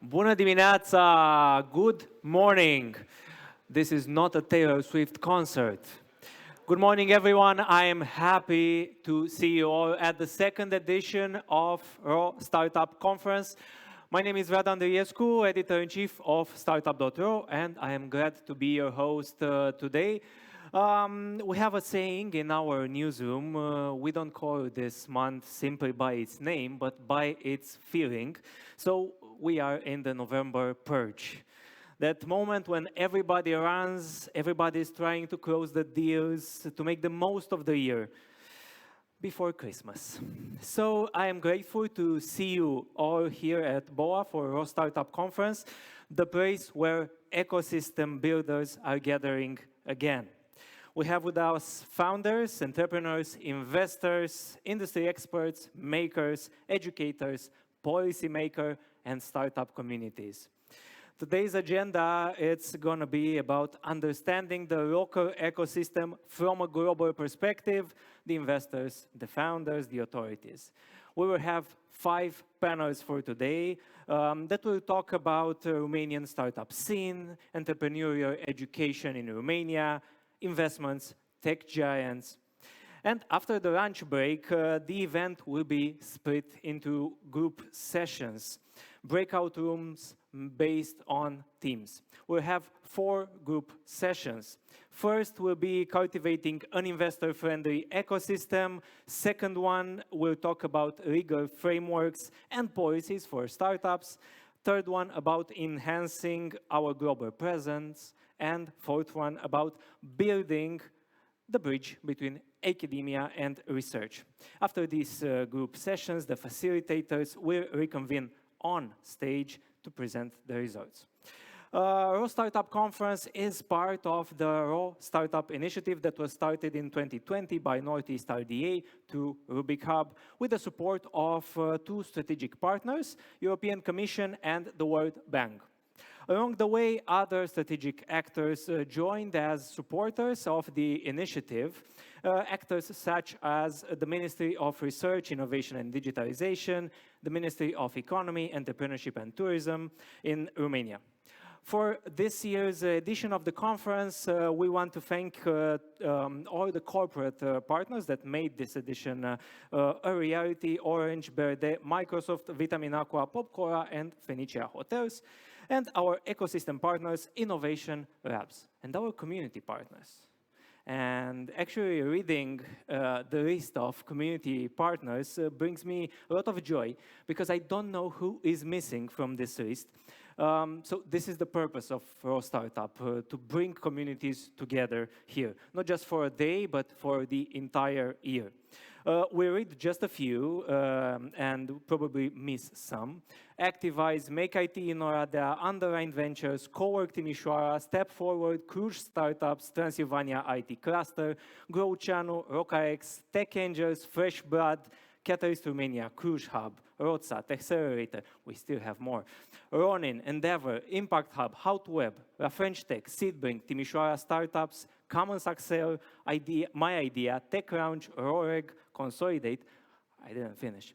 Bună dimineața! Good morning! This is not a Taylor Swift concert. Good morning, everyone. I am happy to see you all at the second edition of ROStartup Conference. My name is Vlad Andriescu, editor-in-chief of Startup.ro, and I am glad to be your host today. We have a saying in our newsroom, we don't call this month simply by its name, but by its feeling. So we are in the November purge. That moment when everybody runs, everybody is trying to close the deals, to make the most of the year before Christmas. So I am grateful to see you all here at BOA for ROStartup Conference, the place where ecosystem builders are gathering again. We have with us founders, entrepreneurs, investors, industry experts, makers, educators, policymakers, and startup communities. Today's agenda, it's going to be about understanding the local ecosystem from a global perspective, the investors, the founders, the authorities. We will have 5 panels for today that will talk about Romanian startup scene, entrepreneurial education in Romania, investments, tech giants. And after the lunch break, the event will be split into group sessions, breakout rooms based on teams. We'll have 4 group sessions. First will be cultivating an investor-friendly ecosystem. Second one will talk about legal frameworks and policies for startups. Third one about enhancing our global presence. And fourth one about building the bridge between academia and research. After these group sessions, the facilitators will reconvene on stage to present the results. ROStartup Conference is part of the ROStartup initiative that was started in 2020 by Northeast RDA to Rubik Hub with the support of 2 strategic partners, European Commission and the World Bank. Along the way, other strategic actors joined as supporters of the initiative, actors such as the Ministry of Research, Innovation and Digitalization, the Ministry of Economy, Entrepreneurship and Tourism in Romania. For this year's edition of the conference, we want to thank all the corporate partners that made this edition a reality: Orange, Verde, Microsoft, Vitamin Aqua, Popcola, and Fenicia Hotels, and our ecosystem partners, Innovation Labs, and our community partners. And actually reading the list of community partners brings me a lot of joy, because I don't know who is missing from this list. So this is the purpose of ROStartup, to bring communities together here, not just for a day, but for the entire year. We read just a few and probably miss some. Activize, Make IT in Oradea, Underline Ventures, Cowork Timișoara, Step Forward, Cluj Startups, Transylvania IT Cluster, Grow Channel, RocaX, Tech Angels, Fresh Blood, Catalyst Romania, Cluj Hub, Roadsat, Accelerator, we still have more. Ronin, Endeavor, Impact Hub, How to Web, La French Tech, Seedbrink, Timișoara Startups, Commons Accel, Idea, My Idea, Tech Lounge, Roreg, Consolidate, I didn't finish.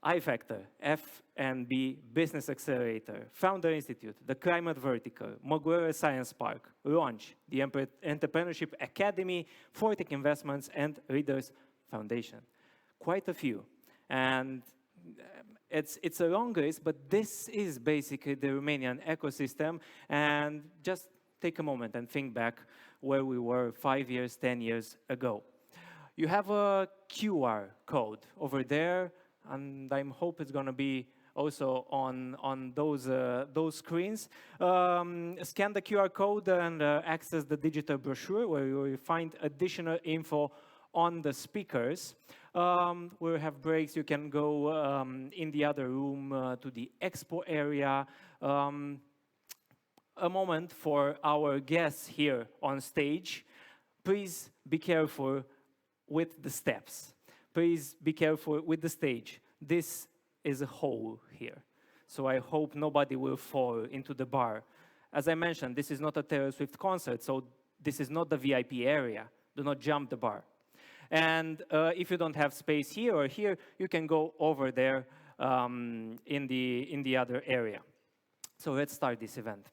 iFactor, F&B Business Accelerator, Founder Institute, the Climate Vertical, Moguera Science Park, Launch, the Entrepreneurship Academy, Fortech Investments, and Readers Foundation. Quite a few. And it's a long list, but this is basically the Romanian ecosystem. And just take a moment and think back where we were 5 years, 10 years ago. You have a QR code over there, and I hope it's going to be also on those screens. Scan the QR code and access the digital brochure, where you will find additional info on the speakers. We'll have breaks. You can go in the other room to the expo area. A moment for our guests here on stage. Please be careful with the steps. Please be careful with the stage. This is a hole here, so I hope nobody will fall into the bar. As I mentioned, this is not a Taylor Swift concert, so this is not the VIP area. Do not jump the bar. And if you don't have space here or here, you can go over there in the other area. So let's start this event.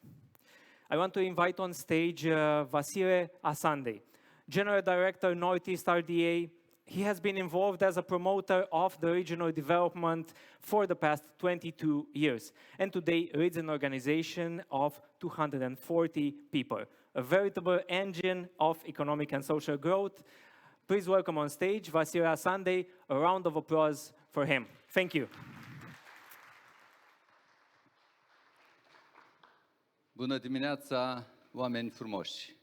I want to invite on stage Vasile Asandei, General Director, Northeast RDA. He has been involved as a promoter of the regional development for the past 22 years, and today leads an organization of 240 people, a veritable engine of economic and social growth. Please welcome on stage Vasile Asandei. A round of applause for him. Thank you. Bună dimineața, oameni frumoși!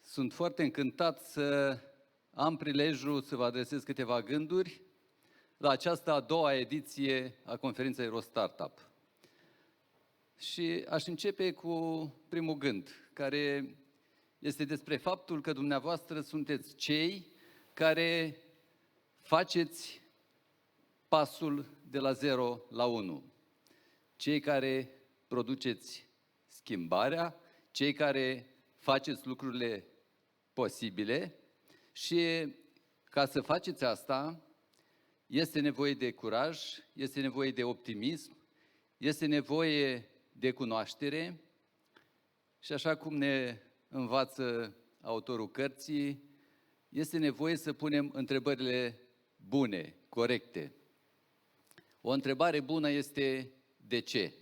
Sunt foarte încântat să am prilejul să vă adresez câteva gânduri la această a doua ediție a conferinței ROStartup. Și aș începe cu primul gând, care este despre faptul că dumneavoastră sunteți cei care faceți pasul de la 0 la 1. Cei care produceți schimbarea, cei care faceți lucrurile posibile și ca să faceți asta este nevoie de curaj, este nevoie de optimism, este nevoie de cunoaștere și așa cum ne învață autorul cărții, este nevoie să punem întrebările bune, corecte. O întrebare bună este de ce?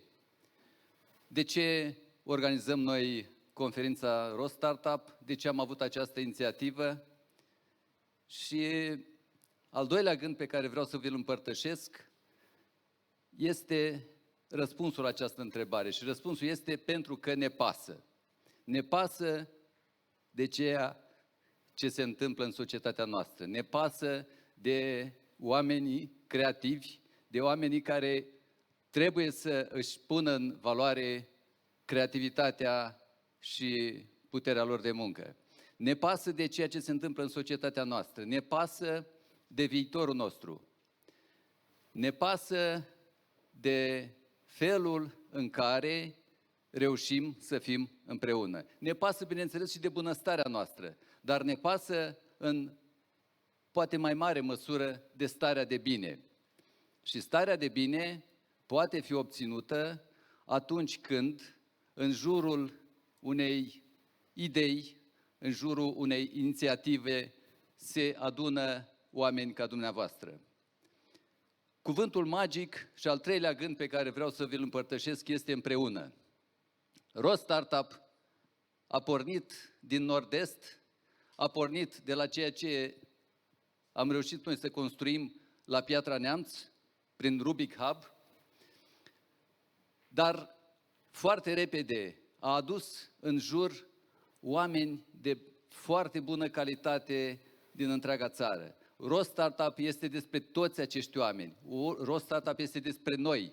De ce organizăm noi conferința ROStartup? De ce am avut această inițiativă? Și al doilea gând pe care vreau să vi-l împărtășesc este răspunsul la această întrebare. Și răspunsul este pentru că ne pasă. Ne pasă de ceea ce se întâmplă în societatea noastră. Ne pasă de oamenii creativi, de oamenii care trebuie să își pună în valoare creativitatea și puterea lor de muncă. Ne pasă de ceea ce se întâmplă în societatea noastră. Ne pasă de viitorul nostru. Ne pasă de felul în care reușim să fim împreună. Ne pasă, bineînțeles, și de bunăstarea noastră, dar ne pasă în poate mai mare măsură de starea de bine. Și starea de bine poate fi obținută atunci când, în jurul unei idei, în jurul unei inițiative, se adună oameni ca dumneavoastră. Cuvântul magic și al treilea gând pe care vreau să vi-l împărtășesc este împreună. ROStartup a pornit din nord-est, a pornit de la ceea ce am reușit noi să construim la Piatra Neamț, prin Rubik Hub, dar foarte repede a adus în jur oameni de foarte bună calitate din întreaga țară. ROStartup este despre toți acești oameni. ROStartup este despre noi.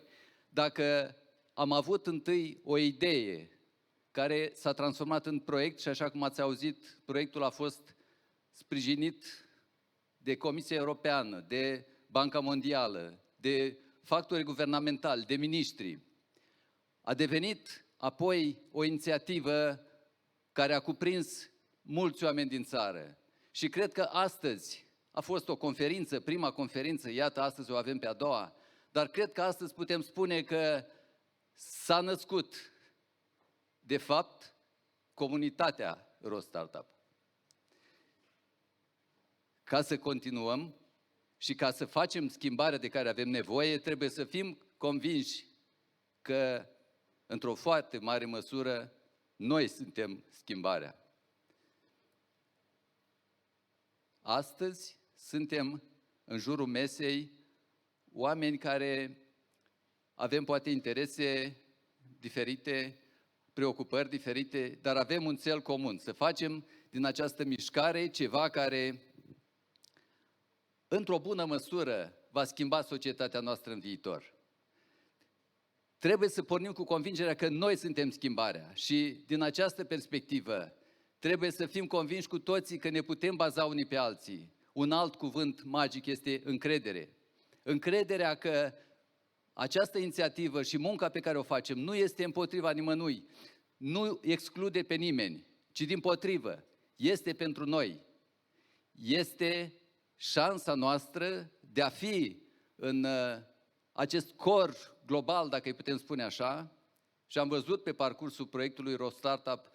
Dacă am avut întâi o idee care s-a transformat în proiect și așa cum ați auzit, proiectul a fost sprijinit de Comisia Europeană, de Banca Mondială, de factori guvernamentali, de miniștri. A devenit apoi o inițiativă care a cuprins mulți oameni din țară. Și cred că astăzi a fost o conferință, prima conferință, iată, astăzi o avem pe a doua, dar cred că astăzi putem spune că s-a născut, de fapt, comunitatea ROStartup. Ca să continuăm și ca să facem schimbarea de care avem nevoie, trebuie să fim convinși că, într-o foarte mare măsură, noi suntem schimbarea. Astăzi suntem în jurul mesei oameni care avem poate interese diferite, preocupări diferite, dar avem un cel comun, să facem din această mișcare ceva care, într-o bună măsură, va schimba societatea noastră în viitor. Trebuie să pornim cu convingerea că noi suntem schimbarea și, din această perspectivă, trebuie să fim convinși cu toții că ne putem baza unii pe alții. Un alt cuvânt magic este încredere. Încrederea că această inițiativă și munca pe care o facem nu este împotriva nimănui, nu exclude pe nimeni, ci dimpotrivă, este pentru noi. Este șansa noastră de a fi în acest cor global, dacă îi putem spune așa, și am văzut pe parcursul proiectului ROStartup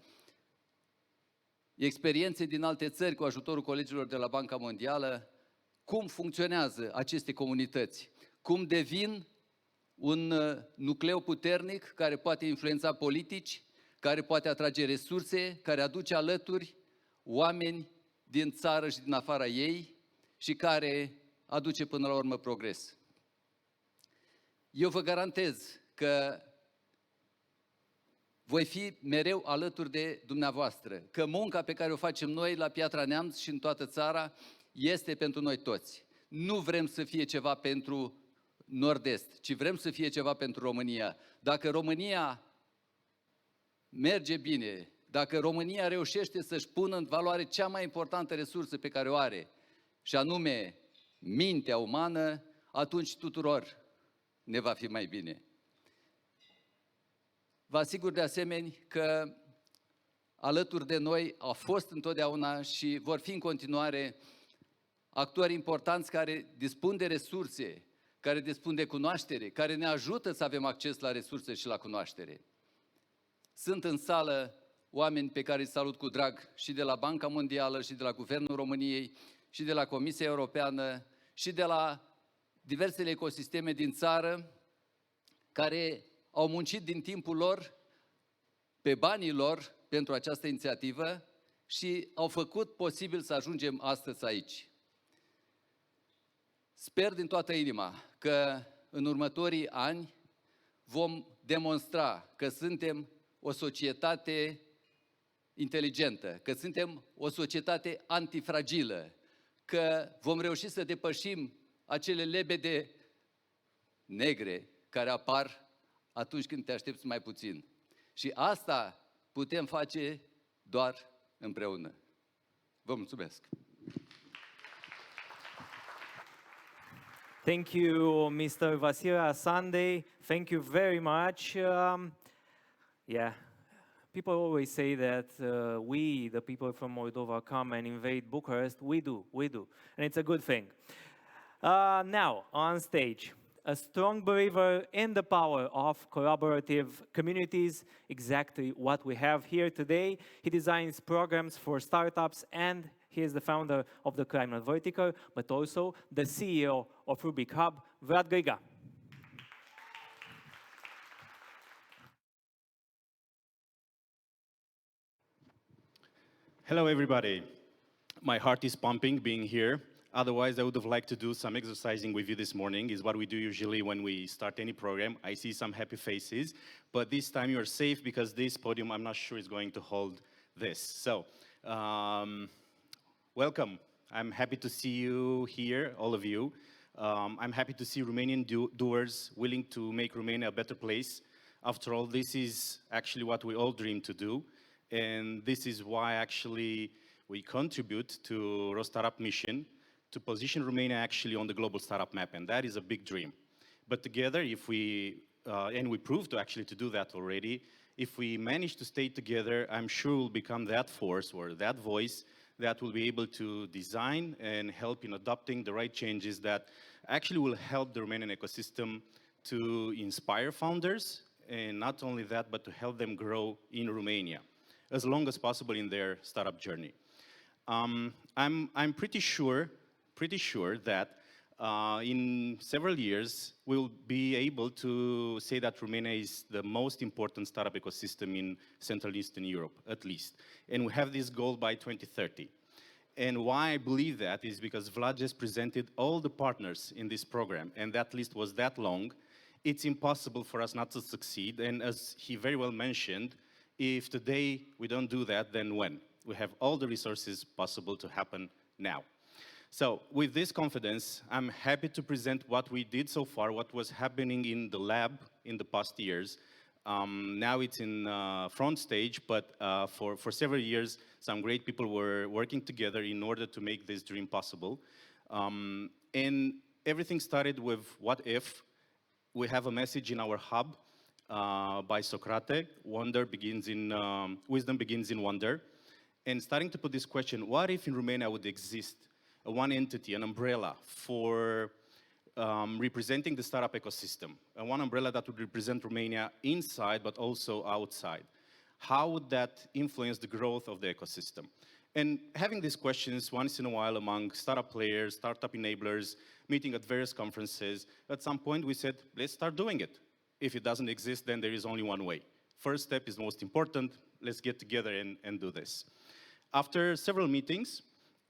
experiențe din alte țări cu ajutorul colegilor de la Banca Mondială, cum funcționează aceste comunități, cum devin un nucleu puternic care poate influența politici, care poate atrage resurse, care aduce alături oameni din țară și din afara ei și care aduce până la urmă progres. Eu vă garantez că voi fi mereu alături de dumneavoastră, că munca pe care o facem noi la Piatra Neamț și în toată țara este pentru noi toți. Nu vrem să fie ceva pentru Nord-Est, ci vrem să fie ceva pentru România. Dacă România merge bine, dacă România reușește să-și pună în valoare cea mai importantă resursă pe care o are, și anume mintea umană, atunci tuturor ne va fi mai bine. Vă asigur de asemenea că alături de noi au fost întotdeauna și vor fi în continuare actori importanți care dispun de resurse, care dispun de cunoaștere, care ne ajută să avem acces la resurse și la cunoaștere. Sunt în sală oameni pe care îi salut cu drag și de la Banca Mondială, și de la Guvernul României, și de la Comisia Europeană, și de la diversele ecosisteme din țară, care au muncit din timpul lor, pe banii lor, pentru această inițiativă și au făcut posibil să ajungem astăzi aici. Sper din toată inima că în următorii ani vom demonstra că suntem o societate inteligentă, că suntem o societate antifragilă, că vom reuși să depășim acele lebede negre care apar atunci când te aștepți mai puțin. Și asta putem face doar împreună. Vă mulțumesc! Thank you, Mr. Vasile Sunday. Thank you very much. Yeah, people always say that we, the people from Moldova, come and invade Bucharest. We do, and it's a good thing. Now, on stage, a strong believer in the power of collaborative communities, exactly what we have here today. He designs programs for startups and he is the founder of the Climate Vertical, but also the CEO of Rubik Hub, Vlad Griga. Hello, everybody. My heart is pumping being here. Otherwise, I would have liked to do some exercising with you this morning, is what we do usually when we start any program. I see some happy faces, but this time you're safe because this podium, I'm not sure is going to hold this. So, welcome. I'm happy to see you here, all of you. I'm happy to see Romanian doers willing to make Romania a better place. After all, this is actually what we all dream to do. And this is why actually we contribute to ROStartup mission to position Romania actually on the global startup map. And that is a big dream. But together, if we, and we proved to actually to do that already, if we manage to stay together, I'm sure we'll become that force or that voice that will be able to design and help in adopting the right changes that actually will help the Romanian ecosystem to inspire founders, and not only that, but to help them grow in Romania as long as possible in their startup journey. I'm pretty sure that in several years, we'll be able to say that Romania is the most important startup ecosystem in Central and Eastern Europe, at least. And we have this goal by 2030. And why I believe that is because Vlad just presented all the partners in this program, and that list was that long. It's impossible for us not to succeed. And as he very well mentioned, if today we don't do that, then when? We have all the resources possible to happen now. So with this confidence, I'm happy to present what we did so far, what was happening in the lab in the past years. Now it's in front stage, but for several years, some great people were working together in order to make this dream possible. And everything started with what if. We have a message in our hub by Socrate, wisdom begins in wonder. And starting to put this question, what if in Romania would exist one entity, an umbrella for representing the startup ecosystem, and one umbrella that would represent Romania inside but also outside. How would that influence the growth of the ecosystem? And having these questions once in a while among startup players, startup enablers, meeting at various conferences, at some point we said, let's start doing it. If it doesn't exist, then there is only one way. First step is most important. Let's get together and do this. After several meetings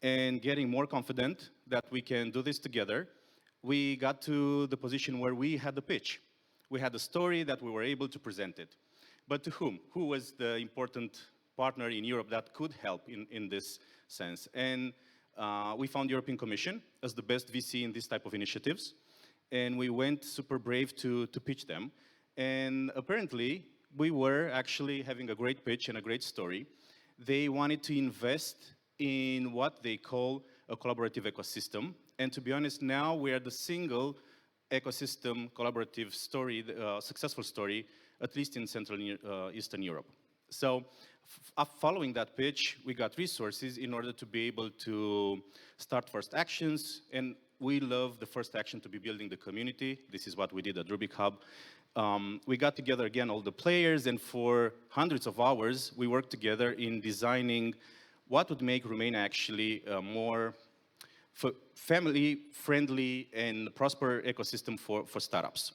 and getting more confident that we can do this together, we got to the position where we had the pitch. We had a story that we were able to present it. But to whom? Who was the important partner in Europe that could help in this sense? And we found the European Commission as the best VC in this type of initiatives. And we went super brave to pitch them. And apparently, we were actually having a great pitch and a great story. They wanted to invest in what they call a collaborative ecosystem. And to be honest, now we are the single ecosystem collaborative story, successful story, at least in Central Eastern Europe. So following that pitch, we got resources in order to be able to start first actions. And we love the first action to be building the community. This is what we did at Rubik Hub. We got together again all the players, and for hundreds of hours, we worked together in designing what would make Romania actually a more family-friendly and prosper ecosystem for startups.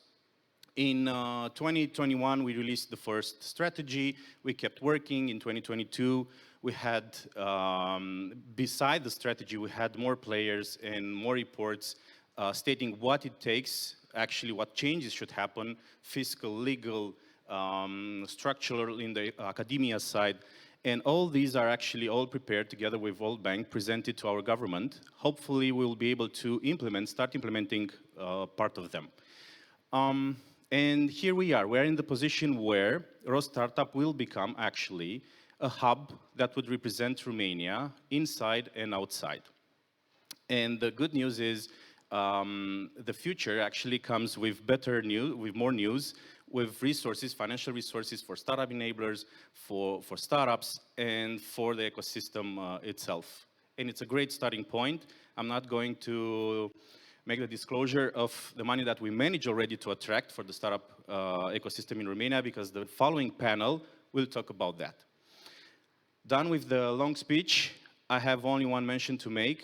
In 2021, we released the first strategy. We kept working. In 2022, we had, beside the strategy, we had more players and more reports stating what it takes, actually what changes should happen, fiscal, legal, structural in the academia side. And all these are actually all prepared together with World Bank, presented to our government. Hopefully, we'll be able to start implementing part of them. And here we are. We're in the position where ROStartup will become actually a hub that would represent Romania inside and outside. And the good news is the future actually comes with better news, with more news, with resources, financial resources for startup enablers, for startups, and for the ecosystem itself. And it's a great starting point. I'm not going to make the disclosure of the money that we manage already to attract for the startup ecosystem in Romania, because the following panel will talk about that. Done with the long speech, I have only one mention to make.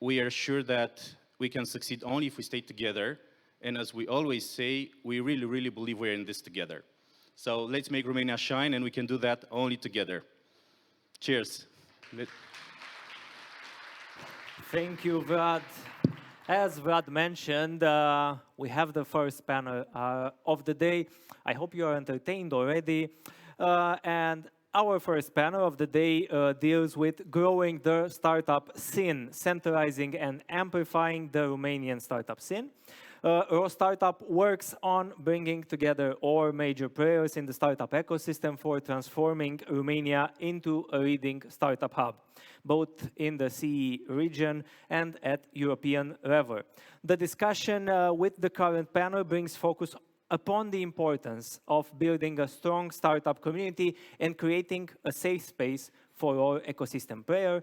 We are sure that we can succeed only if we stay together. And as we always say, we really, really believe we're in this together. So let's make Romania shine, and we can do that only together. Cheers. Thank you, Vlad. As Vlad mentioned, we have the first panel of the day. I hope you are entertained already. And our first panel of the day deals with growing the startup scene, centralizing and amplifying the Romanian startup scene. ROStartup works on bringing together all major players in the startup ecosystem for transforming Romania into a leading startup hub, both in the CE region and at European level. The discussion with the current panel brings focus upon the importance of building a strong startup community and creating a safe space for all ecosystem players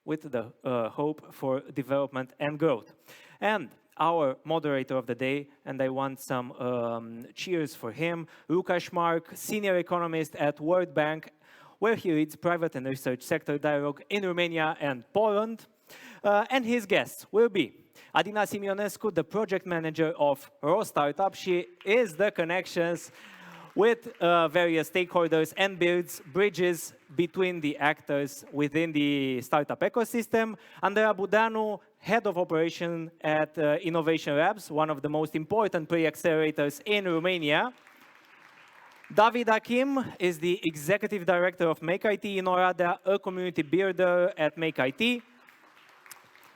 with the hope for development and growth. And our moderator of the day, and I want some cheers for him, Lukáš Mark, senior economist at World Bank, where he leads private and research sector dialogue in Romania and Poland. And his guests will be Adina Simionescu, the project manager of ROStartup. She is the connections with various stakeholders and builds bridges between the actors within the startup ecosystem. Andreea Budanu, head of operation at Innovation Labs, one of the most important pre-accelerators in Romania. David Achim is the executive director of Make IT in Oradea, a community builder at Make IT,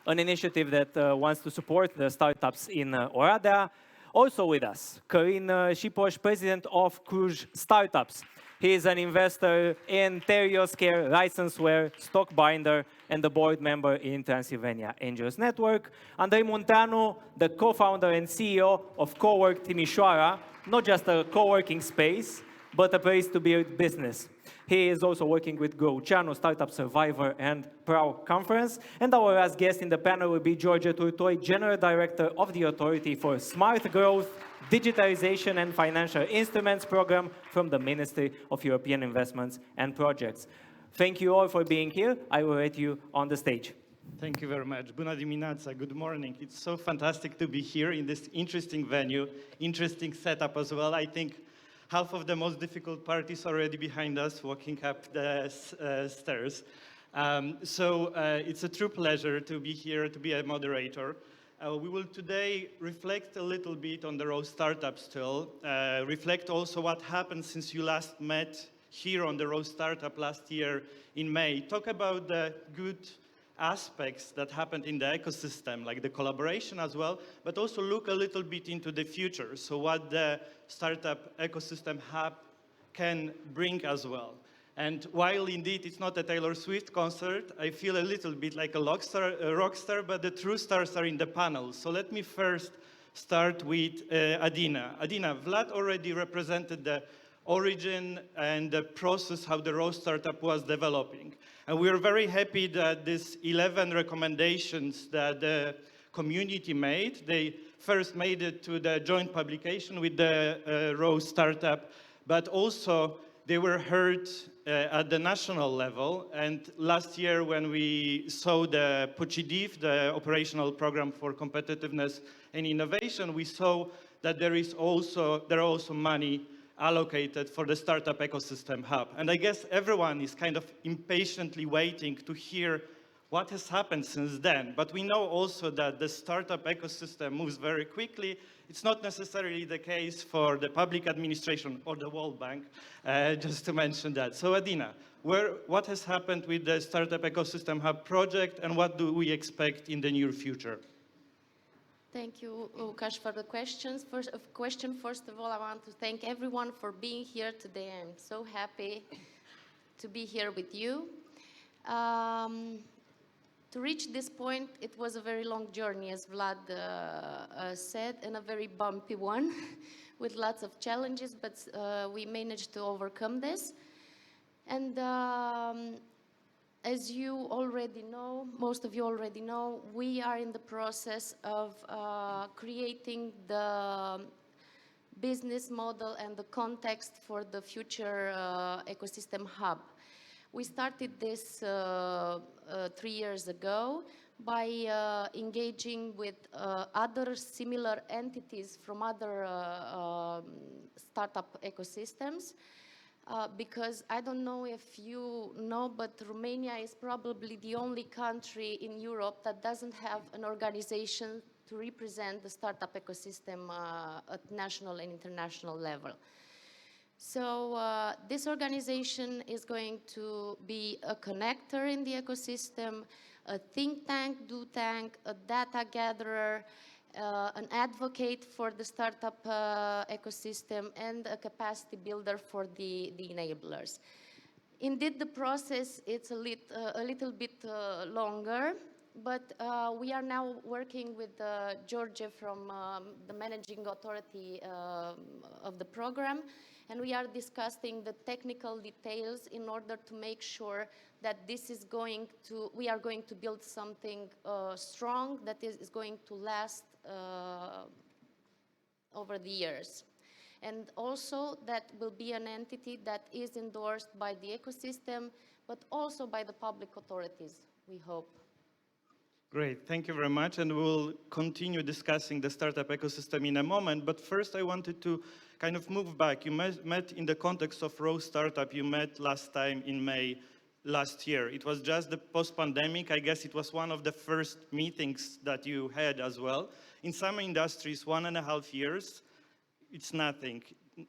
an initiative that wants to support the startups in Oradea. Also with us, Călin Șipoș, president of Cluj Startups. He is an investor in Terioscare, licenseware, stock binder, and the board member in Transylvania Angels Network. Andrei Munteanu, the co-founder and CEO of Cowork Timișoara, not just a co-working space, but a place to be with business. He is also working with Growceanu, Startup Survivor, and ROStartup Conference. And our last guest in the panel will be George Turtoi, General Director of the Authority for Smart Growth, Digitalization and Financial Instruments Program from the Ministry of European Investments and Projects. Thank you all for being here. I will let you on the stage. Thank you very much. Bună dimineața, good morning. It's so fantastic to be here in this interesting venue, interesting setup as well. I think half of the most difficult part is already behind us, walking up the stairs. It's a true pleasure to be here, to be a moderator. We will today reflect a little bit on the ROStartup still, reflect also what happened since you last met here on the ROStartup last year in May. Talk about the good aspects that happened in the ecosystem, like the collaboration as well, but also look a little bit into the future. So what the Startup Ecosystem Hub can bring as well. And while indeed it's not a Taylor Swift concert, I feel a little bit like a rock star, but the true stars are in the panel. So let me first start with Adina. Adina, Vlad already represented the origin and the process how the ROStartup was developing. And we are very happy that these 11 recommendations that the community made, they first made it to the joint publication with the ROStartup, but also they were heard at the national level. And last year when we saw the PUCIDIF, the Operational Program for Competitiveness and Innovation, we saw that there are also money allocated for the Startup Ecosystem Hub. And I guess everyone is kind of impatiently waiting to hear what has happened since then. But we know also that the startup ecosystem moves very quickly. It's not necessarily the case for the public administration or the World Bank, just to mention that. So Adina, what has happened with the Startup Ecosystem Hub project and what do we expect in the near future? Thank you, Łukasz, for the questions. First of all, I want to thank everyone for being here today. I'm so happy to be here with you. To reach this point, it was a very long journey, as Vlad said, and a very bumpy one with lots of challenges, but we managed to overcome this. And as you already know, most of you already know, we are in the process of creating the business model and the context for the future ecosystem hub. We started this 3 years ago by engaging with other similar entities from other startup ecosystems. Because I don't know if you know, but Romania is probably the only country in Europe that doesn't have an organization to represent the startup ecosystem at national and international level. So this organization is going to be a connector in the ecosystem, a think tank, do tank, a data gatherer, an advocate for the startup ecosystem, and a capacity builder for the enablers. Indeed, the process it's a little bit longer, but we are now working with George from the managing authority of the program, and we are discussing the technical details in order to make sure that we are going to build something strong that is going to last over the years. And also that will be an entity that is endorsed by the ecosystem, but also by the public authorities, we hope. Great, thank you very much. And we'll continue discussing the startup ecosystem in a moment. But first I wanted to kind of move back. You met in the context of ROStartup. You met last time in May last year. It was just the post-pandemic. I guess it was one of the first meetings that you had as well. In some industries, 1.5 years, it's nothing.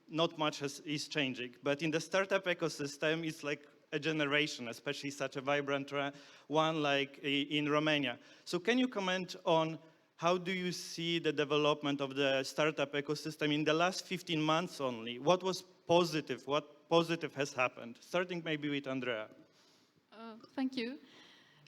Not much is changing. But in the startup ecosystem, it's like a generation, especially such a vibrant one like in Romania. So can you comment on how do you see the development of the startup ecosystem in the last 15 months only? What was positive? What positive has happened? Starting maybe with Andrea. Thank you.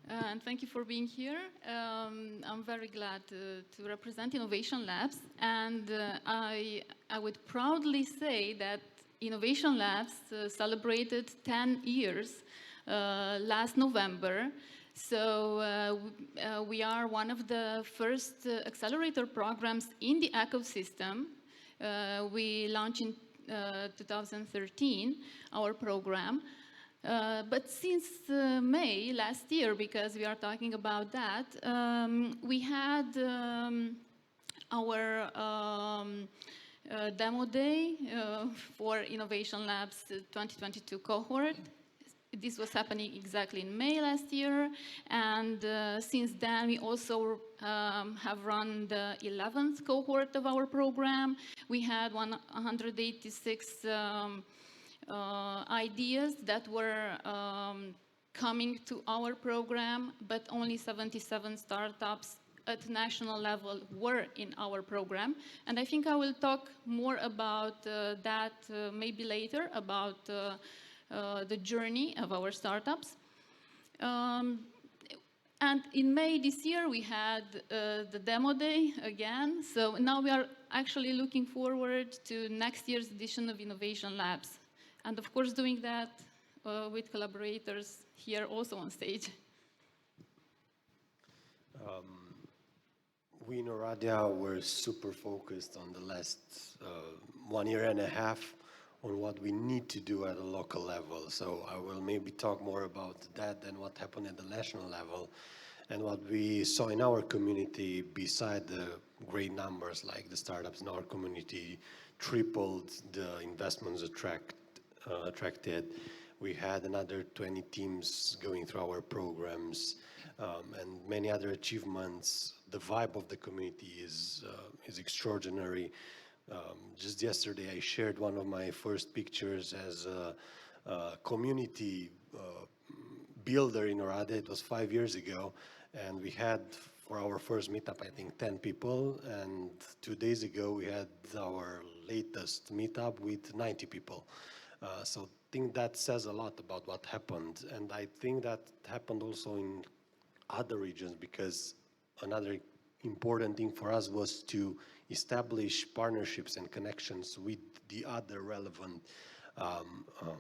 And thank you for being here. I'm very glad to represent Innovation Labs. And I would proudly say that Innovation Labs celebrated 10 years last November. So we are one of the first accelerator programs in the ecosystem. We launched in 2013 our program. But since May last year, because we are talking about that, we had our demo day for Innovation Labs 2022 cohort. This was happening exactly in May last year, and since then we also have run the 11th cohort of our program. We had 186 ideas that were coming to our program, but only 77 startups at national level were in our program. And I think I will talk more about that maybe later, about the journey of our startups. And in May this year, we had the demo day again. So now we are actually looking forward to next year's edition of Innovation Labs. And of course, doing that with collaborators here also on stage. We in Oradea were super focused on the last 1 year and a half on what we need to do at a local level. So I will maybe talk more about that than what happened at the national level and what we saw in our community beside the great numbers, like the startups in our community tripled the investments attracted. We had another 20 teams going through our programs and many other achievements. The vibe of the community is extraordinary. Just yesterday, I shared one of my first pictures as a community builder in Oradea. It was 5 years ago, and we had for our first meetup, I think 10 people, and 2 days ago we had our latest meetup with 90 people. So I think that says a lot about what happened, and I think that happened also in other regions, because another important thing for us was to establish partnerships and connections with the other relevant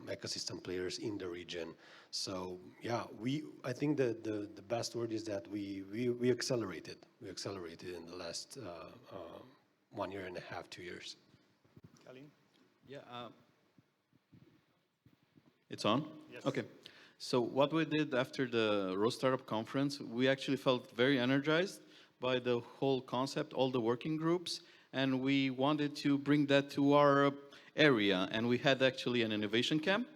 ecosystem players in the region. So yeah, I think the best word is that we accelerated. We accelerated in the last 1 year and a half, 2 years. Kalin? Yeah. It's on? Yes. Okay. So what we did after the ROStartup Conference, we actually felt very energized by the whole concept, all the working groups, and we wanted to bring that to our area. And we had actually an innovation camp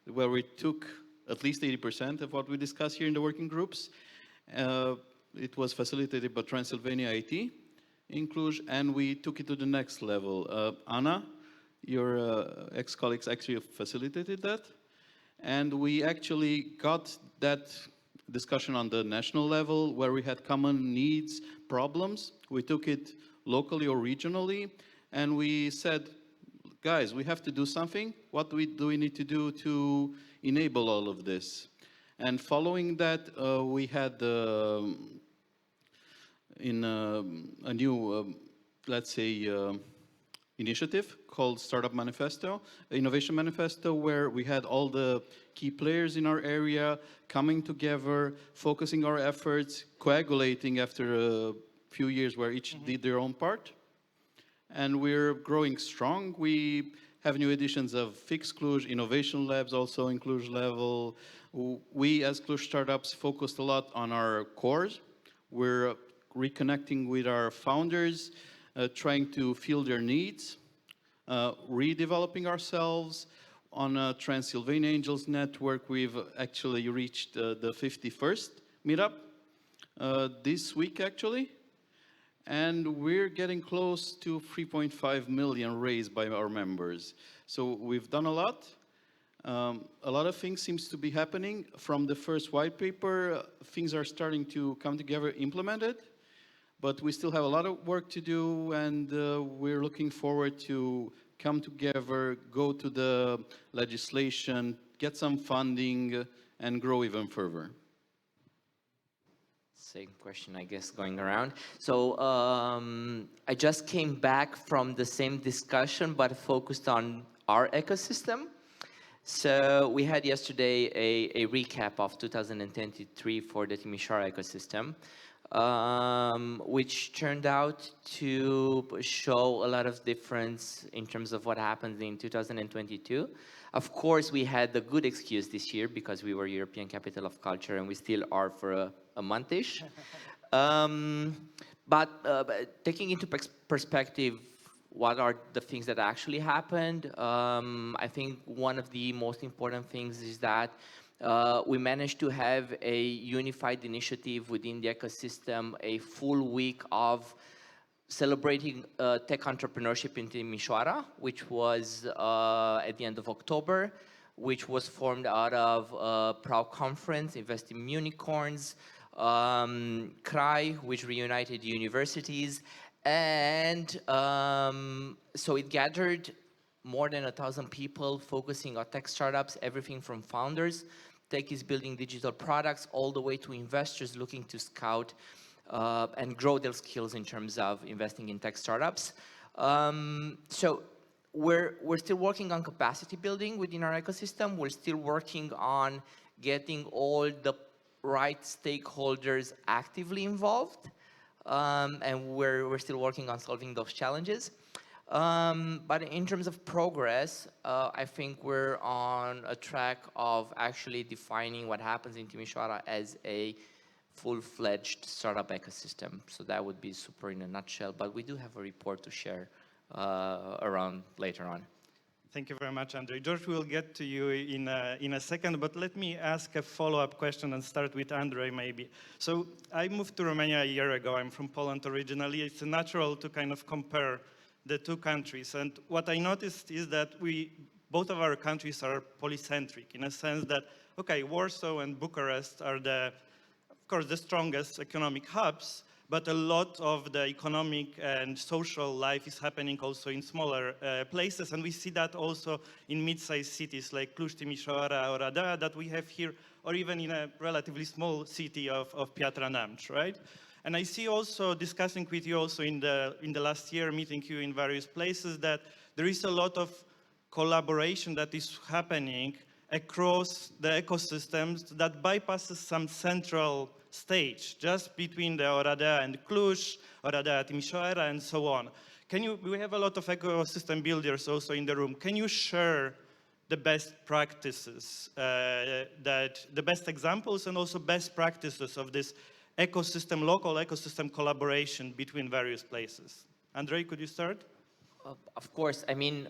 where we took at least 80% of what we discussed here in the working groups. It was facilitated by Transylvania IT in Cluj, and we took it to the next level. Anna, your ex-colleagues actually facilitated that. And we actually got that discussion on the national level where we had common needs, problems. We took it locally or regionally, and we said, guys, we have to do something. What do we need to do to enable all of this? And following that, we had in a new, let's say, initiative called Startup Manifesto, Innovation Manifesto, where we had all the key players in our area coming together, focusing our efforts, coagulating after a few years where each did their own part. And we're growing strong. We have new editions of Fix Cluj, Innovation Labs also in Cluj level. We as Cluj startups focused a lot on our cores. We're reconnecting with our founders, trying to fill their needs, redeveloping ourselves. On Transylvania Angels Network, we've actually reached the 51st meetup this week, actually. And we're getting close to 3.5 million raised by our members. So we've done a lot. A lot of things seems to be happening. From the first white paper, things are starting to come together, implemented. But we still have a lot of work to do, and we're looking forward to come together, go to the legislation, get some funding, and grow even further. Same question, I guess, going around. So I just came back from the same discussion, but focused on our ecosystem. So we had yesterday a recap of 2023 for the Timișoara ecosystem, which turned out to show a lot of difference in terms of what happened in 2022. Of course, we had the good excuse this year because we were European Capital of Culture, and we still are for a month-ish. But taking into perspective what are the things that actually happened, I think one of the most important things is that we managed to have a unified initiative within the ecosystem, a full week of celebrating tech entrepreneurship in Timișoara, which was at the end of October, which was formed out of Proud Conference, Investing Unicorns, CRAI, which reunited universities, and so it gathered more than 1,000 people focusing on tech startups, everything from founders, tech is building digital products, all the way to investors looking to scout and grow their skills in terms of investing in tech startups. So we're still working on capacity building within our ecosystem. We're still working on getting all the right stakeholders actively involved. And we're still working on solving those challenges. But in terms of progress, I think we're on a track of actually defining what happens in Timișoara as a full-fledged startup ecosystem. So that would be super in a nutshell, but we do have a report to share around later on. Thank you very much, Andrei. George, we'll get to you in a second, but let me ask a follow-up question and start with Andrei, maybe. So I moved to Romania a year ago. I'm from Poland originally. It's natural to kind of compare the two countries. And what I noticed is that both of our countries are polycentric in a sense that, okay, Warsaw and Bucharest are of course, the strongest economic hubs, but a lot of the economic and social life is happening also in smaller places. And we see that also in mid-sized cities like Cluj, Timișoara, or Oradea that we have here, or even in a relatively small city of Piatra Neamț, right? And I see also, discussing with you also in the last year, meeting you in various places, that there is a lot of collaboration that is happening across the ecosystems that bypasses some central stage, just between the Oradea and Cluj, Oradea, Timișoara, and so on. We have a lot of ecosystem builders also in the room. Can you share the best practices, the best examples and also best practices of this ecosystem, local ecosystem collaboration between various places? Andrei, could you start? Of course, I mean,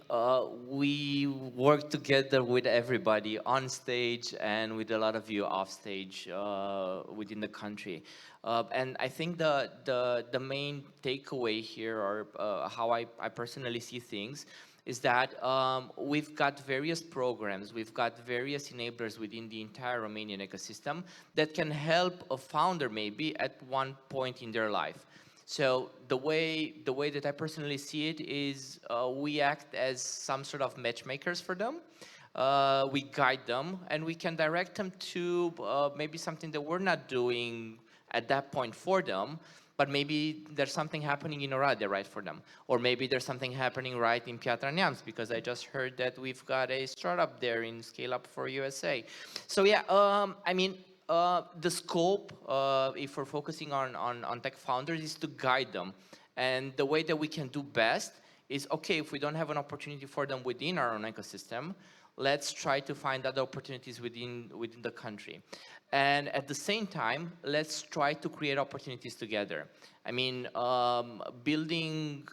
we work together with everybody on stage and with a lot of you off stage within the country. And I think the main takeaway here, or how I personally see things, is that we've got various programs, we've got various enablers within the entire Romanian ecosystem that can help a founder maybe at one point in their life. So the way that I personally see it is we act as some sort of matchmakers for them. We guide them and we can direct them to maybe something that we're not doing at that point for them, but maybe there's something happening in Oradea right for them. Or maybe there's something happening right in Piatra Neamț, because I just heard that we've got a startup there in Scale Up for USA. So yeah, I mean, the scope, if we're focusing on tech founders, is to guide them. And the way that we can do best is, okay, if we don't have an opportunity for them within our own ecosystem, let's try to find other opportunities within the country. And at the same time, let's try to create opportunities together. I mean, building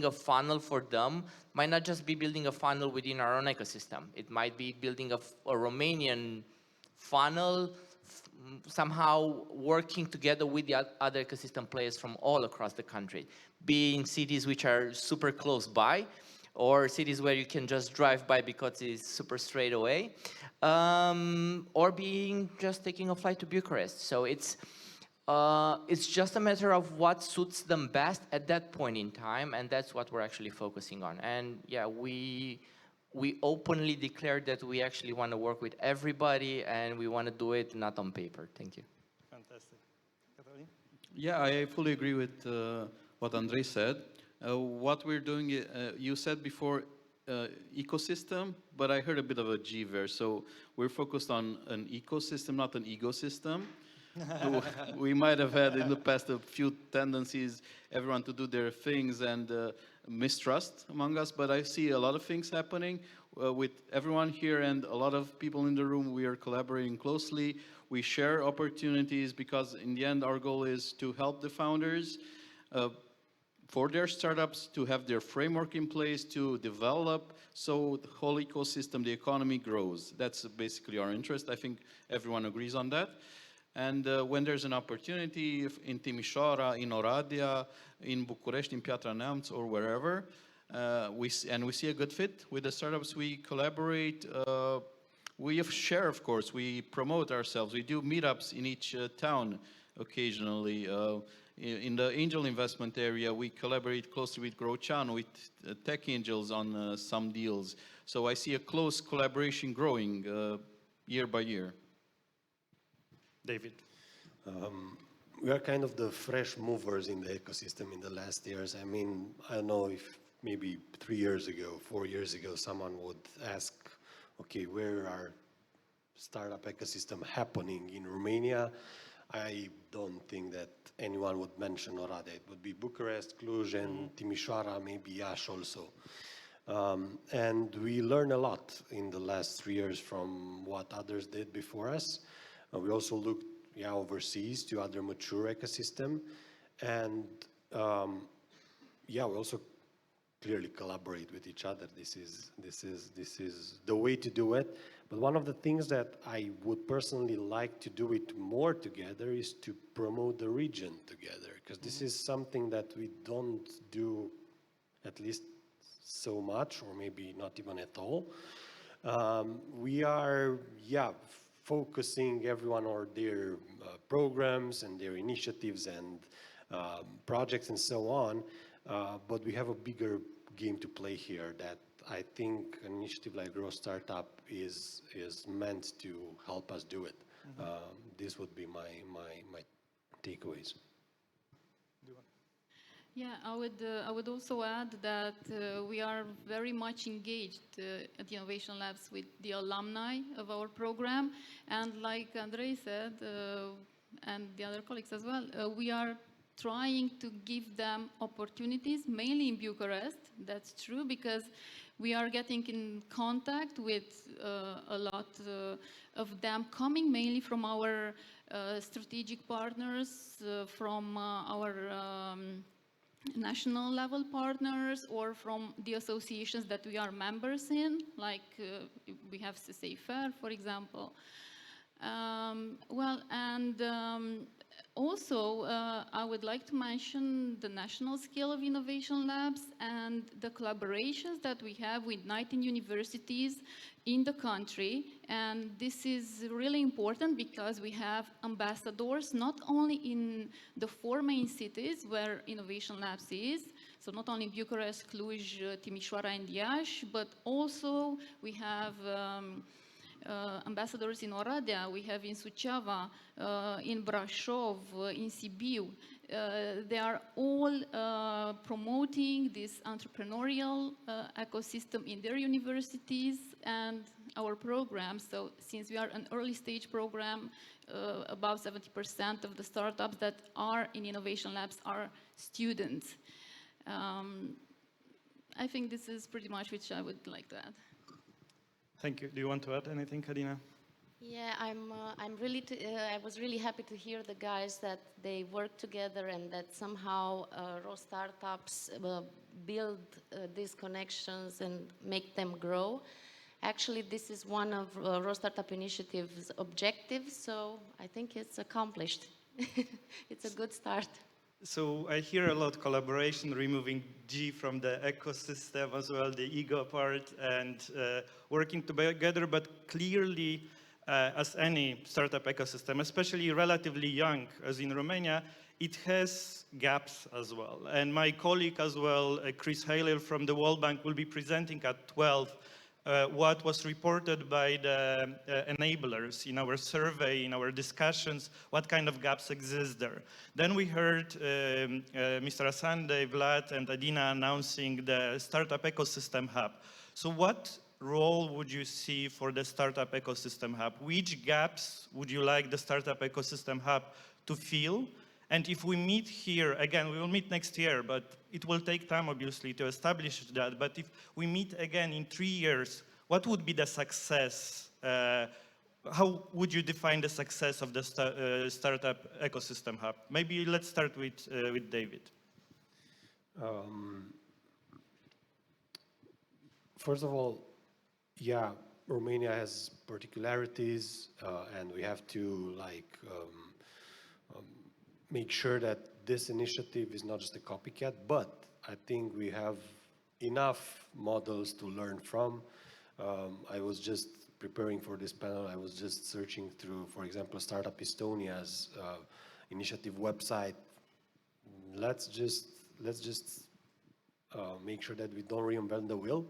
a funnel for them might not just be building a funnel within our own ecosystem. It might be building a Romanian funnel, somehow working together with the other ecosystem players from all across the country, be in cities which are super close by, or cities where you can just drive by because it's super straight away, or being just taking a flight to Bucharest. So it's just a matter of what suits them best at that point in time, and that's what we're actually focusing on. And yeah, we openly declared that we actually want to work with everybody, and we want to do it not on paper. Thank you. Fantastic. Yeah, I fully agree with what Andrei said. What we're doing, you said before, ecosystem, but I heard a bit of a G there. So we're focused on an ecosystem, not an ecosystem. We might have had in the past a few tendencies, everyone to do their things and mistrust among us, but I see a lot of things happening with everyone here and a lot of people in the room. We are collaborating closely. We share opportunities because in the end, our goal is to help the founders for their startups to have their framework in place to develop so the whole ecosystem, the economy grows. That's basically our interest. I think everyone agrees on that. And when there's an opportunity in Timișoara, in Oradea, in București, in Piatra Neamț, or wherever, we see a good fit with the startups, we collaborate. We share, of course, we promote ourselves. We do meetups in each town occasionally. In the angel investment area, we collaborate closely with Growchan, with tech angels on some deals. So I see a close collaboration growing year by year. David. We are kind of the fresh movers in the ecosystem in the last years. I mean, I don't know if maybe 3 years ago, 4 years ago, someone would ask, okay, where are startup ecosystem happening in Romania? I don't think that anyone would mention Oradea. It would be Bucharest, Cluj, and Timișoara, maybe Iași also. And we learned a lot in the last 3 years from what others did before us. We also looked overseas to other mature ecosystem, and we also clearly collaborate with each other. This is the way to do it. But one of the things that I would personally like to do it more together is to promote the region together, because this is something that we don't do at least so much, or maybe not even at all. We are, focusing everyone on their programs and their initiatives and projects and so on, but we have a bigger game to play here that I think an initiative like ROStartup is meant to help us do it. This would be my takeaways. Yeah, I would also add that we are very much engaged at the Innovation Labs with the alumni of our program, and like Andrei said, and the other colleagues as well, we are trying to give them opportunities, mainly in Bucharest. That's true, because we are getting in contact with a lot of them coming mainly from our strategic partners, from our national level partners, or from the associations that we are members in, like we have CSAFER, for example. Also, I would like to mention the national scale of innovation labs and the collaborations that we have with 19 universities in the country. And this is really important because we have ambassadors not only in the 4 main cities where Innovation Labs is, so not only Bucharest, Cluj, Timișoara, and Iași, but also we have ambassadors in Oradea, we have in Suceava, in Brașov, in Sibiu. They are all promoting this entrepreneurial ecosystem in their universities and our programs. So since we are an early stage program, about 70% of the startups that are in Innovation Labs are students. I think this is pretty much which I would like to add. Thank you. Do you want to add anything, Karina? Yeah, I was really happy to hear the guys that they work together and that somehow ROStartups build these connections and make them grow. Actually, this is one of ROStartup Initiative's objectives, so I think it's accomplished. It's a good start. So I hear a lot of collaboration, removing G from the ecosystem as well, the ego part, and working together, but clearly, as any startup ecosystem, especially relatively young, as in Romania, it has gaps as well. And my colleague as well, Chris Haley from the World Bank, will be presenting at 12 what was reported by the enablers in our survey, in our discussions, what kind of gaps exist there. Then we heard Mr. Asande, Vlad, and Adina announcing the Startup Ecosystem Hub. So what role would you see for the Startup Ecosystem Hub? Which gaps would you like the Startup Ecosystem Hub to fill? And if we meet here, again, we will meet next year, but it will take time, obviously, to establish that. But if we meet again in 3 years, what would be the success? How would you define the success of the Startup Ecosystem Hub? Maybe let's start with David. First of all, yeah, Romania has particularities, and we have to make sure that this initiative is not just a copycat, but I think we have enough models to learn from. I was just preparing for this panel, I was just searching through, for example, Startup Estonia's initiative website. Let's just make sure that we don't reinvent the wheel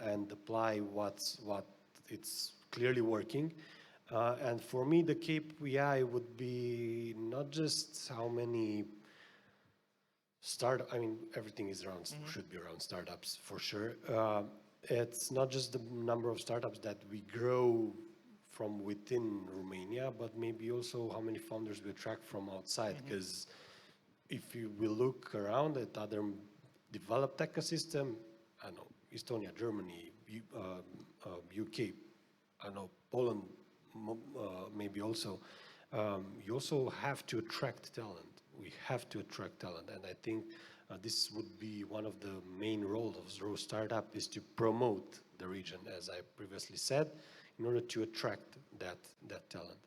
and apply what it's clearly working. And for me, the KPI would be not just how many I mean, everything is around, should be around startups for sure. It's not just the number of startups that we grow from within Romania, but maybe also how many founders we attract from outside. Because if you will look around at other developed ecosystem, I don't know, Estonia, Germany, UK, I don't know, Poland, maybe also, you also have to attract talent. We have to attract talent, and I think this would be one of the main roles of ROStartup, is to promote the region, as I previously said, in order to attract that talent.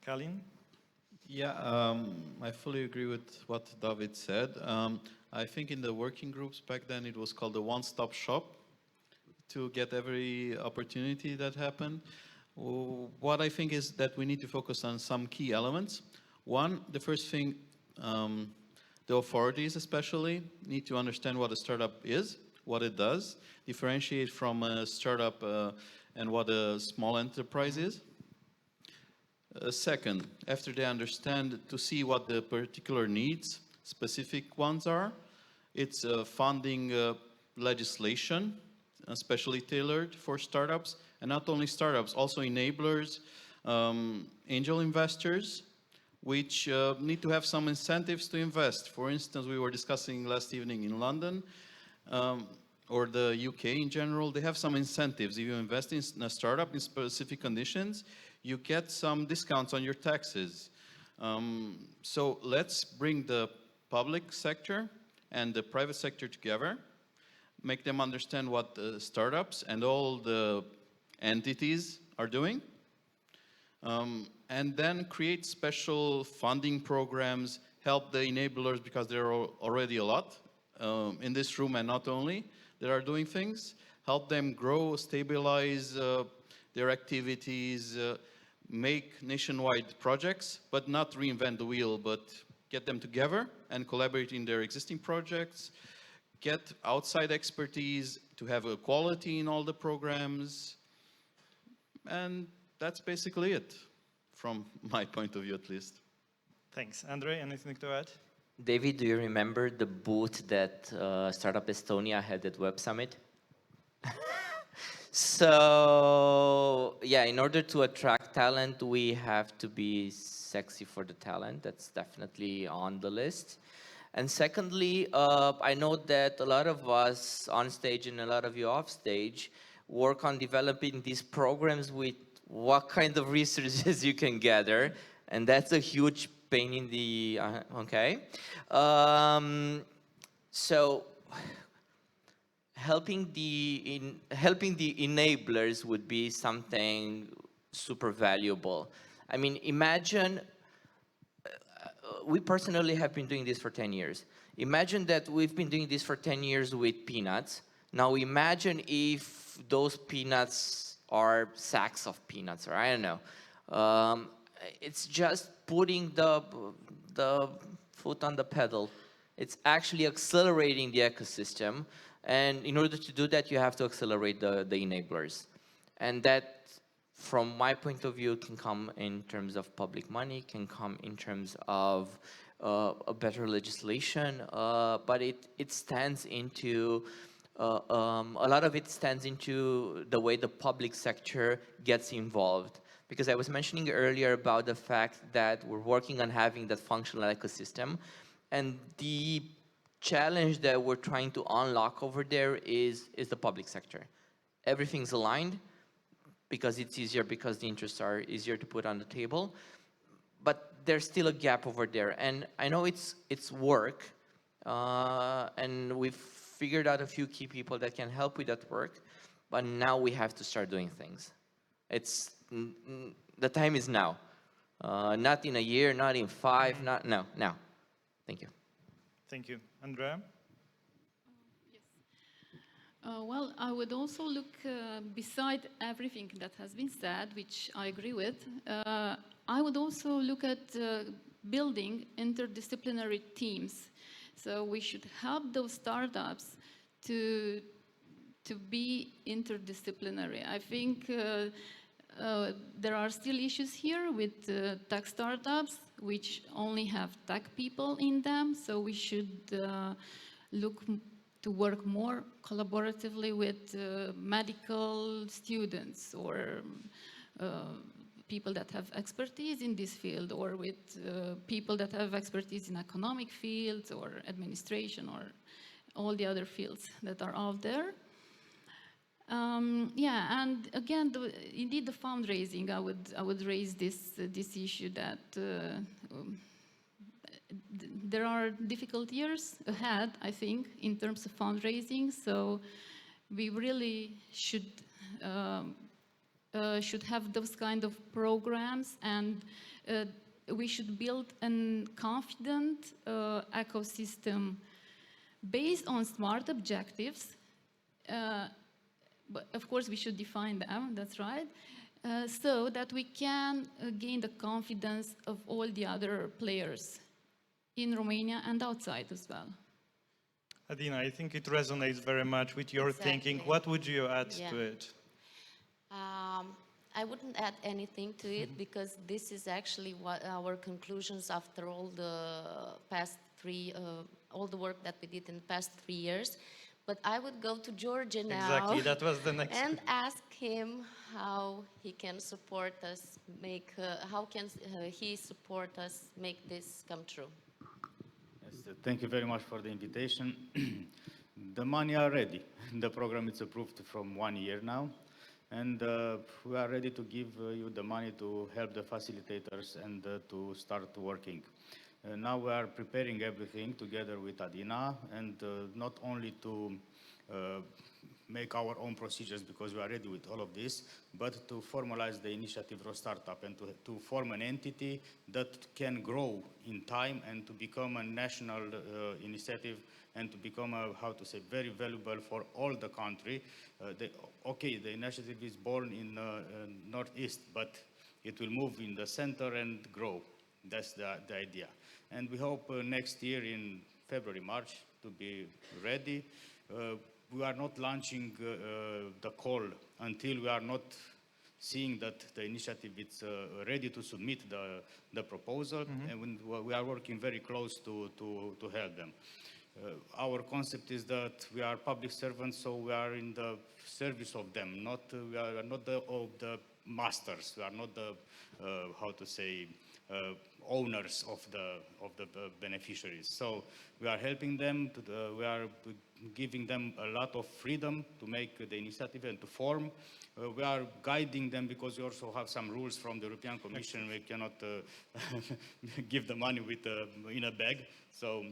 Kalin? Yeah, I fully agree with what David said. I think in the working groups back then it was called the one-stop shop to get every opportunity that happened. What I think is that we need to focus on some key elements. One, the first thing, the authorities especially need to understand what a startup is, what it does, differentiate from a startup and what a small enterprise is. Second, after they understand, to see what the particular needs, specific ones are, it's funding legislation, especially tailored for startups, and not only startups, also enablers, angel investors, which need to have some incentives to invest. For instance, we were discussing last evening in London, or the UK in general, they have some incentives. If you invest in a startup in specific conditions, you get some discounts on your taxes. So let's bring the public sector and the private sector together, make them understand what the startups and all the entities are doing, and then create special funding programs, help the enablers, because there are already a lot in this room and not only, that are doing things, help them grow, stabilize their activities, make nationwide projects, but not reinvent the wheel, but get them together and collaborate in their existing projects, get outside expertise to have a quality in all the programs, and that's basically it, from my point of view at least. Thanks. Andre, anything to add? David, do you remember the booth that Startup Estonia had at Web Summit? So, yeah, in order to attract talent, we have to be sexy for the talent. That's definitely on the list. And secondly, I know that a lot of us on stage and a lot of you off stage work on developing these programs with what kind of resources you can gather. And that's a huge pain in the, okay. So helping the enablers would be something super valuable. I mean, imagine, we personally have been doing this for 10 years. Imagine that we've been doing this for 10 years with peanuts. Now imagine if those peanuts are sacks of peanuts, or I don't know. It's just putting the foot on the pedal. It's actually accelerating the ecosystem. And in order to do that, you have to accelerate the enablers. And that, from my point of view, can come in terms of public money, can come in terms of a better legislation, but it stands into a lot of it stands into the way the public sector gets involved. Because I was mentioning earlier about the fact that we're working on having that functional ecosystem, and the challenge that we're trying to unlock over there is the public sector. Everything's aligned because it's easier, because the interests are easier to put on the table, but there's still a gap over there. And I know it's work, and we've figured out a few key people that can help with that work, but now we have to start doing things. The time is now. Not in a year, not in 5, not now. Thank you. Thank you. Andrea? Well, I would also look, beside everything that has been said, which I agree with, I would also look at building interdisciplinary teams. So we should help those startups to be interdisciplinary. I think there are still issues here with tech startups, which only have tech people in them. So we should look to work more collaboratively with medical students or people that have expertise in this field, or with people that have expertise in economic fields or administration or all the other fields that are out there. Yeah, and again, indeed, the fundraising. I would raise this issue that there are difficult years ahead, I think, in terms of fundraising. So we really should have those kind of programs, and we should build a confident ecosystem based on smart objectives. But of course, we should define them, that's right, so that we can gain the confidence of all the other players in Romania and outside as well. Adina, I think it resonates very much with your thinking. What would you add to it? I wouldn't add anything to it because this is actually what our conclusions after all the all the work that we did in the past 3 years. But I would go to Georgia now. Exactly, that was the next. And ask him how he can support us how can he support us make this come true. Yes, thank you very much for the invitation. The money are ready. The program is approved from 1 year now. And we are ready to give you the money to help the facilitators and to start working. Now we are preparing everything together with Adina, and not only to make our own procedures because we are ready with all of this, but to formalize the initiative ROStartup and to form an entity that can grow in time and to become a national initiative and to become very valuable for all the country. The initiative is born in Northeast, but it will move in the center and grow. That's the idea. And we hope next year in February, March to be ready. We are not launching the call until we are not seeing that the initiative is ready to submit the proposal. And we are working very close to help them. Our concept is that we are public servants, so we are in the service of them. We are not the masters. We are not the owners of the beneficiaries. So we are helping them. We are giving them a lot of freedom to make the initiative and to form. We are guiding them because we also have some rules from the European Commission. We cannot give the money in a bag. So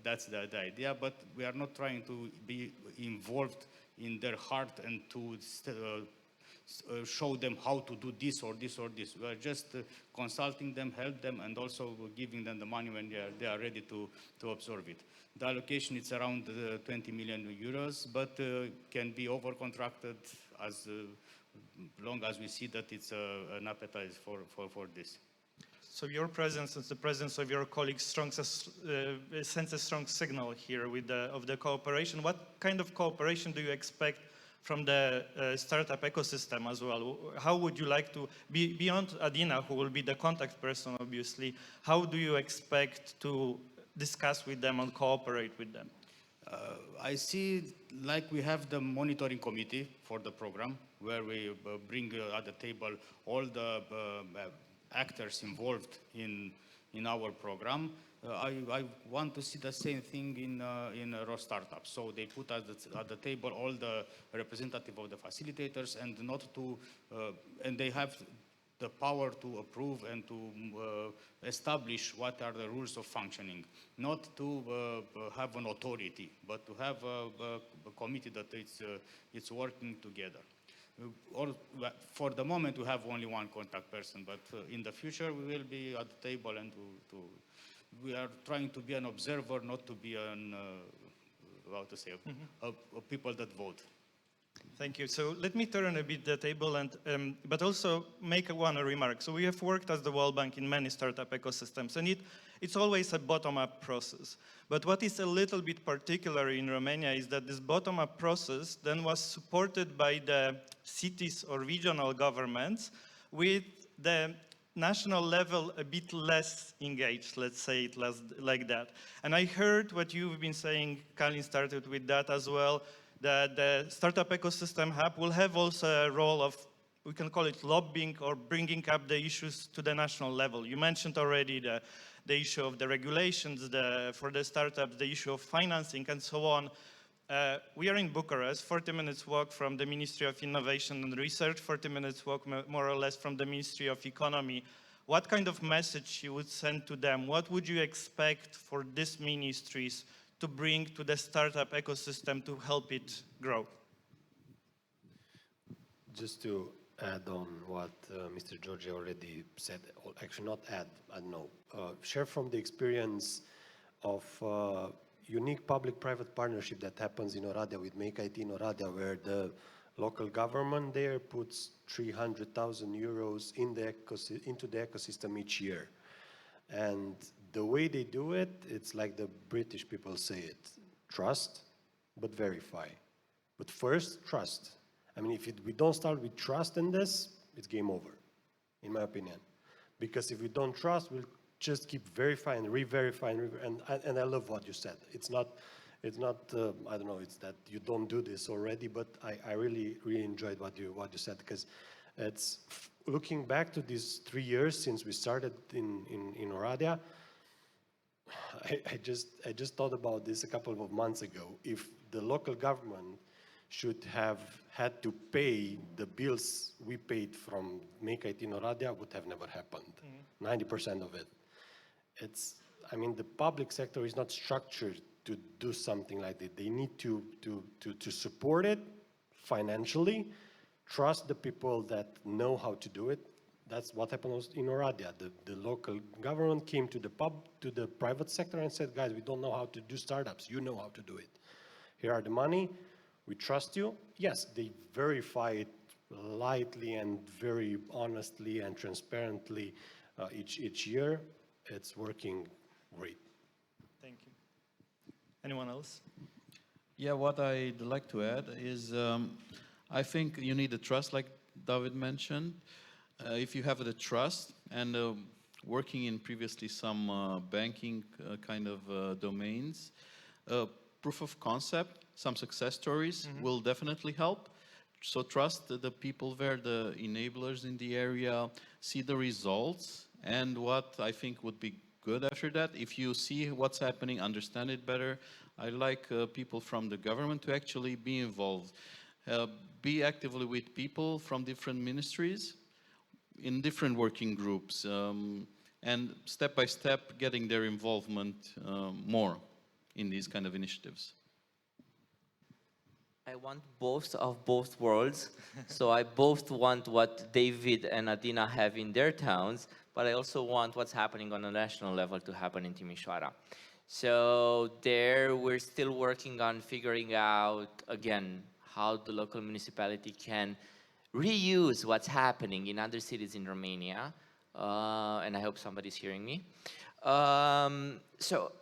that's the idea. But we are not trying to be involved in their heart and to show them how to do this or this or this. We are just consulting them, help them, and also giving them the money when they are ready to absorb it. The allocation is around 20 million euros, but can be over-contracted as long as we see that it's an appetite for this. So your presence and the presence of your colleagues sends a strong signal here of the cooperation. What kind of cooperation do you expect from the startup ecosystem as well? How would you like to, beyond Adina, who will be the contact person, obviously, how do you expect to discuss with them and cooperate with them? I see like we have the monitoring committee for the program where we bring at the table all the actors involved in our program. I want to see the same thing in ROStartup. So they put at the table all the representative of the facilitators and not to, and they have the power to approve and to establish what are the rules of functioning, not to have an authority, but to have a committee that it's working together. Or for the moment, we have only one contact person, but in the future, we will be at the table and we are trying to be an observer, not to be an, how to say, a people that vote. Thank you. So let me turn a bit the table, and but also make one remark. So we have worked as the World Bank in many startup ecosystems, and it's always a bottom-up process. But what is a little bit particular in Romania is that this bottom-up process then was supported by the cities or regional governments, with the national level a bit less engaged, let's say it like that. And I heard what you've been saying, Kalin started with that as well, that the Startup Ecosystem Hub will have also a role of, we can call it lobbying or bringing up the issues to the national level. You mentioned already the issue of the regulations for the startups, the issue of financing and so on. We are in Bucharest, 40 minutes walk from the Ministry of Innovation and Research, 40 minutes walk more or less from the Ministry of Economy. What kind of message you would send to them? What would you expect for these ministries to bring to the startup ecosystem to help it grow? Just to add on what Mr. George already said, or actually not add, I don't know, share from the experience of unique public-private partnership that happens in Oradea with Make IT in Oradea, where the local government there puts 300,000 euros into the ecosystem each year. And the way they do it, it's like the British people say it: trust, but verify. But first, trust. I mean, if we don't start with trust in this, it's game over, in my opinion. Because if we don't trust, we'll just keep verifying, re-verifying, and I love what you said. It's not, I don't know, it's that you don't do this already, but I really enjoyed what you said, because it's looking back to these 3 years since we started in Oradea. I just thought about this a couple of months ago. If the local government should have had to pay the bills we paid from Make IT in Oradea, would have never happened. 90% of it. I mean, the public sector is not structured to do something like that. They need to support it financially, trust the people that know how to do it. That's what happened in Oradea. The local government came to the private sector and said, guys, we don't know how to do startups. You know how to do it. Here are the money. We trust you. Yes, they verify it lightly and very honestly and transparently each year. It's working great. Thank you. Anyone else? Yeah, what I'd like to add is I think you need the trust, like David mentioned. If you have the trust and working in previously some banking kind of domains, proof of concept, some success stories will definitely help. So trust the people there, the enablers in the area, see the results, and what I think would be good after that, if you see what's happening, understand it better. I like people from the government to actually be involved. Be actively with people from different ministries in different working groups, and step by step getting their involvement more in these kind of initiatives. I want both of both worlds. So I both want what David and Adina have in their towns, but I also want what's happening on a national level to happen in Timișoara. So there we're still working on figuring out, again, how the local municipality can reuse what's happening in other cities in Romania. And I hope somebody's hearing me. So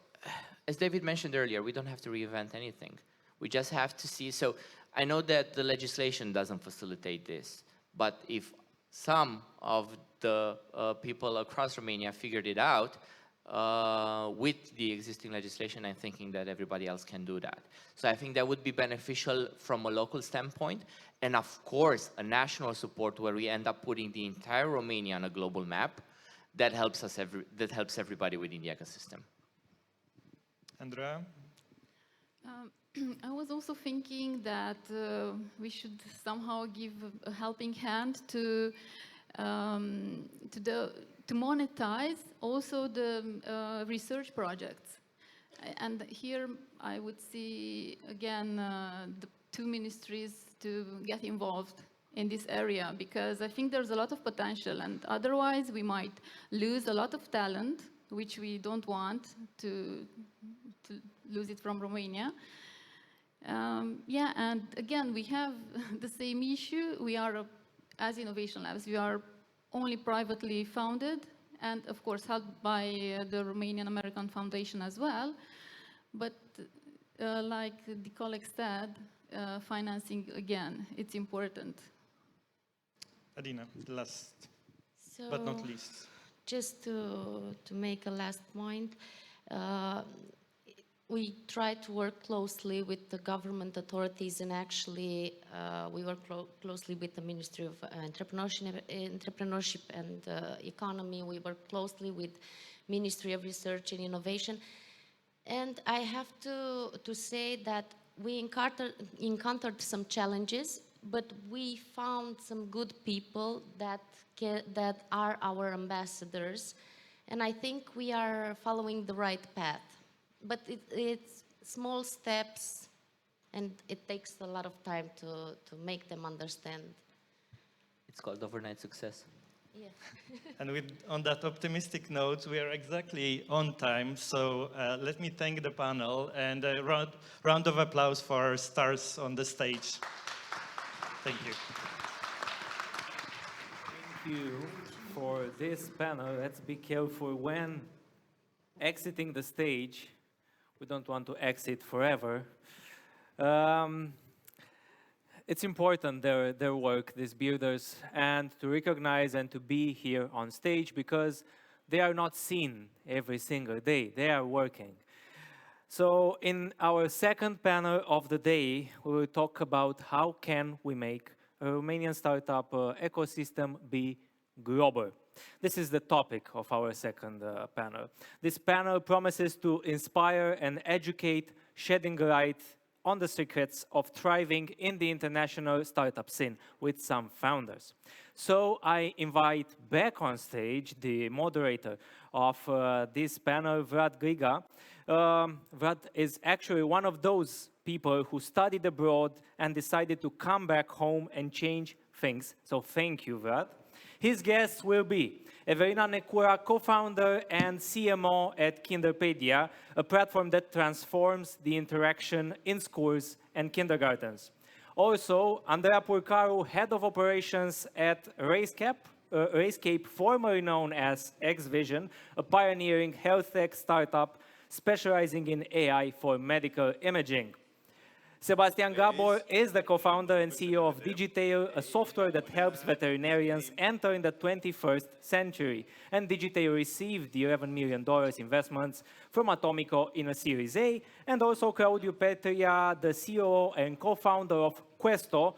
as David mentioned earlier, we don't have to reinvent anything. We just have to see. So I know that the legislation doesn't facilitate this, but if some of the people across Romania figured it out, with the existing legislation and thinking that everybody else can do that. So I think that would be beneficial from a local standpoint, and of course a national support where we end up putting the entire Romania on a global map that helps us everybody within the ecosystem. Andrea? I was also thinking that we should somehow give a helping hand to monetize also the research projects. And here I would see again the two ministries to get involved in this area, because I think there's a lot of potential, and otherwise we might lose a lot of talent, which we don't want to lose it from Romania. Yeah, and again, we have the same issue. We are, as Innovation Labs, we are only privately founded, and of course helped by the Romanian American Foundation as well. But like the colleague said, financing, again, it's important. Adina, last but not least. Just to make a last point, we try to work closely with the government authorities, and actually we work closely with the Ministry of Entrepreneurship and Economy. We work closely with Ministry of Research and Innovation. And I have to say that we encountered some challenges, but we found some good people that are our ambassadors. And I think we are following the right path. But it's small steps, and it takes a lot of time to make them understand. It's called overnight success. Yeah. And on that optimistic note, we are exactly on time. So let me thank the panel, and a round of applause for our stars on the stage. Thank you. Thank you for this panel. Let's be careful when exiting the stage. We don't want to exit forever. It's important, their work, these builders, and to recognize and to be here on stage, because they are not seen every single day. They are working. So in our second panel of the day, we will talk about how can we make a Romanian startup ecosystem be global. This is the topic of our second panel. This panel promises to inspire and educate, shedding light on the secrets of thriving in the international startup scene with some founders. So I invite back on stage the moderator of this panel, Vlad Griga. Vlad is actually one of those people who studied abroad and decided to come back home and change things. So thank you, Vlad. His guests will be Evelina Necura, co-founder and CMO at Kinderpedia, a platform that transforms the interaction in schools and kindergartens. Also, Andrea Purcaru, head of operations at RACECAPE, formerly known as XVision, a pioneering health tech startup specializing in AI for medical imaging. Sebastian Gabor is the co-founder and CEO of Digitail, a software that helps veterinarians enter in the 21st century. And Digitail received the $11 million investments from Atomico in a Series A. And also Claudiu Petria, the CEO and co-founder of Questo,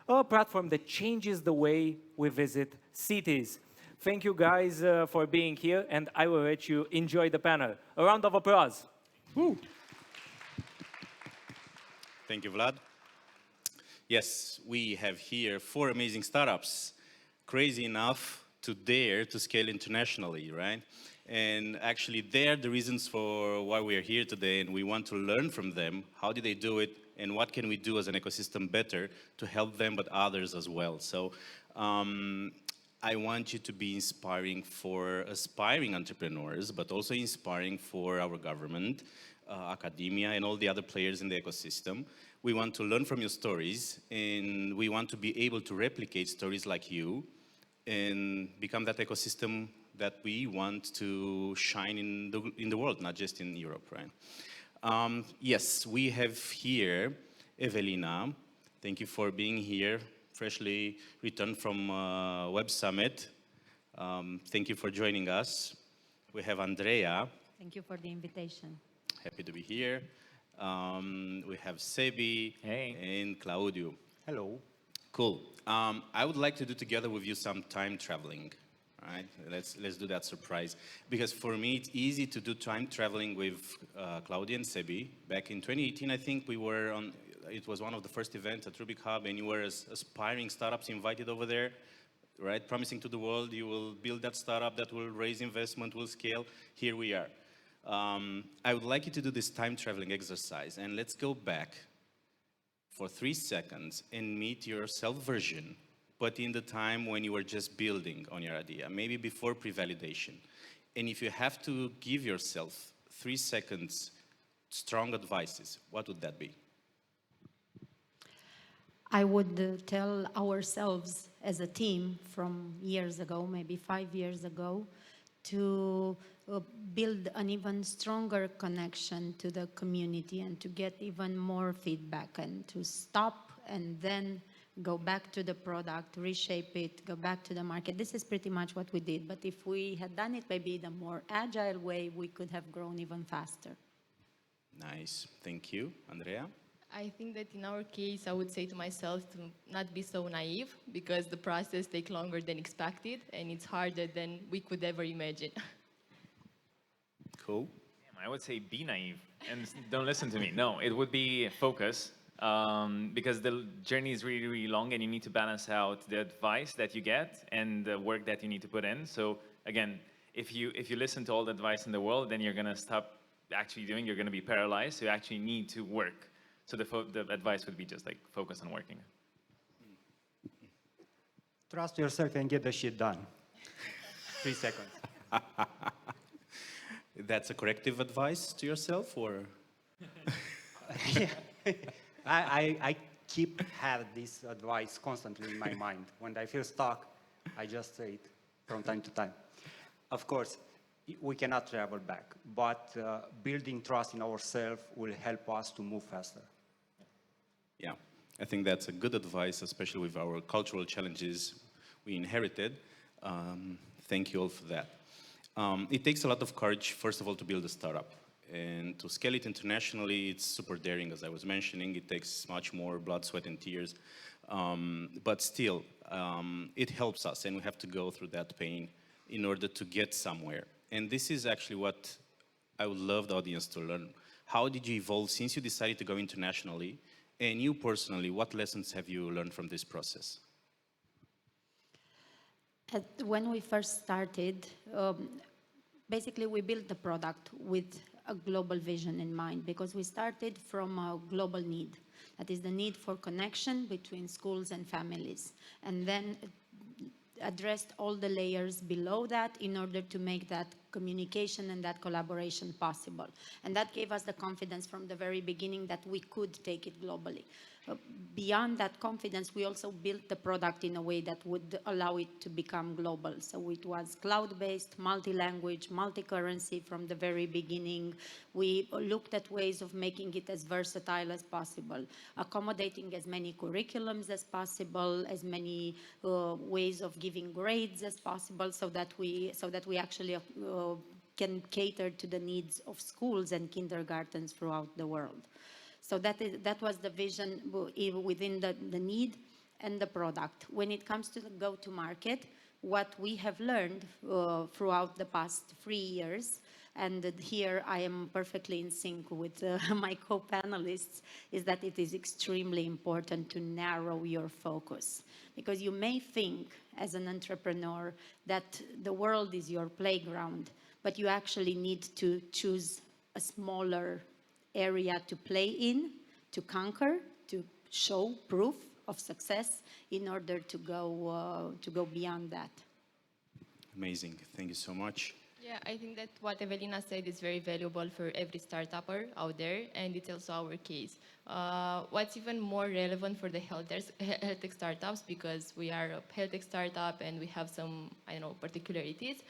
a platform that changes the way we visit cities. Thank you guys for being here, and I will let you enjoy the panel. A round of applause. Woo. Thank you, Vlad. Yes, we have here 4 amazing startups, crazy enough to dare to scale internationally, right? And actually, they're the reasons for why we are here today, and we want to learn from them. How did they do it, and what can we do as an ecosystem better to help them, but others as well? So I want you to be inspiring for aspiring entrepreneurs, but also inspiring for our government, academia, and all the other players in the ecosystem. We want to learn from your stories, and we want to be able to replicate stories like you and become that ecosystem that we want to shine in the world, not just in Europe, right? Yes, we have here Evelina. Thank you for being here, freshly returned from Web Summit. Thank you for joining us. We have Andrea. Thank you for the invitation. Happy to be here. We have Sebi and Claudio. Hello. Cool. I would like to do together with you some time traveling. Right? Let's do that surprise. Because for me, it's easy to do time traveling with Claudia and Sebi. Back in 2018, I think we were on, it was one of the first events at Rubik Hub, and you were as aspiring startups invited over there, right? Promising to the world you will build that startup that will raise investment, will scale. Here we are. I would like you to do this time traveling exercise, and let's go back for 3 seconds and meet your self version, but in the time when you were just building on your idea, maybe before pre-validation. And if you have to give yourself 3 seconds strong advices, what would that be? I would tell ourselves as a team from years ago, maybe 5 years ago, to build an even stronger connection to the community and to get even more feedback and to stop and then go back to the product, reshape it, go back to the market. This is pretty much what we did. But if we had done it maybe the more agile way, we could have grown even faster. Nice. Thank you. Andrea? I think that in our case, I would say to myself to not be so naive because the process takes longer than expected and it's harder than we could ever imagine. Cool. I would say be naive and don't listen to me. No, it would be focus because the journey is really, really long and you need to balance out the advice that you get and the work that you need to put in. So again, if you listen to all the advice in the world, then you're going to stop actually doing, you're going to be paralyzed. So you actually need to work. So the advice would be just like focus on working. Trust yourself and get the shit done. 3 seconds. That's a corrective advice to yourself, or? I keep have this advice constantly in my mind. When I feel stuck, I just say it from time to time. Of course, we cannot travel back, but building trust in ourselves will help us to move faster. Yeah, I think that's a good advice, especially with our cultural challenges we inherited. Thank you all for that. It takes a lot of courage, first of all, to build a startup. And to scale it internationally, it's super daring, as I was mentioning. It takes much more blood, sweat, and tears. But still, it helps us, and we have to go through that pain in order to get somewhere. And this is actually what I would love the audience to learn. How did you evolve since you decided to go internationally? And you personally, what lessons have you learned from this process? When we first started, basically we built the product with a global vision in mind because we started from a global need. That is the need for connection between schools and families. And then addressed all the layers below that in order to make that communication and that collaboration possible. And that gave us the confidence from the very beginning that we could take it globally. Beyond that confidence, we also built the product in a way that would allow it to become global. So it was cloud-based, multi-language, multi-currency from the very beginning. We looked at ways of making it as versatile as possible, accommodating as many curriculums as possible, as many ways of giving grades as possible, so that we actually can cater to the needs of schools and kindergartens throughout the world. So that was the vision within the need and the product. When it comes to the go-to-market, what we have learned throughout the past 3 years, and here I am perfectly in sync with my co-panelists, is that it is extremely important to narrow your focus. Because you may think as an entrepreneur that the world is your playground, but you actually need to choose a smaller area to play in, to conquer, to show proof of success in order to go beyond that. Amazing. Thank you so much. Yeah, I think that what Evelina said is very valuable for every startupper out there, and it's also our case. What's even more relevant for the health tech startups, because we are a health tech startup and we have some, particularities,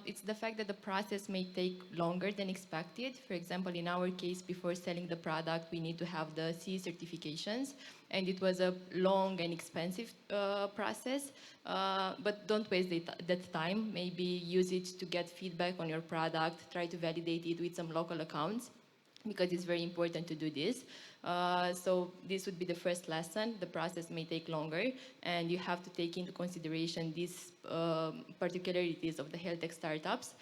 it's the fact that the process may take longer than expected. For example, in our case, before selling the product, we need to have the CE certifications. and it was a long and expensive process. But don't waste that time. Maybe use it to get feedback on your product, try to validate it with some local accounts, because it's very important to do this. So this would be the first lesson. The process may take longer, and you have to take into consideration these particularities of the health tech startups.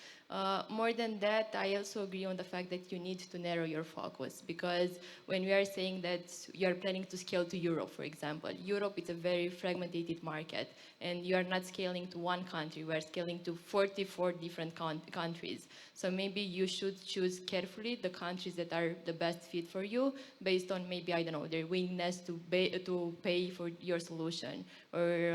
More than that, I also agree on the fact that you need to narrow your focus, because when we are saying that you are planning to scale to Europe, for example, Europe is a very fragmented market, and you are not scaling to one country, we are scaling to 44 different countries. So maybe you should choose carefully the countries that are the best fit for you, based on maybe, I don't know, their willingness to pay for your solution, or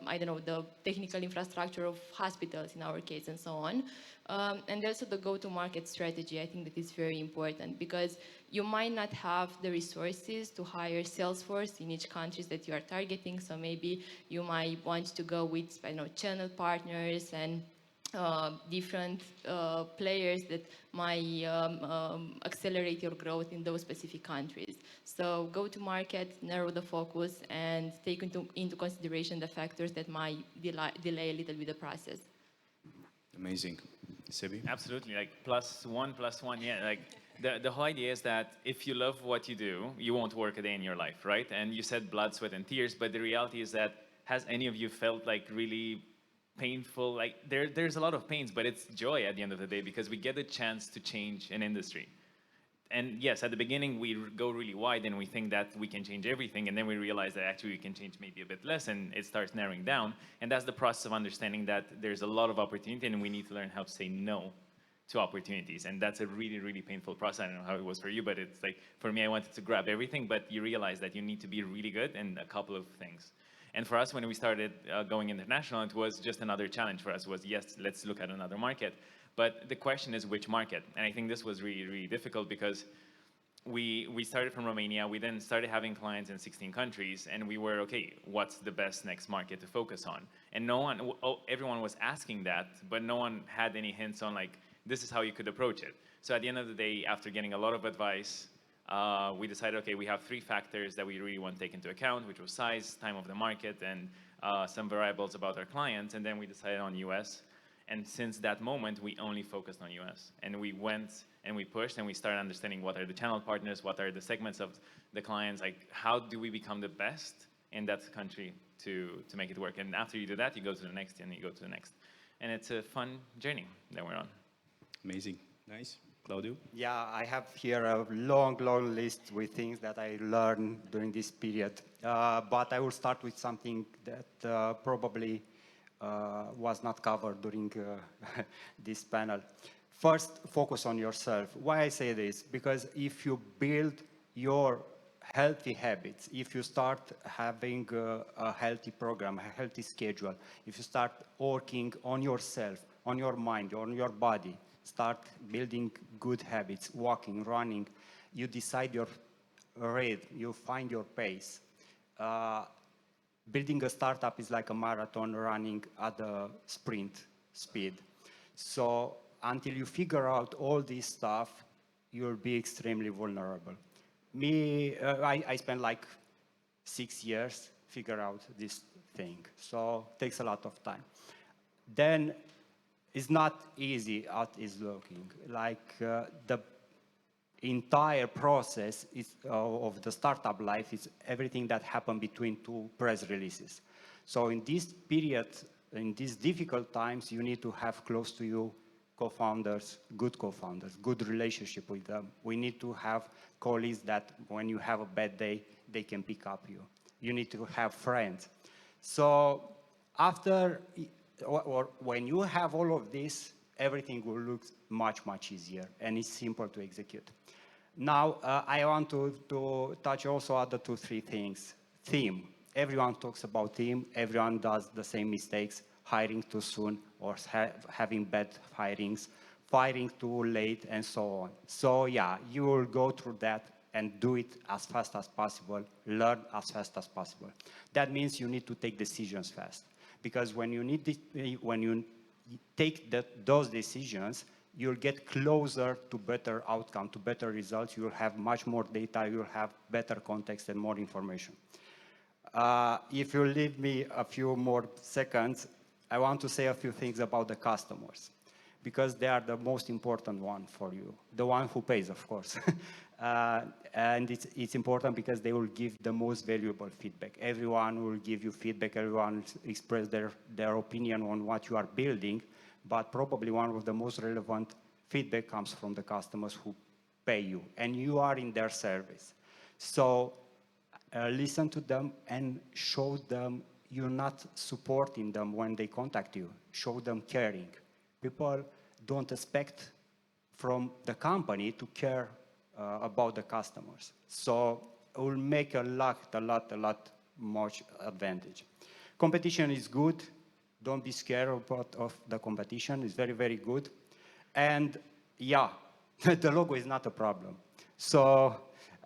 I don't know, the technical infrastructure of hospitals in our case, and so on. And also the go-to-market strategy, I think that is very important, because you might not have the resources to hire sales force in each country that you are targeting. So maybe you might want to go with, I know, channel partners and different players that might accelerate your growth in those specific countries. So go to market, narrow the focus, and take into consideration the factors that might delay a little bit the process. Amazing. Sebi? Absolutely, like plus one, yeah. Like the whole idea is that if you love what you do, you won't work a day in your life, right? And you said blood, sweat, and tears, but the reality is that, has any of you felt like really painful? Like there's a lot of pains, but it's joy at the end of the day, because we get a chance to change an industry. And yes, at the beginning, we go really wide and we think that we can change everything. And then we realize that actually we can change maybe a bit less, and it starts narrowing down. And that's the process of understanding that there's a lot of opportunity, and we need to learn how to say no to opportunities. And that's a really, really painful process. I don't know how it was for you, but it's like, for me, I wanted to grab everything, but you realize that you need to be really good in a couple of things. And for us, when we started going international, it was just another challenge for us. It was, yes, let's look at another market. But the question is, which market? And I think this was really, really difficult, because we started from Romania. We then started having clients in 16 countries, and we were, okay, what's the best next market to focus on? And everyone was asking that, but no one had any hints on, like, this is how you could approach it. So at the end of the day, after getting a lot of advice, we decided, okay, we have 3 factors that we really want to take into account, which was size, time of the market, and some variables about our clients. And then we decided on US. And since that moment, we only focused on US. And we went and we pushed, and we started understanding what are the channel partners, what are the segments of the clients, like how do we become the best in that country to make it work. And after you do that, you go to the next, and you go to the next. And it's a fun journey that we're on. Amazing. Nice. Claudio? Yeah, I have here a long, long list with things that I learned during this period. But I will start with something that probably was not covered during this panel. First, focus on yourself. Why I say this? Because if you build your healthy habits, if you start having a healthy program, a healthy schedule, if you start working on yourself, on your mind, on your body, start building good habits, walking, running, you decide your rate, you find your pace. Building a startup is like a marathon running at a sprint speed. So until you figure out all this stuff, you'll be extremely vulnerable. I spent like 6 years figure out this thing. So it takes a lot of time. Then it's not easy as it's looking. Like the entire process of the startup life is everything that happened between 2 press releases. So in this period, in these difficult times, you need to have close to you co-founders, good relationship with them. We need to have colleagues that when you have a bad day, they can pick up you. You need to have friends. So after, or when you have all of this, everything will look much, much easier, and it's simple to execute. Now, I want to touch also other 2, 3 things. Theme. Everyone talks about theme. Everyone does the same mistakes, hiring too soon or having bad hirings, firing too late, and so on. So yeah, you will go through that and do it as fast as possible, learn as fast as possible. That means you need to take decisions fast. Because when you take those decisions, you'll get closer to better outcome, to better results. You'll have much more data, you'll have better context and more information. If you leave me a few more seconds, I want to say a few things about the customers, because they are the most important one for you, the one who pays, of course. And it's important because they will give the most valuable feedback. Everyone will give you feedback, everyone will express their opinion on what you are building, but probably one of the most relevant feedback comes from the customers who pay you, and you are in their service. So listen to them and show them you're not supporting them when they contact you. Show them caring. People don't expect from the company to care about the customers. So it will make a lot much advantage. Competition is good. Don't be scared of the competition. It's very, very good. And yeah, the logo is not a problem. So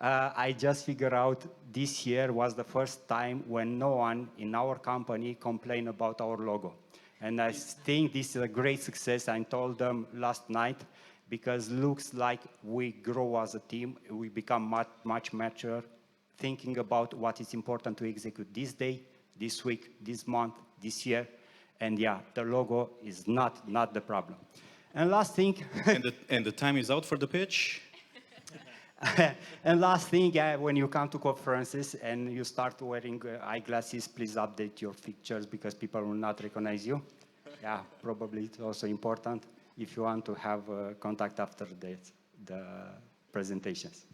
I just figured out this year was the first time when no one in our company complained about our logo. And I think this is a great success. I told them last night, because looks like we grow as a team, we become much mature, thinking about what is important to execute this day, this week, this month, this year. And yeah, the logo is not the problem. And last thing... and the time is out for the pitch. And last thing, when you come to conferences and you start wearing eyeglasses, please update your pictures because people will not recognize you. Yeah, probably it's also important if you want to have contact after the presentations.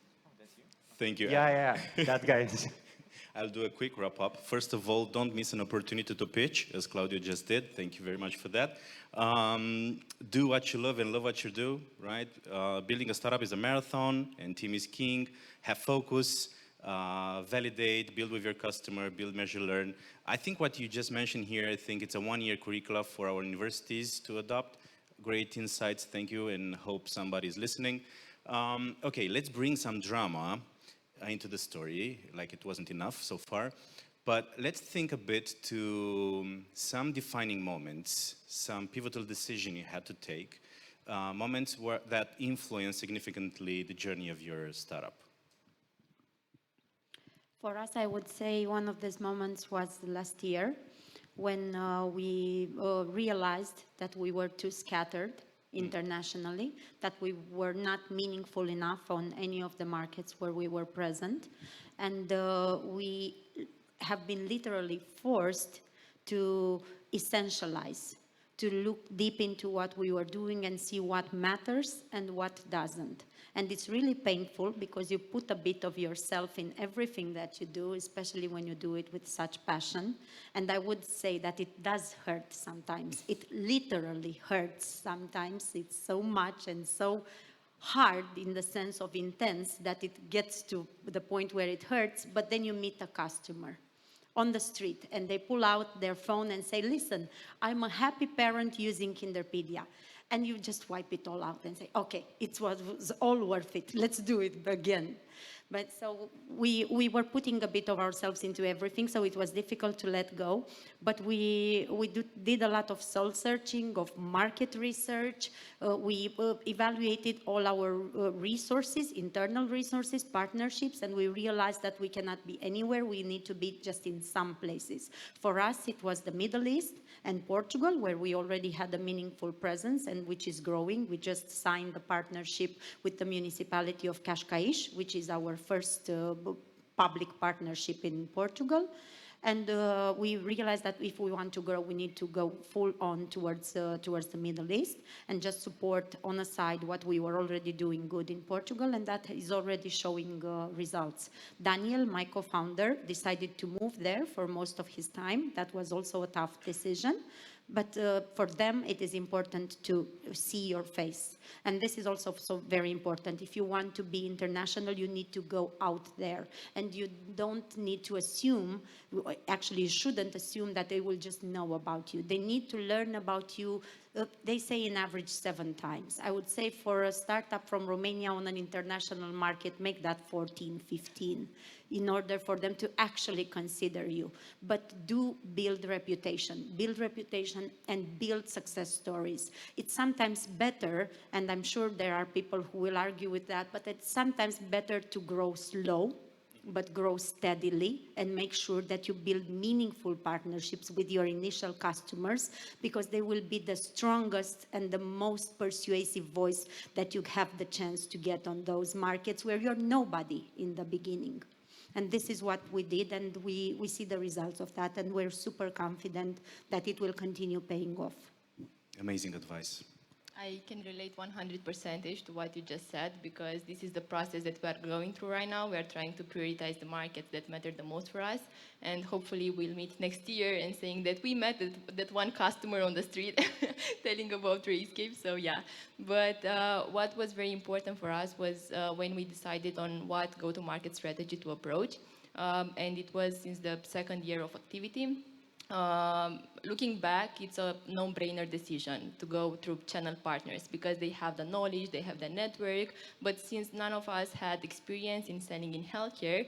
Thank you. Yeah, that guy. I'll do a quick wrap up. First of all, don't miss an opportunity to pitch, as Claudio just did. Thank you very much for that. Do what you love and love what you do, right? Building a startup is a marathon and team is king. Have focus, validate, build with your customer, build, measure, learn. I think what you just mentioned here, I think it's a one-year curricula for our universities to adopt. Great insights, thank you, and hope somebody's listening. Okay, let's bring some drama into the story, like it wasn't enough so far. But let's think a bit to some defining moments, some pivotal decision you had to take, moments that influence significantly the journey of your startup. For us, I would say one of these moments was last year when we realized that we were too scattered internationally, that we were not meaningful enough on any of the markets where we were present. And we have been literally forced to essentialize, to look deep into what we were doing and see what matters and what doesn't. And it's really painful because you put a bit of yourself in everything that you do, especially when you do it with such passion. And I would say that it does hurt sometimes. It literally hurts sometimes. It's so much and so hard in the sense of intense that it gets to the point where it hurts, but then you meet a customer on the street and they pull out their phone and say, listen, I'm a happy parent using Kinderpedia. And you just wipe it all out and say, okay, it was all worth it. Let's do it again. But so we were putting a bit of ourselves into everything, so it was difficult to let go. But we did a lot of soul searching, of market research. We evaluated all our resources, internal resources, partnerships, and we realized that we cannot be anywhere. We need to be just in some places. For us, it was the Middle East and Portugal, where we already had a meaningful presence and which is growing. We just signed a partnership with the municipality of Cascais, which is our first public partnership in Portugal. And we realized that if we want to grow, we need to go full on towards the Middle East and just support on a side what we were already doing good in Portugal, and that is already showing results. Daniel, my co-founder, decided to move there for most of his time. That was also a tough decision. But for them, it is important to see your face. And this is also so very important. If you want to be international, you need to go out there. And you don't need to assume, actually you shouldn't assume that they will just know about you. They need to learn about you They say in average 7 times. I would say for a startup from Romania on an international market, make that 14, 15, in order for them to actually consider you. But do build reputation and build success stories. It's sometimes better, and I'm sure there are people who will argue with that, but it's sometimes better to grow slow but grow steadily and make sure that you build meaningful partnerships with your initial customers, because they will be the strongest and the most persuasive voice that you have the chance to get on those markets where you're nobody in the beginning. And this is what we did, and we see the results of that, and we're super confident that it will continue paying off. Amazing advice. I can relate 100% to what you just said, because this is the process that we are going through right now. We are trying to prioritize the markets that matter the most for us, and hopefully we'll meet next year and saying that we met that one customer on the street telling about ROScape. So yeah, but what was very important for us was when we decided on what go-to-market strategy to approach, and it was since the second year of activity. Looking back, it's a no-brainer decision to go through channel partners because they have the knowledge, they have the network. But since none of us had experience in selling in healthcare,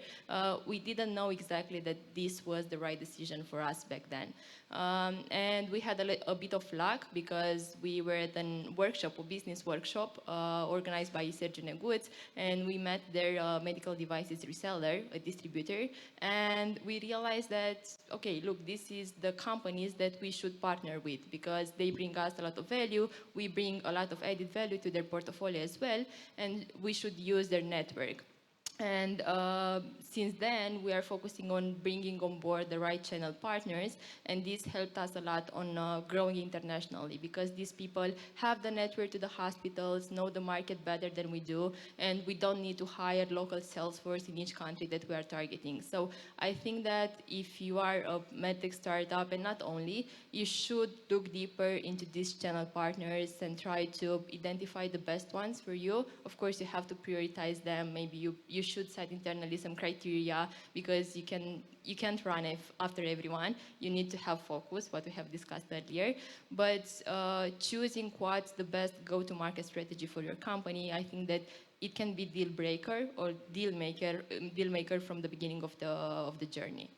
we didn't know exactly that this was the right decision for us back then. And we had a bit of luck because we were at a workshop, a business workshop organized by Sergiu Goods, and we met their medical devices reseller, a distributor, and we realized that, okay, look, this is the companies that we should partner with because they bring us a lot of value, we bring a lot of added value to their portfolio as well, and we should use their network. And since then, we are focusing on bringing on board the right channel partners, and this helped us a lot on growing internationally because these people have the network to the hospitals, know the market better than we do, and we don't need to hire local sales force in each country that we are targeting. So I think that if you are a medtech startup, and not only, you should look deeper into these channel partners and try to identify the best ones for you. Of course, you have to prioritize them. Maybe you should set internally some criteria because you can't run after everyone. You need to have focus, what we have discussed earlier. But choosing what's the best go-to-market strategy for your company, I think that it can be deal breaker or deal maker from the beginning of the journey.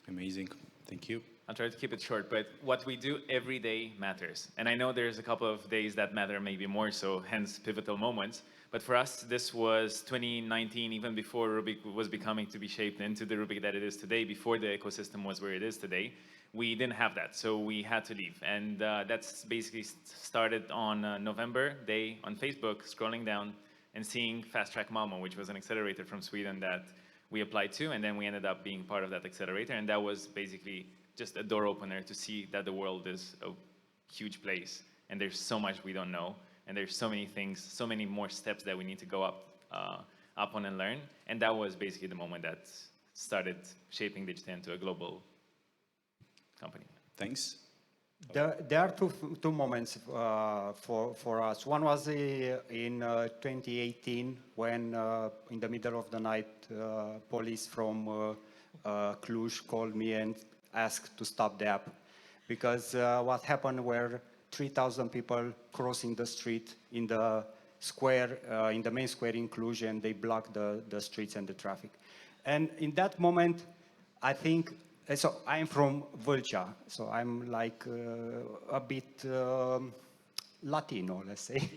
Amazing. Thank you. I'll try to keep it short, but what we do every day matters. And I know there's a couple of days that matter maybe more so, hence pivotal moments. But for us, this was 2019, even before Rubik was becoming to be shaped into the Rubik that it is today, before the ecosystem was where it is today. We didn't have that, so we had to leave. And that's basically started on November day on Facebook, scrolling down and seeing Fast Track Malmo, which was an accelerator from Sweden that we applied to, and then we ended up being part of that accelerator. And that was basically just a door opener to see that the world is a huge place and there's so much we don't know and there's so many things, so many more steps that we need to go up on and learn. And that was basically the moment that started shaping Digita into a global company. Thanks. There are two moments for us. One was in 2018 when in the middle of the night police from Cluj called me and asked to stop the app because what happened were 3,000 people crossing the street in the square, in the main square in Cluj, and they blocked the streets and the traffic. And in that moment, I think, so I'm from Vâlcea, so I'm like a bit Latino, let's say.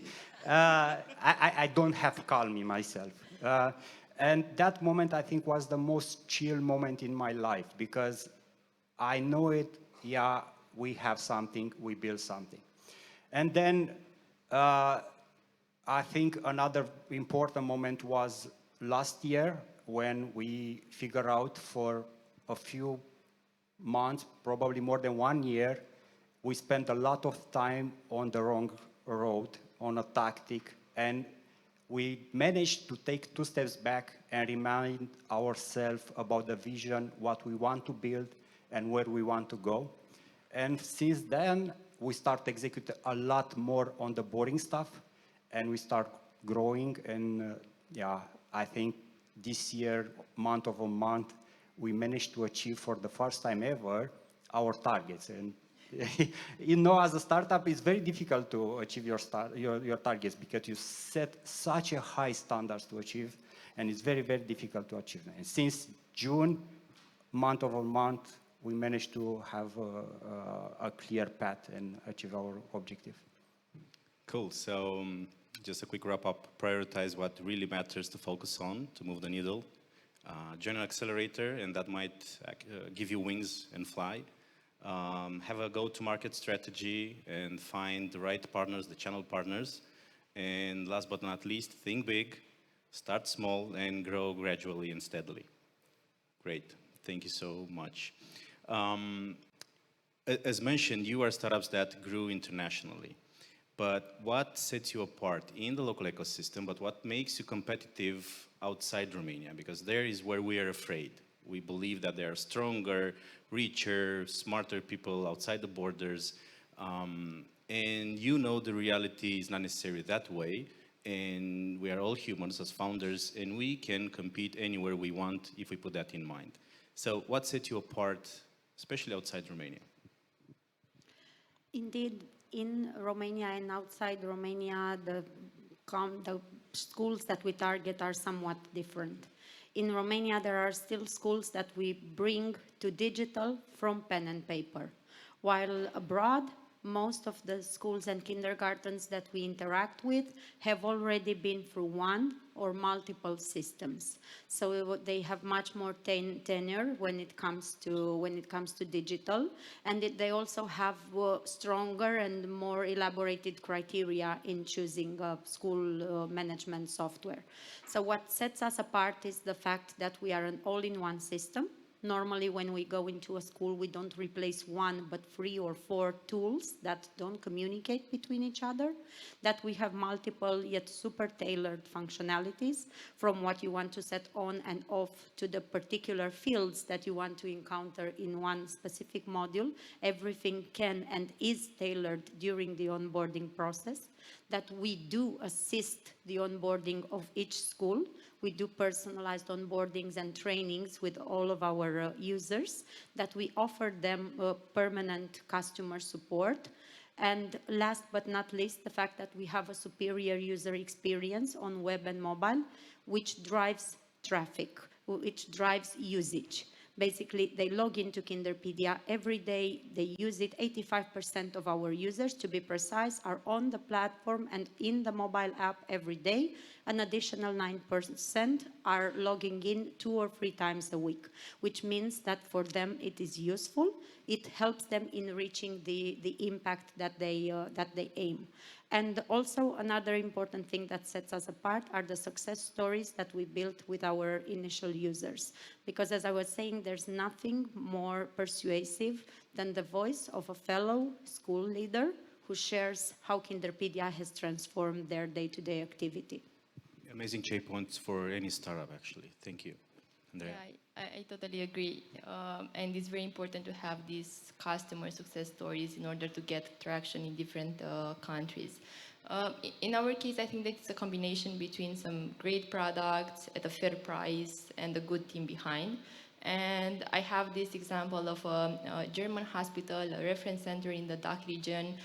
I don't have calm in myself. And that moment, I think, was the most chill moment in my life because I know it, yeah, we have something, we build something. And then I think another important moment was last year when we figured out for a few months, probably more than 1 year, we spent a lot of time on the wrong road, on a tactic, and we managed to take 2 steps back and remind ourselves about the vision, what we want to build, and where we want to go. And since then, we start executing a lot more on the boring stuff, and we start growing. And yeah, I think this year, month over month, we managed to achieve for the first time ever our targets. And You know, as a startup, it's very difficult to achieve your targets because you set such a high standards to achieve, and it's very, very difficult to achieve. And since June, month over month, we managed to have a clear path and achieve our objective. Cool. So just a quick wrap up. Prioritize what really matters to focus on to move the needle. Join an accelerator, and that might give you wings and fly. Have a go-to-market strategy and find the right partners, the channel partners. And last but not least, think big, start small, and grow gradually and steadily. Great. Thank you so much. As mentioned, you are startups that grew internationally. But what sets you apart in the local ecosystem, but what makes you competitive outside Romania? Because there is where we are afraid. We believe that there are stronger, richer, smarter people outside the borders. And you know the reality is not necessarily that way. And we are all humans as founders, and we can compete anywhere we want if we put that in mind. So what sets you apart, especially outside Romania? Indeed, in Romania and outside Romania, the schools that we target are somewhat different. In Romania, there are still schools that we bring to digital from pen and paper, while abroad, most of the schools and kindergartens that we interact with have already been through one or multiple systems. So they have much more tenure when it comes to digital, and they also have stronger and more elaborated criteria in choosing school management software. So what sets us apart is the fact that we are an all-in-one system. Normally, when we go into a school, we don't replace one, but 3 or 4 tools that don't communicate between each other, that we have multiple yet super tailored functionalities from what you want to set on and off to the particular fields that you want to encounter in one specific module. Everything can and is tailored during the onboarding process, that we do assist the onboarding of each school. We do personalized onboardings and trainings with all of our users, that we offer them permanent customer support. And last but not least, the fact that we have a superior user experience on web and mobile, which drives traffic, which drives usage. Basically, they log into Kinderpedia every day, they use it. 85% of our users, to be precise, are on the platform and in the mobile app every day. An additional 9% are logging in 2 or 3 times a week, which means that for them it is useful. It helps them in reaching the impact that they aim. And also another important thing that sets us apart are the success stories that we built with our initial users. Because as I was saying, there's nothing more persuasive than the voice of a fellow school leader who shares how Kinderpedia has transformed their day-to-day activity. Amazing checkpoints for any startup, actually. Thank you. Andrea. Yeah, I totally agree. And it's very important to have these customer success stories in order to get traction in different countries. In our case, I think that it's a combination between some great products at a fair price and a good team behind. And I have this example of a German hospital, a reference center in the DACH region.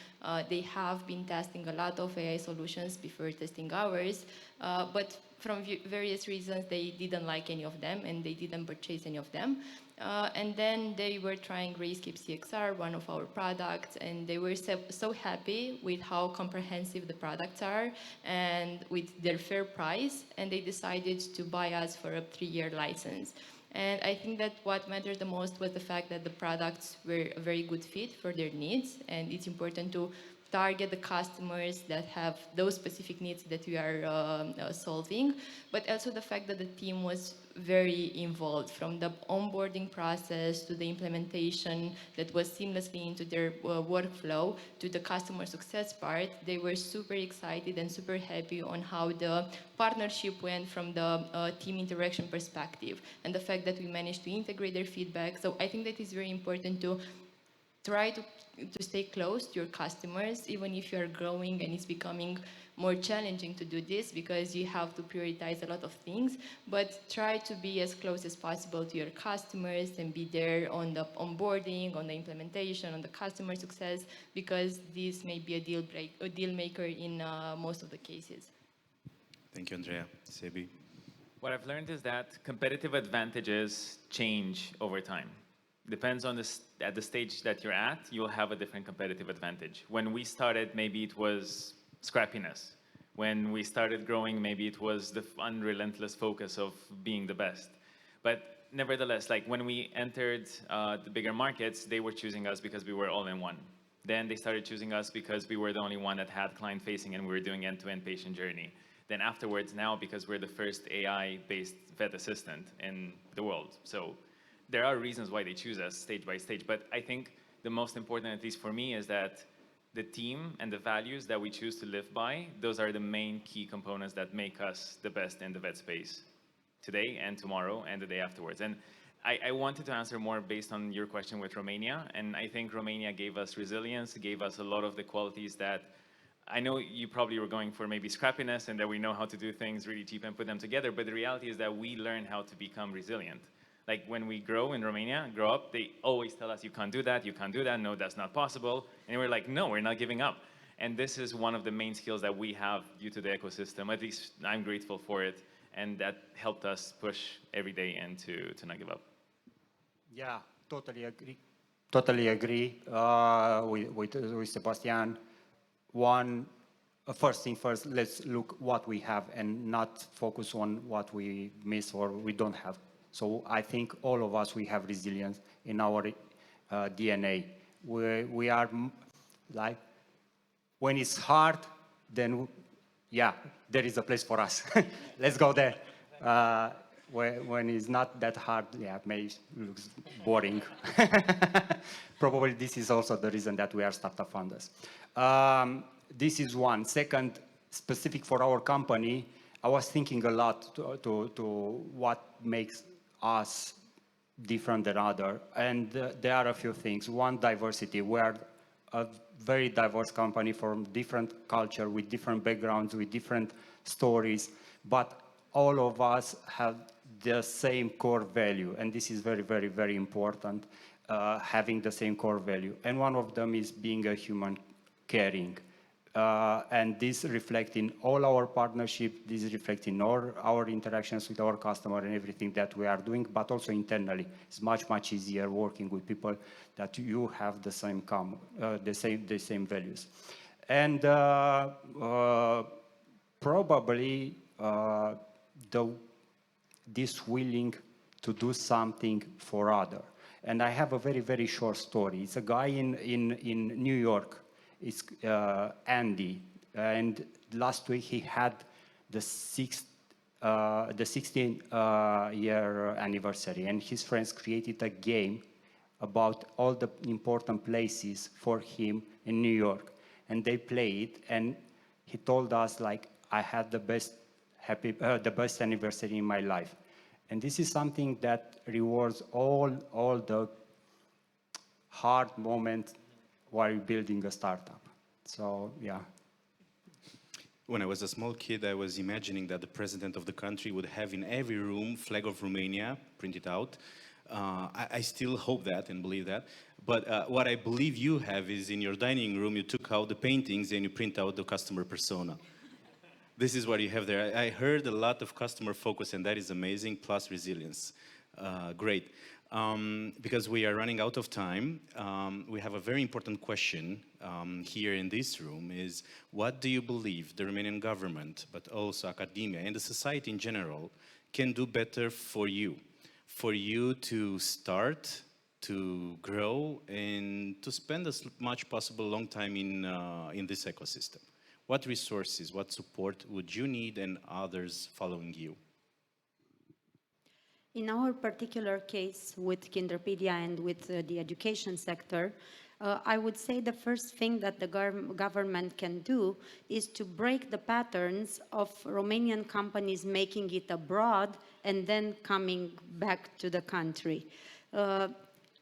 They have been testing a lot of AI solutions before testing ours, but from various reasons, they didn't like any of them and they didn't purchase any of them. And then they were trying Rayscape CXR, one of our products, and they were so happy with how comprehensive the products are and with their fair price, and they decided to buy us for a 3-year license. And I think that what mattered the most was the fact that the products were a very good fit for their needs, and it's important to target the customers that have those specific needs that we are solving, but also the fact that the team was very involved from the onboarding process to the implementation that was seamlessly into their workflow to the customer success part. They were super excited and super happy on how the partnership went from the team interaction perspective and the fact that we managed to integrate their feedback. So I think that is very important to try to stay close to your customers, even if you're growing and it's becoming more challenging to do this because you have to prioritize a lot of things, but try to be as close as possible to your customers and be there on the onboarding, on the implementation, on the customer success, because this may be a deal maker in most of the cases. Thank you, Andrea. Sebi? What I've learned is that competitive advantages change over time. Depends on at the stage that you're at, you'll have a different competitive advantage. When we started, maybe it was scrappiness. When we started growing, maybe it was the unrelentless focus of being the best. But nevertheless, like when we entered the bigger markets, they were choosing us because we were all in one. Then they started choosing us because we were the only one that had client-facing and we were doing end-to-end patient journey. Then afterwards, now, because we're the first AI-based vet assistant in the world. So there are reasons why they choose us stage by stage. But I think the most important, at least for me, is that the team and the values that we choose to live by, those are the main key components that make us the best in the vet space today and tomorrow and the day afterwards. And I wanted to answer more based on your question with Romania. And I think Romania gave us resilience, gave us a lot of the qualities that I know you probably were going for maybe scrappiness and that we know how to do things really cheap and put them together. But the reality is that we learn how to become resilient. Like when we grow in Romania, grow up, they always tell us, you can't do that, no, that's not possible. And we're like, no, we're not giving up. And this is one of the main skills that we have due to the ecosystem. At least I'm grateful for it. And that helped us push every day and to not give up. Yeah, totally agree. Totally agree with Sebastian. First thing first, let's look what we have and not focus on what we miss or we don't have. So I think all of us, we have resilience in our DNA. We are like, when it's hard, then yeah, there is a place for us. Let's go there. When it's not that hard, yeah, it may look boring. Probably this is also the reason that we are startup founders. This is one. Second, specific for our company, I was thinking a lot to what makes us different than other. And there are a few things. One, diversity. We are a very diverse company from different culture, with different backgrounds, with different stories, but all of us have the same core value. And this is very, very, very important, having the same core value. And one of them is being a human, caring. And this reflects in all our partnership, this reflects in all our interactions with our customer and everything that we are doing, but also internally. It's much, much easier working with people that you have the same the same values. And probably this willing to do something for other. And I have a very, very short story. It's a guy in New York. It's Andy, and last week he had the 16th-year anniversary, and his friends created a game about all the important places for him in New York, and they played. And he told us, like, I had the best anniversary in my life, and this is something that rewards all the hard moments while building a startup. So, yeah. When I was a small kid, I was imagining that the president of the country would have in every room flag of Romania printed out. I still hope that and believe that. But what I believe you have is in your dining room, you took out the paintings and you print out the customer persona. This is what you have there. I heard a lot of customer focus, and that is amazing, plus resilience. Great. Because we are running out of time, we have a very important question here in this room is, what do you believe the Romanian government, but also academia and the society in general, can do better for you to start, to grow, and to spend as much possible long time in this ecosystem? What resources, what support would you need and others following you? In our particular case with Kinderpedia and with the education sector, I would say the first thing that the government can do is to break the patterns of Romanian companies making it abroad and then coming back to the country.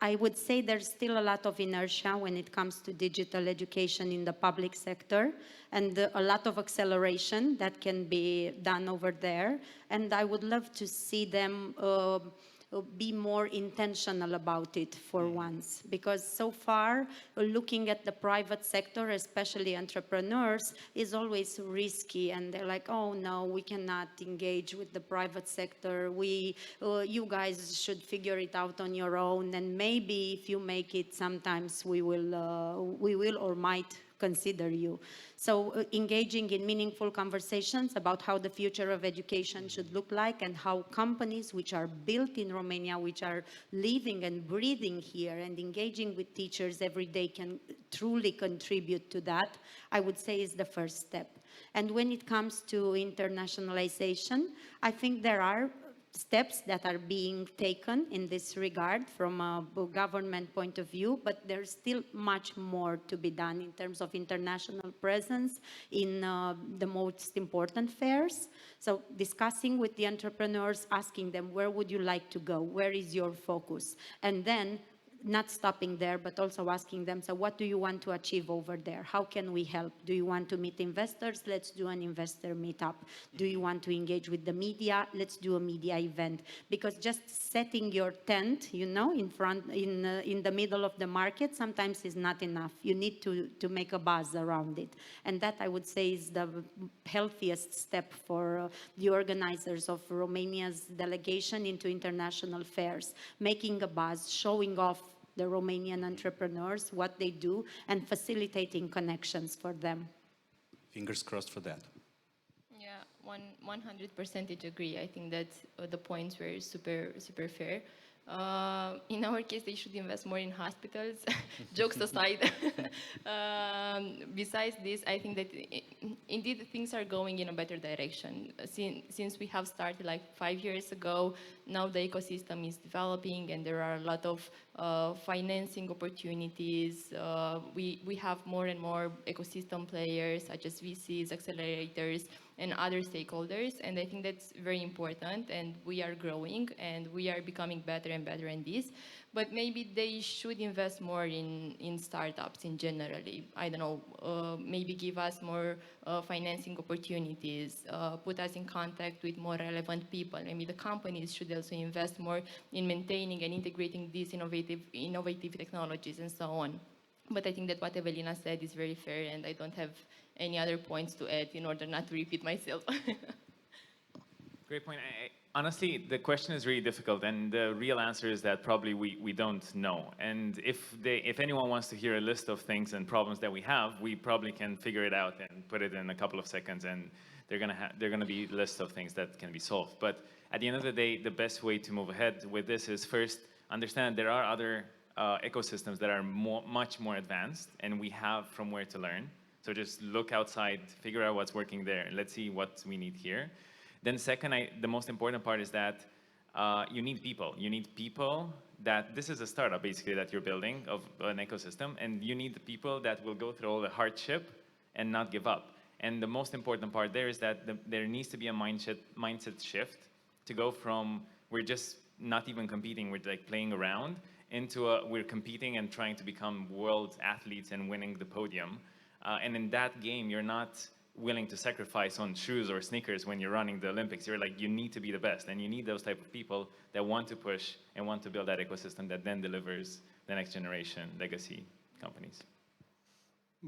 I would say there's still a lot of inertia when it comes to digital education in the public sector, and a lot of acceleration that can be done over there. And I would love to see them be more intentional about it for once, because so far looking at the private sector, especially entrepreneurs, is always risky, and they're like, oh no, we cannot engage with the private sector, you guys should figure it out on your own, and maybe if you make it, sometimes we will or might consider you. So engaging in meaningful conversations about how the future of education should look like, and how companies which are built in Romania, which are living and breathing here and engaging with teachers every day, can truly contribute to that, I would say is the first step. And when it comes to internationalization, I think there are steps that are being taken in this regard from a government point of view, but there's still much more to be done in terms of international presence in the most important fairs. So discussing with the entrepreneurs, asking them, where would you like to go? Where is your focus? And then not stopping there, but also asking them, so what do you want to achieve over there? How can we help? Do you want to meet investors? Let's do an investor meetup. Do you want to engage with the media? Let's do a media event. Because just setting your tent, you know, in front, in the middle of the market, sometimes is not enough. You need to make a buzz around it. And that, I would say, is the healthiest step for the organizers of Romania's delegation into international fairs, making a buzz, showing off the Romanian entrepreneurs, what they do, and facilitating connections for them. Fingers crossed for that. Yeah, 100% agree. I think that the points were super fair. In our case, they should invest more in hospitals. Jokes aside. Besides this, I think that indeed things are going in a better direction. Since we have started like 5 years ago, now the ecosystem is developing, and there are a lot of financing opportunities. We have more and more ecosystem players such as VCs, accelerators, and other stakeholders, and I think that's very important, and we are growing, and we are becoming better and better in this. But maybe they should invest more in startups in generally. I don't know, maybe give us more financing opportunities, put us in contact with more relevant people. Maybe the companies should also invest more in maintaining and integrating these innovative technologies and so on. But I think that what Evelina said is very fair, and I don't have any other points to add in order not to repeat myself. Great point. Honestly, the question is really difficult, and the real answer is that probably we don't know. And if anyone wants to hear a list of things and problems that we have, we probably can figure it out and put it in a couple of seconds, and they're gonna be lists of things that can be solved. But at the end of the day, the best way to move ahead with this is first understand there are other ecosystems that are much more advanced, and we have from where to learn. So just look outside, figure out what's working there, and let's see what we need here. Then second, the most important part is that you need people. You need people that, this is a startup basically that you're building of an ecosystem, and you need the people that will go through all the hardship and not give up. And the most important part there is that there needs to be a mindset shift to go from we're just not even competing, we're like playing around, into we're competing and trying to become world athletes and winning the podium. And in that game, you're not willing to sacrifice on shoes or sneakers when you're running the Olympics. You're like, you need to be the best, and you need those type of people that want to push and want to build that ecosystem that then delivers the next generation legacy companies.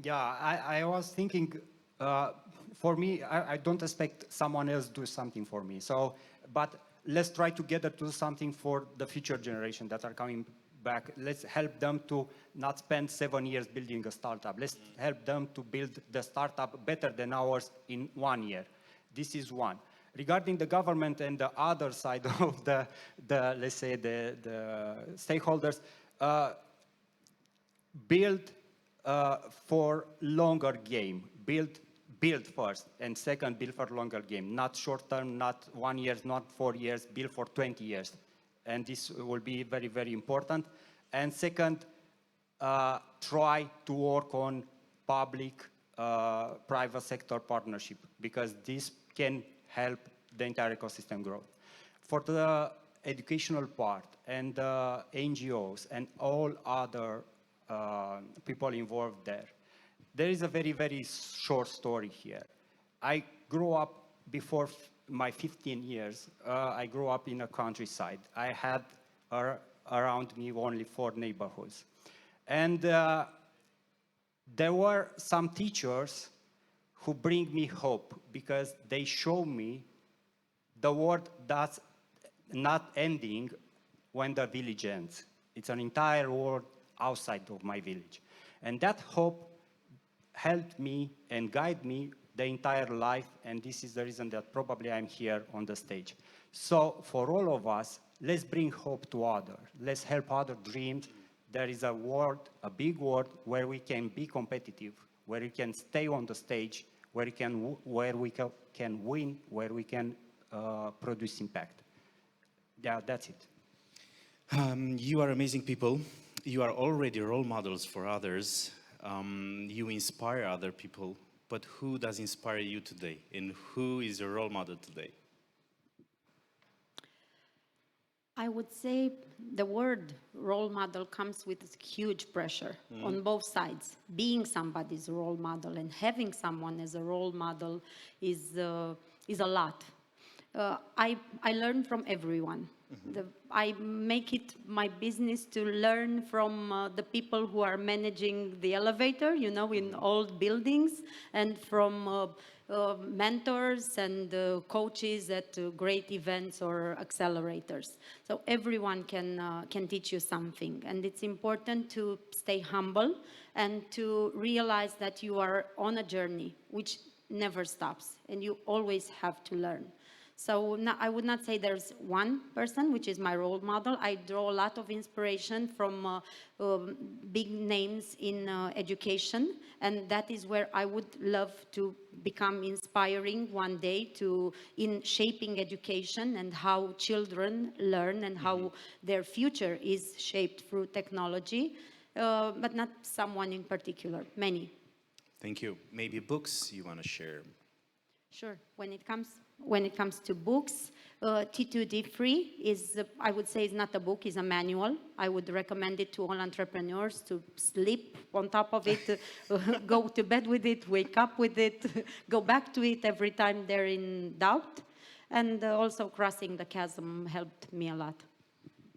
Yeah, I was thinking, for me, I don't expect someone else to do something for me. So, but let's try together to do something for the future generation that are coming back. Let's help them to not spend 7 years building a startup. Let's help them to build the startup better than ours in 1 year. This is one. Regarding the government and the other side of the let's say, the stakeholders, build for longer game. Build first, and second, build for longer game. Not short term, not 1 year, not 4 years, build for 20 years. And this will be very, very important. And second, try to work on public-private sector partnership, because this can help the entire ecosystem grow. For the educational part and NGOs and all other people involved there, there is a very, very short story here. I grew up before my 15 years. I grew up in a countryside. I had around me only 4 neighborhoods. And there were some teachers who bring me hope because they show me the world that's not ending when the village ends. It's an entire world outside of my village. And that hope helped me and guided me the entire life, and this is the reason that probably I'm here on the stage. So for all of us, let's bring hope to others. Let's help other dreams. There is a world, a big world, where we can be competitive, where we can stay on the stage, where we can win, where we can produce impact. Yeah, that's it. You are amazing people. You are already role models for others. You inspire other people. But who does inspire you today? And who is your role model today? I would say the word role model comes with huge pressure on both sides. Being somebody's role model and having someone as a role model is a lot. I learn from everyone. I make it my business to learn from the people who are managing the elevator, you know, in old buildings, and from mentors and coaches at great events or accelerators. So everyone can teach you something, and it's important to stay humble and to realize that you are on a journey which never stops, and you always have to learn. So I would not say there's one person which is my role model. I draw a lot of inspiration from big names in education, and that is where I would love to become inspiring one day in shaping education and how children learn and how their future is shaped through technology, but not someone in particular, many. Thank you. Maybe books you want to share? Sure. When it comes to books, T2D Free is, I would say, is not a book, is a manual. I would recommend it to all entrepreneurs to sleep on top of it, go to bed with it, wake up with it, go back to it every time they're in doubt. And also Crossing the Chasm helped me a lot.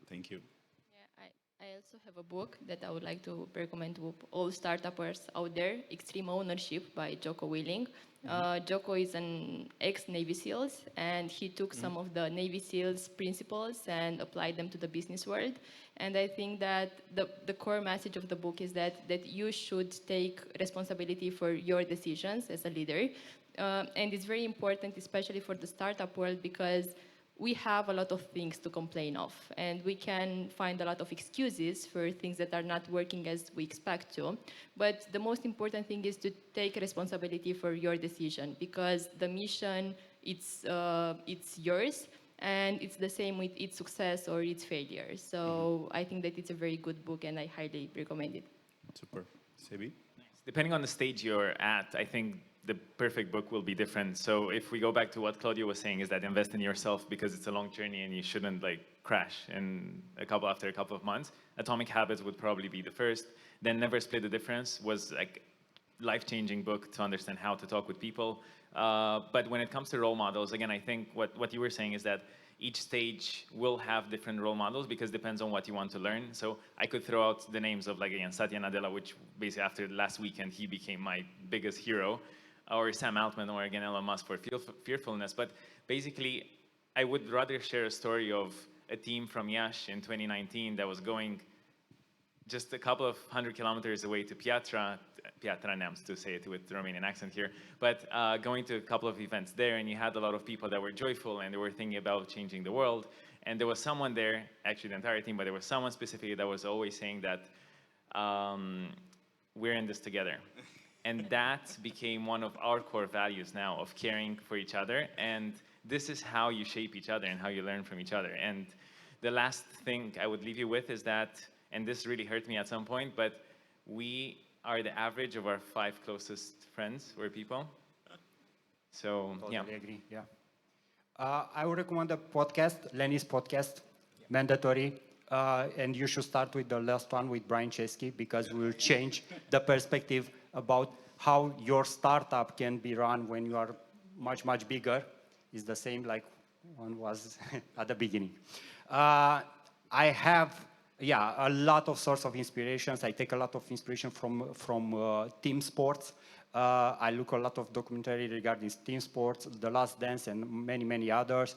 Thank you. I also have a book that I would like to recommend to all startuppers out there, Extreme Ownership by Jocko Willing. Jocko is an ex-Navy SEALs, and he took some of the Navy SEALs principles and applied them to the business world. And I think that the core message of the book is that you should take responsibility for your decisions as a leader. And it's very important, especially for the startup world, because we have a lot of things to complain of, and we can find a lot of excuses for things that are not working as we expect to. But the most important thing is to take responsibility for your decision, because the mission, it's yours, and it's the same with its success or its failure. So I think that it's a very good book, and I highly recommend it. Super. Sebi? Depending on the stage you're at, I think the perfect book will be different. So if we go back to what Claudio was saying, is that invest in yourself because it's a long journey and you shouldn't crash after a couple of months. Atomic Habits would probably be the first. Then Never Split the Difference was life-changing book to understand how to talk with people. But when it comes to role models, again, I think what you were saying is that each stage will have different role models because it depends on what you want to learn. So I could throw out the names of again, Satya Nadella, which basically after last weekend, he became my biggest hero, or Sam Altman, or again, Elon Musk for fearfulness. But basically, I would rather share a story of a team from Iași in 2019 that was going just a couple of 100 kilometers away to Piatra Neamț, to say it with the Romanian accent here, but going to a couple of events there, and you had a lot of people that were joyful and they were thinking about changing the world. And there was someone there, actually the entire team, but there was someone specifically that was always saying that we're in this together. And that became one of our core values now, of caring for each other. And this is how you shape each other and how you learn from each other. And the last thing I would leave you with is that, and this really hurt me at some point, but we are the average of our 5 closest friends or people. So, totally agree, yeah. I would recommend a podcast, Lenny's podcast. mandatory. And you should start with the last one with Brian Chesky, because we will change the perspective about how your startup can be run when you are much, much bigger. It's the same like one was at the beginning. I have, a lot of source of inspirations. I take a lot of inspiration from team sports. I look a lot of documentary regarding team sports, The Last Dance, and many, many others.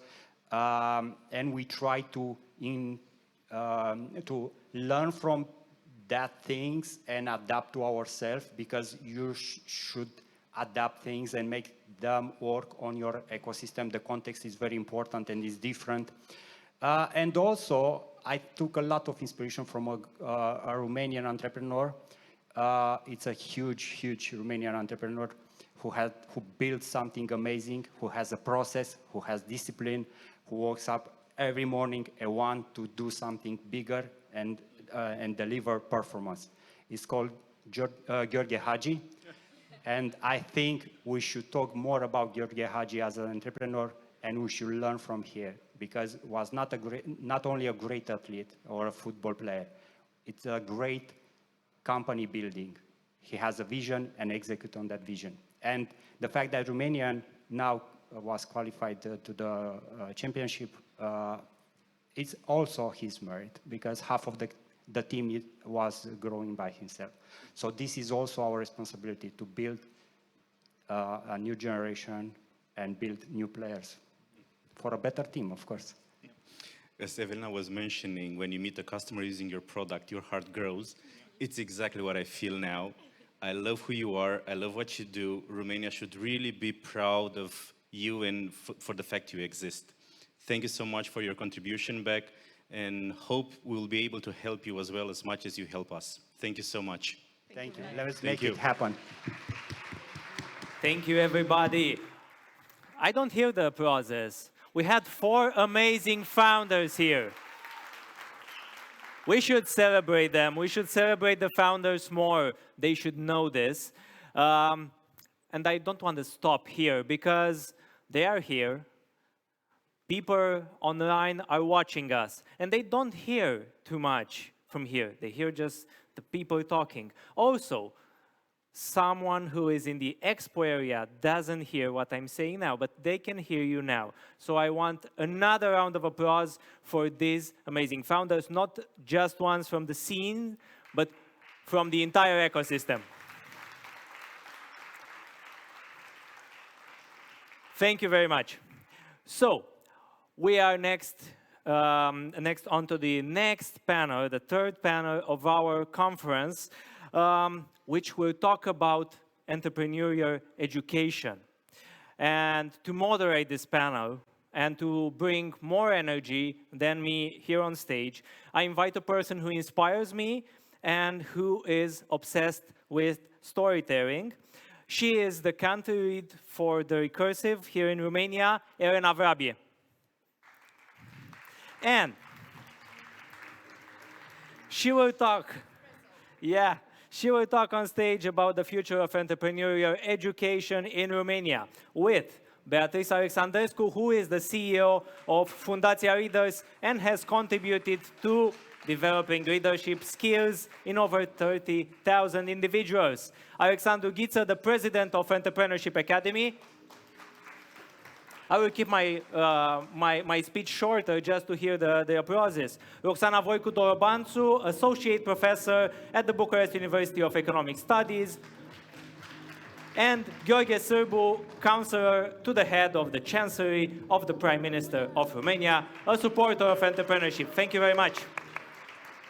And we try to learn from that things and adapt to ourselves, because you should adapt things and make them work on your ecosystem. The context is very important and is different. And also, I took a lot of inspiration from a Romanian entrepreneur. It's a huge, huge Romanian entrepreneur who built something amazing, who has a process, who has discipline, who wakes up every morning and wants to do something bigger and deliver performance. It's called Gheorghe Hagi. And I think we should talk more about Gheorghe Hagi as an entrepreneur, and we should learn from here, because it was not only a great athlete or a football player, it's a great company building. He has a vision and execute on that vision. And the fact that Romanian now was qualified to the championship, it's also his merit, because half of the team was growing by himself. So this is also our responsibility, to build a new generation and build new players for a better team, of course. As Evelina was mentioning, when you meet a customer using your product, your heart grows. It's exactly what I feel now. I love who you are. I love what you do. Romania should really be proud of you and for the fact you exist. Thank you so much for your contribution back, and hope we'll be able to help you as well as much as you help us. Thank you so much. Thank you. Let's make it happen. Thank you, everybody. I don't hear the applauses. We had 4 amazing founders here. We should celebrate them. We should celebrate the founders more. They should know this. And I don't want to stop here, because they are here. People online are watching us, and they don't hear too much from here. They hear just the people talking. Also, someone who is in the expo area doesn't hear what I'm saying now, but they can hear you now. So I want another round of applause for these amazing founders, not just ones from the scene, but from the entire ecosystem. Thank you very much. So we are next on to the next panel, the third panel of our conference, which will talk about entrepreneurial education. And to moderate this panel and to bring more energy than me here on stage, I invite a person who inspires me and who is obsessed with storytelling. She is the country lead for the Recursive here in Romania, Elena Vrabie. And she will talk, she will talk on stage about the future of entrepreneurial education in Romania with Beatrice Alexandrescu, who is the CEO of Fundația Leaders and has contributed to developing leadership skills in over 30,000 individuals. Alexandru Ghiță, the president of Entrepreneurship Academy. I will keep my speech shorter just to hear the applauses. Roxana Voicu Dorobanțu, associate professor at the Bucharest University of Economic Studies. And Gheorghe Sârbu, counselor to the head of the Chancellery of the Prime Minister of Romania, a supporter of entrepreneurship. Thank you very much.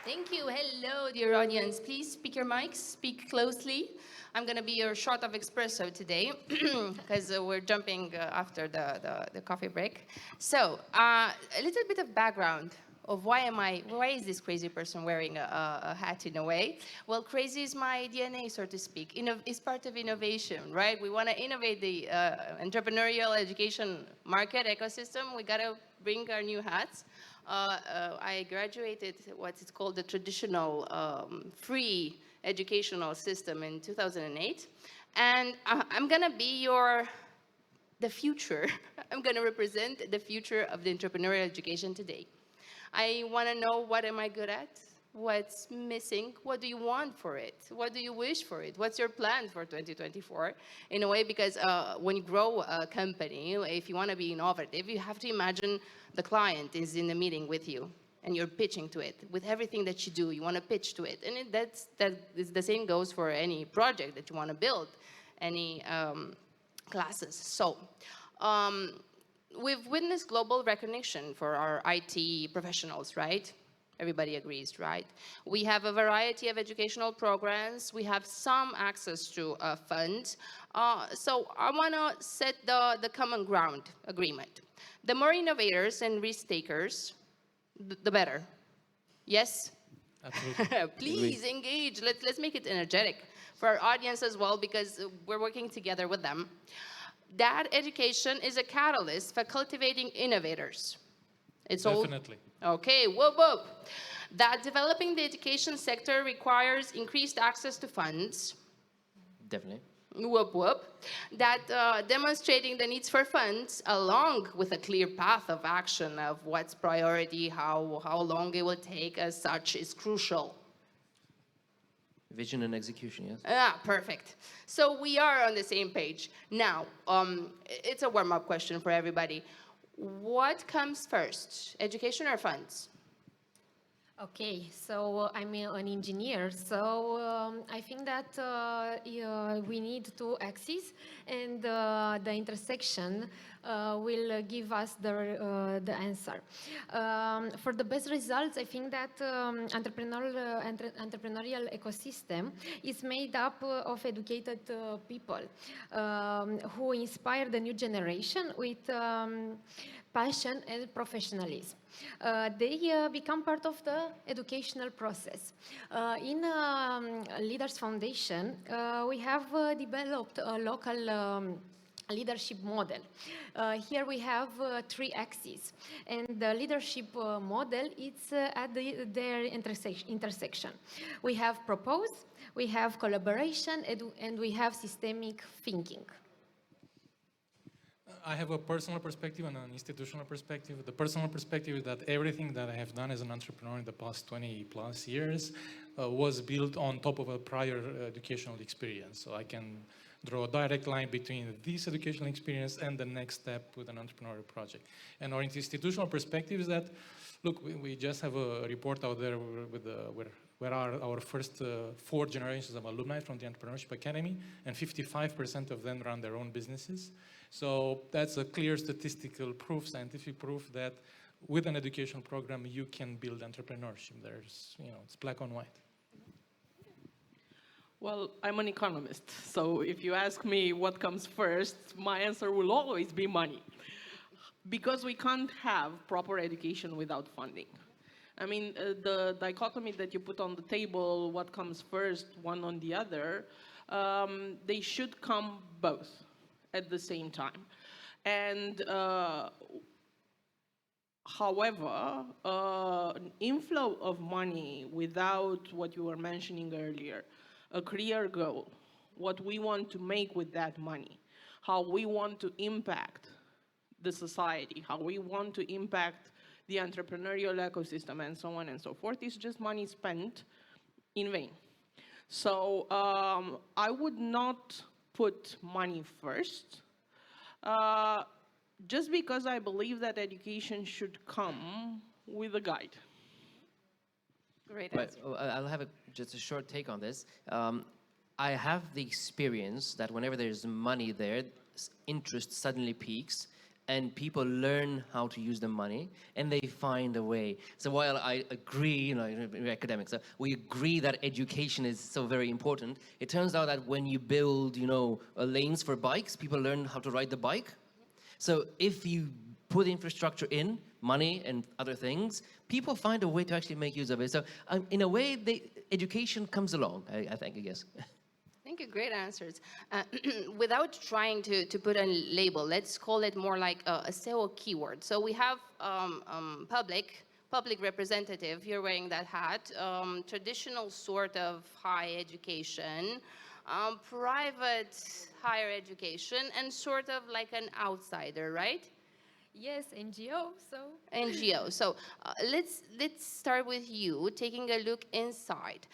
Thank you. Hello, dear audience. Please speak your mics, speak closely. I'm going to be your shot of espresso today because we're jumping after the coffee break. So a little bit of background of why is this crazy person wearing a hat in a way? Well, crazy is my DNA, so to speak. It's part of innovation, right? We want to innovate the entrepreneurial education market ecosystem. We got to bring our new hats. I graduated what's called the traditional free educational system in 2008. And I'm going to be the future. I'm going to represent the future of the entrepreneurial education today. I want to know, what am I good at? What's missing? What do you want for it? What do you wish for it? What's your plan for 2024? In a way, because when you grow a company, if you want to be innovative, you have to imagine the client is in the meeting with you and you're pitching to it. With everything that you do, you want to pitch to it. And that is the same goes for any project that you want to build, any classes. So we've witnessed global recognition for our IT professionals, right? Everybody agrees, right? We have a variety of educational programs. We have some access to funds. So I want to set the common ground agreement. The more innovators and risk takers, the better. Yes? Absolutely. Please engage. Let's make it energetic for our audience as well, because we're working together with them. That education is a catalyst for cultivating innovators. It's Definitely. Okay, whoop whoop. That developing the education sector requires increased access to funds. Definitely. Whoop whoop. That demonstrating the needs for funds, along with a clear path of action of what's priority, how long it will take as such, is crucial. Vision and execution, yes. Ah, perfect. So we are on the same page. Now, it's a warm-up question for everybody. What comes first, education or funds? Okay, so I'm an engineer, so I think that we need two axes, and the intersection will give us the answer. For the best results, I think that entrepreneurial ecosystem is made up of educated people who inspire the new generation with passion and professionalism. They become part of the educational process. In Leaders Foundation, we have developed a local leadership model. Here we have three axes, and the leadership model is at their intersection. We have propose, we have collaboration, and we have systemic thinking. I have a personal perspective and an institutional perspective. The personal perspective is that everything that I have done as an entrepreneur in the past 20 plus years was built on top of a prior educational experience. So I can draw a direct line between this educational experience and the next step with an entrepreneurial project. And our institutional perspective is that, look, we just have a report out there with where are our first 4 generations of alumni from the Entrepreneurship Academy, and 55% of them run their own businesses. So that's a clear statistical proof, scientific proof, that with an educational program, you can build entrepreneurship. There's, it's black on white. Well, I'm an economist, so if you ask me what comes first, my answer will always be money. Because we can't have proper education without funding. I mean, the dichotomy that you put on the table, what comes first, one on the other, they should come both at the same time. And however, an inflow of money without what you were mentioning earlier, a clear goal, what we want to make with that money, how we want to impact the society, how we want to impact the entrepreneurial ecosystem, and so on and so forth, is just money spent in vain. So I would not put money first, just because I believe that education should come with a guide. Great Right. answer. I'll have just a short take on this. I have the experience that whenever there's money there, interest suddenly peaks, and people learn how to use the money, and they find a way. So while I agree, we're academics, we agree that education is so very important, it turns out that when you build, lanes for bikes, people learn how to ride the bike. So if you put infrastructure in, money and other things, people find a way to actually make use of it. So in a way, education comes along, I think, I guess. Thank you, great answers. Without trying to put a label, let's call it more like a SEO keyword. So we have public representative, you're wearing that hat, traditional sort of high education, private higher education, and sort of like an outsider, right? Yes, NGO. So NGO. So let's start with you, taking a look inside.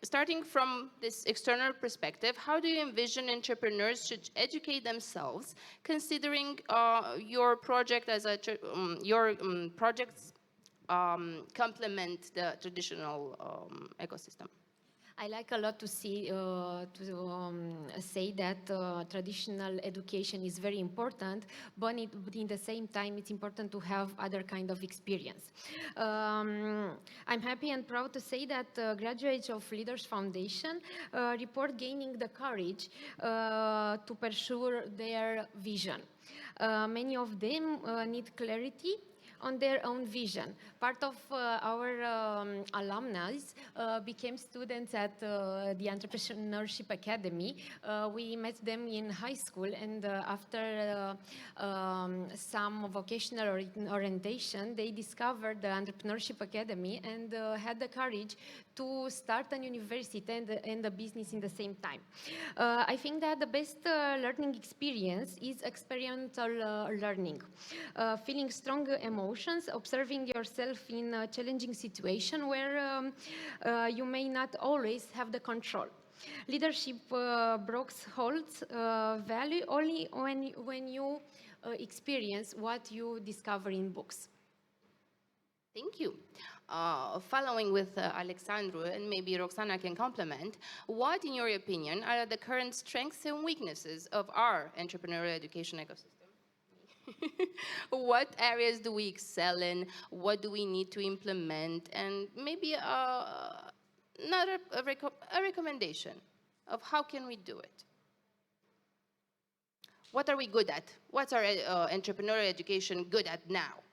Starting from this external perspective, how do you envision entrepreneurs should educate themselves, considering your project as a your projects complement the traditional ecosystem? I like a lot to see say that traditional education is very important, but in the same time, it's important to have other kind of experience. I'm happy and proud to say that graduates of Leaders Foundation report gaining the courage to pursue their vision. Many of them need clarity on their own vision. Part of our alumni became students at the Entrepreneurship Academy. We met them in high school, and after some vocational orientation, they discovered the Entrepreneurship Academy and had the courage to start an university and a business in the same time. I think that the best learning experience is experiential learning. Feeling strong emotions, observing yourself in a challenging situation where you may not always have the control. Leadership holds value only when you experience what you discover in books. Thank you. Following with Alexandru, and maybe Roxana can complement, what, in your opinion, are the current strengths and weaknesses of our entrepreneurial education ecosystem? What areas do we excel in? What do we need to implement? And maybe a recommendation of how can we do it? What are we good at? What's our entrepreneurial education good at now?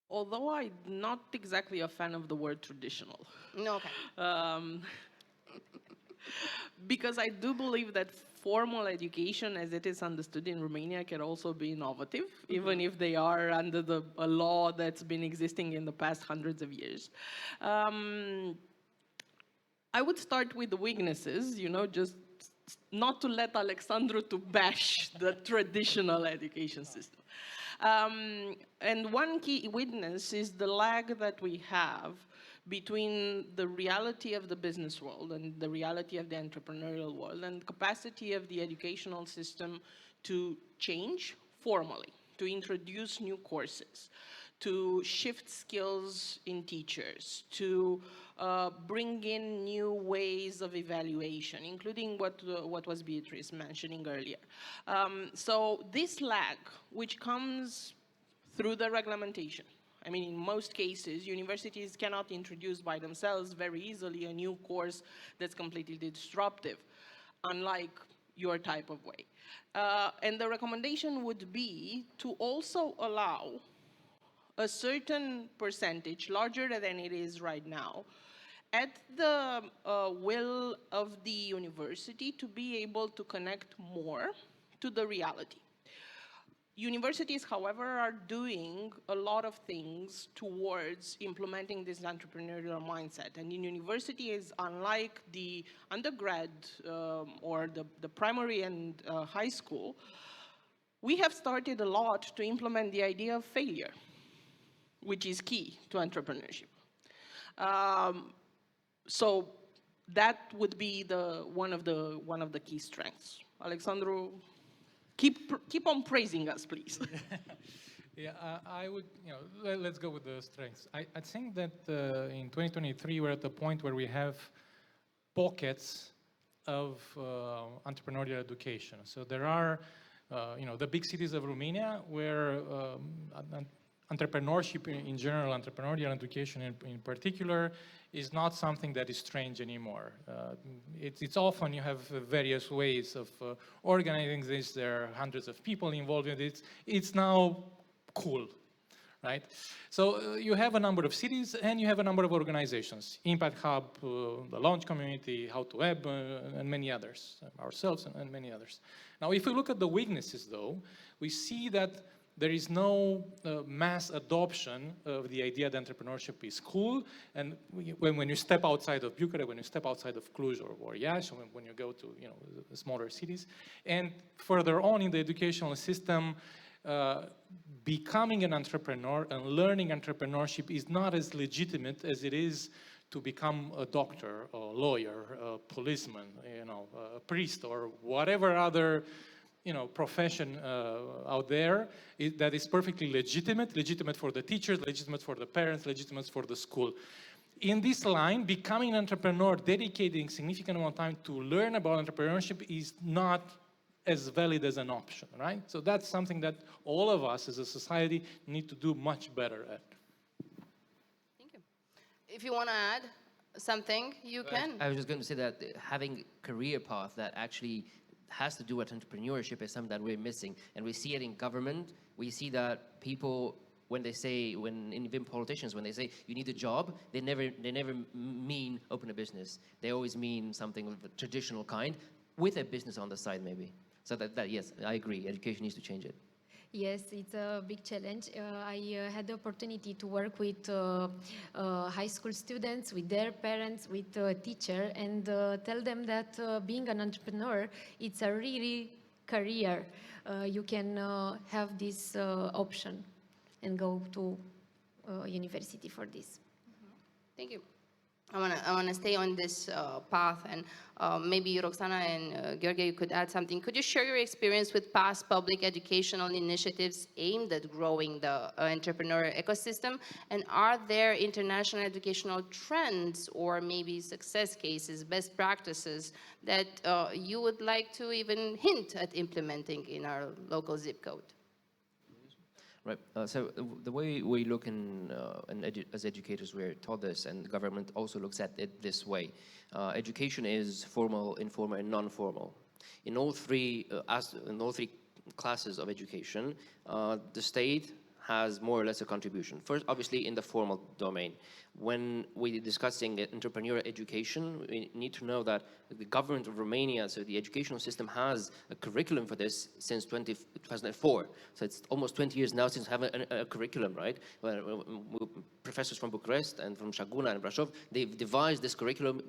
Although I'm not exactly a fan of the word traditional. No, okay. Because I do believe that formal education, as it is understood in Romania, can also be innovative, even if they are under a law that's been existing in the past hundreds of years. I would start with the weaknesses, just not to let Alexandru to bash the traditional education system. And one key weakness is the lag that we have between the reality of the business world and the reality of the entrepreneurial world and the capacity of the educational system to change formally, to introduce new courses, to shift skills in teachers, to bring in new ways of evaluation, including what was Beatrice mentioning earlier. So this lag, which comes through the reglementation, I mean, in most cases, universities cannot introduce by themselves very easily a new course that's completely disruptive, unlike your type of way. And the recommendation would be to also allow a certain percentage, larger than it is right now, at the will of the university to be able to connect more to the reality. Universities, however, are doing a lot of things towards implementing this entrepreneurial mindset. And in universities, unlike the undergrad or the primary and high school, we have started a lot to implement the idea of failure, which is key to entrepreneurship. So that would be one of the key strengths. Alexandru, keep on praising us, please. Yeah, I would, let's go with the strengths. I think that in 2023, we're at the point where we have pockets of entrepreneurial education. So there are, the big cities of Romania where entrepreneurship in general, entrepreneurial education in particular, is not something that is strange anymore. It's often you have various ways of organizing this. There are hundreds of people involved in it. It's now cool, right? So you have a number of cities and you have a number of organizations. Impact Hub, the Launch Community, How to Web, and many others, ourselves and many others. Now, if we look at the weaknesses, though, we see that there is no mass adoption of the idea that entrepreneurship is cool. And when you step outside of Bucharest, when you step outside of Cluj or Iași, when you go to the smaller cities, and further on in the educational system, becoming an entrepreneur and learning entrepreneurship is not as legitimate as it is to become a doctor, a lawyer, a policeman, a priest, or whatever other profession out there that is perfectly legitimate for the teachers, legitimate for the parents, legitimate for the school. In this line, becoming an entrepreneur, dedicating significant amount of time to learn about entrepreneurship is not as valid as an option, right? So that's something that all of us as a society need to do much better at. Thank you. If you want to add something, you can. I was just going to say that having career path that actually has to do with entrepreneurship is something that we're missing. And we see it in government. We see that people, even politicians, when they say you need a job, they never mean open a business. They always mean something of a traditional kind with a business on the side maybe. So that yes, I agree. Education needs to change it. Yes, it's a big challenge. I had the opportunity to work with high school students, with their parents, with teachers, and tell them that being an entrepreneur, it's a really career. You can have this option and go to university for this. Thank you. I want to stay on this path, and maybe Roxana and Gheorghe, you could add something. Could you share your experience with past public educational initiatives aimed at growing the entrepreneur ecosystem? And are there international educational trends or maybe success cases, best practices that you would like to even hint at implementing in our local zip code? Right. So the way we look as educators, we're taught this, and the government also looks at it this way. Education is formal, informal, and non-formal. In all three classes of education, the state has more or less a contribution. First, obviously, in the formal domain. When we're discussing entrepreneurial education, we need to know that the government of Romania, so the educational system, has a curriculum for this since 2004. So it's almost 20 years now since having a curriculum, right? Professors from Bucharest and from Shaguna and Brașov, they've devised this curriculum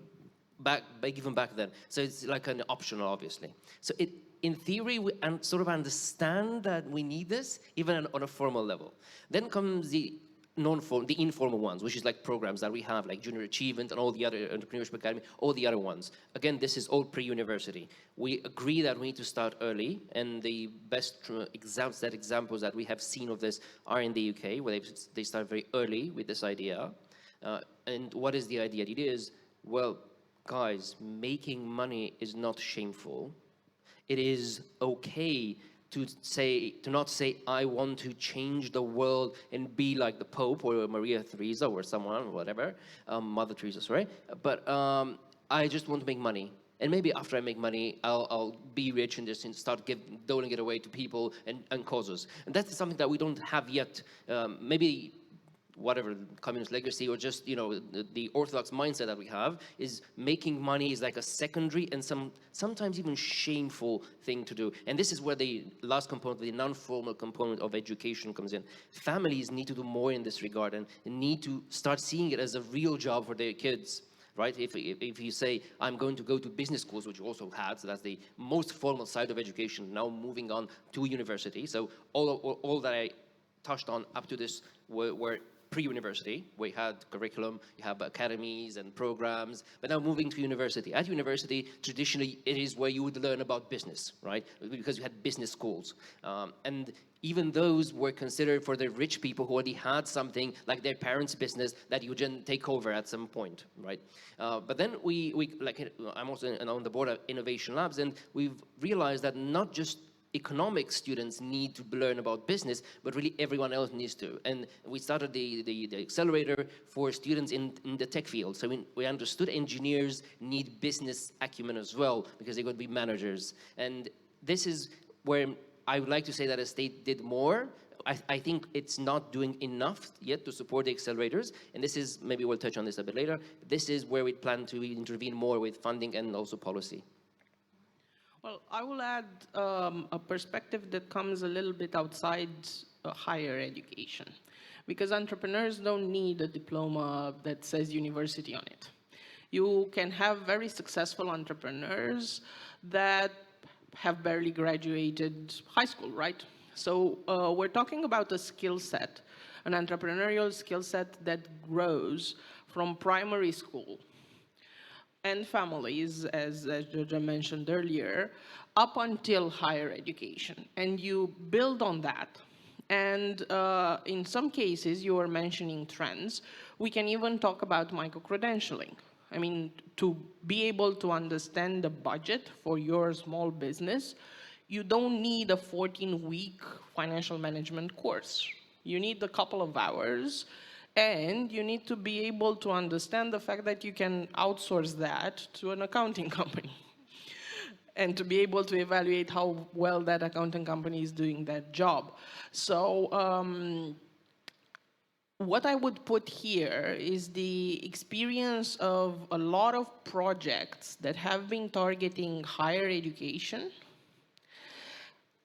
even back then. So it's like an optional, obviously. So in theory, we sort of understand that we need this, even on a formal level. Then comes the informal ones, which is like programs that we have, like Junior Achievement and all the other Entrepreneurship Academy, all the other ones. Again, this is all pre-university. We agree that we need to start early, and the best examples that we have seen of this are in the UK, where they start very early with this idea. And what is the idea? It is, well, guys, making money is not shameful. It is okay to not say, I want to change the world and be like the Pope or Maria Theresa or someone, whatever, Mother Teresa, sorry. But I just want to make money. And maybe after I make money, I'll be rich and just start doling it away to people and causes. And that's something that we don't have yet. Maybe whatever communist legacy, or just the orthodox mindset that we have, is making money is like a secondary and sometimes even shameful thing to do. And this is where the last component, the non-formal component of education, comes in. Families need to do more in this regard and need to start seeing it as a real job for their kids. Right? If you say, I'm going to go to business schools, which you also had, so that's the most formal side of education, now moving on to university. So all that I touched on up to this were pre-university, where you had curriculum, you have academies and programs, but now moving to university. At university, traditionally, it is where you would learn about business, right? Because you had business schools. And even those were considered for the rich people who already had something like their parents' business that you didn't take over at some point, right? But then I'm also on the board of Innovation Labs, and we've realized that not just economics students need to learn about business, but really everyone else needs to. And we started the accelerator for students in the tech field. So we understood engineers need business acumen as well, because they're going to be managers. And this is where I would like to say that the state did more. I think it's not doing enough yet to support the accelerators. And this is, maybe we'll touch on this a bit later, this is where we plan to intervene more with funding and also policy. Well, I will add a perspective that comes a little bit outside higher education. Because entrepreneurs don't need a diploma that says university on it. You can have very successful entrepreneurs that have barely graduated high school, right? So we're talking about a skill set, an entrepreneurial skill set that grows from primary school and families, as Georgia mentioned earlier, up until higher education. And you build on that. And in some cases, you were mentioning trends. We can even talk about micro-credentialing. I mean, to be able to understand the budget for your small business, you don't need a 14-week financial management course. You need a couple of hours, and you need to be able to understand the fact that you can outsource that to an accounting company and to be able to evaluate how well that accounting company is doing that job. So what I would put here is the experience of a lot of projects that have been targeting higher education.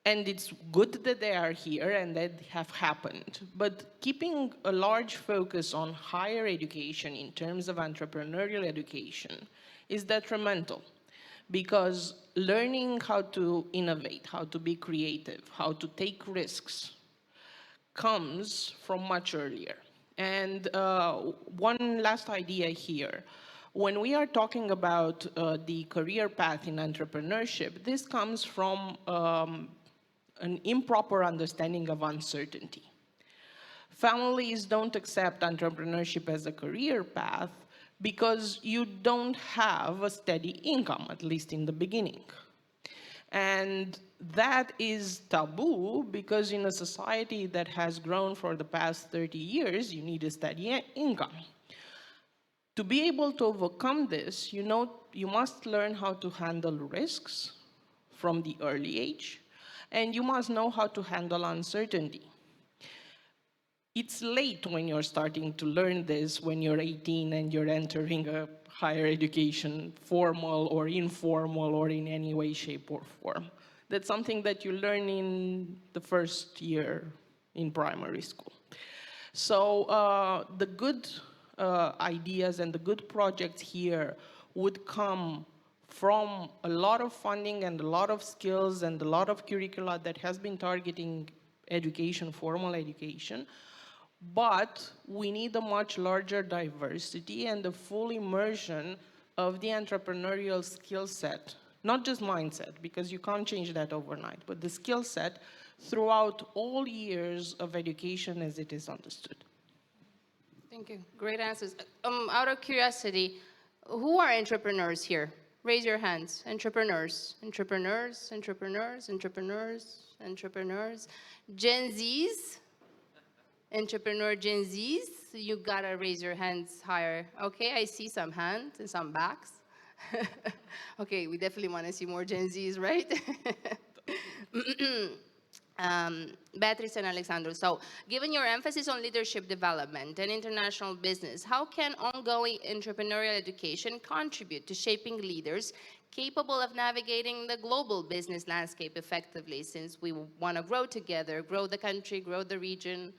And it's good that they are here and that have happened. But keeping a large focus on higher education in terms of entrepreneurial education is detrimental. Because learning how to innovate, how to be creative, how to take risks comes from much earlier. And one last idea here. When we are talking about the career path in entrepreneurship, this comes from an improper understanding of uncertainty. Families don't accept entrepreneurship as a career path because you don't have a steady income, at least in the beginning. And that is taboo because in a society that has grown for the past 30 years, you need a steady income. To be able to overcome this, you must learn how to handle risks from the early age, and you must know how to handle uncertainty. It's late when you're starting to learn this when you're 18 and you're entering a higher education, formal or informal or in any way, shape, or form. That's something that you learn in the first year in primary school. So the good ideas and the good projects here would come from a lot of funding and a lot of skills and a lot of curricula that has been targeting education, formal education. But we need a much larger diversity and a full immersion of the entrepreneurial skill set, not just mindset, because you can't change that overnight, but the skill set throughout all years of education as it is understood. Thank you. Great answers. Out of curiosity, who are entrepreneurs here? Raise your hands. Entrepreneurs, entrepreneurs, entrepreneurs, entrepreneurs, entrepreneurs. Gen Zs? Entrepreneur Gen Zs? You gotta raise your hands higher. Okay, I see some hands and some backs. Okay, we definitely want to see more Gen Zs, right? Beatrice and Alexandru, so given your emphasis on leadership development and international business, how can ongoing entrepreneurial education contribute to shaping leaders capable of navigating the global business landscape effectively, since we want to grow together, grow the country, grow the region,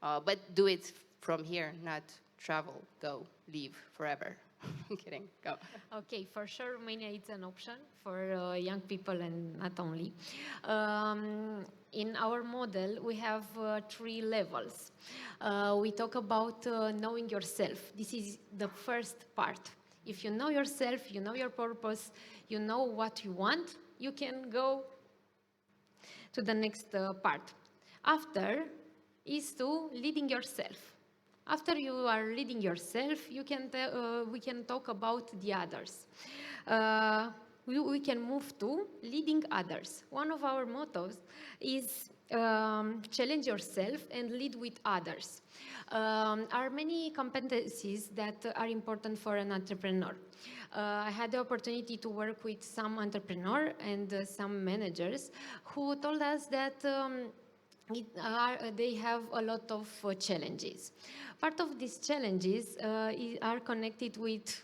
but do it from here, not travel, go, leave forever. I'm kidding, go. Okay, for sure, Romania is an option for young people and not only. In our model, we have 3 levels. We talk about knowing yourself. This is the first part. If you know yourself, you know your purpose, you know what you want, you can go to the next part. After is to leading yourself. After you are leading yourself, we can talk about the others. We can move to leading others. One of our mottos is challenge yourself and lead with others. Are many competencies that are important for an entrepreneur. I had the opportunity to work with some entrepreneurs and some managers who told us that they have a lot of challenges. Part of these challenges are connected with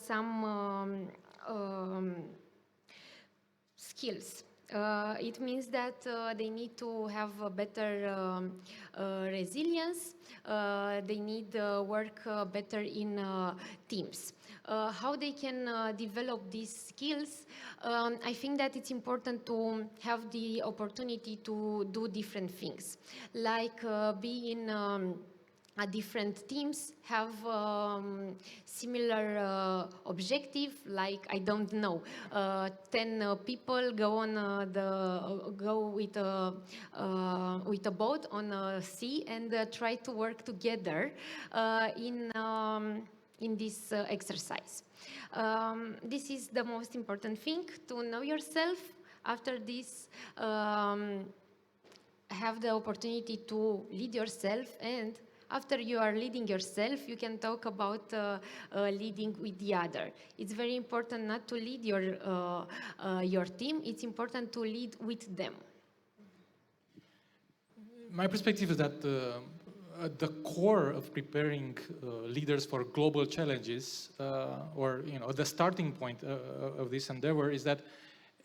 some skills, It means that they need to have a better resilience. They need work better in teams. How they can develop these skills, I think that it's important to have the opportunity to do different things, like be in different teams, have similar objective, like I don't know, 10 people go on go with a boat on a sea and try to work together in this exercise. This is the most important thing, to know yourself. After this, have the opportunity to lead yourself, and after you are leading yourself, you can talk about leading with the other. It's very important not to lead your team, it's important to lead with them. My perspective is that at the core of preparing leaders for global challenges, or the starting point of this endeavor, is that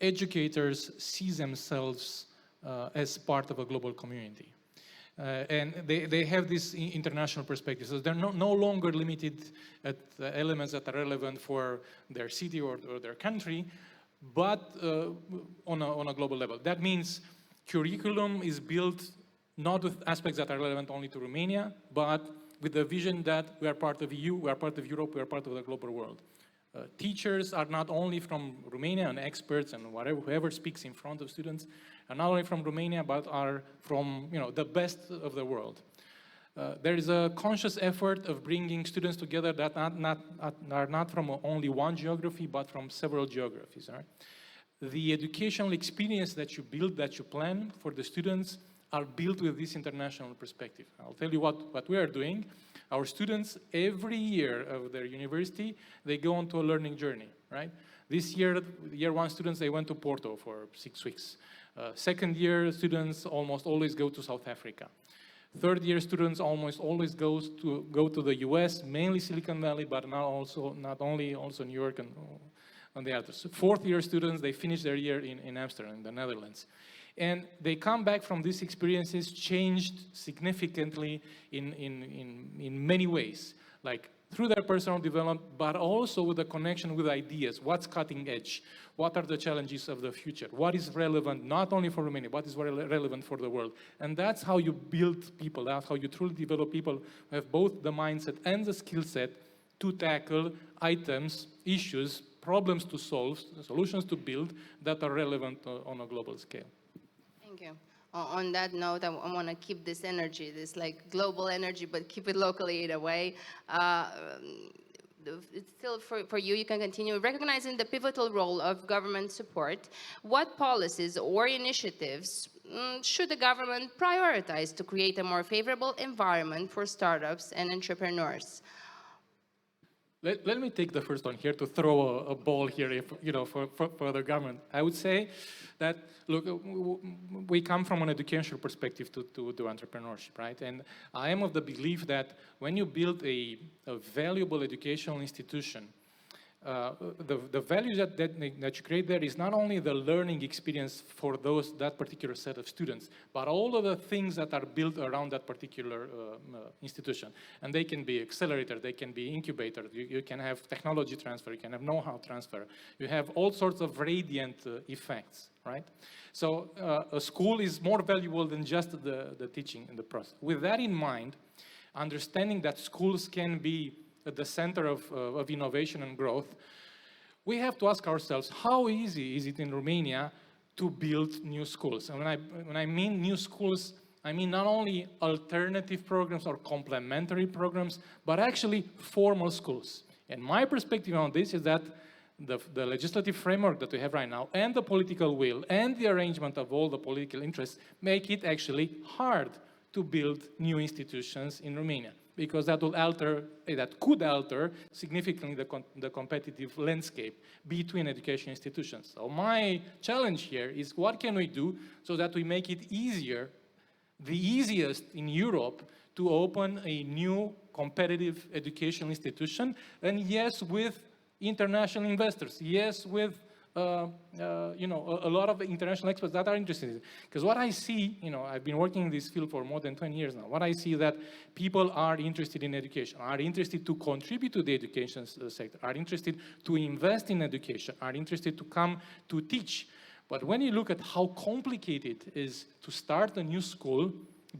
educators see themselves as part of a global community. And they have this international perspective. So they're no longer limited at the elements that are relevant for their city or their country, but on a global level. That means curriculum is built not with aspects that are relevant only to Romania, but with the vision that we are part of EU, we are part of Europe, we are part of the global world. Teachers are not only from Romania, and experts and whoever speaks in front of students are not only from Romania, but are from the best of the world. There is a conscious effort of bringing students together that are not from only one geography, but from several geographies. Right? The educational experience that you build, that you plan for the students, are built with this international perspective. I'll tell you what we are doing. Our students, every year of their university, they go on to a learning journey, right? This year, year one students, they went to Porto for 6 weeks. Second year students almost always go to South Africa. Third year students almost always go to the US, mainly Silicon Valley, but not only also New York and the others. Fourth year students, they finish their year in Amsterdam, in the Netherlands. And they come back from these experiences changed significantly in many ways, like through their personal development, but also with a connection with ideas. What's cutting edge? What are the challenges of the future? What is relevant not only for Romania, but is relevant for the world? And that's how you build people. That's how you truly develop people who have both the mindset and the skill set to tackle items, issues, problems to solve, solutions to build that are relevant on a global scale. Thank you. On that note, I want to keep this energy, this like global energy, but keep it locally in a way. It's still for you, you can continue. Recognizing the pivotal role of government support, what policies or initiatives should the government prioritize to create a more favorable environment for startups and entrepreneurs? Let me take the first one here to throw a ball here, for the government. I would say that, look, we come from an educational perspective to do entrepreneurship, right? And I am of the belief that when you build a valuable educational institution, the value that you create there is not only the learning experience for that particular set of students, but all of the things that are built around that particular institution. And they can be accelerators, they can be incubators, you can have technology transfer, you can have know-how transfer, you have all sorts of radiant effects, right? So a school is more valuable than just the teaching in the process. With that in mind, understanding that schools can be at the center of innovation and growth, we have to ask ourselves, how easy is it in Romania to build new schools? And when I mean new schools, I mean not only alternative programs or complementary programs, but actually formal schools. And my perspective on this is that the legislative framework that we have right now, and the political will, and the arrangement of all the political interests, make it actually hard to build new institutions in Romania, because that could alter significantly the competitive landscape between education institutions. So my challenge here is, what can we do so that we make it easier, the easiest in Europe, to open a new competitive educational institution, and yes, with international investors, yes, with a lot of international experts that are interested in it. Because what I see, I've been working in this field for more than 20 years now. What I see that people are interested in education, are interested to contribute to the education sector, are interested to invest in education, are interested to come to teach. But when you look at how complicated it is to start a new school,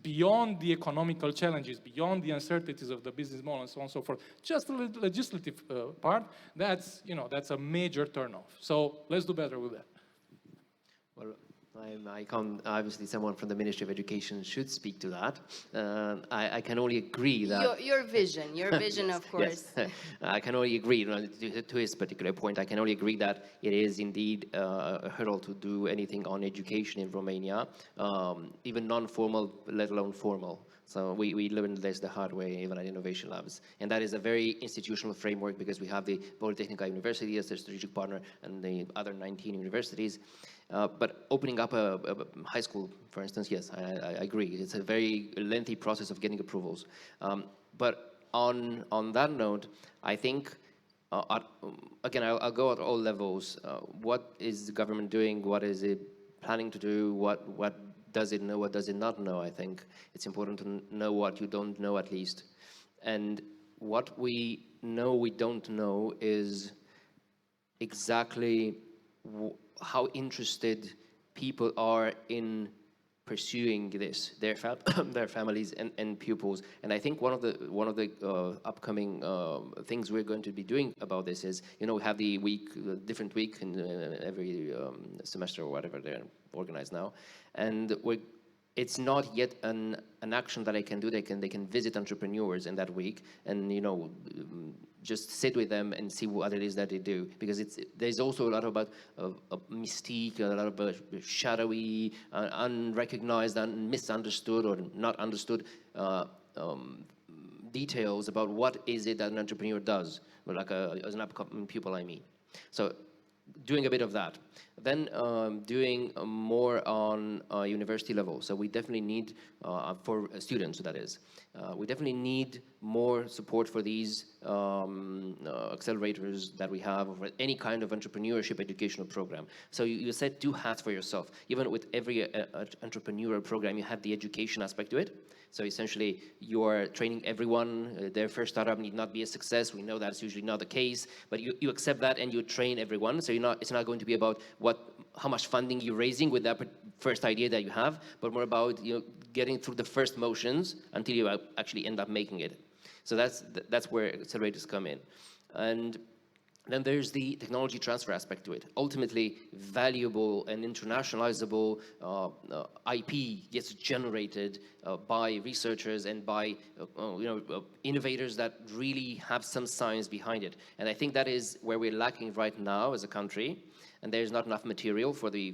beyond the economical challenges, beyond the uncertainties of the business model and so on and so forth, just the legislative part, that's a major turnoff. So let's do better with that. Well, I can't, obviously someone from the Ministry of Education should speak to that. I can only agree that... Your vision, of course. Yes. I can only agree to his particular point. I can only agree that it is indeed a hurdle to do anything on education in Romania, even non-formal, let alone formal. So we learned this the hard way, even at Innovation Labs. And that is a very institutional framework because we have the Polytechnica University as a strategic partner and the other 19 universities. But opening up a high school, for instance, yes, I agree. It's a very lengthy process of getting approvals. But on that note, I think, again, I'll go at all levels. What is the government doing? What is it planning to do? What does it know? What does it not know? I think it's important to know what you don't know, at least. And what we know we don't know is exactly how interested people are in pursuing this, their families and pupils. And I think one of the upcoming things we're going to be doing about this is, we have the different week in every semester or whatever they're organized now, and it's not yet an action that I can do. They can visit entrepreneurs in that week and just sit with them and see what it is that they do, because there's also a lot about mystique, a lot of shadowy, unrecognized, and misunderstood or not understood details about what is it that an entrepreneur does, like as an upcoming pupil, I mean. So doing a bit of that. Then doing more on university level. So we definitely need, for students, that is, we definitely need more support for these accelerators that we have, or any kind of entrepreneurship educational program. So you said do hats for yourself. Even with every entrepreneurial program, you have the education aspect to it. So essentially, you are training everyone. Their first startup need not be a success. We know that's usually not the case, but you accept that and you train everyone. So it's not going to be about how much funding you're raising with that first idea that you have, but more about getting through the first motions until you actually end up making it. So that's where accelerators come in. And then there's the technology transfer aspect to it. Ultimately, valuable and internationalizable IP gets generated by researchers and by innovators that really have some science behind it. And I think that is where we're lacking right now as a country. And there's not enough material for the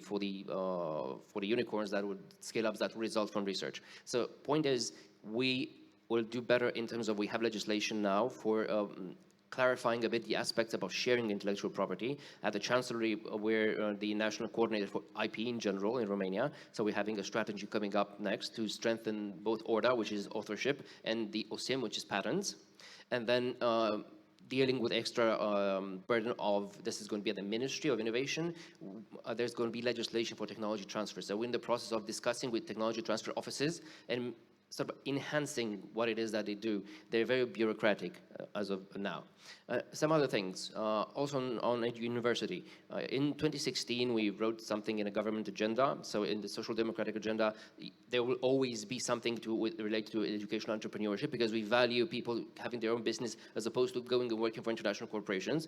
unicorns that would scale up that result from research. So point is, we will do better in terms of, we have legislation now for clarifying a bit the aspects about sharing intellectual property. At the Chancellery, we're the national coordinator for IP in general in Romania. So we're having a strategy coming up next to strengthen both ORDA, which is authorship, and the OSIM, which is patents. And then dealing with extra burden of, this is going to be at the Ministry of Innovation, there's going to be legislation for technology transfer. So we're in the process of discussing with technology transfer offices and sort of enhancing what it is that they do. They're very bureaucratic as of now. Some other things, also on university. In 2016, we wrote something in a government agenda. So in the social democratic agenda, there will always be something related to educational entrepreneurship, because we value people having their own business as opposed to going and working for international corporations.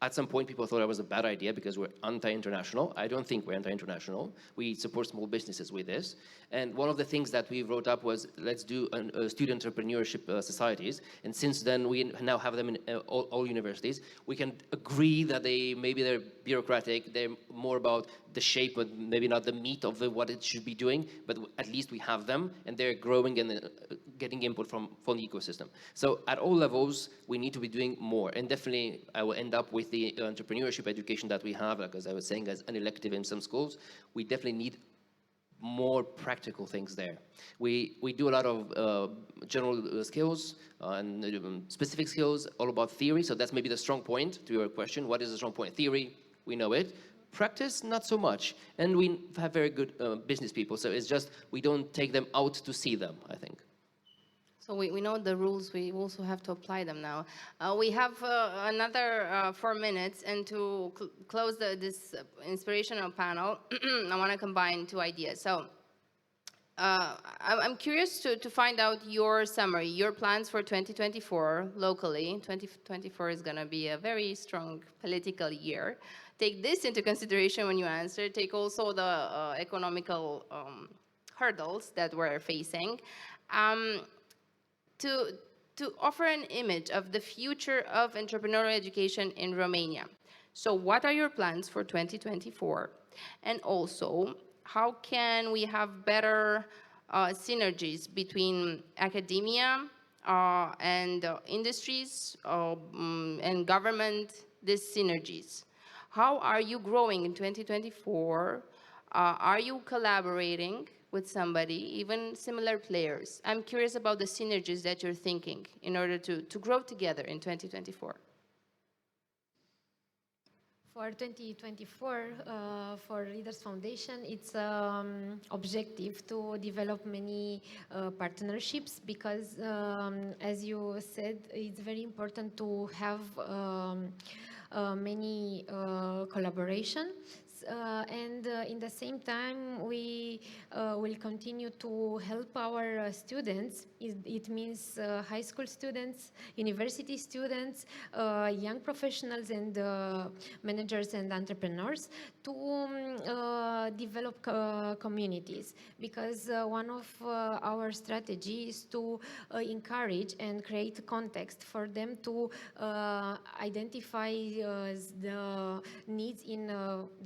At some point, people thought that was a bad idea because we're anti-international. I don't think we're anti-international. We support small businesses with this. And one of the things that we wrote up was, let's do student entrepreneurship societies. And since then, we now have them in all universities. We can agree that maybe they're bureaucratic. They're more about the shape, but maybe not the meat of what it should be doing. But at least we have them, and they're growing and getting input from the ecosystem. So at all levels, we need to be doing more. And definitely, I will end up with the entrepreneurship education that we have, like as I was saying, as an elective in some schools. We definitely need more practical things there. We do a lot of general skills and specific skills, all about theory. So that's maybe the strong point to your question. What is the strong point? Theory, we know it. Practice, not so much. And we have very good business people, so it's just we don't take them out to see them, I think. So we know the rules, we also have to apply them now. We have another 4 minutes, and to close this inspirational panel, I want to combine two ideas. So I'm curious to find out your summary, your plans for 2024 locally. 2024 is going to be a very strong political year. Take this into consideration when you answer. Take also the economical hurdles that we're facing. To offer an image of the future of entrepreneurial education in Romania. So what are your plans for 2024? And also, how can we have better synergies between academia and industries and government, these synergies? How are you growing in 2024? Are you collaborating with somebody, even similar players? I'm curious about the synergies that you're thinking in order to grow together in 2024. For 2024, for Leaders Foundation, it's objective to develop many partnerships because, as you said, it's very important to have many collaboration. And in the same time, we will continue to help our students. It means high school students, university students, young professionals, and managers and entrepreneurs to develop communities. Because one of our strategies is to encourage and create context for them to identify the needs in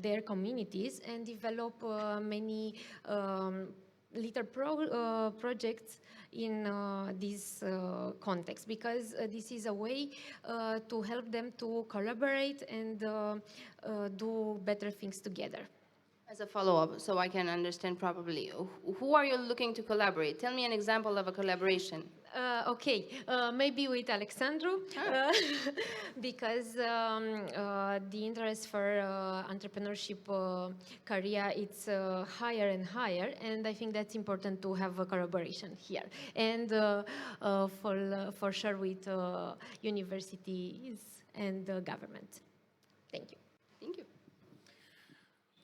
their communities and develop many little projects in this context, because this is a way to help them to collaborate and do better things together. As a follow-up, so I can understand properly, who are you looking to collaborate? Tell me an example of a collaboration. Okay, maybe with Alexandru, because the interest for entrepreneurship career, it's higher and higher, and I think that's important to have a collaboration here. And for sure with universities and government. Thank you. Thank you.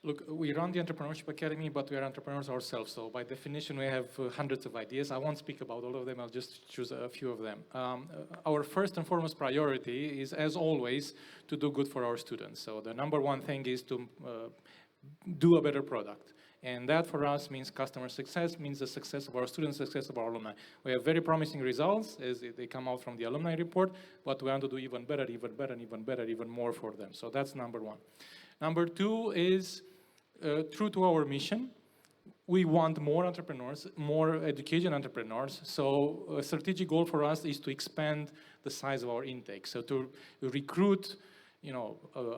Look, we run the Entrepreneurship Academy, but we are entrepreneurs ourselves. So by definition, we have hundreds of ideas. I won't speak about all of them. I'll just choose a few of them. Our first and foremost priority is, as always, to do good for our students. So the number one thing is to do a better product. And that for us means customer success, means the success of our students, success of our alumni. We have very promising results as they come out from the alumni report, but we want to do even better, even better, even better, even more for them. So that's number one. Number two is, true to our mission, we want more entrepreneurs, more education entrepreneurs. So a strategic goal for us is to expand the size of our intake. So to recruit,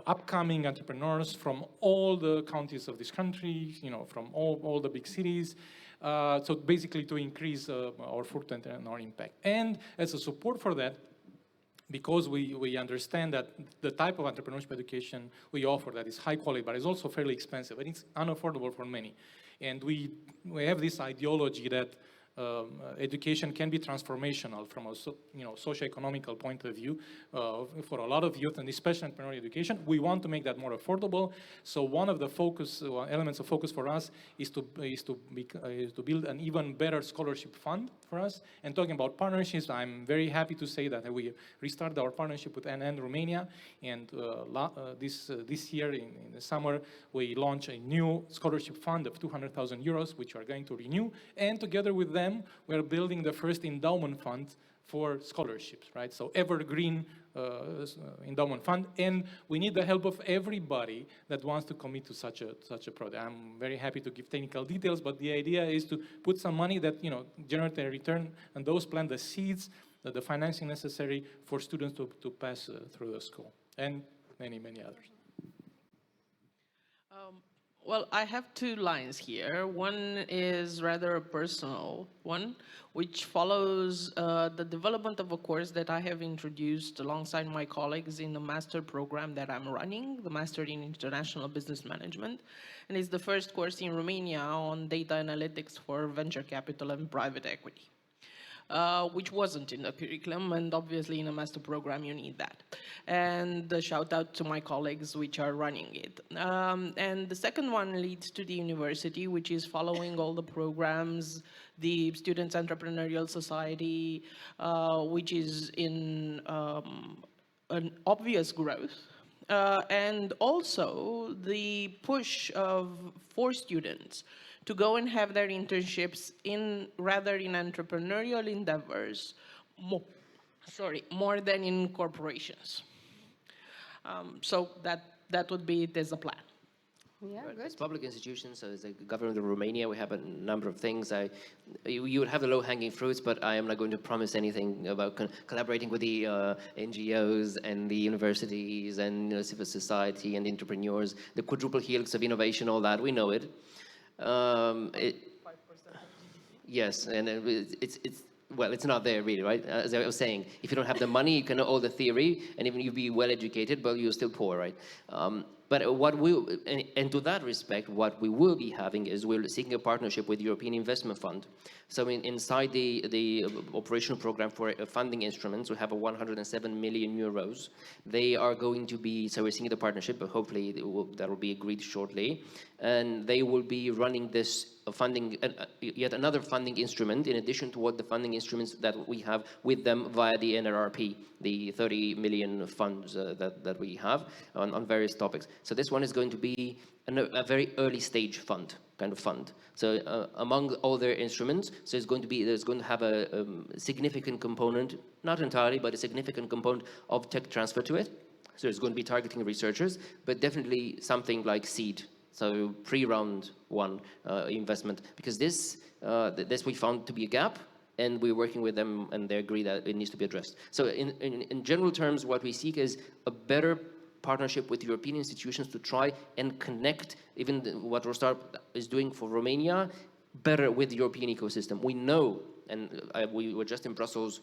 upcoming entrepreneurs from all the counties of this country, from all the big cities. So basically to increase our footprint and our impact. And as a support for that, because we understand that the type of entrepreneurship education we offer that is high quality, but is also fairly expensive, and it's unaffordable for many. And we have this ideology that education can be transformational from a socio-economical point of view for a lot of youth, and especially entrepreneurial education. We want to make that more affordable. So one of the elements of focus for us is to build an even better scholarship fund for us. And talking about partnerships, I'm very happy to say that we restarted our partnership with NN Romania, and this year in the summer we launched a new scholarship fund of 200,000 euros, which we are going to renew, and together with them we're building the first endowment fund for scholarships, right? So evergreen endowment fund, and we need the help of everybody that wants to commit to such a project. I'm very happy to give technical details, but the idea is to put some money that generate a return, and those plant the seeds, the financing necessary for students to pass through the school, and many others. Well, I have two lines here. One is rather a personal one, which follows the development of a course that I have introduced alongside my colleagues in the master program that I'm running, the Master in International Business Management. And it's the first course in Romania on data analytics for venture capital and private equity. Which wasn't in the curriculum, and obviously in a master program you need that. And a shout out to my colleagues which are running it. And the second one leads to the university, which is following all the programs, the Students' Entrepreneurial Society, which is in an obvious growth. And also the push for students to go and have their internships in entrepreneurial endeavors, more than in corporations. So that would be it as a plan. Yeah, good. As public institutions, so as the government of Romania, we have a number of things. You would have the low-hanging fruits, but I am not going to promise anything about collaborating with the NGOs and the universities and civil society and entrepreneurs. The quadruple helix of innovation, all that, we know it. Yes, and it's not there really, right? As I was saying, if you don't have the money, you can know all the theory, and even you be well educated, but you're still poor, right? But and to that respect, what we will be having is we're seeking a partnership with the European Investment Fund. So inside the operational program for funding instruments, we have a 107 million euros. They are going to be, so we're seeking the partnership, but hopefully that will be agreed shortly. And they will be running this funding, yet another funding instrument in addition to what the funding instruments that we have with them via the NRRP, the 30 million funds that we have on various topics. So this one is going to be a very early stage fund, kind of fund. So among all their instruments, so there's going to have a significant component, not entirely, but a significant component of tech transfer to it. So it's going to be targeting researchers, but definitely something like seed. So pre-round one investment, because this we found to be a gap, and we're working with them, and they agree that it needs to be addressed. So in general terms, what we seek is a better partnership with European institutions to try and connect even what ROStartup is doing for Romania better with the European ecosystem. We know, and we were just in Brussels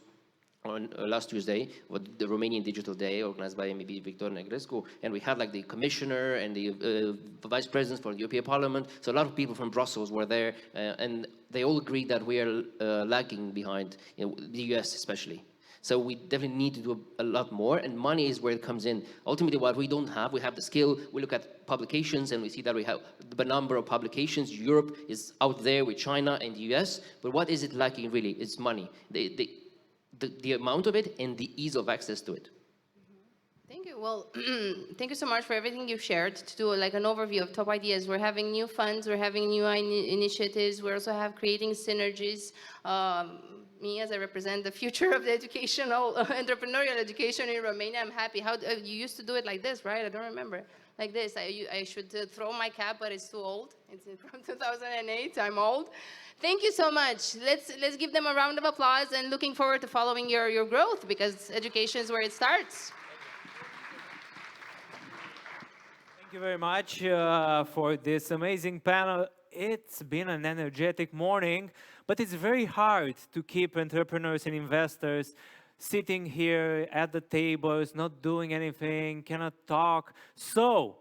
on last Tuesday, the Romanian Digital Day organized by MEP Victor Negrescu, and we had like the commissioner and the vice presidents for the European Parliament. So a lot of people from Brussels were there, and they all agreed that we are lagging behind, the US especially. So we definitely need to do a lot more, and money is where it comes in. Ultimately, what we don't have, we have the skill. We look at publications, and we see that we have the number of publications. Europe is out there with China and the US, but what is it lacking really? It's money. The amount of it and the ease of access to it. Thank you. Well, thank you so much for everything you've shared. To do like an overview of top ideas, we're having new funds, we're having new initiatives, we also have creating synergies. Me, as I represent the future of the educational, entrepreneurial education in Romania, I'm happy. How you used to do it like this, right? I don't remember. Like this. I should throw my cap, but it's too old. It's from 2008. I'm old. Thank you so much. Let's give them a round of applause, and looking forward to following your growth, because education is where it starts. Thank you very much for this amazing panel. It's been an energetic morning, but it's very hard to keep entrepreneurs and investors sitting here at the tables, not doing anything, cannot talk. So,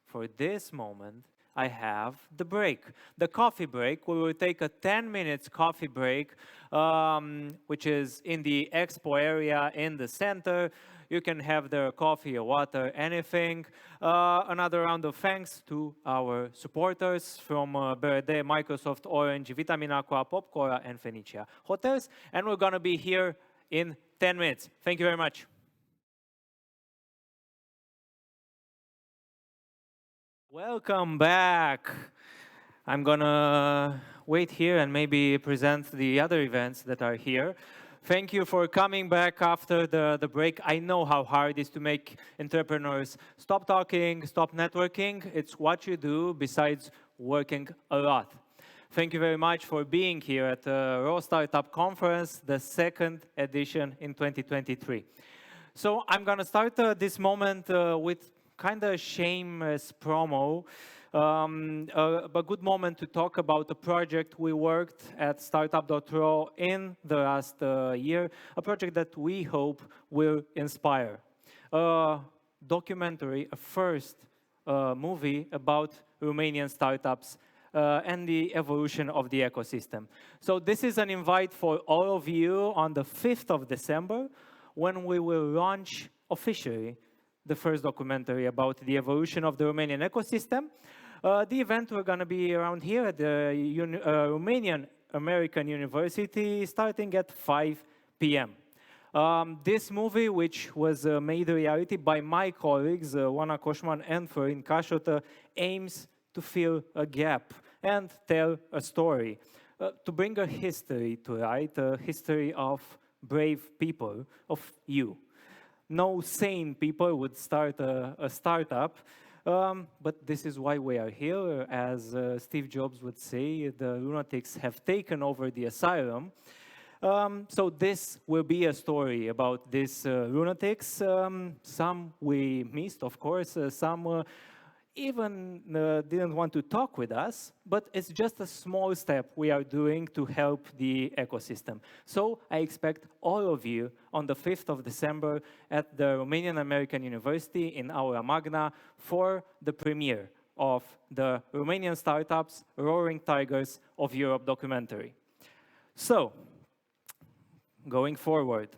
for this moment, I have the break, the coffee break. We will take a 10 minutes coffee break, which is in the expo area in the center. You can have the coffee or water, anything. Another round of thanks to our supporters from BRD, Microsoft, Orange, Vitamin Aqua, Popcora, and Fenicia Hotels. And we're going to be here in 10 minutes. Thank you very much. Welcome back. I'm gonna wait here and maybe present the other events that are here. Thank you for coming back after the break. I know how hard it is to make entrepreneurs stop talking, stop networking. It's what you do besides working a lot. Thank you very much for being here at the ROStartup Conference, the second edition in 2023. So I'm gonna start this moment with kind of shameless promo. A good moment to talk about a project we worked at Startup.ro in the last year, a project that we hope will inspire. A documentary, a first movie about Romanian startups and the evolution of the ecosystem. So this is an invite for all of you on the 5th of December, when we will launch officially the first documentary about the evolution of the Romanian ecosystem. The event will going to be around here at the Romanian American University, starting at 5 p.m. This movie, which was made a reality by my colleagues, Oana Coșman and Florin Cașotă, aims to fill a gap and tell a story, to bring a history to light, a history of brave people, of you. No sane people would start a startup, but this is why we are here. As Steve Jobs would say, the lunatics have taken over the asylum. So this will be a story about these lunatics. Some we missed, of course. Some even didn't want to talk with us, but it's just a small step we are doing to help the ecosystem. So I expect all of you on the 5th of December at the Romanian American University in Aula Magna for the premiere of the Romanian Startups Roaring Tigers of Europe documentary. So, going forward,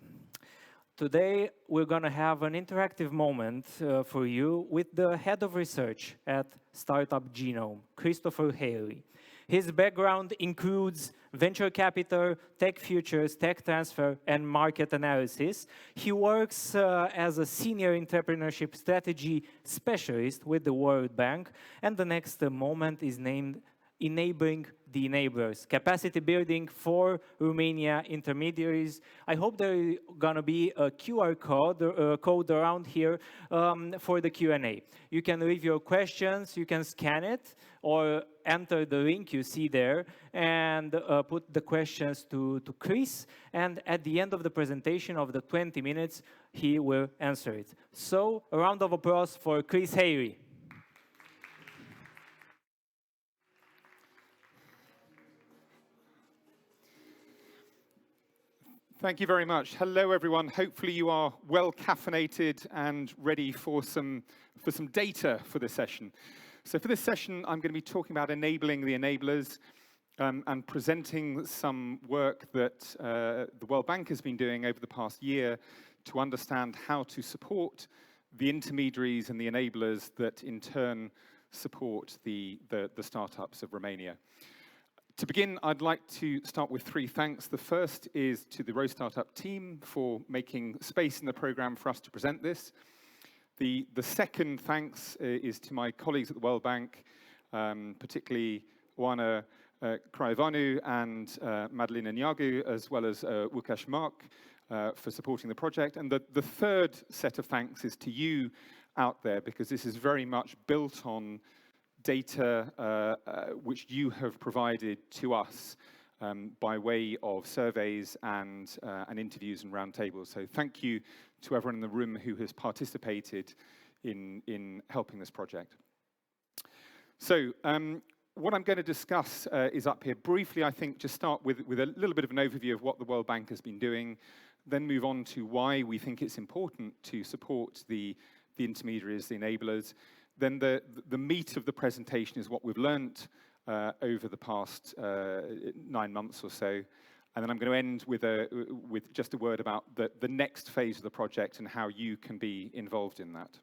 today we're going to have an interactive moment for you with the head of research at Startup Genome, Christopher Haley. His background includes venture capital, tech futures, tech transfer, and market analysis. He works as a senior entrepreneurship strategy specialist with the World Bank, and the next moment is named Enabling the Enablers, capacity building for Romania intermediaries. I hope there is going to be a QR code around here for the Q&A. You can leave your questions, you can scan it, or enter the link you see there and put the questions to Chris. And at the end of the presentation of the 20 minutes, he will answer it. So, a round of applause for Chris Haley. Thank you very much. Hello, everyone. Hopefully you are well caffeinated and ready for some data for this session. So for this session, I'm going to be talking about enabling the enablers and presenting some work that the World Bank has been doing over the past year to understand how to support the intermediaries and the enablers that in turn support the startups of Romania. To begin, I'd like to start with 3 thanks. The first is to the ROStartup team for making space in the program for us to present this. The second thanks is to my colleagues at the World Bank, particularly Oana Craiovanu and Madalina Niagu, as well as Łukasz Mark for supporting the project. And the third set of thanks is to you out there, because this is very much built on data which you have provided to us by way of surveys and interviews and roundtables. So thank you to everyone in the room who has participated in helping this project. So what I'm going to discuss is up here. Briefly, I think, just start with a little bit of an overview of what the World Bank has been doing, then move on to why we think it's important to support the intermediaries, the enablers. Then the meat of the presentation is what we've learned over the past 9 months or so. And then I'm going to end with just a word about the next phase of the project and how you can be involved in that.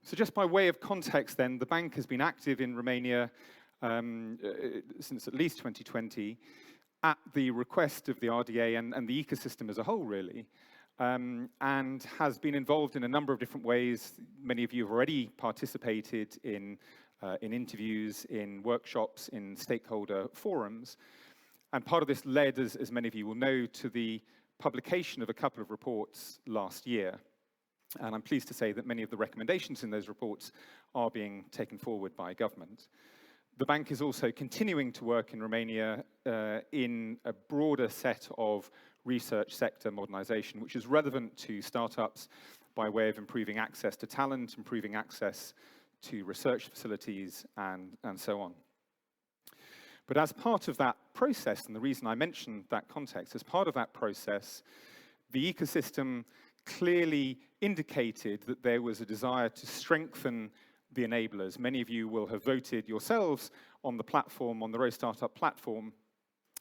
So just by way of context then, the bank has been active in Romania since at least 2020 at the request of the RDA and the ecosystem as a whole, really. And has been involved in a number of different ways. Many of you have already participated in interviews, in workshops, in stakeholder forums. And part of this led, as many of you will know, to the publication of a couple of reports last year. And I'm pleased to say that many of the recommendations in those reports are being taken forward by government. The bank is also continuing to work in Romania in a broader set of research sector modernization, which is relevant to startups by way of improving access to talent, improving access to research facilities, and so on. But as part of that process, and the reason I mentioned that context, as part of that process, the ecosystem clearly indicated that there was a desire to strengthen the enablers. Many of you will have voted yourselves on the platform, on the ROStartup platform,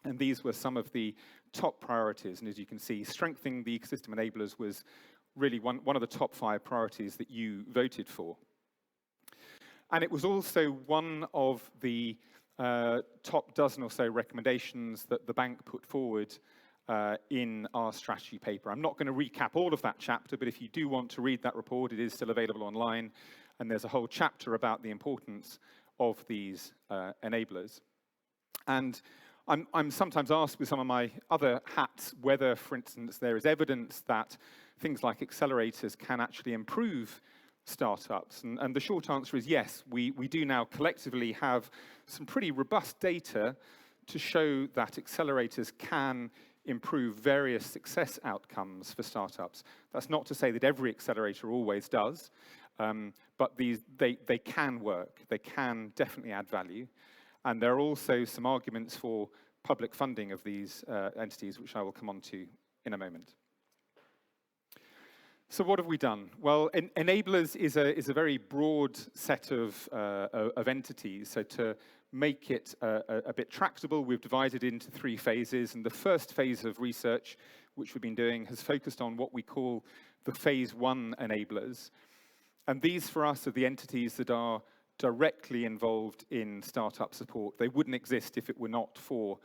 and these were some of the top priorities. And as you can see, strengthening the ecosystem enablers was really one of the top 5 priorities that you voted for. And it was also one of the top dozen or so recommendations that the bank put forward in our strategy paper. I'm not going to recap all of that chapter, but if you do want to read that report, it is still available online, and there's a whole chapter about the importance of these enablers. And I'm sometimes asked with some of my other hats whether, for instance, there is evidence that things like accelerators can actually improve startups. And the short answer is yes. We do now collectively have some pretty robust data to show that accelerators can improve various success outcomes for startups. That's not to say that every accelerator always does, but they can work. They can definitely add value. And there are also some arguments for public funding of these entities, which I will come on to in a moment. So what have we done? Well, enablers is a very broad set of entities. So to make it a bit tractable, we've divided into 3 phases. And the first phase of research, which we've been doing, has focused on what we call the phase 1 enablers. And these, for us, are the entities that are directly involved in startup support. They wouldn't exist if it were not for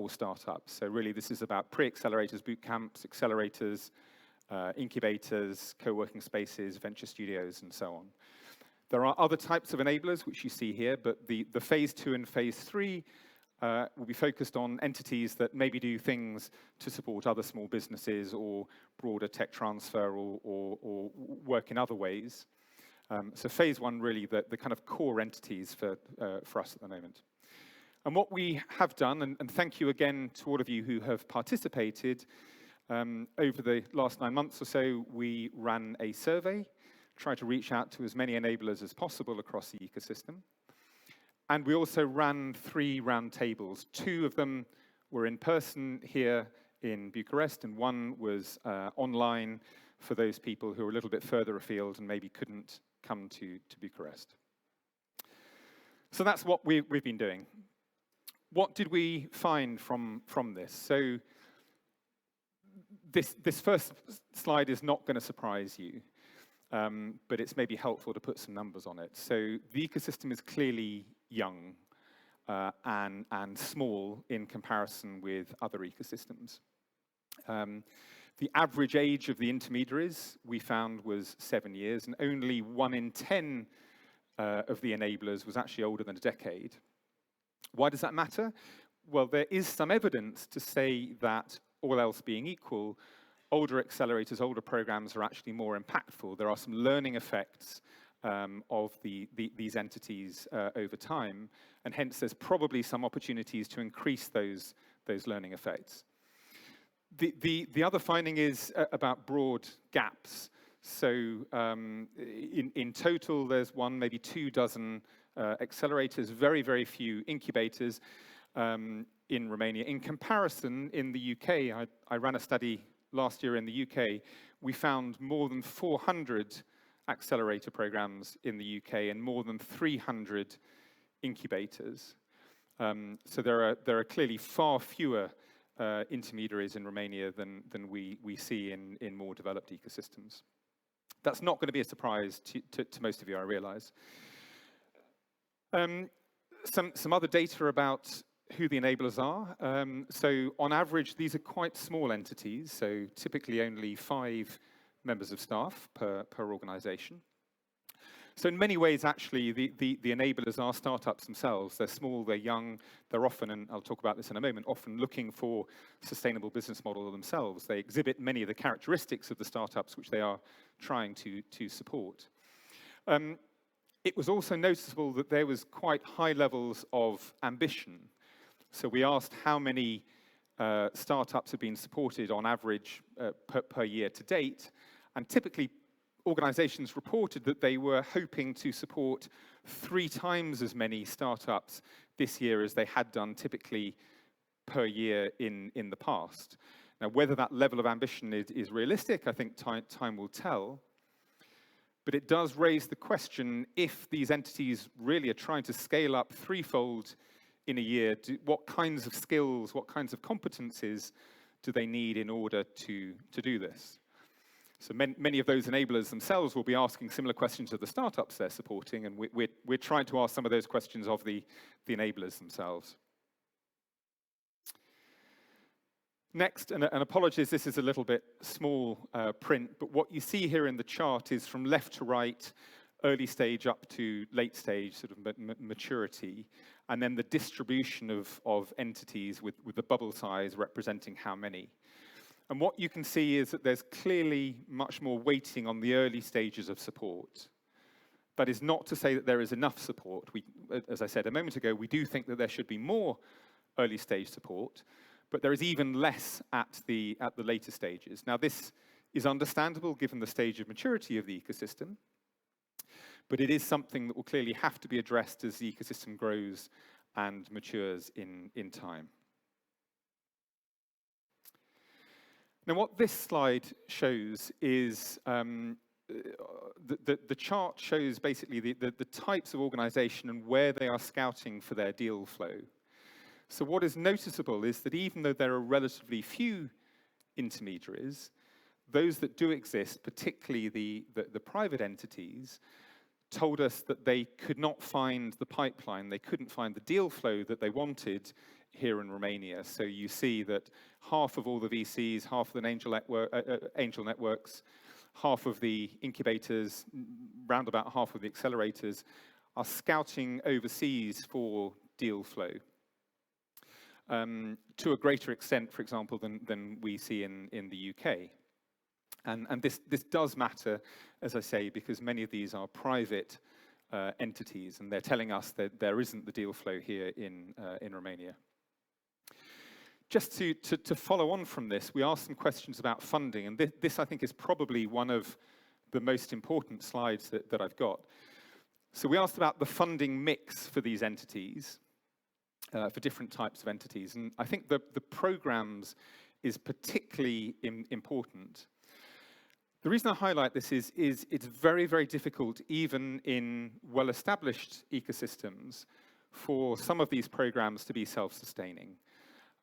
startups. So really, this is about pre-accelerators, boot camps, accelerators, incubators, co-working spaces, venture studios, and so on. There are other types of enablers, which you see here, but the phase 2 and phase 3 will be focused on entities that maybe do things to support other small businesses or broader tech transfer or work in other ways. So phase 1, really, the kind of core entities for us at the moment. And what we have done, and thank you again to all of you who have participated, over the last 9 months or so, we ran a survey, tried to reach out to as many enablers as possible across the ecosystem. And we also ran 3 roundtables. 2 of them were in person here in Bucharest, and 1 was online for those people who are a little bit further afield and maybe couldn't come to Bucharest. So that's what we've been doing. What did we find from this? So this first slide is not going to surprise you, but it's maybe helpful to put some numbers on it. So the ecosystem is clearly young and small in comparison with other ecosystems. The average age of the intermediaries we found was 7 years, and only 1 in 10 of the enablers was actually older than a decade. Why does that matter? Well, there is some evidence to say that, all else being equal, older accelerators, older programs are actually more impactful. There are some learning effects of these entities over time, and hence there's probably some opportunities to increase those learning effects. The other finding is about broad gaps. So in total, there's 1, maybe 2 dozen accelerators, very, very few incubators in Romania. In comparison, in the UK, I ran a study last year in the UK, we found more than 400 accelerator programs in the UK and more than 300 incubators. So there are clearly far fewer intermediaries in Romania than we see in more developed ecosystems. That's not going to be a surprise to most of you, I realize. Some other data about who the enablers are. So on average, these are quite small entities, so typically only 5 members of staff per organization. So in many ways, actually, the enablers are startups themselves. They're small, they're young, they're often, and I'll talk about this in a moment, often looking for sustainable business model themselves. They exhibit many of the characteristics of the startups which they are trying to support. It was also noticeable that there was quite high levels of ambition. So we asked how many startups have been supported on average per year to date, and typically organizations reported that they were hoping to support 3 times as many startups this year as they had done typically per year in the past. Now, whether that level of ambition is realistic, I think time will tell. But it does raise the question, if these entities really are trying to scale up threefold in a year, what kinds of skills, what kinds of competencies do they need in order to do this? So many of those enablers themselves will be asking similar questions of the startups they're supporting, and we're trying to ask some of those questions of the enablers themselves. Next, and apologies, this is a little bit small print, but what you see here in the chart is from left to right, early stage up to late stage, sort of maturity, and then the distribution of entities with the bubble size representing how many. And what you can see is that there's clearly much more weighting on the early stages of support. That is not to say that there is enough support. As I said a moment ago, we do think that there should be more early stage support, but there is even less at the later stages. Now, this is understandable given the stage of maturity of the ecosystem, but it is something that will clearly have to be addressed as the ecosystem grows and matures in time. Now, what this slide shows is the chart shows basically the types of organization and where they are scouting for their deal flow. So what is noticeable is that even though there are relatively few intermediaries, those that do exist, particularly the private entities, told us that they could not find the pipeline, they couldn't find the deal flow that they wanted here in Romania. So you see that half of all the VCs, half of the angel networks, half of the incubators, round about half of the accelerators are scouting overseas for deal flow. To a greater extent, for example, than we see in the UK. And this does matter, as I say, because many of these are private entities, and they're telling us that there isn't the deal flow here in Romania. Just to follow on from this, we asked some questions about funding, and this I think is probably one of the most important slides that I've got. So we asked about the funding mix for these entities, for different types of entities, and I think the programs is particularly important. The reason I highlight this is it's very, very difficult, even in well-established ecosystems, for some of these programs to be self-sustaining.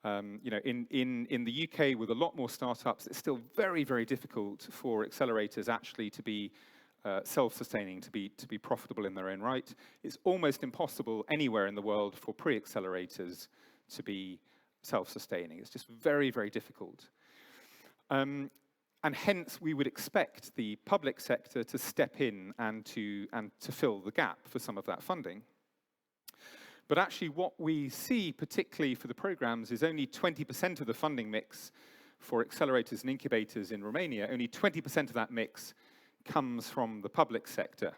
You know, in the UK, with a lot more startups, it's still very, very difficult for accelerators actually to be self-sustaining, to be profitable in their own right. It's almost impossible anywhere in the world for pre-accelerators to be self-sustaining. It's just very, very difficult. And hence, we would expect the public sector to step in and to fill the gap for some of that funding. But actually, what we see, particularly for the programs, is only 20% of the funding mix for accelerators and incubators in Romania. Only 20% of that mix comes from the public sector.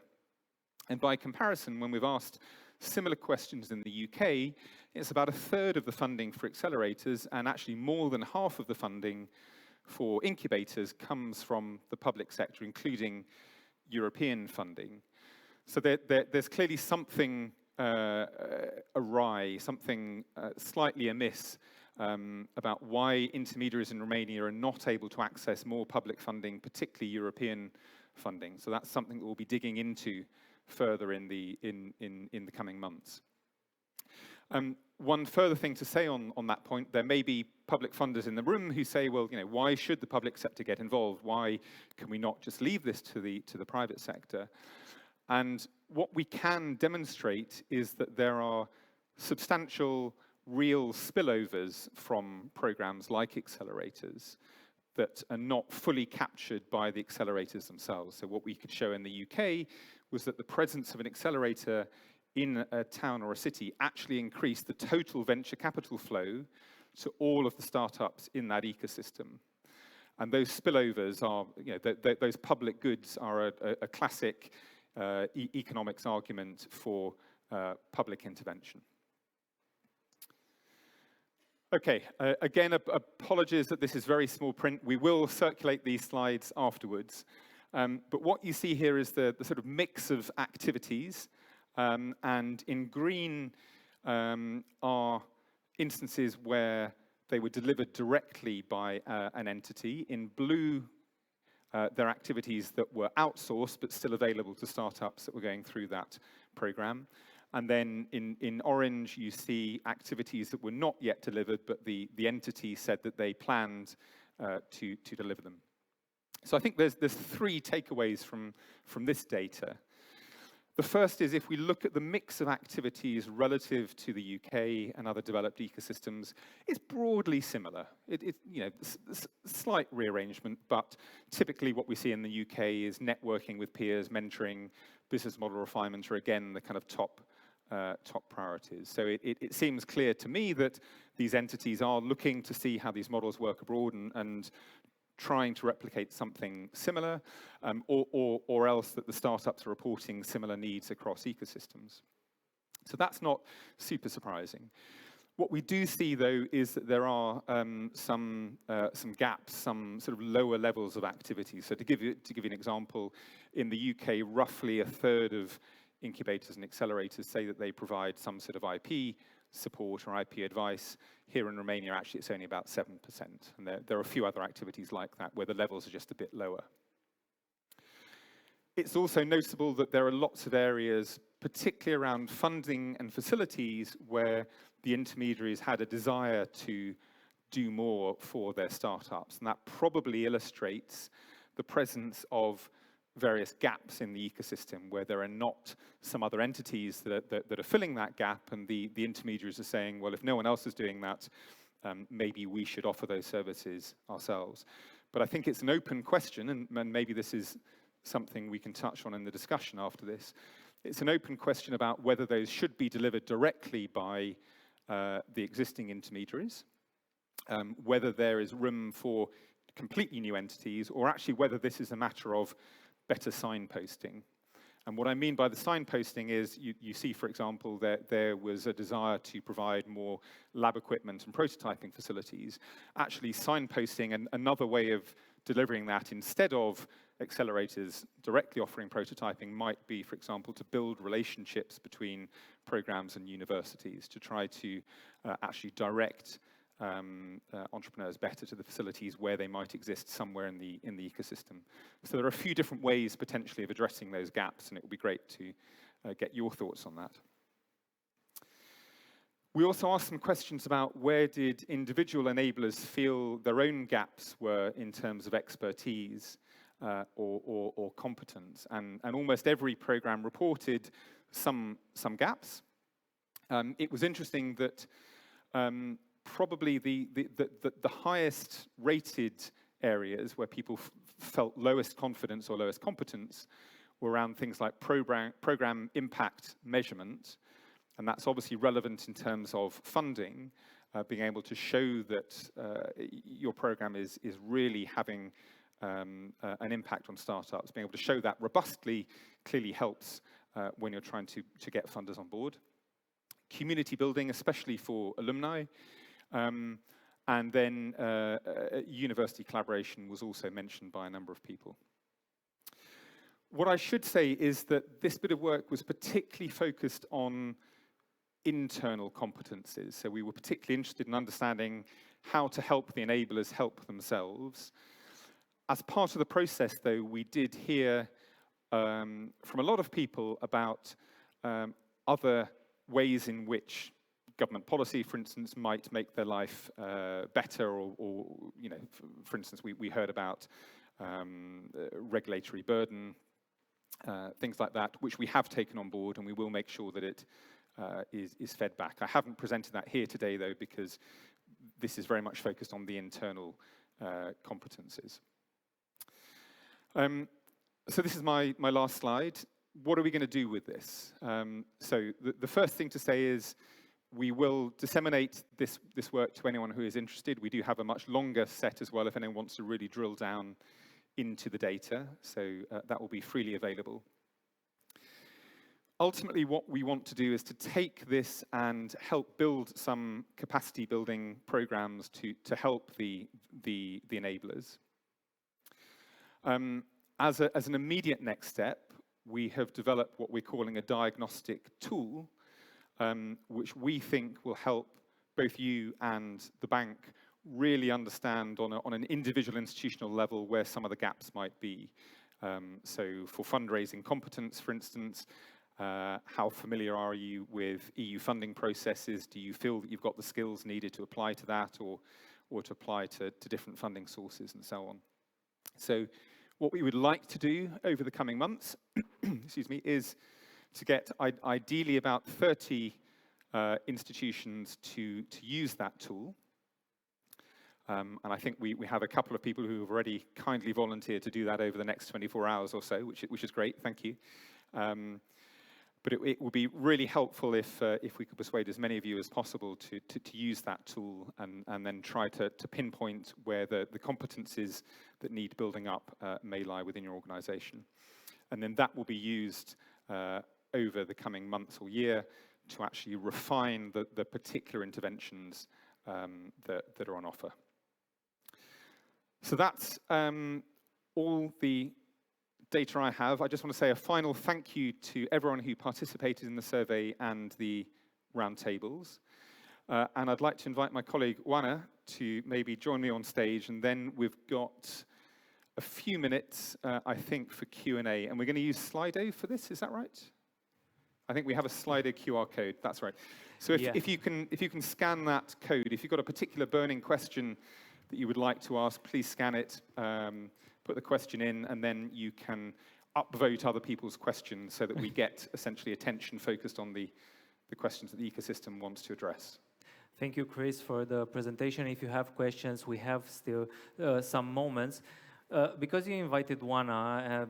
And by comparison, when we've asked similar questions in the UK, it's about a third of the funding for accelerators, and actually more than half of the funding for incubators comes from the public sector, including European funding. So there's clearly something awry, something slightly amiss about why intermediaries in Romania are not able to access more public funding, particularly European funding. So that's something that we'll be digging into further in the coming months. One further thing to say on that point, there may be public funders in the room who say, well, you know, why should the public sector get involved? Why can we not just leave this to the private sector? And what we can demonstrate is that there are substantial real spillovers from programs like accelerators that are not fully captured by the accelerators themselves. So what we could show in the UK was that the presence of an accelerator in a town or a city actually increased the total venture capital flow to all of the startups in that ecosystem. And those spillovers are, you know, those public goods are a classic economics argument for public intervention. Okay, again, apologies that this is very small print. We will circulate these slides afterwards. But what you see here is the sort of mix of activities. And in green are instances where they were delivered directly by an entity. In blue, they're activities that were outsourced but still available to startups that were going through that program. And then in orange, you see activities that were not yet delivered, but the entity said that they planned to deliver them. So I think there's three takeaways from this data. The first is if we look at the mix of activities relative to the UK and other developed ecosystems, it's broadly similar. Slight rearrangement, but typically what we see in the UK is networking with peers, mentoring, business model refinement are again the kind of top priorities. So it seems clear to me that these entities are looking to see how these models work abroad and trying to replicate something similar, or else that the startups are reporting similar needs across ecosystems. So that's not super surprising. What we do see, though, is that there are some gaps, some sort of lower levels of activity. So to give you an example, in the UK, roughly a third of incubators and accelerators say that they provide some sort of IP support or IP advice. Here in Romania, actually, it's only about 7%. And there are a few other activities like that where the levels are just a bit lower. It's also noticeable that there are lots of areas, particularly around funding and facilities, where the intermediaries had a desire to do more for their startups. And that probably illustrates the presence of various gaps in the ecosystem where there are not some other entities that are filling that gap, and the intermediaries are saying, well, if no one else is doing that, maybe we should offer those services ourselves. But I think it's an open question, and maybe this is something we can touch on in the discussion after this. It's an open question about whether those should be delivered directly by the existing intermediaries, whether there is room for completely new entities, or actually whether this is a matter of better signposting. And what I mean by the signposting is you see, for example, that there was a desire to provide more lab equipment and prototyping facilities. Actually, signposting, and another way of delivering that instead of accelerators directly offering prototyping might be, for example, to build relationships between programs and universities to try to actually direct entrepreneurs better to the facilities where they might exist somewhere in the ecosystem. So there are a few different ways potentially of addressing those gaps, and it would be great to get your thoughts on that. We also asked some questions about where did individual enablers feel their own gaps were in terms of expertise or competence, and almost every program reported some gaps. It was interesting that probably the highest rated areas where people felt lowest confidence or lowest competence were around things like program impact measurement, and that's obviously relevant in terms of funding, being able to show that your program is really having an impact on startups. Being able to show that robustly clearly helps when you're trying to get funders on board. Community building, especially for alumni, and then university collaboration was also mentioned by a number of people. What I should say is that this bit of work was particularly focused on internal competencies. So we were particularly interested in understanding how to help the enablers help themselves. As part of the process, though, we did hear from a lot of people about other ways in which government policy, for instance, might make their life better, or you know, for instance, we heard about regulatory burden, things like that, which we have taken on board, and we will make sure that it is fed back. I haven't presented that here today, though, because this is very much focused on the internal competencies. So this is my last slide. What are we going to do with this? So the first thing to say is we will disseminate this work to anyone who is interested. We do have a much longer set as well if anyone wants to really drill down into the data. So that will be freely available. Ultimately, what we want to do is to take this and help build some capacity building programs to help the enablers. And As an immediate next step, we have developed what we're calling a diagnostic tool, which we think will help both you and the bank really understand on an individual institutional level where some of the gaps might be. So for fundraising competence, for instance, how familiar are you with EU funding processes? Do you feel that you've got the skills needed to apply to that or to apply to different funding sources and so on? So what we would like to do over the coming months, excuse me, is to get ideally about 30 institutions to use that tool. And I think we have a couple of people who have already kindly volunteered to do that over the next 24 hours or so, which is great, thank you. But it would be really helpful if we could persuade as many of you as possible to use that tool and then try to pinpoint where the competencies that need building up may lie within your organization. And then that will be used over the coming months or year to actually refine the particular interventions that are on offer. So that's all the data I have. I just want to say a final thank you to everyone who participated in the survey and the roundtables. And I'd like to invite my colleague Juana to maybe join me on stage, and then we've got a few minutes, I think, for Q&A. And we're going to use Slido for this, is that right? I think we have a Slido QR code, that's right. So if you can scan that code, if you've got a particular burning question that you would like to ask, please scan it. Put the question in, and then you can upvote other people's questions so that we get essentially attention focused on the questions that the ecosystem wants to address. Thank you, Chris, for the presentation. If you have questions, we have still some moments. Because you invited Juana,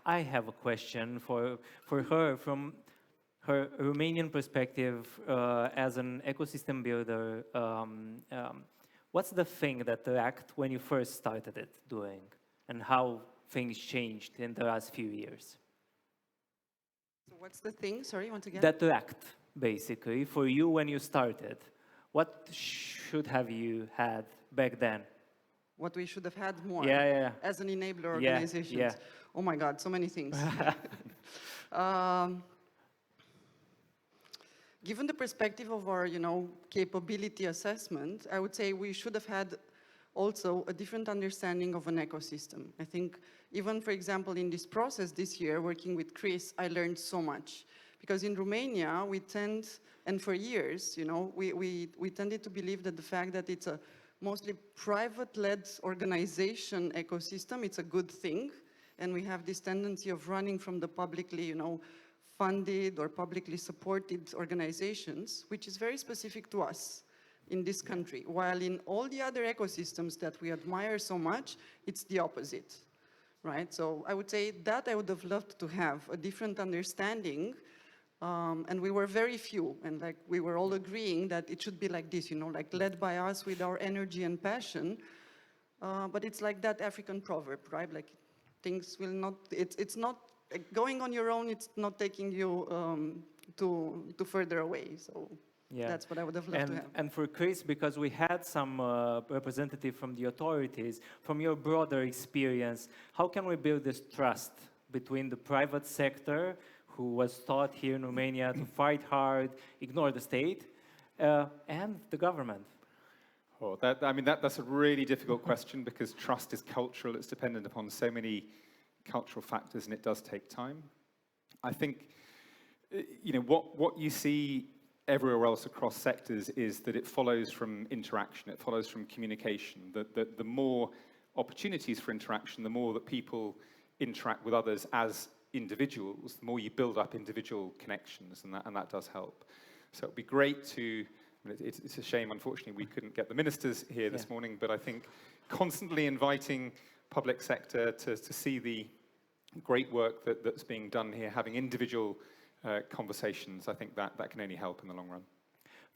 I have a question for her from her Romanian perspective as an ecosystem builder. What's the thing that lacked when you first started it doing? And how things changed in the last few years? So what's the thing? Sorry, once again? That lacked, basically, for you when you started. What should have you had back then? What we should have had more as an enabler organization. Yeah. Oh my God, so many things. Given the perspective of our, capability assessment, I would say we should have had also a different understanding of an ecosystem. I think even, for example, in this process this year, working with Chris, I learned so much. Because in Romania, we tend, and for years, we tended to believe that the fact that it's a mostly private-led organization ecosystem, it's a good thing. And we have this tendency of running from the publicly, funded or publicly supported organizations, which is very specific to us in this country, while in all the other ecosystems that we admire so much, it's the opposite, right? So I would say that I would have loved to have a different understanding, and we were very few, and we were all agreeing that it should be like this, led by us with our energy and passion, but it's like that African proverb, right? Like things will not, it's not, going on your own, it's not taking you to further away, so. Yeah. That's what I would have loved to have. And for Chris, because we had some representative from the authorities, from your broader experience, how can we build this trust between the private sector, who was taught here in Romania to fight hard, ignore the state, and the government? Oh, that's a really difficult question because trust is cultural. It's dependent upon so many cultural factors, and it does take time. I think, what you see everywhere else across sectors is that it follows from interaction, it follows from communication. The more opportunities for interaction, the more that people interact with others as individuals, the more you build up individual connections, and that does help. So it'd be great to, it's a shame, unfortunately, we couldn't get the ministers here this morning, but I think constantly inviting public sector to see the great work that's being done here, having individual conversations, I think that can only help in the long run.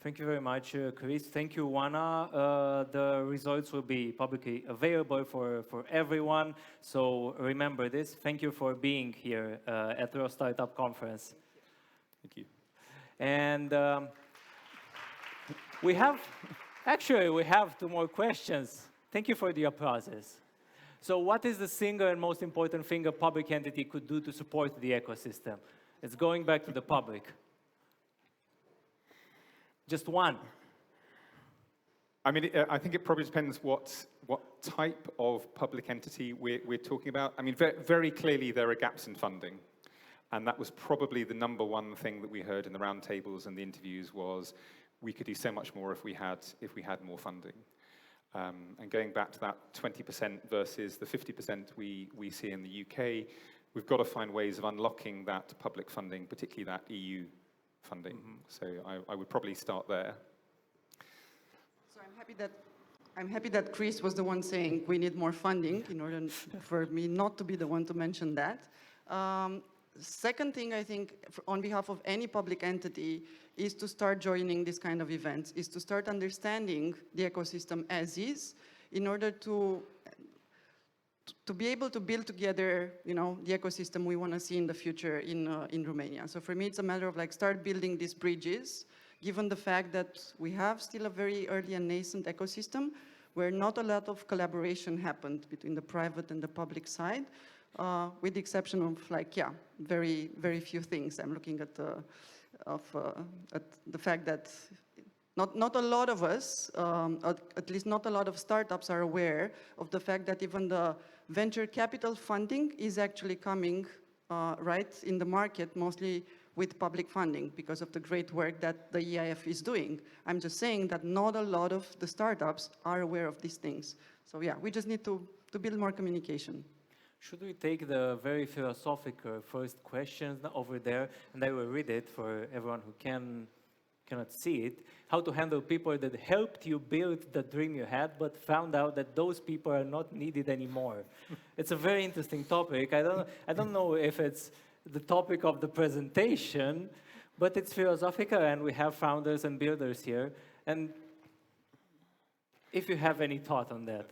Thank you very much, Chris. Thank you, Juana. The results will be publicly available for everyone. So remember this. Thank you for being here at the ROStartup Conference. Thank you. And we have 2 more questions. Thank you for the applauses. So what is the single and most important thing a public entity could do to support the ecosystem? It's going back to the public. Just one. I mean, I think it probably depends what type of public entity we're talking about. I mean, very clearly there are gaps in funding. And that was probably the number one thing that we heard in the roundtables and the interviews was we could do so much more if we had more funding. And going back to that 20% versus the 50% we see in the UK, we've got to find ways of unlocking that public funding, particularly that EU funding. So I would probably start there. So I'm happy that Chris was the one saying we need more funding in order for me not to be the one to mention that. Second thing, I think, on behalf of any public entity, is to start joining this kind of events, is to start understanding the ecosystem as is, in order to be able to build together, you know, the ecosystem we want to see in the future in Romania. So for me, it's a matter of like start building these bridges, given the fact that we have still a very early and nascent ecosystem, where not a lot of collaboration happened between the private and the public side. With the exception of, like, yeah, very, very few things. I'm looking at the fact that not a lot of us, at least not a lot of startups are aware of the fact that even the venture capital funding is actually coming right in the market, mostly with public funding because of the great work that the EIF is doing. I'm just saying that not a lot of the startups are aware of these things. So yeah, we just need to build more communication. Should we take the very philosophical first question over there, and I will read it for everyone who cannot see it. How to handle people that helped you build the dream you had, but found out that those people are not needed anymore. It's a very interesting topic. I don't know if it's the topic of the presentation, but it's philosophical, and we have founders and builders here. And if you have any thought on that.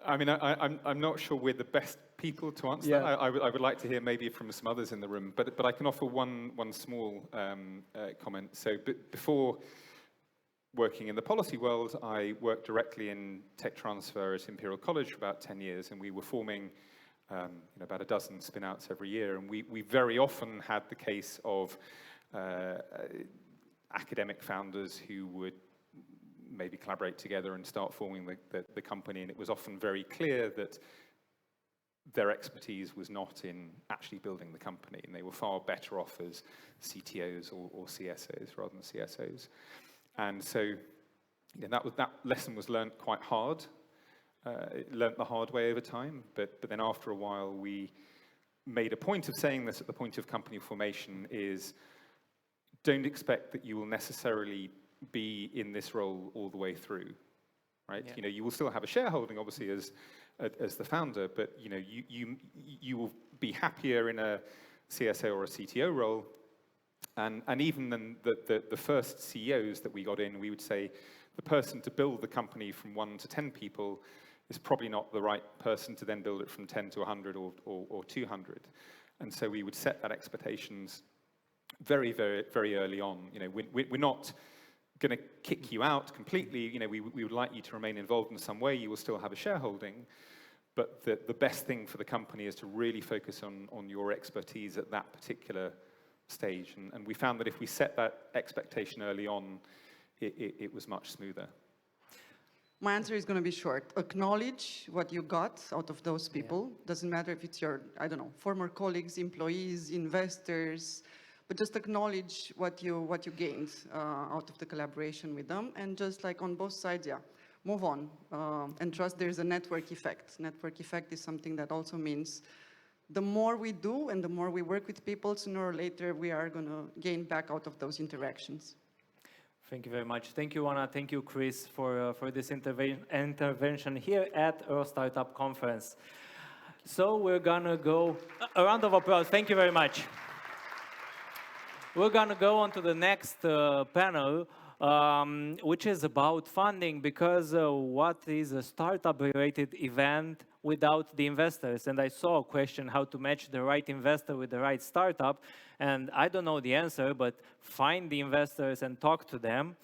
I mean, I'm not sure we're the best people to answer that. I would like to hear maybe from some others in the room, but I can offer one small comment. So before working in the policy world, I worked directly in tech transfer at Imperial College for about 10 years, and we were forming about a dozen spin-outs every year, and we very often had the case of academic founders who would maybe collaborate together and start forming the company, and it was often very clear that their expertise was not in actually building the company, and they were far better off as CTOs or CSOs rather than CSOs. And so that lesson was learned quite hard, learned the hard way over time, but then after a while we made a point of saying this at the point of company formation is don't expect that you will necessarily be in this role all the way through, right? Yeah. You will still have a shareholding, obviously, as the founder, but you will be happier in a CSO or a CTO role. And even then, the first CEOs that we got in, we would say the person to build the company from 1 to 10 people is probably not the right person to then build it from 10 to 100 or 200. And so we would set that expectations very, very, very early on. We're not going to kick you out completely. We would like you to remain involved in some way. You will still have a shareholding, but the best thing for the company is to really focus on your expertise at that particular stage. And we found that if we set that expectation early on, it was much smoother. My answer is going to be short. Acknowledge what you got out of those people. Doesn't matter if it's your, I don't know, former colleagues, employees, investors, but just acknowledge what you gained out of the collaboration with them, and just like on both sides, move on and trust there's a network effect. Network effect is something that also means the more we do and the more we work with people, sooner or later we are going to gain back out of those interactions. Thank you very much. Thank you, Anna. Thank you, Chris, for this intervention here at ROStartup Conference. So we're going to go, a round of applause. Thank you very much. We're going to go on to the next panel, which is about funding, because what is a startup-related event without the investors? And I saw a question how to match the right investor with the right startup, and I don't know the answer, but find the investors and talk to them.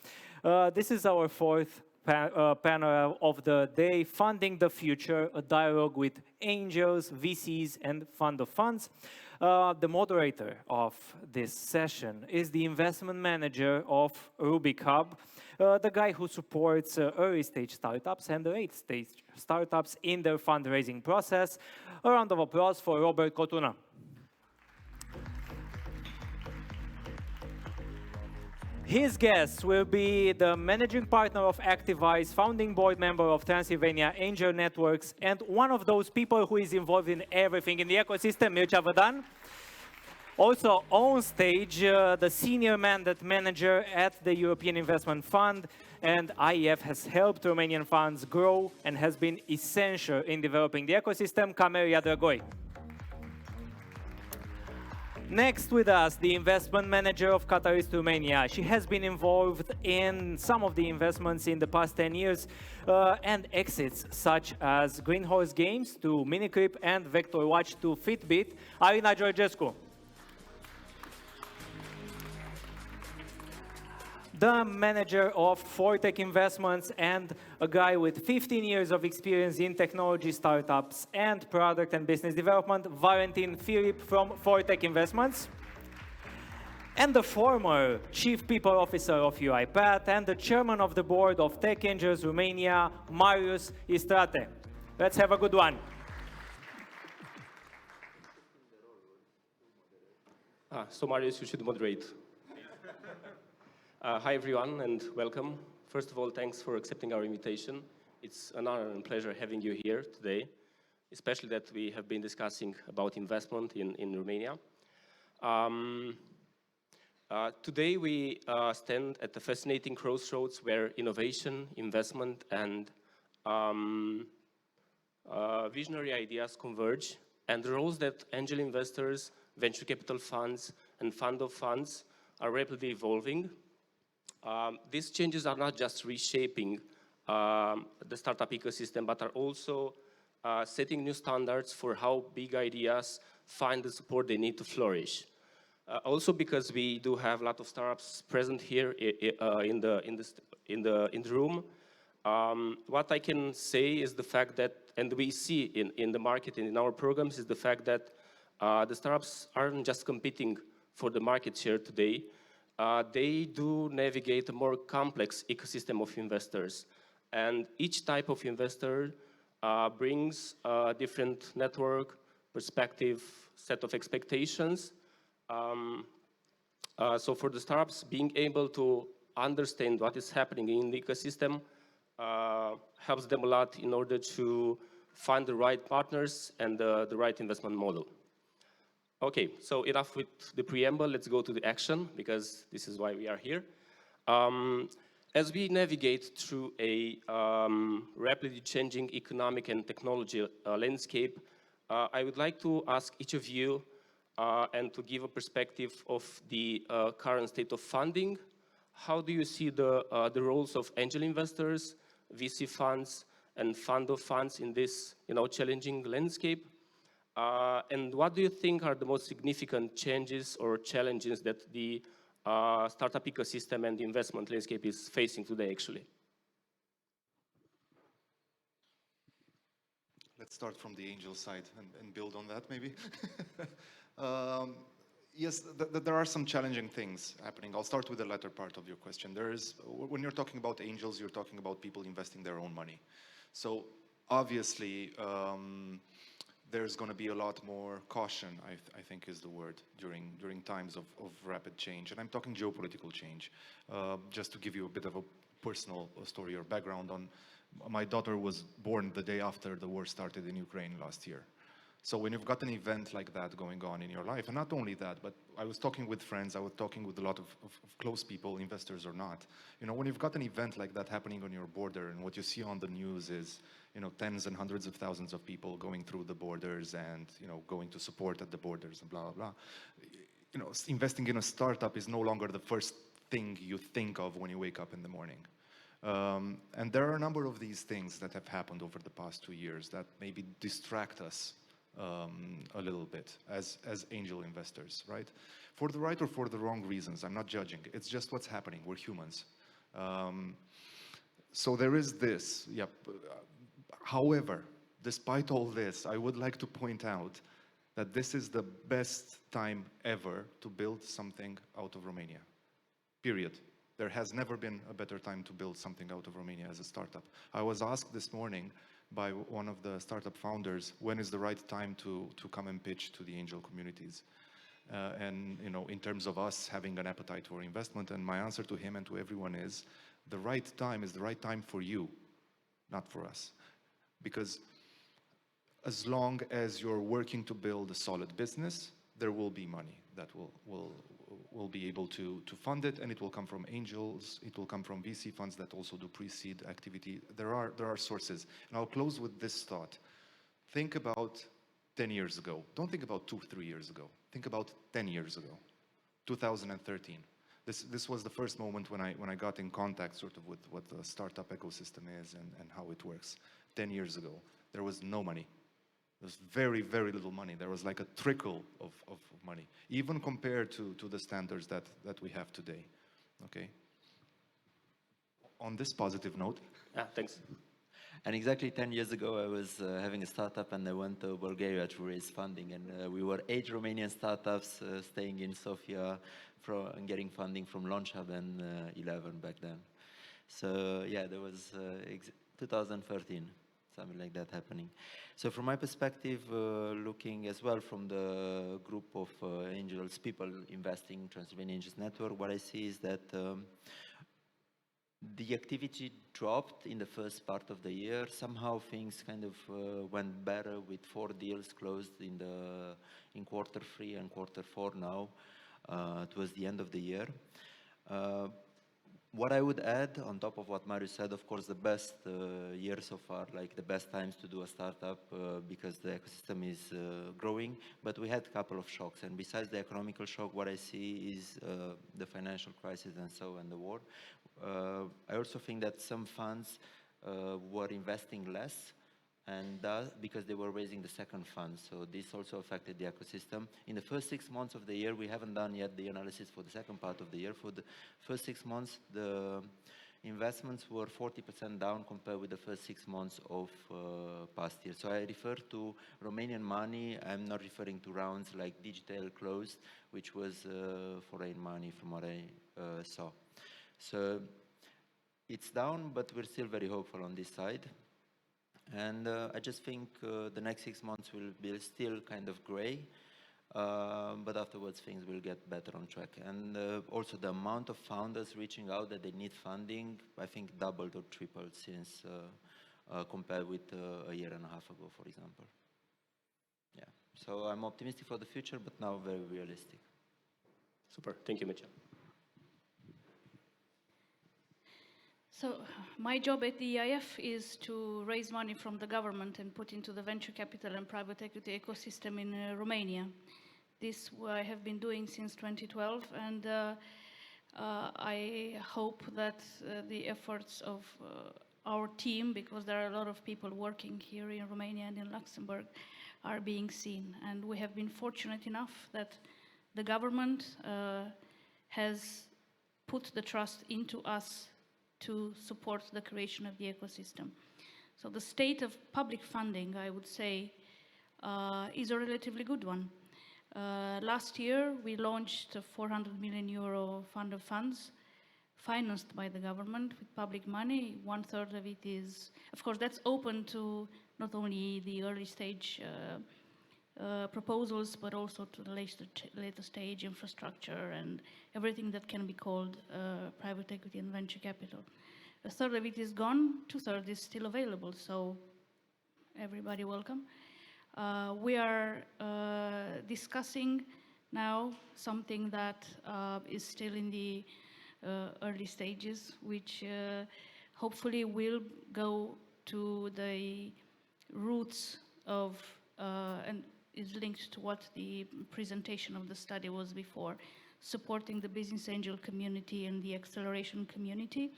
This is our fourth panel of the day, Funding the Future, a dialogue with angels, VCs, and fund of funds. The moderator of this session is the investment manager of Rubik Hub, the guy who supports early-stage startups and late-stage startups in their fundraising process. A round of applause for Robert Cotuna. His guests will be the managing partner of Activize, founding board member of Transylvania Angel Networks, and one of those people who is involved in everything in the ecosystem, Mircea Vădan. Also on stage, the senior mandate manager at the European Investment Fund, and IEF has helped Romanian funds grow and has been essential in developing the ecosystem, Camelia Dragoi. Next with us, the investment manager of Catalyst Romania. She has been involved in some of the investments in the past 10 years and exits such as Greenhorse Games to Miniclip and Vector Watch to Fitbit. Alina Georgescu. The manager of Fortech Investments and a guy with 15 years of experience in technology startups and product and business development, Valentin Filip from Fortech Investments. And the former Chief People Officer of UiPath and the Chairman of the Board of Tech Angels Romania, Marius Istrate. Let's have a good one. So Marius, you should moderate. Hi everyone and welcome. First of all, thanks for accepting our invitation. It's an honor and pleasure having you here today, especially that we have been discussing about investment in Romania. Today we stand at the fascinating crossroads where innovation, investment, and visionary ideas converge, and the roles that angel investors, venture capital funds, and fund of funds are rapidly evolving. These changes are not just reshaping the startup ecosystem, but are also setting new standards for how big ideas find the support they need to flourish. Also, because we do have a lot of startups present here in the room, what I can say is the fact that, and we see in the market and in our programs, is the fact that the startups aren't just competing for the market share today. They do navigate a more complex ecosystem of investors. And each type of investor brings a different network, perspective, set of expectations. So for the startups, being able to understand what is happening in the ecosystem helps them a lot in order to find the right partners and the right investment model. Okay, so enough with the preamble, let's go to the action, because this is why we are here. As we navigate through a rapidly changing economic and technology landscape, I would like to ask each of you and to give a perspective of the current state of funding. How do you see the roles of angel investors, VC funds, and fund of funds in this challenging landscape? And what do you think are the most significant changes or challenges that the startup ecosystem and the investment landscape is facing today, actually? Let's start from the angel side and build on that, maybe. Yes, there are some challenging things happening. I'll start with the latter part of your question. When you're talking about angels, you're talking about people investing their own money. So obviously, there's going to be a lot more caution, I think is the word, during times of rapid change. And I'm talking geopolitical change. Just to give you a bit of a personal story or background on, my daughter was born the day after the war started in Ukraine last year. So when you've got an event like that going on in your life, and not only that, but I was talking with friends, I was talking with a lot of close people, investors or not. When you've got an event like that happening on your border, and what you see on the news is, tens and hundreds of thousands of people going through the borders and, going to support at the borders and blah, blah, blah. Investing in a startup is no longer the first thing you think of when you wake up in the morning. And there are a number of these things that have happened over the past 2 years that maybe distract us a little bit as angel investors, right? For the right or for the wrong reasons, I'm not judging. It's just what's happening. We're humans. So there is this, yep. However, despite all this, I would like to point out that this is the best time ever to build something out of Romania, period. There has never been a better time to build something out of Romania as a startup. I was asked this morning by one of the startup founders, when is the right time to come and pitch to the angel communities? And you know, in terms of us having an appetite for investment, and my answer to him and to everyone is, the right time is the right time for you, not for us. Because as long as you're working to build a solid business, there will be money that will be able to fund it, and it will come from angels, it will come from VC funds that also do pre-seed activity. There are sources. And I'll close with this thought. Think about 10 years ago. Don't think about 2-3 years ago. Think about 10 years ago, 2013. This was the first moment when I got in contact sort of with what the startup ecosystem is and how it works. 10 years ago, there was no money. There was very, very little money. There was like a trickle of money, even compared to the standards that we have today, okay? On this positive note. Thanks. And exactly 10 years ago, I was having a startup and I went to Bulgaria to raise funding. And we were 8 Romanian startups staying in Sofia and getting funding from Launch Hub and 11 back then. So yeah, there was 2013. Something like that happening. So from my perspective, looking as well from the group of angels, people investing in Transylvania Angels Network, what I see is that the activity dropped in the first part of the year. Somehow things kind of went better with 4 deals closed in Q3 and Q4 now, towards the end of the year. What I would add on top of what Marius said, of course, the best year so far, like the best times to do a startup because the ecosystem is growing, but we had a couple of shocks. And besides the economical shock, what I see is the financial crisis and so on, the war. I also think that some funds were investing less, and because they were raising the second fund. So this also affected the ecosystem. In the first 6 months of the year, we haven't done yet the analysis for the second part of the year. For the first 6 months, the investments were 40% down compared with the first 6 months of past year. So I refer to Romanian money. I'm not referring to rounds like Digital closed, which was foreign money from what I saw. So it's down, but we're still very hopeful on this side. And I just think the next 6 months will be still kind of gray, but afterwards things will get better on track. And also the amount of founders reaching out that they need funding, I think doubled or tripled since compared with a year and a half ago, for example. Yeah, so I'm optimistic for the future, but now very realistic. Super, thank you, Mitchell. So my job at the EIF is to raise money from the government and put into the venture capital and private equity ecosystem in Romania. This I have been doing since 2012, and I hope that the efforts of our team, because there are a lot of people working here in Romania and in Luxembourg, are being seen. And we have been fortunate enough that the government has put the trust into us to support the creation of the ecosystem. So the state of public funding, I would say, is a relatively good one. Last year, we launched a 400 million euro fund of funds financed by the government with public money. 1/3 of it is, of course, that's open to not only the early stage proposals, but also to the later stage infrastructure and everything that can be called private equity and venture capital. 1/3 of it is gone, 2/3 is still available, so everybody welcome. We are discussing now something that is still in the early stages, which hopefully will go to the roots of and is linked to what the presentation of the study was before, supporting the business angel community and the acceleration community.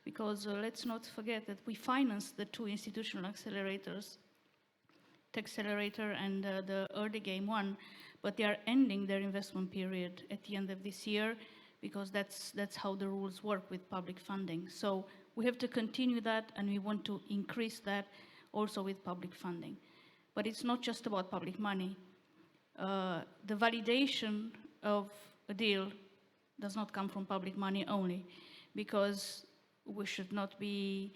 Because let's not forget that we financed the 2 institutional accelerators, Techcelerator and the Early Game one, but they are ending their investment period at the end of this year, because that's how the rules work with public funding. So We have to continue that, and we want to increase that also with public funding. But it's not just about public money. The validation of a deal does not come from public money only, because we should not be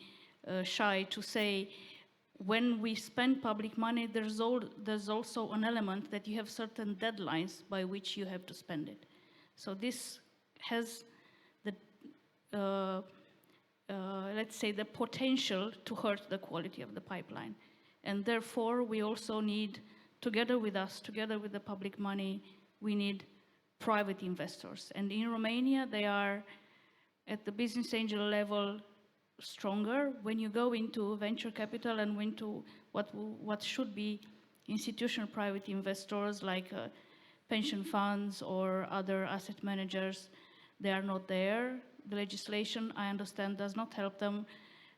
shy to say when we spend public money, there's also an element that you have certain deadlines by which you have to spend it. So this has the, let's say, the potential to hurt the quality of the pipeline. And therefore, we also need, together with us, together with the public money, we need private investors. And in Romania, they are at the business angel level stronger. When you go into venture capital and into what should be institutional private investors like pension funds or other asset managers, they are not there. The legislation, I understand, does not help them.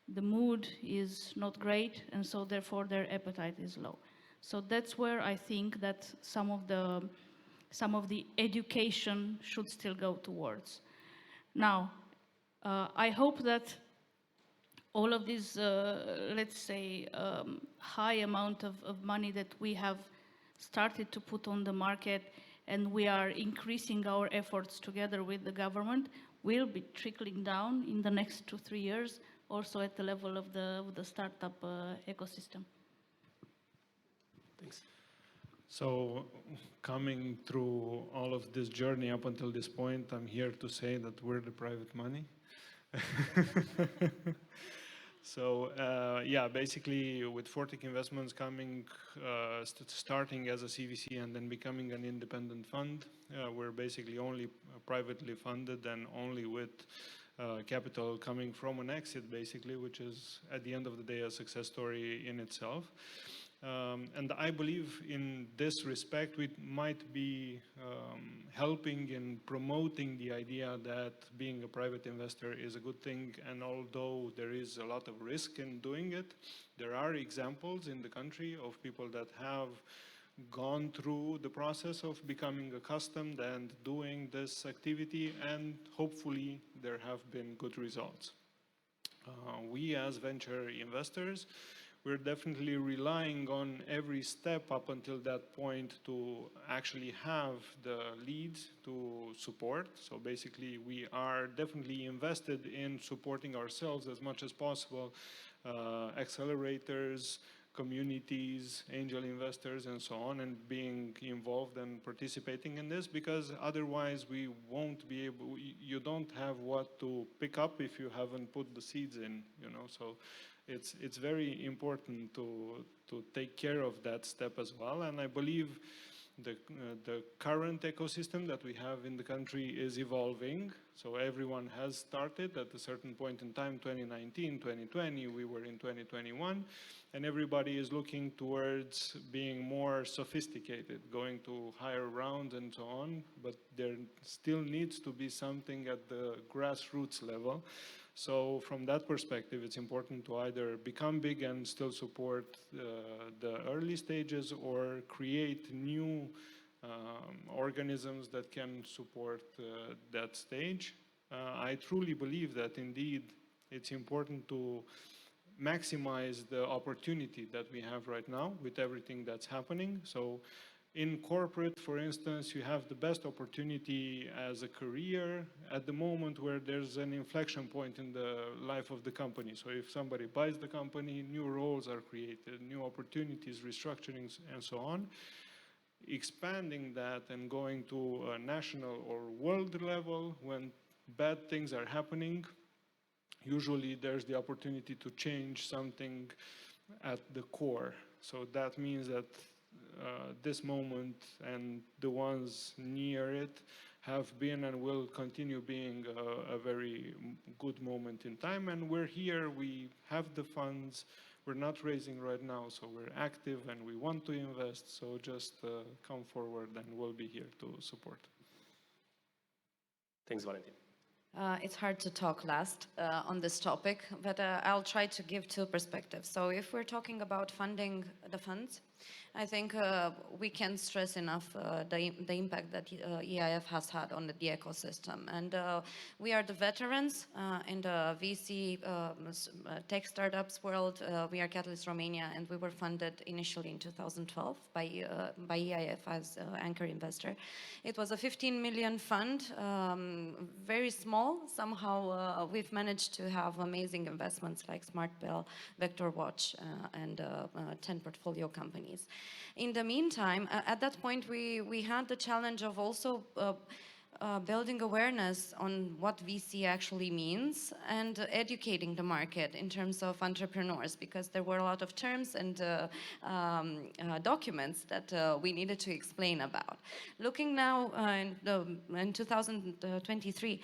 The mood is not great, and so therefore their appetite is low. So that's where I think that some of the education should still go towards. Now, I hope that all of this, let's say, high amount of money that we have started to put on the market, and we are increasing our efforts together with the government, will be trickling down in the next 2-3 years, also at the level of the startup ecosystem. Thanks. So, coming through all of this journey up until this point, I'm here to say that we're the private money. So, yeah, basically with Fortic Investments coming, starting as a CVC and then becoming an independent fund, we're basically only privately funded and only with capital coming from an exit, basically, which is at the end of the day a success story in itself. And I believe in this respect, we might be helping in promoting the idea that being a private investor is a good thing. And although there is a lot of risk in doing it, there are examples in the country of people that have gone through the process of becoming accustomed and doing this activity, and hopefully there have been good results. We as venture investors, we're definitely relying on every step up until that point to actually have the leads to support. So basically, we are definitely invested in supporting ourselves as much as possible, accelerators, communities, angel investors, and so on, and being involved and participating in this, because otherwise we won't be able, you don't have what to pick up if you haven't put the seeds in, you know, so it's very important to take care of that step as well. And I believe the current ecosystem that we have in the country is evolving. So everyone has started at a certain point in time, 2019, 2020, we were in 2021, and everybody is looking towards being more sophisticated, going to higher rounds and so on, but there still needs to be something at the grassroots level. So from that perspective, it's important to either become big and still support the early stages, or create new organisms that can support that stage. I truly believe that indeed it's important to maximize the opportunity that we have right now with everything that's happening. So in corporate, for instance, you have the best opportunity as a career at the moment where there's an inflection point in the life of the company. So if somebody buys the company, new roles are created, new opportunities, restructurings, and so on. Expanding that and going to a national or world level, when bad things are happening, usually there's the opportunity to change something at the core. So that means that this moment and the ones near it have been and will continue being a very good moment in time. And we're here, we have the funds, we're not raising right now, so we're active and we want to invest. So just come forward and we'll be here to support. Thanks, Valentin. It's hard to talk last on this topic, but I'll try to give two perspectives. So if we're talking about funding the funds, I think we can't stress enough the impact that EIF has had on the ecosystem. And we are the veterans in the VC tech startups world. We are Catalyst Romania, and we were funded initially in 2012 by EIF as anchor investor. It was a 15 million fund, very small. Somehow we've managed to have amazing investments like SmartBell, Vector Watch, and 10 portfolio companies. In the meantime, at that point, we had the challenge of also building awareness on what VC actually means and educating the market in terms of entrepreneurs, because there were a lot of terms and documents that we needed to explain about. Looking now in 2023,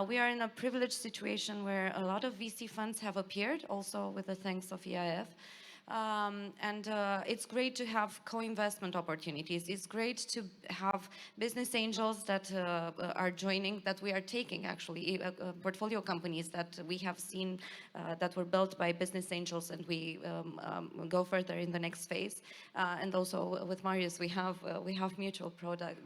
we are in a privileged situation where a lot of VC funds have appeared, also with the thanks of EIF. It's great to have co-investment opportunities. It's great to have business angels that are joining, that we are taking actually, portfolio companies that we have seen that were built by business angels, and we go further in the next phase. And also with Marius, we have mutual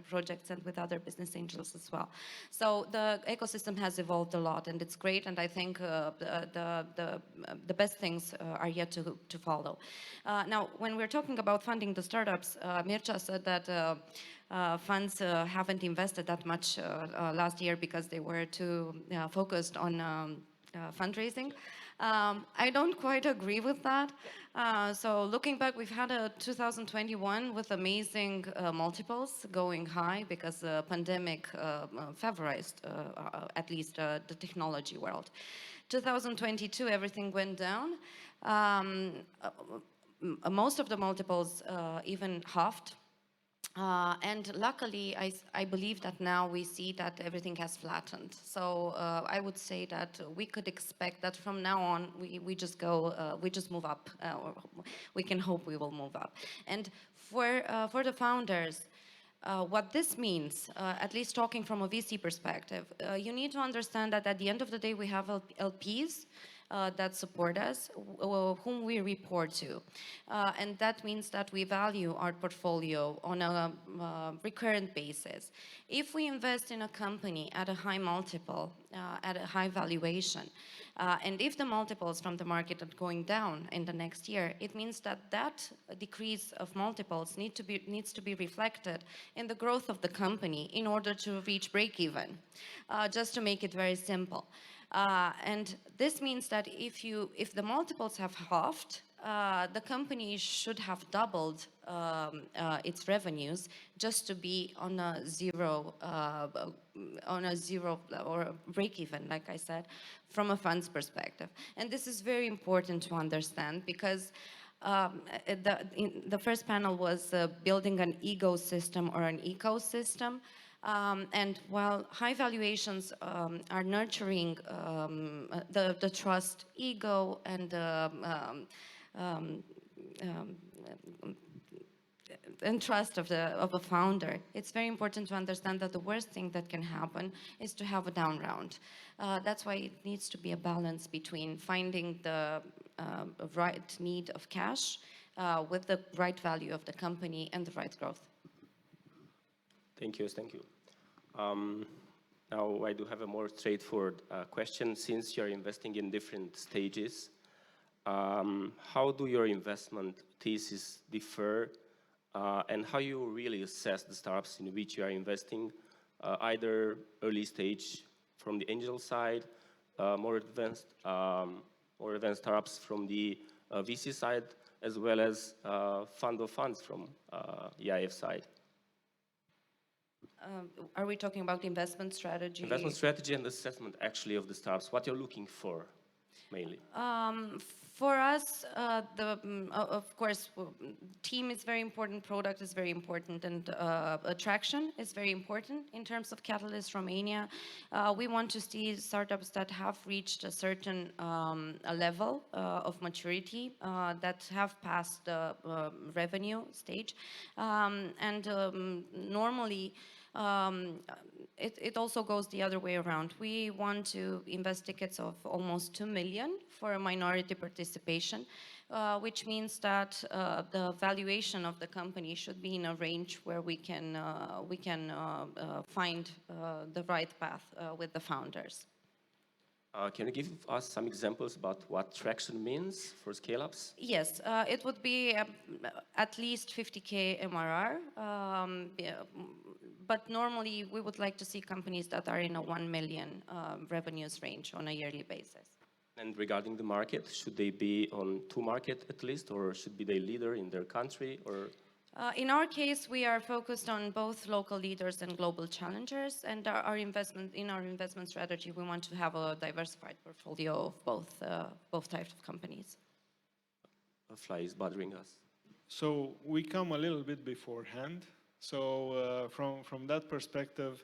projects and with other business angels as well. So the ecosystem has evolved a lot, and it's great. And I think the best things are yet to follow. Now, when we're talking about funding the startups, Mircea said that funds haven't invested that much last year because they were too focused on fundraising. I don't quite agree with that. So looking back, we've had a 2021 with amazing multiples going high because the pandemic favorized at least the technology world. 2022, everything went down. Most of the multiples even halved. And luckily, I believe that now we see that everything has flattened. So I would say that we could expect that from now on, we just move up. Or we can hope we will move up. And for the founders, what this means, at least talking from a VC perspective, you need to understand that at the end of the day, we have LPs that support us, whom we report to. And that means that we value our portfolio on a recurrent basis. If we invest in a company at a high multiple, at a high valuation, and if the multiples from the market are going down in the next year, it means that that decrease of multiples needs to be reflected in the growth of the company in order to reach break-even, just to make it very simple. And this means that if the multiples have halved, the company should have doubled its revenues just to be on a zero or break even, like I said, from a fund's perspective. And this is very important to understand because the first panel was building an ecosystem or an ecosystem. And while high valuations are nurturing the trust, ego, and trust of a founder, it's very important to understand that the worst thing that can happen is to have a down round. That's why it needs to be a balance between finding the right need of cash with the right value of the company and the right growth. Thank you. Now I do have a more straightforward question. Since you're investing in different stages, how do your investment thesis differ, and how you really assess the startups in which you are investing, either early stage from the angel side, more advanced startups from the VC side, as well as fund of funds from EIF side? Are we talking about investment strategy? Investment strategy and assessment, actually, of the startups. What you're looking for, mainly. For us, of course, team is very important, product is very important, and attraction is very important in terms of Catalyst Romania. We want to see startups that have reached a certain level of maturity, that have passed the revenue stage. And normally, It also goes the other way around. We want to invest tickets of almost 2 million for a minority participation, which means that the valuation of the company should be in a range where we can find the right path with the founders. Can you give us some examples about what traction means for scale-ups? Yes, it would be at least 50K MRR, but normally we would like to see companies that are in a 1 million revenues range on a yearly basis. And regarding the market, should they be on 2 markets at least, or should be they leader in their country, or? In our case, we are focused on both local leaders and global challengers, and our investment strategy, we want to have a diversified portfolio of both types of companies. A fly is bothering us. So we come a little bit beforehand. So from that perspective,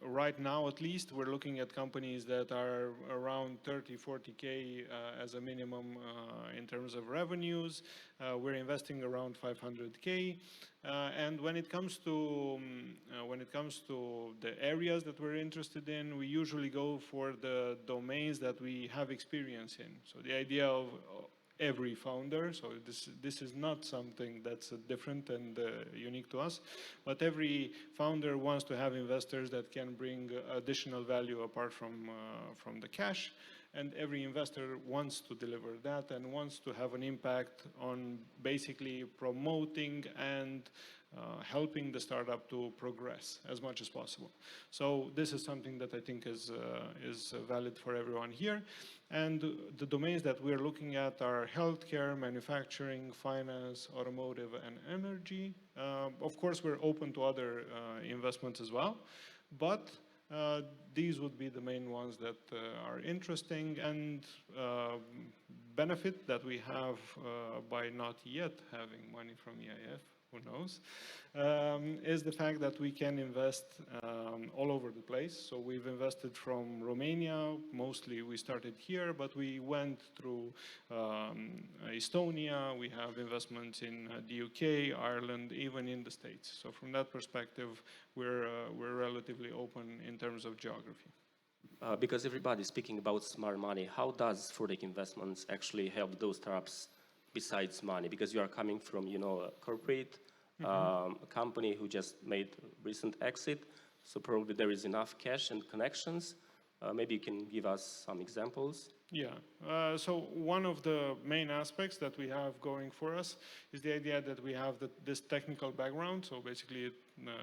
right now at least, we're looking at companies that are around 30, 40K as a minimum in terms of revenues. We're investing around 500K. And when it comes to the areas that we're interested in, we usually go for the domains that we have experience in. So the idea of every founder, so this is not something that's different and unique to us, but every founder wants to have investors that can bring additional value apart from the cash, and every investor wants to deliver that and wants to have an impact on basically promoting and helping the startup to progress as much as possible. So this is something that I think is valid for everyone here. And the domains that we're looking at are healthcare, manufacturing, finance, automotive, and energy. Of course, we're open to other investments as well, but these would be the main ones that are interesting and benefit that we have by not yet having money from EIF. Who knows, is the fact that we can invest all over the place. So we've invested from Romania, mostly we started here, but we went through Estonia, we have investments in the UK, Ireland, even in the States. So from that perspective, we're relatively open in terms of geography. Because everybody's speaking about smart money, how does Furtec Investments actually help those startups besides money? Because you are coming from, a corporate a company who just made a recent exit, so probably there is enough cash and connections. Maybe you can give us some examples. Yeah, so one of the main aspects that we have going for us is the idea that we have this technical background. So basically,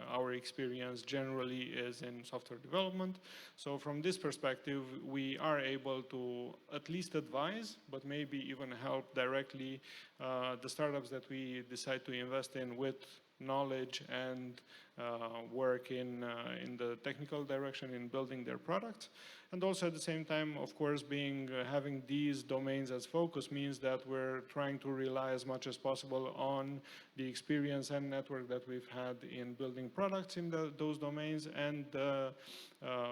our experience generally is in software development. So from this perspective, we are able to at least advise, but maybe even help directly the startups that we decide to invest in with knowledge and work in the technical direction in building their products. And also at the same time, of course, having these domains as focus means that we're trying to rely as much as possible on the experience and network that we've had in building products in those domains and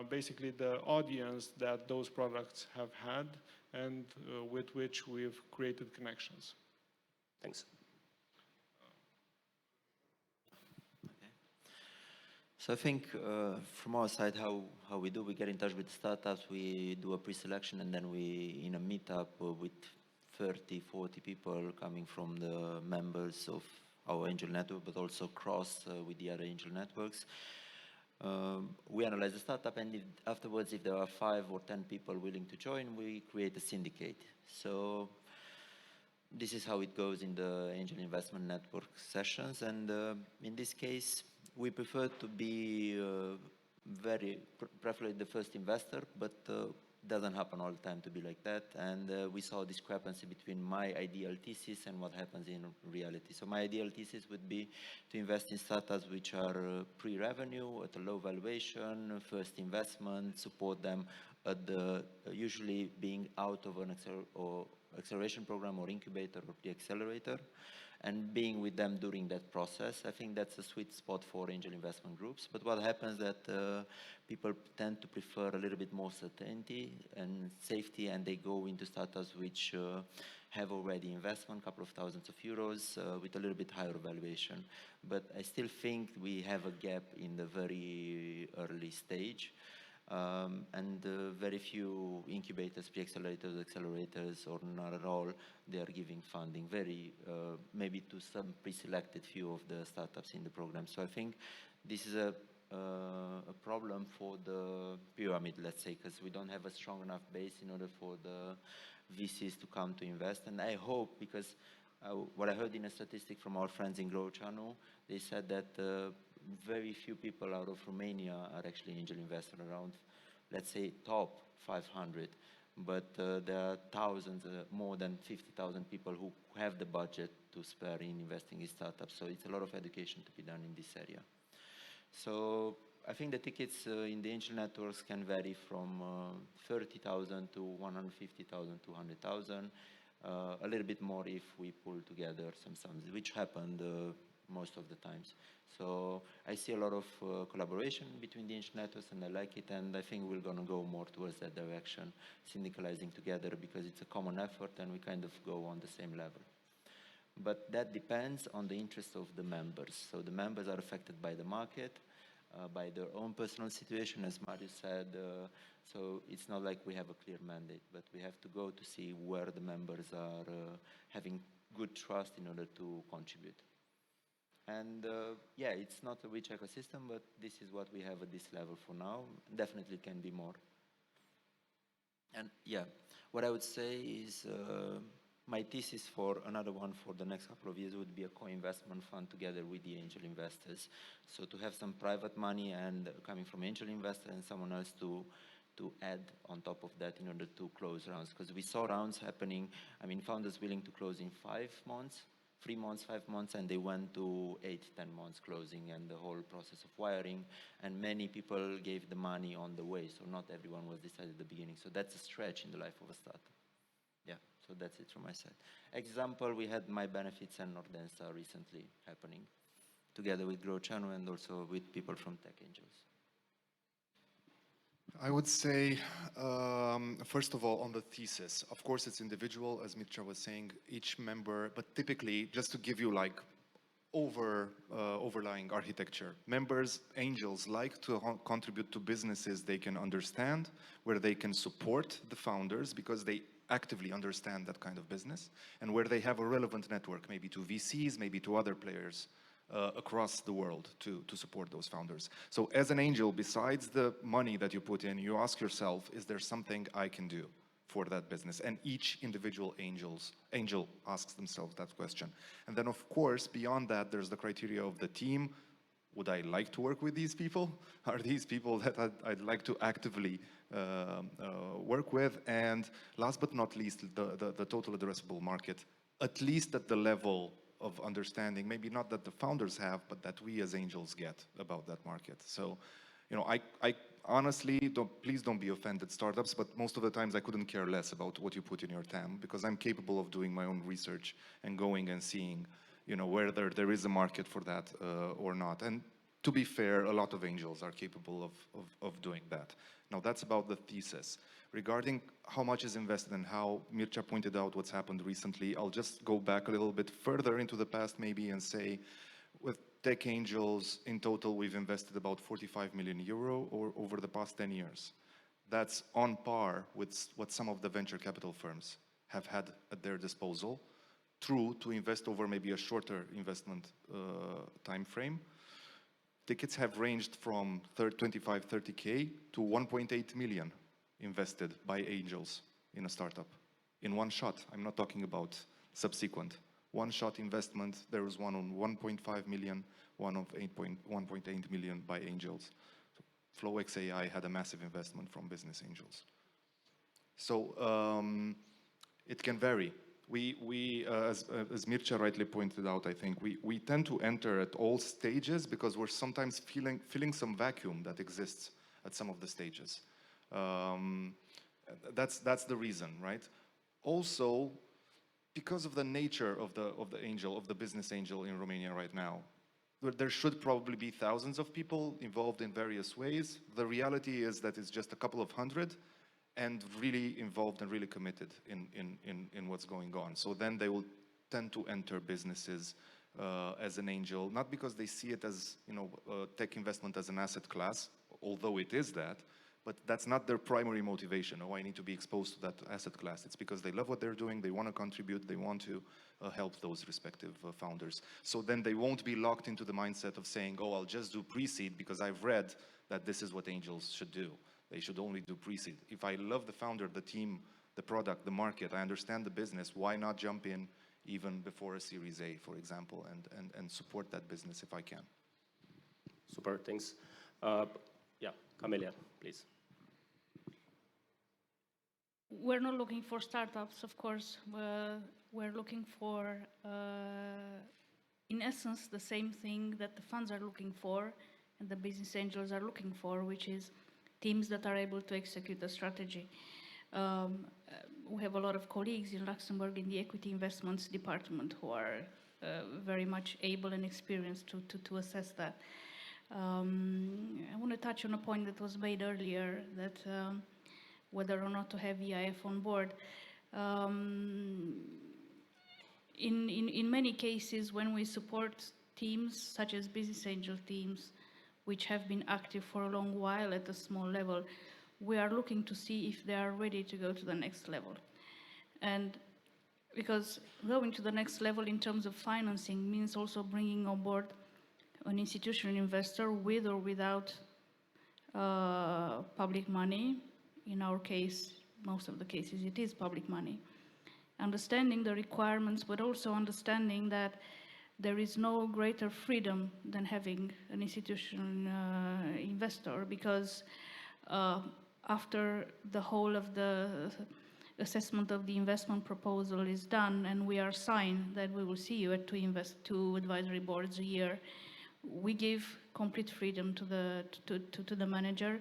basically the audience that those products have had and with which we've created connections. Thanks. So I think from our side, how we do, we get in touch with startups, we do a pre-selection, and then we, in a meetup with 30, 40 people coming from the members of our angel network, but also cross with the other angel networks. We analyze the startup, and afterwards, if there are 5 or 10 people willing to join, we create a syndicate. So this is how it goes in the angel investment network sessions, and in this case, we prefer to be preferably the first investor, but doesn't happen all the time to be like that. And we saw a discrepancy between my ideal thesis and what happens in reality. So my ideal thesis would be to invest in startups which are pre-revenue, at a low valuation, first investment, support them at the usually being out of an acceleration program or incubator or pre-accelerator. and being with them during that process. I think that's a sweet spot for angel investment groups. But what happens that people tend to prefer a little bit more certainty and safety, and they go into startups which have already investment, a couple of thousands of euros, with a little bit higher valuation. But I still think we have a gap in the very early stage. And very few incubators, pre-accelerators, accelerators, or not at all, they are giving funding, very maybe to some pre-selected few of the startups in the program. So I think this is a problem for the pyramid, let's say, because we don't have a strong enough base in order for the VCs to come to invest. And I hope, because what I heard in a statistic from our friends in Growchanu, they said that very few people out of Romania are actually angel investors, around, let's say, top 500. But there are thousands, more than 50,000 people who have the budget to spare in investing in startups. So it's a lot of education to be done in this area. So I think the tickets in the angel networks can vary from 30,000 to 150,000, 200,000. A little bit more if we pull together some sums, which happened most of the times. So I see a lot of collaboration between the angel networks, and I like it, and I think we're going to go more towards that direction, syndicalizing together, because it's a common effort and we kind of go on the same level. But that depends on the interest of the members. So the members are affected by the market, by their own personal situation, as Marius said. So it's not like we have a clear mandate, but we have to go to see where the members are having good trust in order to contribute. And yeah, it's not a rich ecosystem, but this is what we have at this level for now. Definitely can be more. And yeah, what I would say is my thesis for another one for the next couple of years would be a co-investment fund together with the angel investors. So to have some private money and coming from angel investor and someone else to add on top of that in order to close rounds. Because we saw rounds happening, I mean, founders willing to close in 5 months, 3 months, 5 months, and they went to 8, 10 months closing and the whole process of wiring. And many people gave the money on the way, so not everyone was decided at the beginning. So that's a stretch in the life of a startup. Yeah, so that's it from my side. Example, we had My Benefits and Nordensa recently happening, together with Growchanu and also with people from Tech Angels. I would say, first of all, on the thesis, of course, it's individual, as Mircea was saying, each member, but typically, just to give you like overlying architecture, members, angels like to contribute to businesses they can understand, where they can support the founders because they actively understand that kind of business, and where they have a relevant network, maybe to VCs, maybe to other players across the world to support those founders. So as an angel, besides the money that you put in, you ask yourself, is there something I can do for that business? And each individual angel asks themselves that question. And then of course, beyond that, there's the criteria of the team. Would I like to work with these people? Are these people that I'd like to actively work with? And last but not least, the total addressable market, at least at the level of understanding, maybe not that the founders have, but that we as angels get about that market. So, you know, I honestly, please don't be offended, startups, but most of the times I couldn't care less about what you put in your TAM, because I'm capable of doing my own research and going and seeing, you know, whether there is a market for that or not. And to be fair, a lot of angels are capable of doing that. Now, that's about the thesis. Regarding how much is invested and how Mircea pointed out what's happened recently, I'll just go back a little bit further into the past maybe and say, with Tech Angels, in total, we've invested about 45 million euro over the past 10 years. That's on par with what some of the venture capital firms have had at their disposal. True, to invest over maybe a shorter investment time frame. Tickets have ranged from 25, 30K to 1.8 million invested by angels in a startup in one shot. I'm not talking about subsequent. One shot investment, there was one on 1.5 million, one of 1.8 million by angels. So FlowXAI had a massive investment from business angels. So it can vary. As Mircea rightly pointed out, I think, we tend to enter at all stages because we're sometimes feeling some vacuum that exists at some of the stages. That's the reason, right? Also, because of the nature of the business angel in Romania right now, there should probably be thousands of people involved in various ways. The reality is that it's just a couple of hundred and really involved and really committed in what's going on. So then they will tend to enter businesses as an angel, not because they see it as, tech investment as an asset class, although it is that, but that's not their primary motivation. Oh, I need to be exposed to that asset class. It's because they love what they're doing, they want to contribute, they want to help those respective founders. So then they won't be locked into the mindset of saying, oh, I'll just do pre-seed because I've read that this is what angels should do. They should only do pre-seed. If I love the founder, the team, the product, the market, I understand the business, why not jump in even before a Series A, for example, and support that business if I can? Super, thanks. Yeah, Camelia, please. We're not looking for startups, of course. We're looking for, in essence, the same thing that the funds are looking for and the business angels are looking for, which is teams that are able to execute the strategy. We have a lot of colleagues in Luxembourg in the equity investments department who are very much able and experienced to assess that. I want to touch on a point that was made earlier, that whether or not to have EIF on board. In many cases, when we support teams, such as business angel teams, which have been active for a long while at a small level, we are looking to see if they are ready to go to the next level. And because going to the next level in terms of financing means also bringing on board an institutional investor with or without public money. In our case, most of the cases, it is public money. Understanding the requirements, but also understanding that there is no greater freedom than having an institutional investor, because after the whole of the assessment of the investment proposal is done and we are signed that we will see you at two advisory boards a year, we give complete freedom to the manager.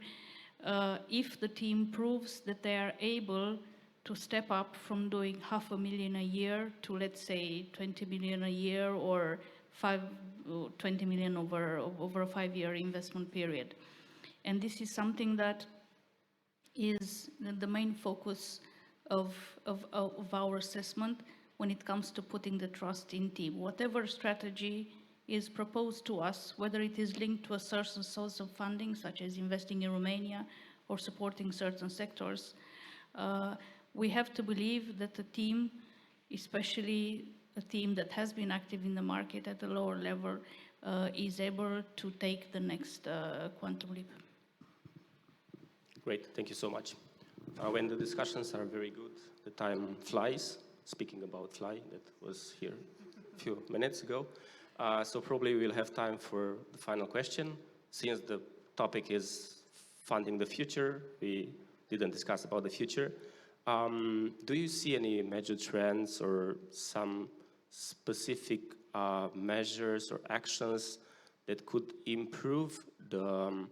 If the team proves that they are able to step up from doing $500,000 a year to, let's say, 20 million a year, or 20 million over a 5-year investment period. And this is something that is the main focus of our assessment when it comes to putting the trust in team. Whatever strategy is proposed to us, whether it is linked to a certain source of funding, such as investing in Romania or supporting certain sectors, we have to believe that the team, especially a team that has been active in the market at a lower level, is able to take the next quantum leap. Great, thank you so much. When the discussions are very good, the time flies. Speaking about fly, that was here a few minutes ago. So probably we'll have time for the final question. Since the topic is funding the future, we didn't discuss about the future. Do you see any major trends or some specific measures or actions that could improve the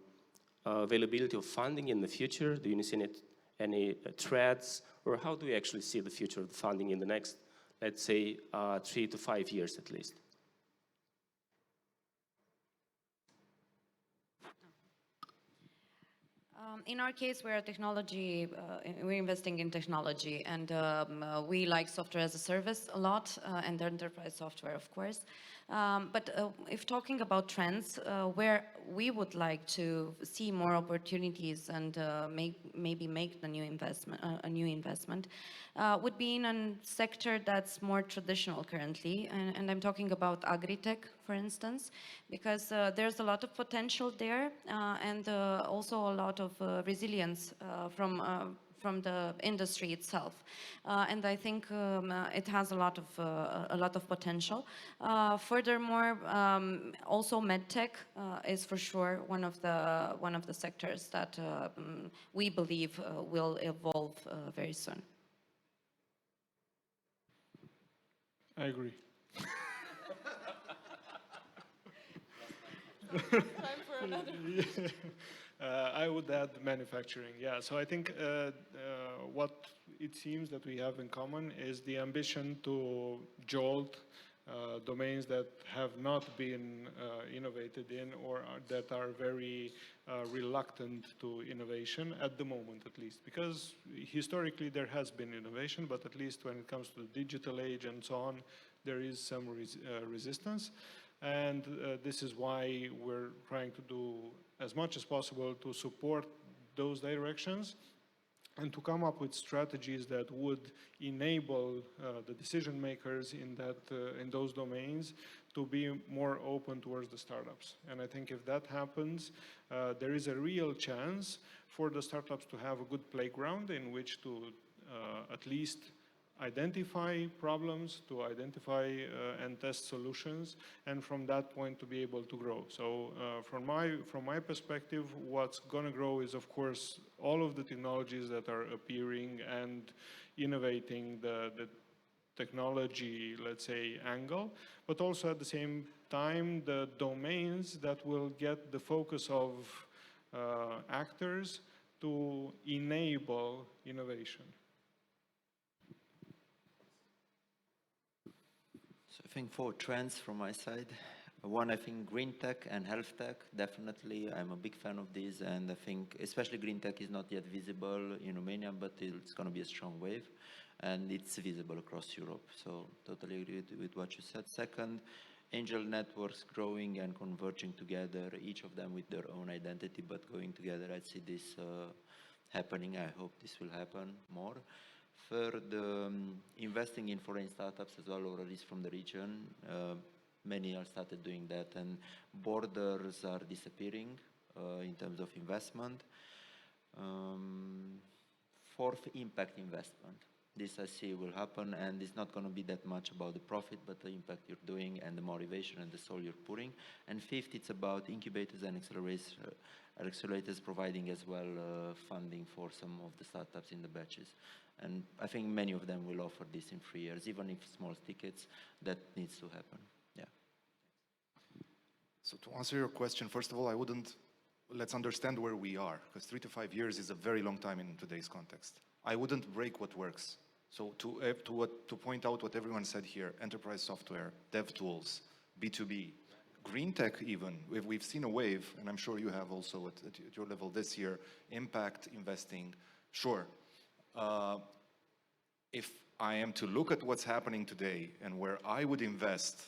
availability of funding in the future? Do you see any threats, or how do you actually see the future of the funding in the next, let's say, 3 to 5 years at least? In our case, we're we're investing in technology, and we like software as a service a lot, and enterprise software, of course. But if talking about trends, where we would like to see more opportunities and maybe make a new investment, would be in a sector that's more traditional currently, and I'm talking about agri-tech, for instance, because there's a lot of potential there, and also a lot of resilience from the industry itself, and I think it has a lot of potential. Furthermore, also medtech is for sure one of the sectors that we believe will evolve very soon. I agree. Time for another. I would add manufacturing. Yeah, so I think what it seems that we have in common is the ambition to jolt domains that have not been innovated in or that are very reluctant to innovation at the moment, at least. Because historically there has been innovation, but at least when it comes to the digital age and so on, there is some resistance. And this is why we're trying to do as much as possible to support those directions and to come up with strategies that would enable the decision makers in those domains to be more open towards the startups. And I think if that happens, there is a real chance for the startups to have a good playground in which to at least identify problems, to identify and test solutions, and from that point to be able to grow. So from my perspective, what's going to grow is, of course, all of the technologies that are appearing and innovating the technology, let's say, angle, but also at the same time, the domains that will get the focus of actors to enable innovation. So I think 4 trends from my side. One, I think green tech and health tech, definitely. I'm a big fan of these, and I think especially green tech is not yet visible in Romania, but it's going to be a strong wave, and it's visible across Europe. So totally agree with what you said. Second, angel networks growing and converging together, each of them with their own identity, but going together. I see this happening. I hope this will happen more. Third, investing in foreign startups as well, or at least from the region. Many are started doing that, and borders are disappearing in terms of investment. Fourth, impact investment. This I see will happen, and it's not going to be that much about the profit, but the impact you're doing and the motivation and the soul you're putting. And fifth, it's about incubators and accelerators providing as well funding for some of the startups in the batches. And I think many of them will offer this in 3 years, even if small tickets, that needs to happen. Yeah. So to answer your question, first of all, let's understand where we are, because 3 to 5 years is a very long time in today's context. I wouldn't break what works. So to point out what everyone said here, enterprise software, dev tools, B2B, green tech even, we've seen a wave, and I'm sure you have also at your level this year, impact investing, sure. If I am to look at what's happening today and where I would invest,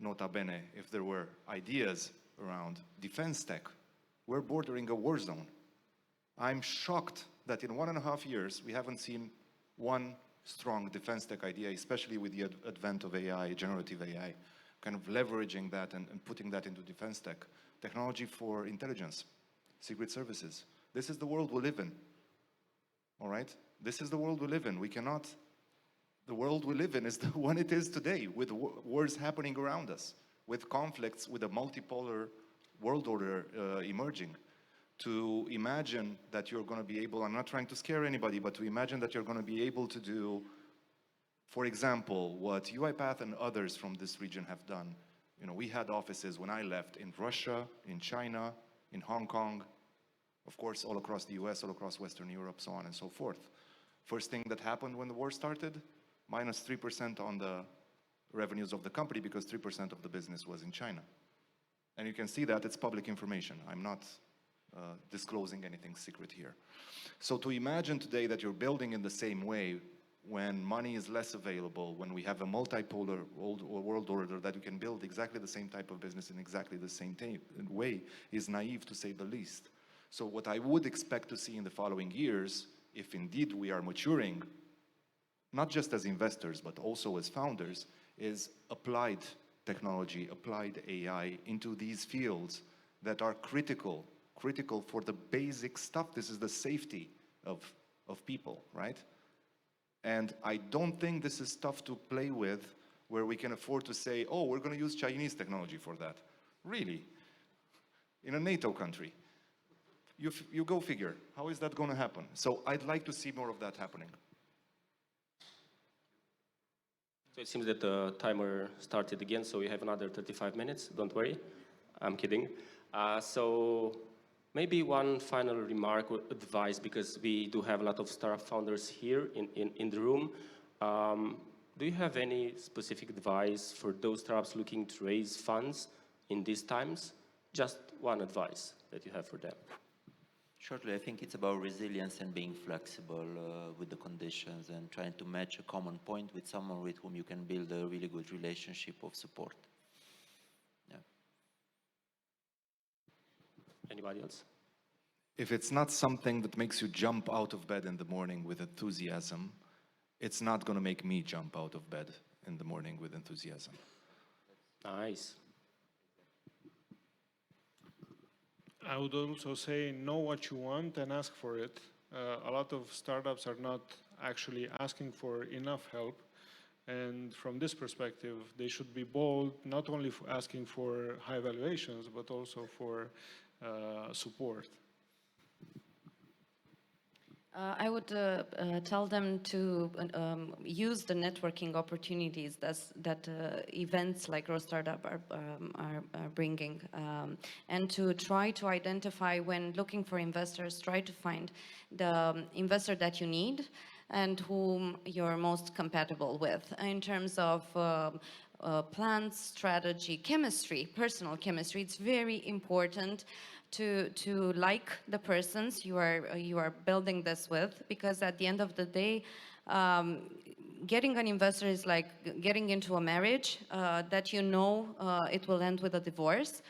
nota bene, if there were ideas around defense tech, we're bordering a war zone. I'm shocked that in 1.5 years, we haven't seen one strong defense tech idea, especially with the advent of AI, generative AI, kind of leveraging that and putting that into defense tech. Technology for intelligence, secret services. This is the world we live in. All right? This is the world we live in. The world we live in is the one it is today, with wars happening around us, with conflicts, with a multipolar world order emerging. To imagine that you're going to be able, I'm not trying to scare anybody, but to imagine that you're going to be able to do, for example, what UiPath and others from this region have done. You know, we had offices when I left in Russia, in China, in Hong Kong, of course, all across the US, all across Western Europe, so on and so forth. First thing that happened when the war started, minus 3% on the revenues of the company because 3% of the business was in China. And you can see that it's public information. I'm not disclosing anything secret here. So to imagine today that you're building in the same way when money is less available, when we have a multipolar world order that you can build exactly the same type of business in exactly the same way is naive to say the least. So what I would expect to see in the following years, if indeed we are maturing, not just as investors, but also as founders, is applied technology, applied AI into these fields that are critical for the basic stuff. This is the safety of people, right? And I don't think this is stuff to play with where we can afford to say, oh, we're going to use Chinese technology for that. Really? In a NATO country. You go figure. How is that going to happen? So I'd like to see more of that happening. So it seems that the timer started again, so we have another 35 minutes. Don't worry. I'm kidding. So Maybe one final remark or advice, because we do have a lot of startup founders here in the room. Do you have any specific advice for those startups looking to raise funds in these times? Just one advice that you have for them. Shortly, I think it's about resilience and being flexible with the conditions and trying to match a common point with someone with whom you can build a really good relationship of support. Yeah. Anybody else? If it's not something that makes you jump out of bed in the morning with enthusiasm, it's not going to make me jump out of bed in the morning with enthusiasm. Nice. I would also say know what you want and ask for it. A lot of startups are not actually asking for enough help. And from this perspective, they should be bold, not only for asking for high valuations, but also for support. I would tell them to use the networking opportunities that events like ROStartup are bringing, and to try to identify, when looking for investors, try to find the investor that you need and whom you're most compatible with in terms of plans, strategy, chemistry, personal chemistry. It's very important to like the persons you are building this with, because at the end of the day, getting an investor is like getting into a marriage that you know it will end with a divorce,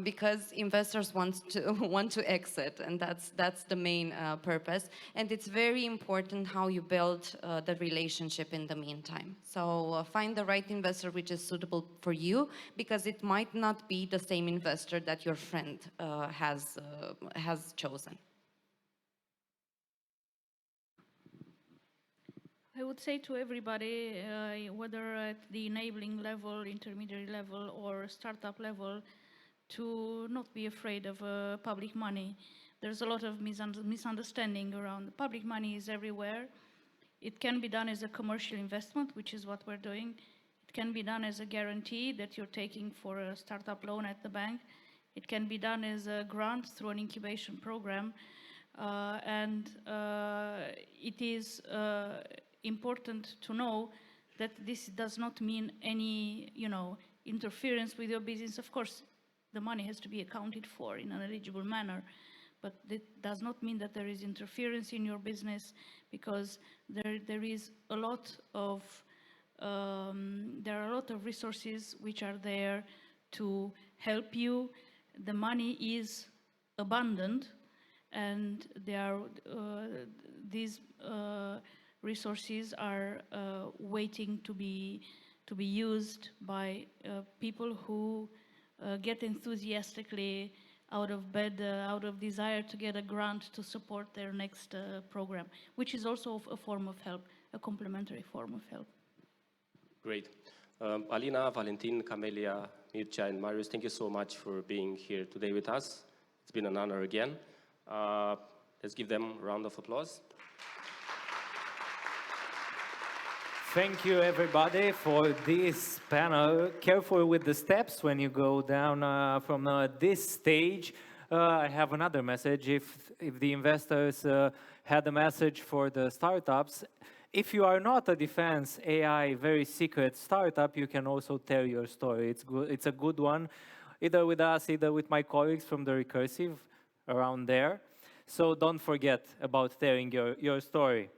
because investors want to exit, and that's the main purpose. And it's very important how you build the relationship in the meantime. So find the right investor which is suitable for you, because it might not be the same investor that your friend has chosen. I would say to everybody, whether at the enabling level, intermediary level, or startup level, to not be afraid of public money. There's a lot of misunderstanding around. Public money is everywhere. It can be done as a commercial investment, which is what we're doing. It can be done as a guarantee that you're taking for a startup loan at the bank. It can be done as a grant through an incubation program. It is important to know that this does not mean any, interference with your business. Of course, the money has to be accounted for in an eligible manner, but that does not mean that there is interference in your business, because there is a lot of there are a lot of resources which are there to help you. The money is abundant, and these resources are waiting to be used by people who get enthusiastically out of bed, out of desire to get a grant to support their next program, which is also a form of help, a complementary form of help. Great. Alina, Valentin, Camelia, Mircea, and Marius, thank you so much for being here today with us. It's been an honor again. Let's give them a round of applause. Thank you, everybody, for this panel. Careful with the steps when you go down from this stage. I have another message. If the investors had a message for the startups, if you are not a defense AI very secret startup, you can also tell your story. It's good. It's a good one, either with us, either with my colleagues from the Recursive around there. So don't forget about telling your story.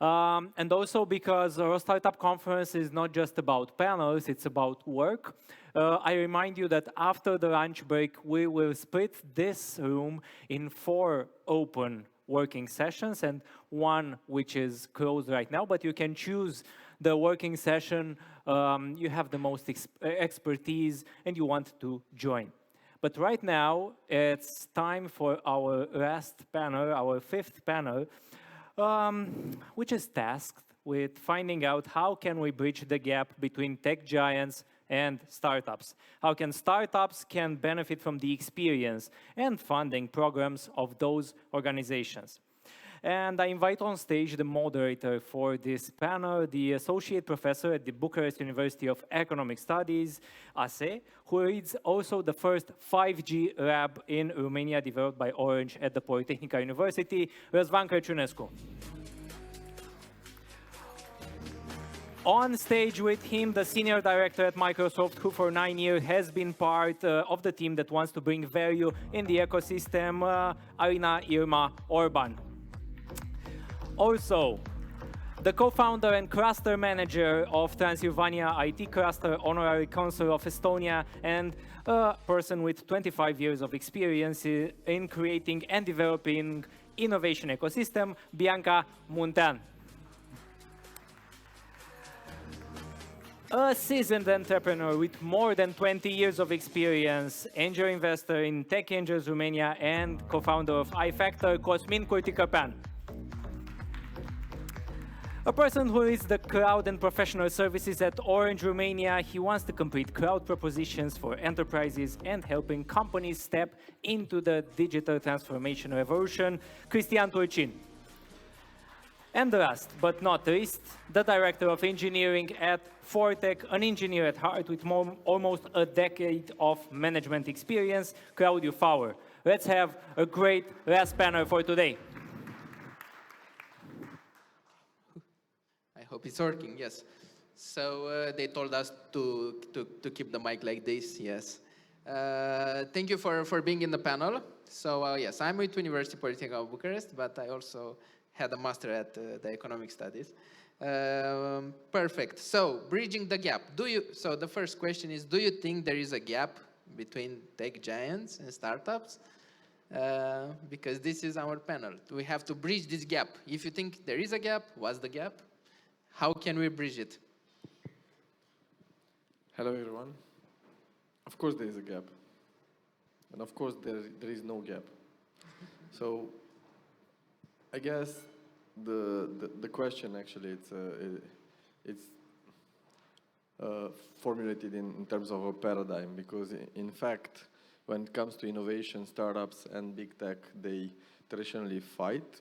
And also, because ROStartup Conference is not just about panels, it's about work. I remind you that after the lunch break, we will split this room in 4 open working sessions and 1 which is closed right now, but you can choose the working session you have the most expertise and you want to join. But right now, it's time for our last panel, our 5th panel, which is tasked with finding out how can we bridge the gap between tech giants and startups. How can startups benefit from the experience and funding programs of those organizations? And I invite on stage the moderator for this panel, the associate professor at the Bucharest University of Economic Studies, ASE, who leads also the first 5G lab in Romania developed by Orange at the Polytechnica University, Răzvan Crăciunescu. On stage with him, the senior director at Microsoft, who for 9 years has been part of the team that wants to bring value in the ecosystem, Alina Irma Orban. Also, the co-founder and cluster manager of Transylvania IT Cluster, Honorary Consul of Estonia, and a person with 25 years of experience in creating and developing innovation ecosystem, Bianca Muntean. A seasoned entrepreneur with more than 20 years of experience, angel investor in Tech Angels Romania, and co-founder of iFactor, Cosmin Curticăpean. A person who is the cloud and professional services at Orange Romania. He wants to complete cloud propositions for enterprises and helping companies step into the digital transformation revolution, Cristian Turcin. And last but not least, the director of engineering at Fortec, an engineer at heart with almost a decade of management experience, Claudiu Fauer. Let's have a great last panel for today. I hope it's working, yes. So they told us to keep the mic like this, yes. Thank you for being in the panel. So yes, I'm with University Polytechnic of Bucharest, but I also had a master at the economic studies. Perfect. So bridging the gap. So the first question is, do you think there is a gap between tech giants and startups? Because this is our panel. We have to bridge this gap. If you think there is a gap, what's the gap? How can we bridge it? Hello, everyone. Of course there is a gap. And of course there is no gap. So I guess the question actually it's formulated in terms of a paradigm, because in fact when it comes to innovation, startups and big tech, they traditionally fight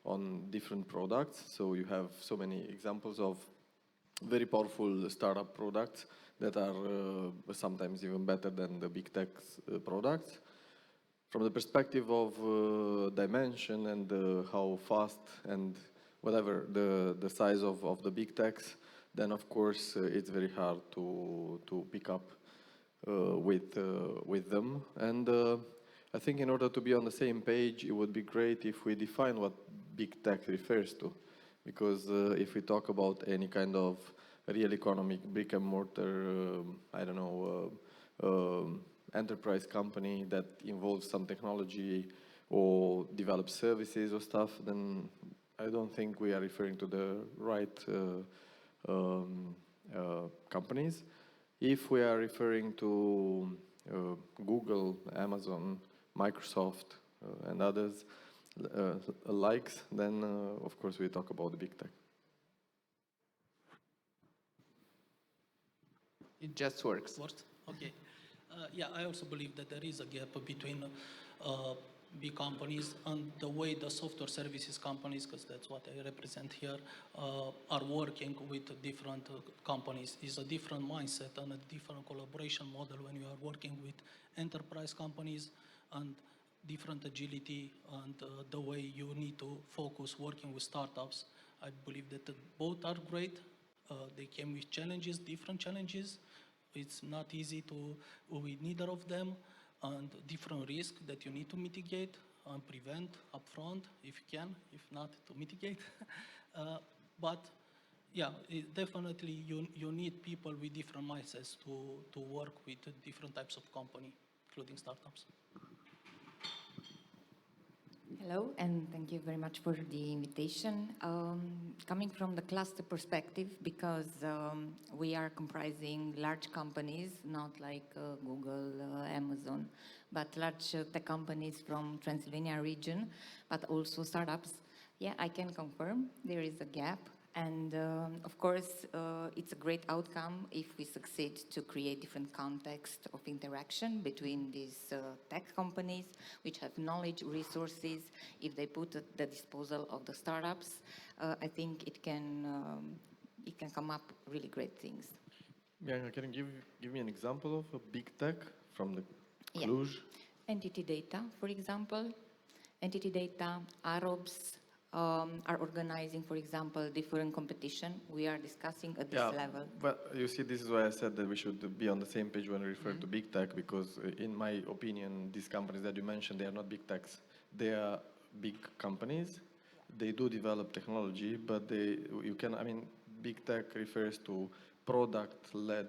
on different products. So you have so many examples of very powerful startup products that are sometimes even better than the big tech products. From the perspective of dimension and how fast and whatever the size of the big techs, then of course it's very hard to pick up with them. And I think in order to be on the same page, it would be great if we define what big tech refers to. Because if we talk about any kind of real economic brick and mortar, I don't know, enterprise company that involves some technology or develops services or stuff, then I don't think we are referring to the right companies. If we are referring to Google, Amazon, Microsoft, and others likes, then of course we talk about the big tech. It just works. Okay. Yeah, I also believe that there is a gap between big companies and the way the software services companies, because that's what I represent here, are working with different companies. Is a different mindset and a different collaboration model when you are working with enterprise companies, and different agility and the way you need to focus working with startups. I believe that both are great. They came with challenges, different challenges. It's not easy with neither of them, and different risks that you need to mitigate and prevent upfront if you can, if not to mitigate. But yeah, definitely you need people with different mindsets to work with different types of company, including startups. Hello, and thank you very much for the invitation. Coming from the cluster perspective, because we are comprising large companies, not like Google, Amazon, but large tech companies from Transylvania region, but also startups. Yeah, I can confirm there is a gap. And of course, it's a great outcome if we succeed to create different context of interaction between these tech companies, which have knowledge, resources. If they put at the disposal of the startups, I think it can come up really great things. Yeah, can you give me an example of a big tech from the Cluj? Yeah. Entity data, for example. Entity data, Arabs are organizing, for example, different competition. We are discussing at this level. Well, you see, this is why I said that we should be on the same page when we refer to big tech, because in my opinion, these companies that you mentioned, they are not big techs. They are big companies. They do develop technology, but big tech refers to product-led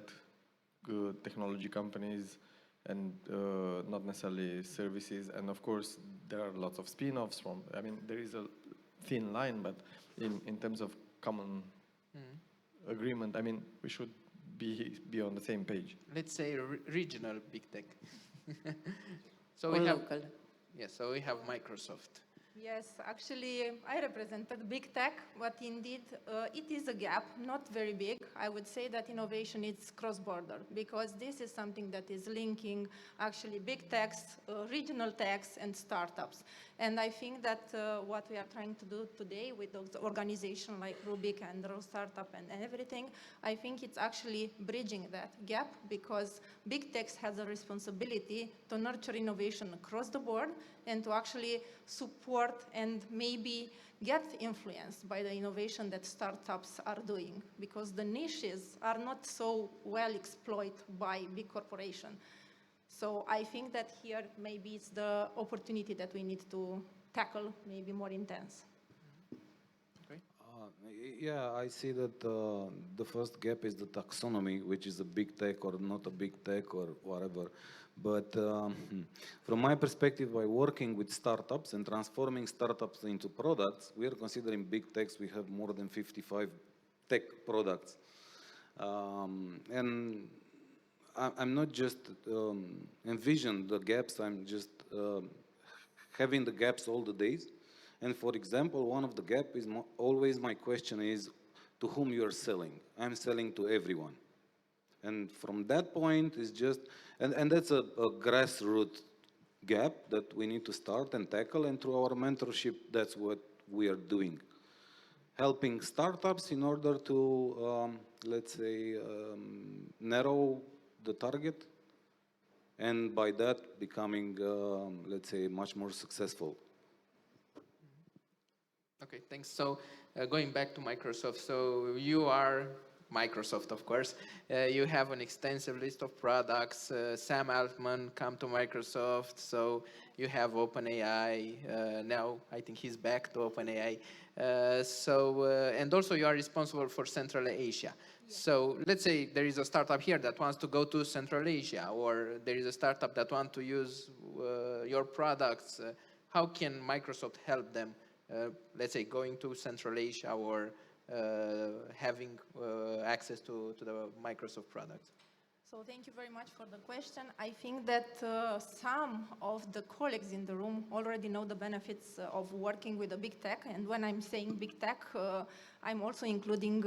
technology companies and not necessarily services. And of course, there are lots of spin-offs from, there is a thin line, but in terms of common agreement, we should be on the same page. Let's say regional big tech. So or we have local. Yeah, so we have Microsoft. Yes, actually, I represented big tech, but indeed, it is a gap, not very big. I would say that innovation is cross-border, because this is something that is linking actually big techs, regional techs, and startups. And I think that what we are trying to do today with those organizations like Rubik and ROStartup and everything, I think it's actually bridging that gap, because big techs has a responsibility to nurture innovation across the board and to actually support and maybe get influenced by the innovation that startups are doing, because the niches are not so well exploited by big corporations. So I think that here maybe it's the opportunity that we need to tackle, maybe more intense. Yeah, I see that the first gap is the taxonomy, which is a big tech or not a big tech or whatever. But from my perspective, by working with startups and transforming startups into products, we are considering big techs. We have more than 55 tech products. And I'm not just envision the gaps, I'm just having the gaps all the days. And for example, one of the gaps is always my question is, to whom you are selling? I'm selling to everyone. And from that point is just, and that's a grassroots gap that we need to start and tackle, and through our mentorship, that's what we are doing. Helping startups in order to, let's say, narrow the target, and by that becoming, let's say, much more successful. Okay, thanks. So going back to Microsoft, so you are Microsoft, of course. You have an extensive list of products. Sam Altman come to Microsoft, so you have OpenAI. Now I think he's back to OpenAI. And also you are responsible for Central Asia. So let's say there is a startup here that wants to go to Central Asia, or there is a startup that wants to use your products. How can Microsoft help them? Let's say going to Central Asia or having access to the Microsoft products? So thank you very much for the question. I think that some of the colleagues in the room already know the benefits of working with a big tech. And when I'm saying big tech, I'm also including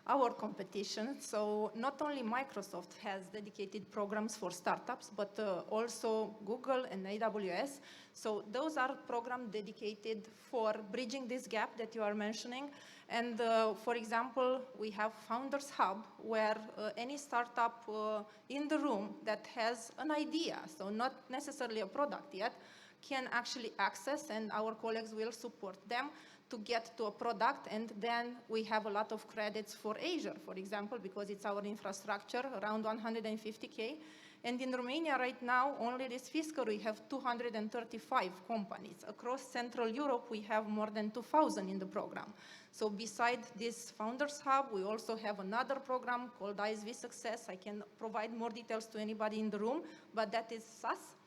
our competition. So not only Microsoft has dedicated programs for startups, but also Google and AWS. So those are programs dedicated for bridging this gap that you are mentioning. And for example, we have Founders Hub, where any startup in the room that has an idea, so not necessarily a product yet, can actually access, and our colleagues will support them to get to a product. And then we have a lot of credits for Asia, for example, because it's our infrastructure, around 150K. And in Romania right now, only this fiscal, we have 235 companies. Across Central Europe, we have more than 2,000 in the program. So beside this Founders Hub, we also have another program called ISV Success. I can provide more details to anybody in the room, but that is SaaS,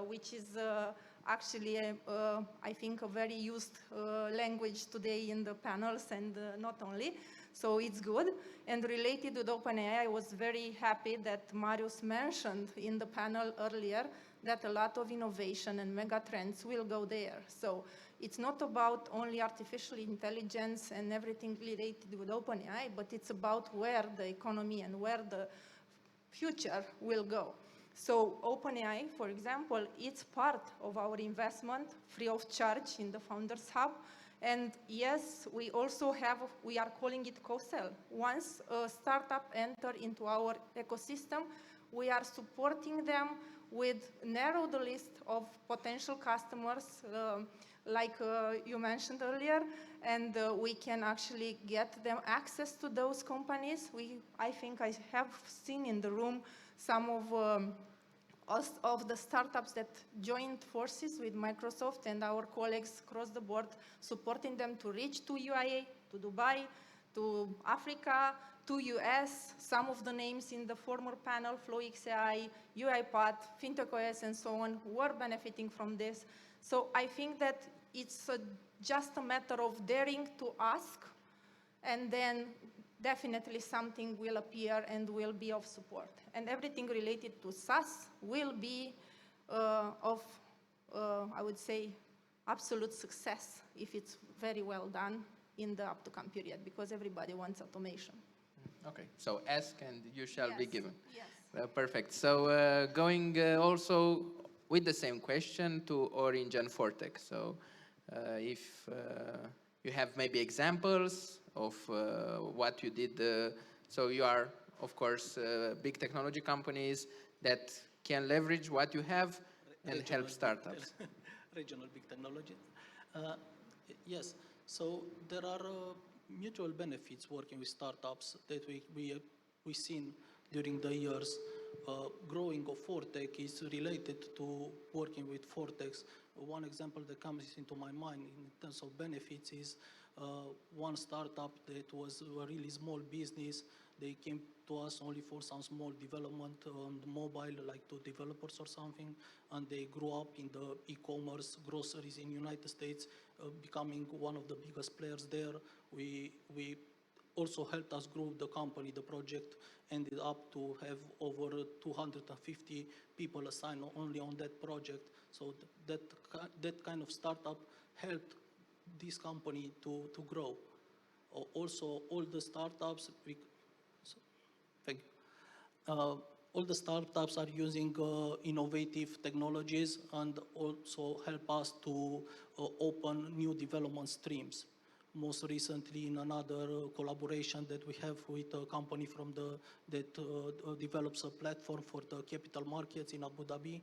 which is actually, I think, a very used language today in the panels, and not only. So it's good. And related with OpenAI, I was very happy that Marius mentioned in the panel earlier that a lot of innovation and mega trends will go there. So it's not about only artificial intelligence and everything related with OpenAI, but it's about where the economy and where the future will go. So OpenAI, for example, it's part of our investment, free of charge in the Founders Hub. And yes, we also have, we are calling it co-sell. Once a startup enters into our ecosystem, we are supporting them with narrow the list of potential customers, like you mentioned earlier, and we can actually get them access to those companies. I think I have seen in the room some of the startups that joined forces with Microsoft and our colleagues across the board, supporting them to reach to UAE, to Dubai, to Africa, to US. Some of the names in the former panel, FlowXAI, UiPath, FintechOS, and so on, were benefiting from this. So I think that it's just a matter of daring to ask, and then definitely something will appear and will be of support. And everything related to SaaS will be I would say, absolute success if it's very well done in the up-to-come period, because everybody wants automation. Okay, so ask and you shall be given. Yes. Perfect. So going also with the same question to Orange and Fortech. So if you have maybe examples of what you did. So you are, of course, big technology companies that can leverage what you have and help startups. Regional big technology. Yes, so there are mutual benefits working with startups that we seen during the years. Growing of Fortech is related to working with Fortex. One example that comes into my mind in terms of benefits is one startup that was a really small business. They came to us only for some small development on the mobile, like to developers or something, and they grew up in the e-commerce groceries in United States, becoming one of the biggest players there. We also helped us grow the company. The project ended up to have over 250 people assigned only on that project. So that kind of startup helped this company to grow. Also, all the startups, all the startups are using innovative technologies and also help us to open new development streams. Most recently, in another collaboration that we have with a company that develops a platform for the capital markets in Abu Dhabi,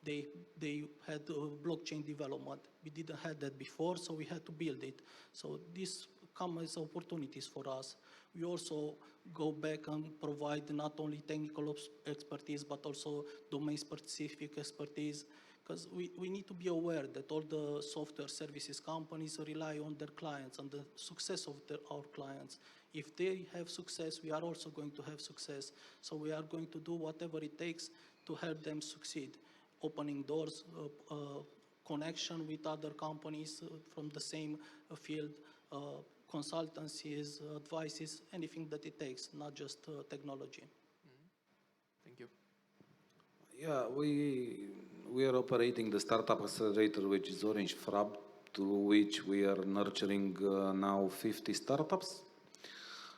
they had blockchain development. We didn't have that before, so we had to build it. So this comes as opportunities for us. We also go back and provide not only technical expertise, but also domain-specific expertise, because we need to be aware that all the software services companies rely on their clients and the success of our clients. If they have success, we are also going to have success. So we are going to do whatever it takes to help them succeed, opening doors, connection with other companies from the same field, consultancies, advices, anything that it takes, not just technology. Thank you. Yeah, we are operating the startup accelerator, which is Orange FRAB, through which we are nurturing now 50 startups.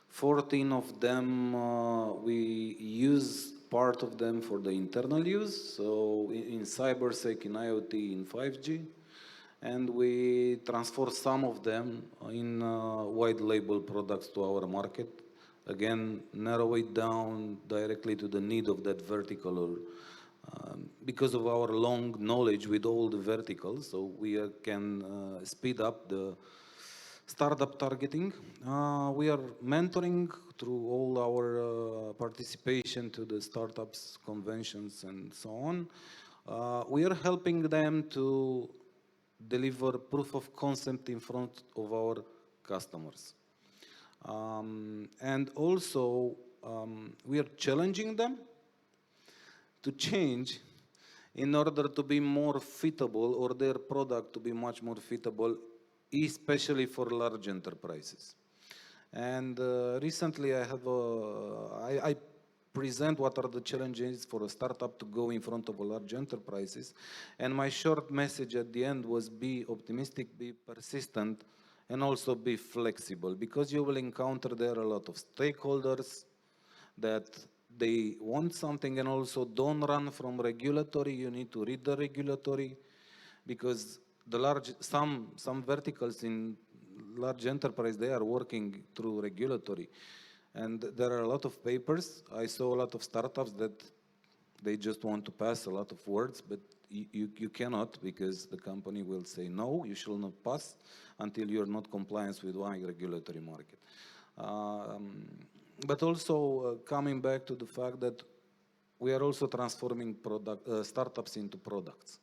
14 of them, we use part of them for the internal use, so in cybersec, in IoT, in 5G. And we transfer some of them in white label products to our market. Again, narrow it down directly to the need of that vertical, or because of our long knowledge with all the verticals, so we can speed up the startup targeting. We are mentoring through all our participation to the startups conventions and so on. We are helping them to deliver proof of concept in front of our customers. And also, we are challenging them to change in order to be more fitable, or their product to be much more fitable, especially for large enterprises. And recently I present what are the challenges for a startup to go in front of a large enterprises. And my short message at the end was be optimistic, be persistent, and also be flexible, because you will encounter there a lot of stakeholders that they want something, and also don't run from regulatory. You need to read the regulatory, because the large, some verticals in large enterprise, they are working through regulatory. And there are a lot of papers. I saw a lot of startups that they just want to pass a lot of words, but you cannot, because the company will say, no, you shall not pass until you're not compliant with one regulatory market. But also coming back to the fact that we are also transforming startups into products.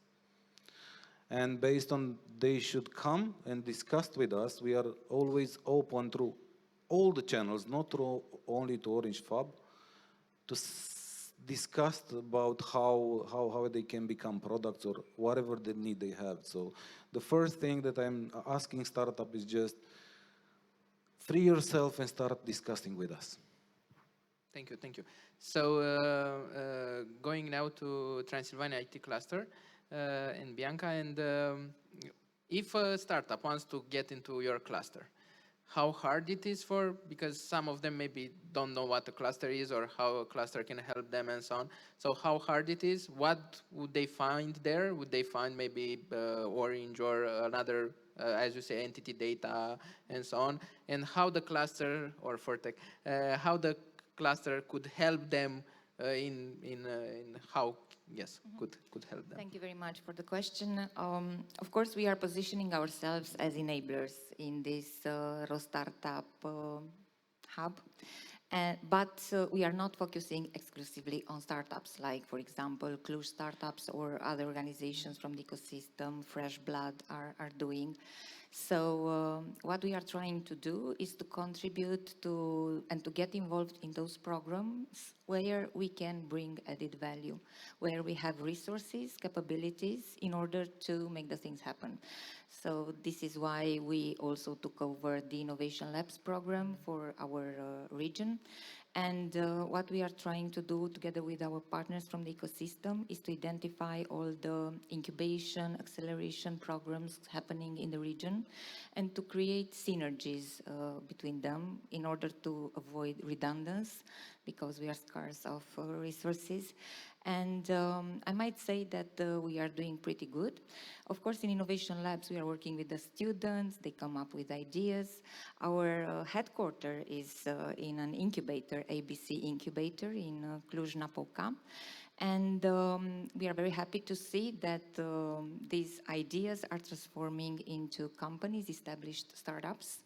And based on they should come and discuss with us, we are always open through all the channels, not through only to Orange Fab, to discuss about how they can become products or whatever the need they have. So the first thing that I'm asking startup is just free yourself and start discussing with us. Thank you, thank you. So going now to Transylvania IT cluster and Bianca, and if a startup wants to get into your cluster, how hard it is for, because some of them maybe don't know what a cluster is or how a cluster can help them and so on. So how hard it is, what would they find there? Would they find maybe Orange or another, as you say, entity data and so on? And how the cluster, or Fortec, how the cluster could help them in how, yes, could help them. Thank you very much for the question. Of course, we are positioning ourselves as enablers in this ROStartup hub. But we are not focusing exclusively on startups, like, for example, Cluj startups or other organizations from the ecosystem, Fresh Blood are doing. So what we are trying to do is to contribute to and to get involved in those programs where we can bring added value, where we have resources, capabilities in order to make the things happen. So this is why we also took over the Innovation Labs program for our region. And what we are trying to do together with our partners from the ecosystem is to identify all the incubation, acceleration programs happening in the region and to create synergies between them in order to avoid redundancy, because we are scarce of resources. And I might say that we are doing pretty good. Of course, in Innovation Labs, we are working with the students. They come up with ideas. Our headquarters is in an incubator, ABC incubator in Cluj-Napoca. And we are very happy to see that these ideas are transforming into companies, established startups,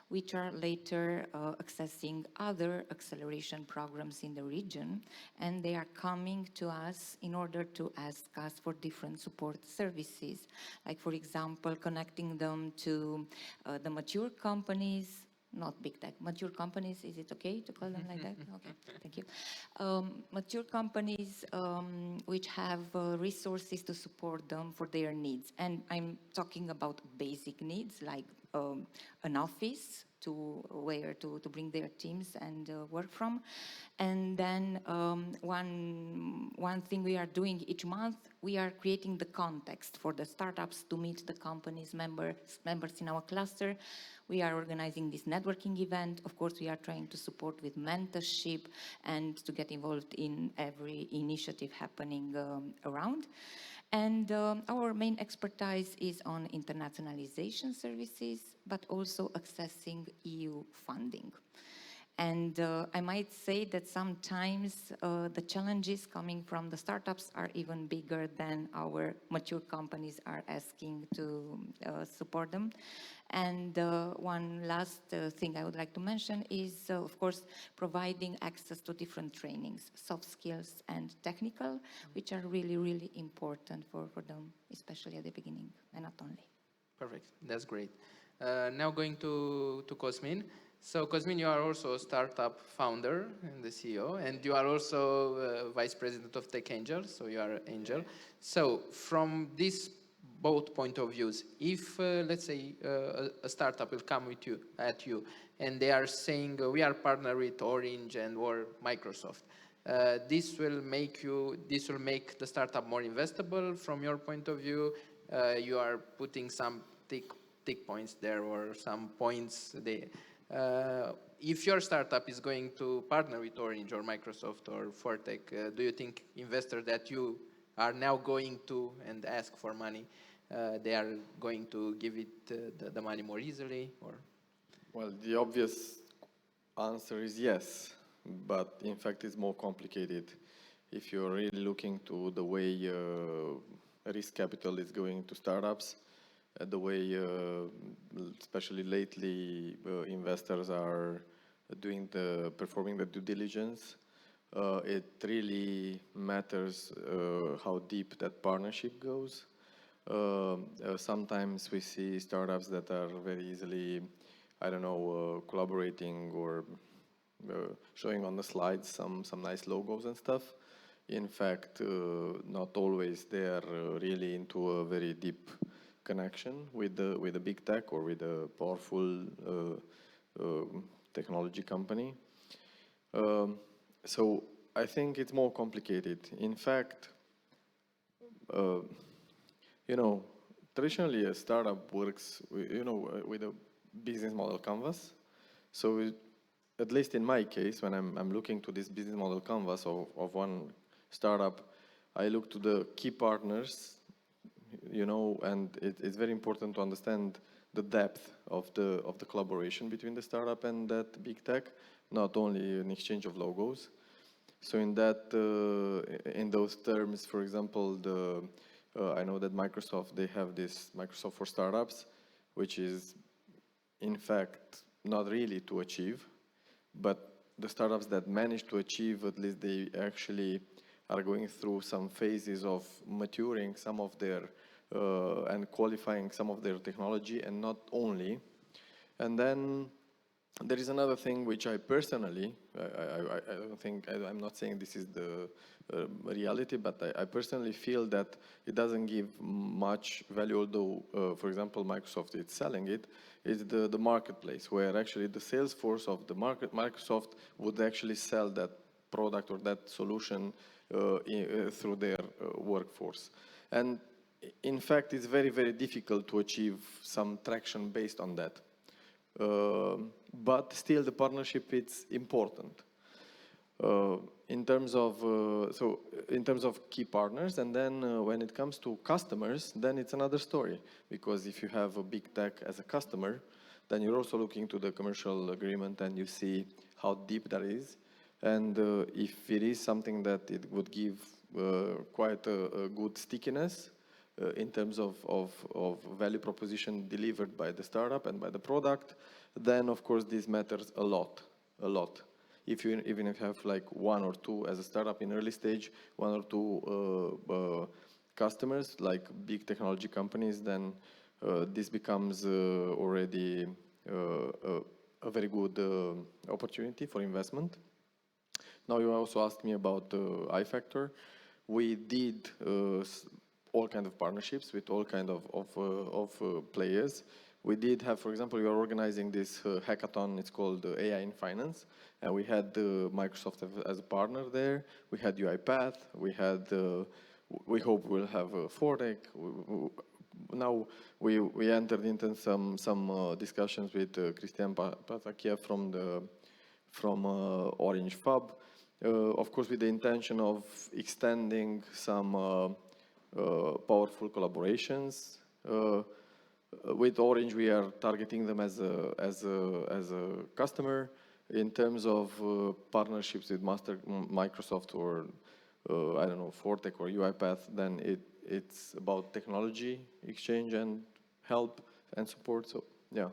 which are later accessing other acceleration programs in the region. And they are coming to us in order to ask us for different support services, like, for example, connecting them to the mature companies, not big tech, mature companies. Is it okay to call them like that? Okay, thank you. Mature companies which have resources to support them for their needs. And I'm talking about basic needs like an office where to bring their teams and work from. And then one thing we are doing each month, we are creating the context for the startups to meet the company's members in our cluster. We are organizing this networking event. Of course, we are trying to support with mentorship and to get involved in every initiative happening around. And our main expertise is on internationalization services, but also accessing EU funding. And I might say that sometimes the challenges coming from the startups are even bigger than our mature companies are asking to support them. And one last thing I would like to mention is, of course, providing access to different trainings, soft skills and technical, which are really, really important for them, especially at the beginning, and not only. Perfect, that's great. Now going to Cosmin. So Cosmin, you are also a startup founder and the CEO, and you are also vice president of Tech Angel, so you are Angel. So from this both point of views, if let's say a startup will come at you and they are saying we are partner with Orange and or Microsoft, This will make the startup more investable from your point of view. You are putting some tick points there or some points. If your startup is going to partner with Orange or Microsoft or Fortec, do you think investors that you are now going to and ask for money, they are going to give it the money more easily? Or? Well, the obvious answer is yes, but in fact it's more complicated. If you're really looking to the way risk capital is going to startups, the way, especially lately, investors are performing the due diligence, it really matters how deep that partnership goes. Sometimes we see startups that are very easily, I don't know, collaborating or showing on the slides some nice logos and stuff. In fact, not always they are really into a very deep connection with the big tech or with a powerful technology company. So I think it's more complicated. In fact, traditionally a startup works, with a business model canvas. So at least in my case, when I'm looking to this business model canvas of one startup, I look to the key partners, and it's very important to understand the depth of the collaboration between the startup and that big tech, not only an exchange of logos. So in those terms, for example, I know that Microsoft, they have this Microsoft for Startups, which is in fact not really to achieve, but the startups that manage to achieve, at least they actually are going through some phases of maturing some of their and qualifying some of their technology, and not only. And then there is another thing which I personally, I don't think, I'm not saying this is the reality, but I personally feel that it doesn't give much value, although, for example, Microsoft is selling it, is the marketplace, where actually the sales force of the Microsoft would actually sell that product or that solution through their workforce. And in fact, it's very, very difficult to achieve some traction based on that. But still, the partnership is important in terms of key partners. And then when it comes to customers, then it's another story, because if you have a big tech as a customer, then you're also looking to the commercial agreement and you see how deep that is. And if it is something that it would give quite a good stickiness in terms of value proposition delivered by the startup and by the product, then of course this matters a lot. Even if you have like one or two as a startup in early stage, one or two customers like big technology companies, then this becomes already a very good opportunity for investment. Now you also asked me about iFactor. We did all kinds of partnerships with all kinds of players. We did have, for example, we are organizing this hackathon. It's called AI in Finance, and we had Microsoft as a partner there. We had UiPath. We hope we'll have Fortec. Now we entered into some discussions with Cristian Patachia from Orange Fab, of course, with the intention of extending some powerful collaborations. With Orange, we are targeting them as a customer. In terms of partnerships with Microsoft or I don't know, Fortec or UiPath, then it's about technology exchange and help and support. So yeah,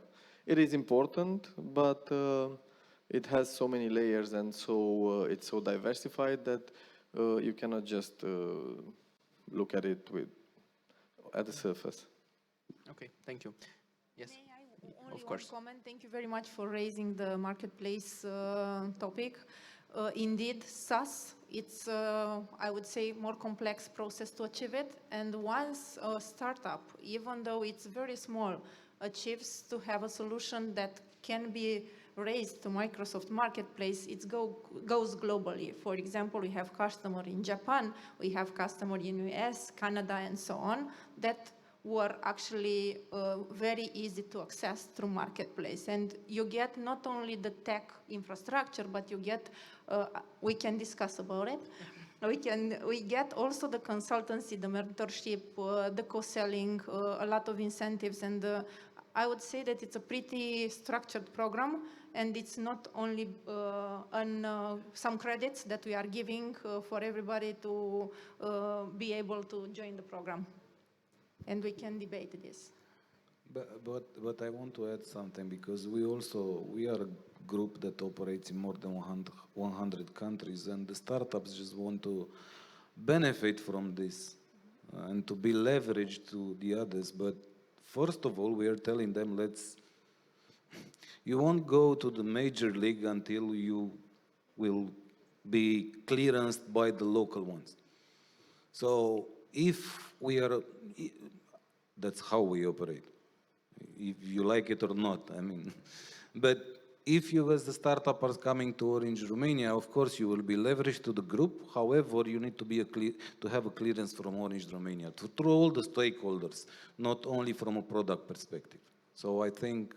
it is important, but it has so many layers, and so it's so diversified that you cannot just look at it at the surface. Okay, thank you. Yes, Only of course. one comment. Thank you very much for raising the marketplace topic. Indeed, SaaS, it's, I would say, more complex process to achieve it. And once a startup, even though it's very small, achieves to have a solution that can be raised to Microsoft Marketplace, it goes globally. For example, we have customer in Japan, we have customer in US, Canada, and so on, that were actually very easy to access through Marketplace. And you get not only the tech infrastructure, but you get, we can discuss about it, we get also the consultancy, the mentorship, the co-selling, a lot of incentives, and I would say that it's a pretty structured program, and it's not only some credits that we are giving for everybody to be able to join the program. And we can debate this. But I want to add something, because we are a group that operates in more than 100 countries, and the startups just want to benefit from this and to be leveraged to the others. But first of all, we are telling them, you won't go to the major league until you will be clearanced by the local ones. So if we are, that's how we operate, if you like it or not, I mean. But if you as the startup are coming to Orange Romania, of course you will be leveraged to the group. However, you need to have a clearance from Orange Romania through all the stakeholders, not only from a product perspective. So I think.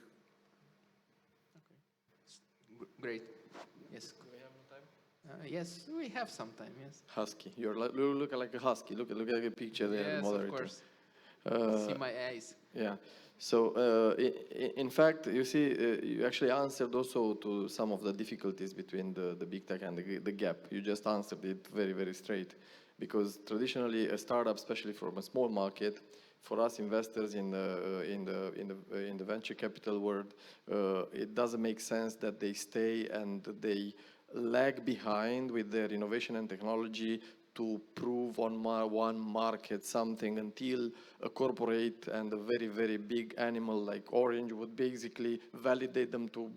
Okay. Great. Yes. Do we have time? Yes, we have some time. Yes. Husky. You look like a husky. Look at the picture there. Yes, of course. See my eyes. Yeah. So, in fact, you see, you actually answered also to some of the difficulties between the big tech and the gap. You just answered it very, very straight. Because traditionally, a startup, especially from a small market, for us investors in the venture capital world, it doesn't make sense that they stay and they lag behind with their innovation and technology to prove on one market something until a corporate and a very, very big animal like Orange would basically validate them to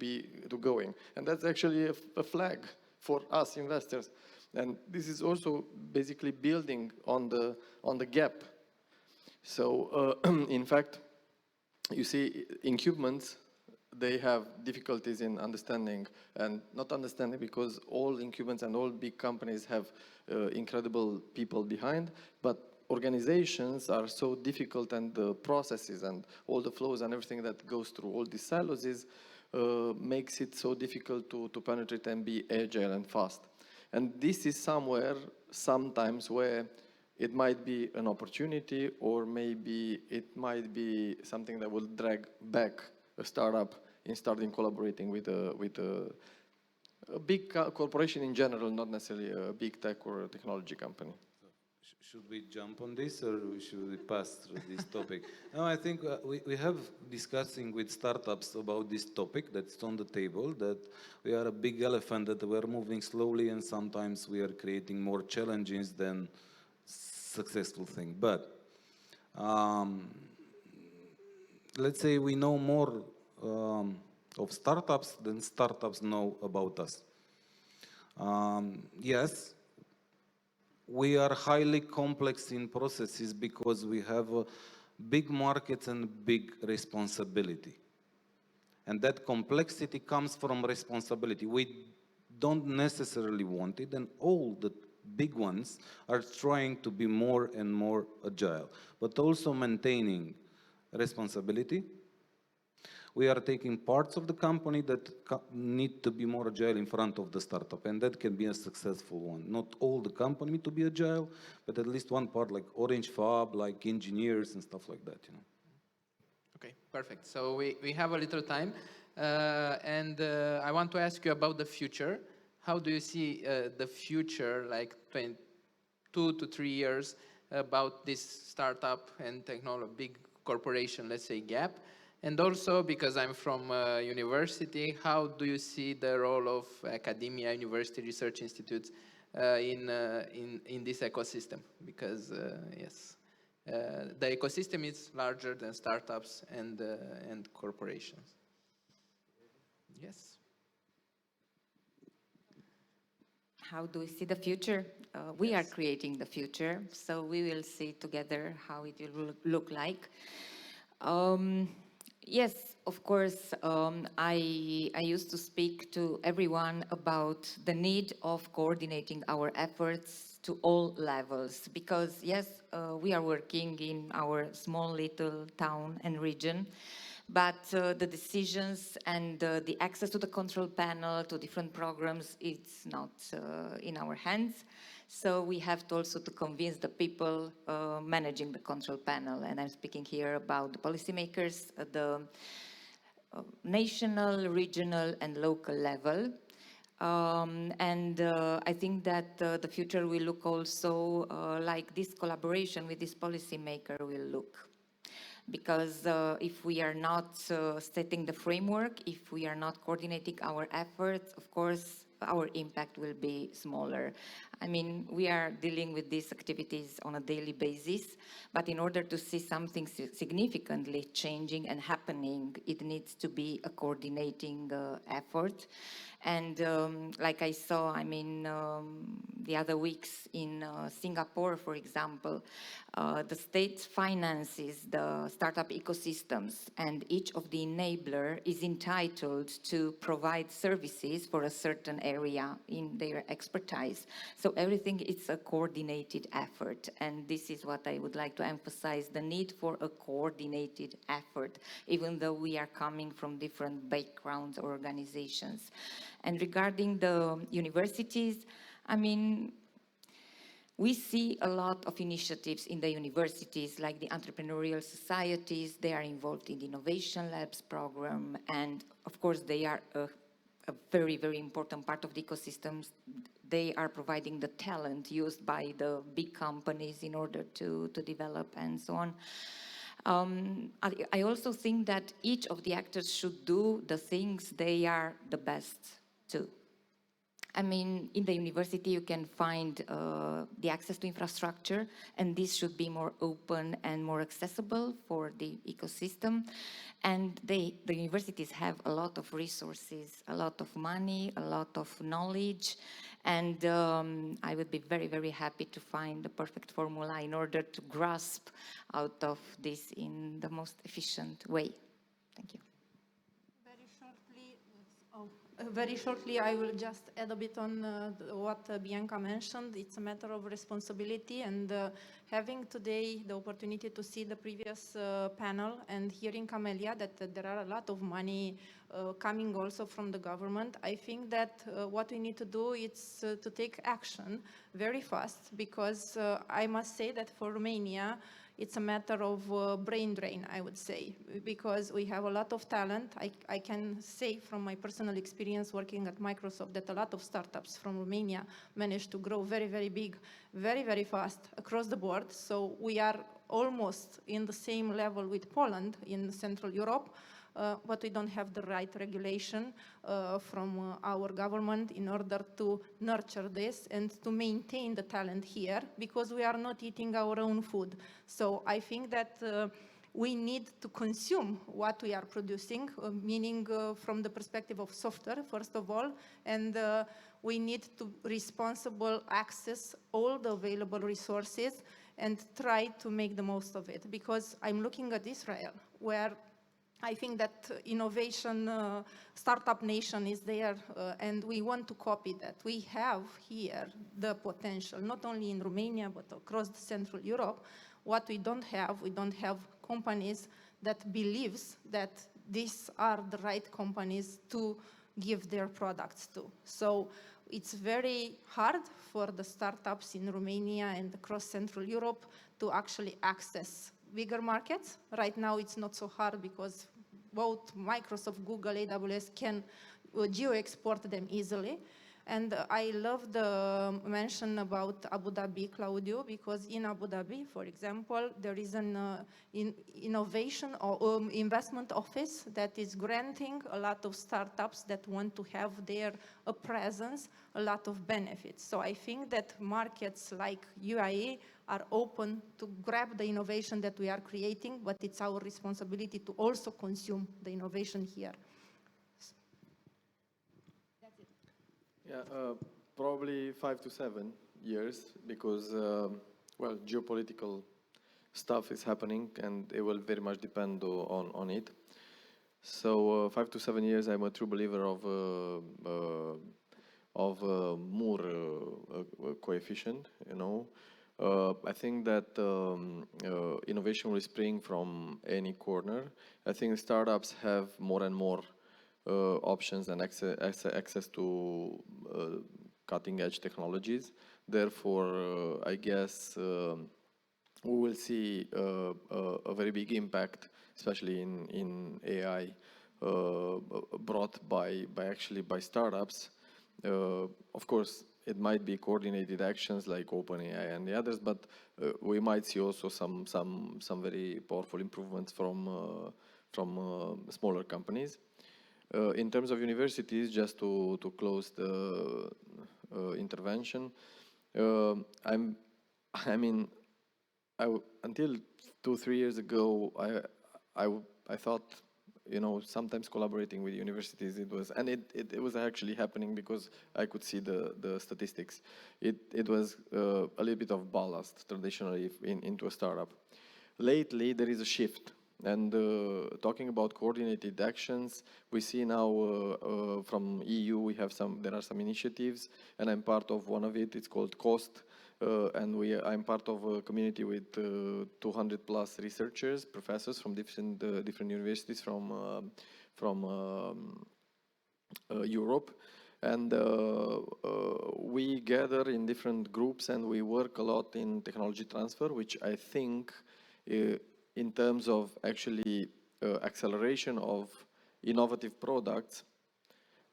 going. And that's actually a flag for us investors. And this is also basically building on the gap. So in fact, you see incumbents, they have difficulties in understanding, and not understanding because all incumbents and all big companies have incredible people behind, but organizations are so difficult, and the processes and all the flows and everything that goes through all these silos makes it so difficult to penetrate and be agile and fast. And this is sometimes where it might be an opportunity, or maybe it might be something that will drag back a startup in starting collaborating with a big corporation in general, not necessarily a big tech or a technology company. Should we jump on this, or should we pass through this topic? No, I think we have discussing with startups about this topic that's on the table, that we are a big elephant, that we're moving slowly, and sometimes we are creating more challenges than successful thing. But let's say we know more of startups than startups know about us. Yes, we are highly complex in processes because we have big markets and big responsibility. And that complexity comes from responsibility. We don't necessarily want it, and all the big ones are trying to be more and more agile, but also maintaining responsibility. We are taking parts of the company that need to be more agile in front of the startup, and that can be a successful one. Not all the company need to be agile, but at least one part, like Orange Fab, like engineers and stuff like that, you know. Okay, perfect. So we have a little time, and I want to ask you about the future. How do you see the future, like 2 to 3 years, about this startup and technology, big corporation, let's say, gap? And also, because I'm from university, how do you see the role of academia, university research institutes in this ecosystem? Because yes, the ecosystem is larger than startups and corporations. Yes. How do we see the future? We are creating the future, so we will see together how it will look like. Yes, of course. I used to speak to everyone about the need of coordinating our efforts to all levels because, yes, we are working in our small little town and region, but the decisions and the access to the control panel, to different programs, it's not in our hands. So we have to also to convince the people managing the control panel. And I'm speaking here about the policymakers at the national, regional, and local level. I think that the future will look also like this collaboration with this policymaker will look. Because if we are not setting the framework, if we are not coordinating our efforts, of course, our impact will be smaller. I mean, we are dealing with these activities on a daily basis, but in order to see something significantly changing and happening, it needs to be a coordinating effort. And like I saw, I mean, the other weeks in Singapore, for example, the state finances the startup ecosystems, and each of the enabler is entitled to provide services for a certain area in their expertise. So everything is a coordinated effort, and this is what I would like to emphasize, the need for a coordinated effort, even though we are coming from different backgrounds or organizations. And regarding the universities, I mean, we see a lot of initiatives in the universities, like the entrepreneurial societies. They are involved in the Innovation Labs program, and of course they are a very, very important part of the ecosystems. They are providing the talent used by the big companies in order to develop and so on. I also think that each of the actors should do the things they are the best to. I mean, in the university you can find the access to infrastructure, and this should be more open and more accessible for the ecosystem. And the universities have a lot of resources, a lot of money, a lot of knowledge, and I would be very, very happy to find the perfect formula in order to grasp out of this in the most efficient way. Thank you. Very shortly, I will just add a bit on what Bianca mentioned. It's a matter of responsibility, and having today the opportunity to see the previous panel and hearing Camelia that there are a lot of money coming also from the government, I think that what we need to do is to take action very fast, because I must say that for Romania, it's a matter of brain drain, I would say, because we have a lot of talent. I can say from my personal experience working at Microsoft that a lot of startups from Romania managed to grow very, very big, very, very fast across the board. So we are almost in the same level with Poland in Central Europe. But we don't have the right regulation from our government in order to nurture this and to maintain the talent here, because we are not eating our own food. So I think that we need to consume what we are producing, meaning from the perspective of software, first of all, and we need to responsible access all the available resources and try to make the most of it. Because I'm looking at Israel, where I think that innovation, startup nation is there, and we want to copy that. We have here the potential, not only in Romania, but across Central Europe. What we don't have companies that believes that these are the right companies to give their products to. So it's very hard for the startups in Romania and across Central Europe to actually access bigger markets. Right now, it's not so hard because both Microsoft, Google, AWS can geo-export them easily. And I love the mention about Abu Dhabi, Claudio, because in Abu Dhabi, for example, there is an innovation or investment office that is granting a lot of startups that want to have their presence, a lot of benefits. So I think that markets like UAE are open to grab the innovation that we are creating, but it's our responsibility to also consume the innovation here. Yeah, probably 5 to 7 years, because, well, geopolitical stuff is happening, and it will very much depend on it. So 5 to 7 years, I'm a true believer of Moore coefficient. You know, I think that innovation will spring from any corner. I think startups have more and more options and access to cutting-edge technologies. Therefore, I guess we will see a very big impact, especially in AI, brought by startups. Of course, it might be coordinated actions like OpenAI and the others, but we might see also some very powerful improvements from smaller companies. In terms of universities, just to close the intervention, until 2-3 years ago, I thought, you know, sometimes collaborating with universities, it was actually happening because I could see the statistics. It was a little bit of ballast traditionally into a startup. Lately, there is a shift. And talking about coordinated actions, we see now from EU, there are some initiatives, and I'm part of one of it. It's called COST, and I'm part of a community with 200 plus researchers, professors from different universities from Europe. And we gather in different groups and we work a lot in technology transfer, which I think in terms of actually acceleration of innovative products,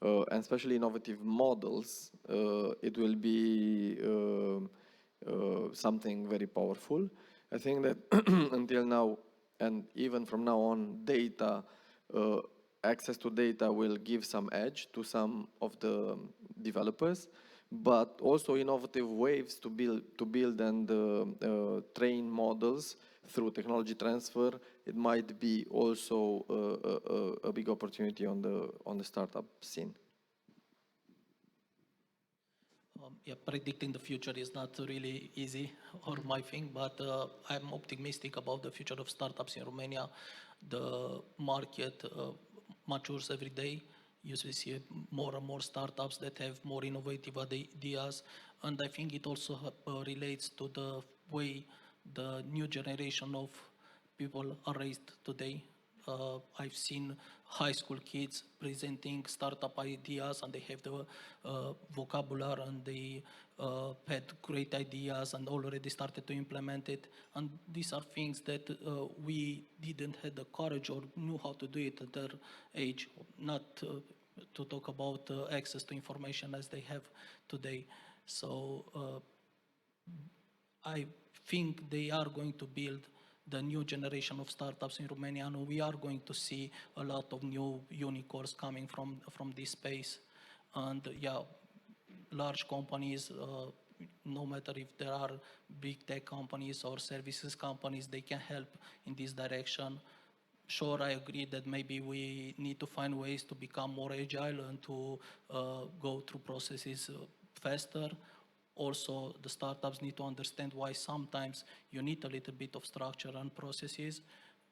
and especially innovative models, it will be something very powerful. I think that until now, and even from now on, access to data will give some edge to some of the developers, but also innovative ways to build and train models through technology transfer. It might be also a big opportunity on the startup scene. Predicting the future is not really easy or my thing, but I'm optimistic about the future of startups in Romania. The market matures every day. You see more and more startups that have more innovative ideas, and I think it also relates to the way the new generation of people are raised today. I've seen high school kids presenting startup ideas, and they have the vocabulary, and they had great ideas and already started to implement it. And these are things that we didn't have the courage or knew how to do it at their age, not to talk about access to information as they have today. So I think they are going to build the new generation of startups in Romania, and we are going to see a lot of new unicorns coming from this space. And yeah, large companies, no matter if there are big tech companies or services companies, they can help in this direction. Sure, I agree that maybe we need to find ways to become more agile and to go through processes faster. Also, the startups need to understand why sometimes you need a little bit of structure and processes,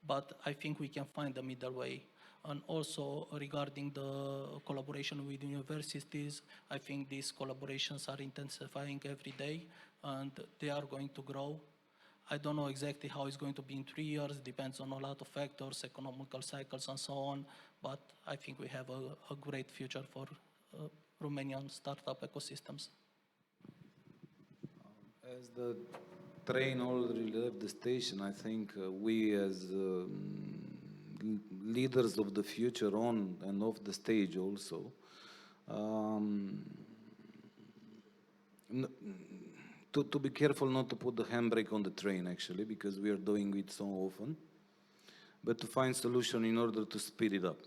but I think we can find a middle way. And also regarding the collaboration with universities, I think these collaborations are intensifying every day and they are going to grow. I don't know exactly how it's going to be in 3 years, depends on a lot of factors, economical cycles and so on, but I think we have a great future for Romanian startup ecosystems. As the train already left the station, I think we as leaders of the future on and off the stage also, to be careful not to put the handbrake on the train actually, because we are doing it so often, but to find solution in order to speed it up.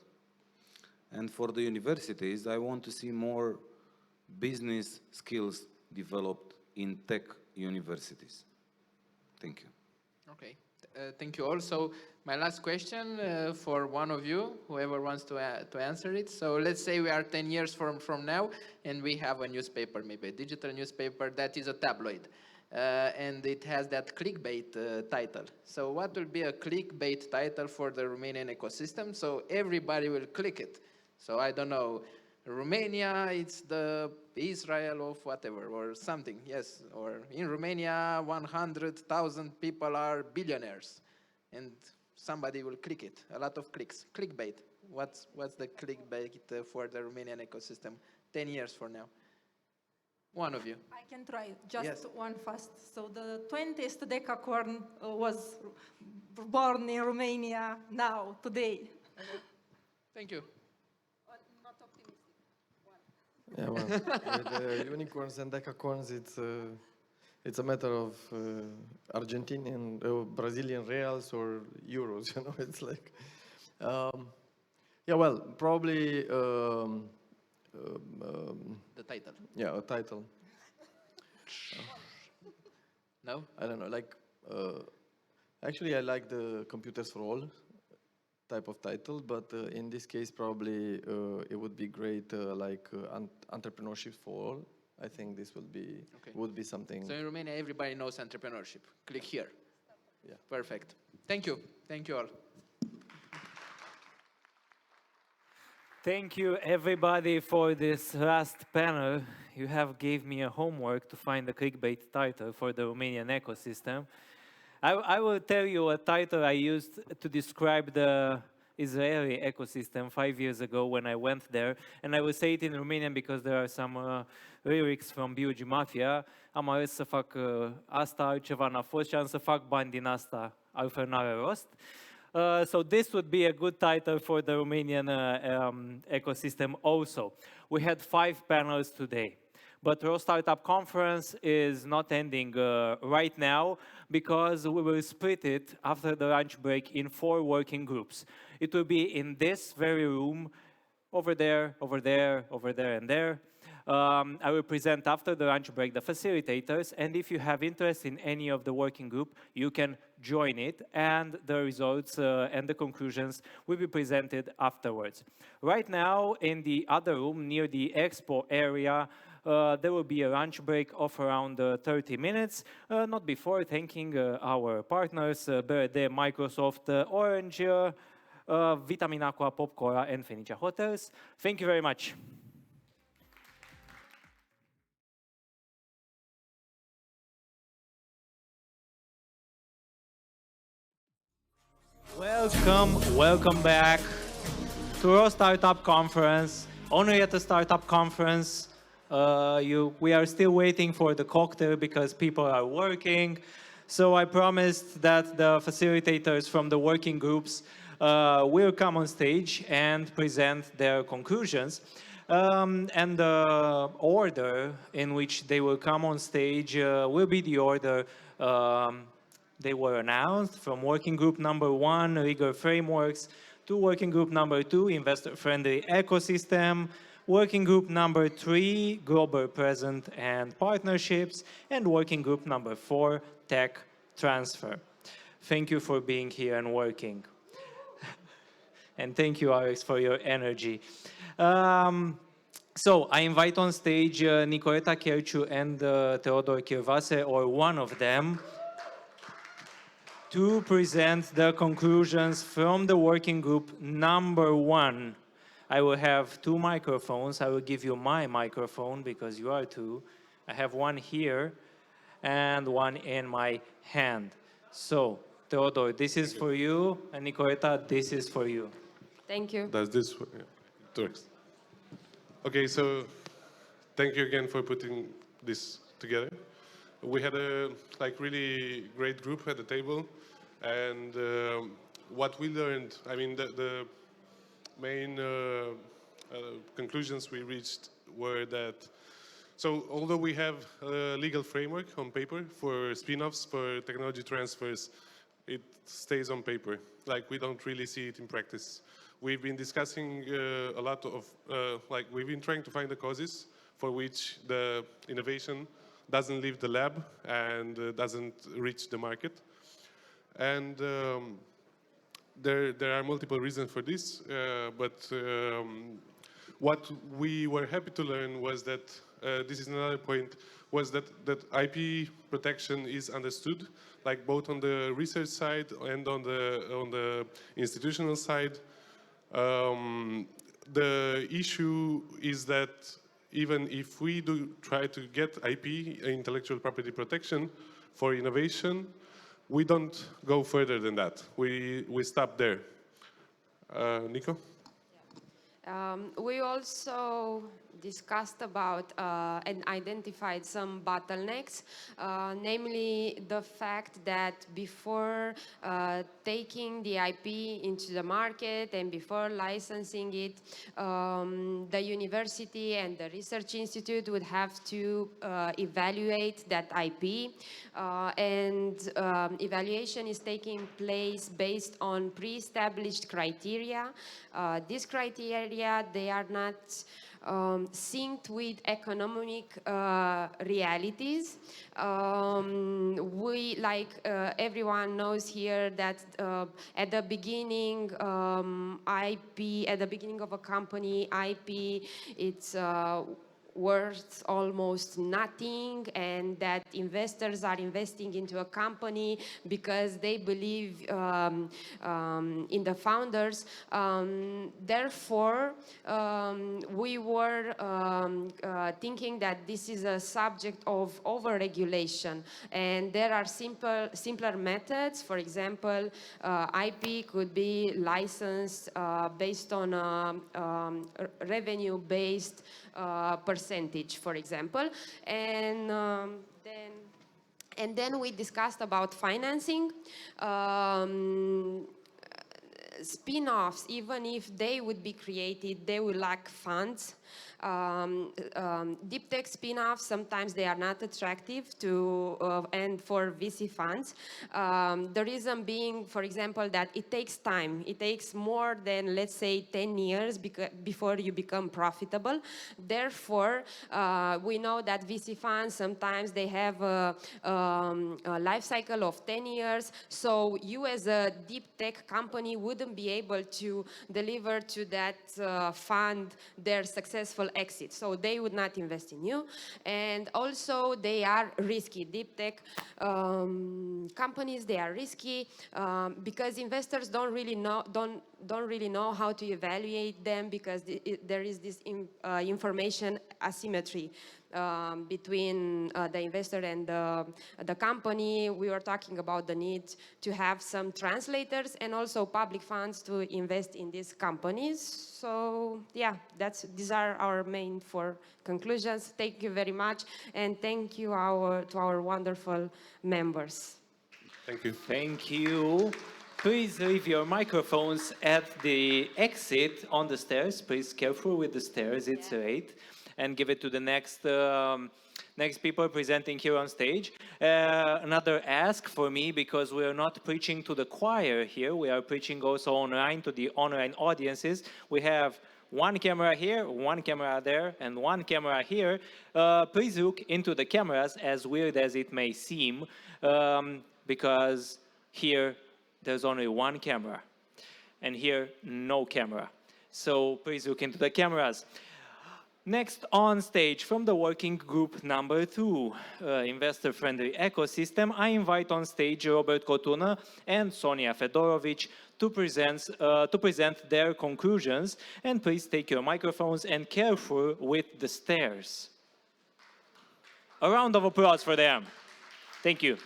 And for the universities, I want to see more business skills developed in tech universities. Thank you. Okay, thank you all. So my last question for one of you, whoever wants to answer it. So let's say we are 10 years from now and we have a newspaper, maybe a digital newspaper that is a tabloid. and it has that clickbait title. So what will be a clickbait title for the Romanian ecosystem? So everybody will click it. So I don't know, Romania, it's the Israel of whatever, or something, yes. Or in Romania, 100,000 people are billionaires. And somebody will click it, a lot of clicks. Clickbait. What's the clickbait for the Romanian ecosystem 10 years from now? One of you. I can try just Yes. one fast. So the 20th decacorn was born in Romania now, today. Thank you. Not optimistic. Yeah, well, with unicorns and decacorns, it's a matter of Argentinian, Brazilian reals or euros. You know, it's like, yeah, well, probably the title. Yeah, a title. No? I don't know. Like, actually, I like the computers for all type of title, but in this case, probably it would be great, like entrepreneurship for all. I think this would be something. So in Romania, everybody knows entrepreneurship. Click here. Yeah. Perfect. Thank you. Thank you all. Thank you, everybody, for this last panel. You have gave me a homework to find the clickbait title for the Romanian ecosystem. I will tell you a title I used to describe the Israeli ecosystem 5 years ago when I went there, and I will say it in Romanian because there are some lyrics from BUG Mafia. Am ales să fac asta, altceva n-a fost și am să fac bani din asta, altfel n-are rost. So this would be a good title for the Romanian ecosystem also. We had 5 panels today. But ROStartup Conference is not ending right now because we will split it after the lunch break in 4 working groups. It will be in this very room, over there, over there, over there, and there. I will present after the lunch break the facilitators, and if you have interest in any of the working group, you can join it, and the results and the conclusions will be presented afterwards. Right now, in the other room, near the expo area, there will be a lunch break of around 30 minutes, not before thanking our partners, BRD, Microsoft, Orange, Vitamin Aqua, Popcora, and Fenicia Hotels. Thank you very much. Welcome back to our Startup Conference. Only at the Startup Conference, we are still waiting for the cocktail because people are working. So I promised that the facilitators from the working groups will come on stage and present their conclusions. And the order in which they will come on stage will be the order they were announced, from working group number 1, legal frameworks, to working group number 2, investor-friendly ecosystem, working group number 3, global presence and partnerships, and working group number 4, tech transfer. Thank you for being here and working. And thank you, Alex, for your energy. So I invite on stage Nicoleta Cherciu and Teodor Chirvase, or one of them, to present the conclusions from the working group number 1. I will have 2 microphones. I will give you my microphone because you are 2. I have one here and one in my hand. So, Teodor, this is for you, and Nicoleta, this is for you. Thank you. Does this work? Yeah, it works. Okay, so thank you again for putting this together. We had a really great group at the table, and what we learned, I mean, the main conclusions we reached were that, so although we have a legal framework on paper for spin-offs, for technology transfers, it stays on paper. Like, we don't really see it in practice. We've been discussing a lot of, we've been trying to find the causes for which the innovation doesn't leave the lab and doesn't reach the market. And there are multiple reasons for this, but what we were happy to learn was that this is another point. was that IP protection is understood, like both on the research side and on the institutional side. The issue is that even if we do try to get IP, intellectual property protection, for innovation, we don't go further than that. We stop there. Nico? We also discussed about and identified some bottlenecks, namely the fact that before taking the IP into the market and before licensing it, the university and the research institute would have to evaluate that IP, and evaluation is taking place based on pre-established criteria. These criteria, they are not synced with economic realities. We, like everyone knows here, that at the beginning, IP, at the beginning of a company, IP, it's worth almost nothing, and that investors are investing into a company because they believe in the founders. Therefore, we were thinking that this is a subject of overregulation, and there are simpler methods. For example, IP could be licensed based on a revenue-based percentage, for example, and then we discussed about financing. Spin-offs, even if they would be created, they will lack funds. Deep tech spin-offs, sometimes they are not attractive to and for VC funds. The reason being, for example, that it takes time. It takes more than, let's say, 10 years before you become profitable. Therefore, we know that VC funds, sometimes they have a life cycle of 10 years. So you as a deep tech company wouldn't be able to deliver to that fund their successful exit. So they would not invest in you. And also they are risky. Deep tech companies, they are risky because investors don't really know how to evaluate them, because there is this information asymmetry between the investor and the company. We were talking about the need to have some translators and also public funds to invest in these companies. So yeah, these are our main 4 conclusions. Thank you very much, and thank you to our wonderful members. Thank you. Thank you. Please leave your microphones at the exit on the stairs. Please careful with the stairs, it's late. And give it to the next people presenting here on stage. Another ask for me, because we are not preaching to the choir here, we are preaching also online to the online audiences. We have 1 camera here, 1 camera there, and 1 camera here. Please look into the cameras, as weird as it may seem, because here there's only 1 camera, and here no camera. So please look into the cameras. Next on stage, from the working group number 2, investor-friendly ecosystem, I invite on stage Robert Cotuna and Sonia Fedorovic to present their conclusions. And please take your microphones and careful with the stairs. A round of applause for them. Thank you.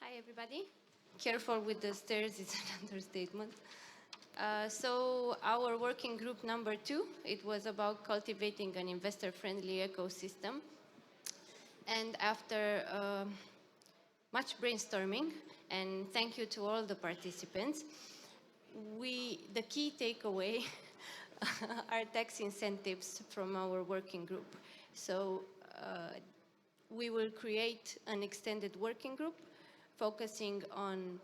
Hi, everybody. Careful with the stairs, it's an understatement. So our working group number 2, it was about cultivating an investor-friendly ecosystem. And after much brainstorming, and thank you to all the participants, the key takeaway are tax incentives from our working group. So we will create an extended working group focusing on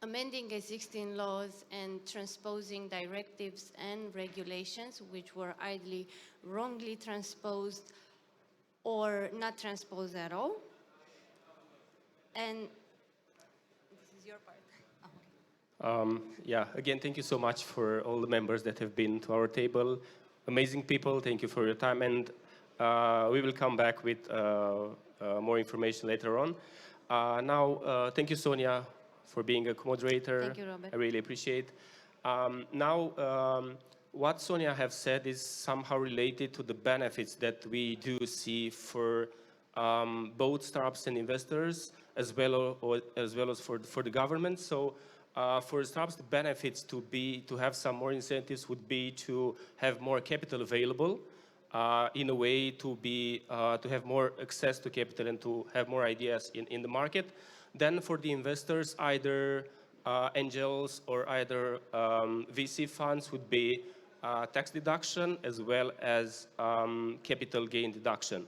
amending existing laws and transposing directives and regulations which were either wrongly transposed or not transposed at all. And this is your part. Yeah, again, thank you so much for all the members that have been to our table. amazing people. Thank you for your time, and we will come back with more information later on. Now, thank you, Sonia, for being a co-moderator. Thank you, Robert. I really appreciate. What Sonia have said is somehow related to the benefits that we do see for both startups and investors, as well as for the government. So for startups, the benefits to have some more incentives would be to have more capital available, in a way to have more access to capital and to have more ideas in the market. Then for the investors, either angels or either VC funds would be tax deduction as well as capital gain deduction.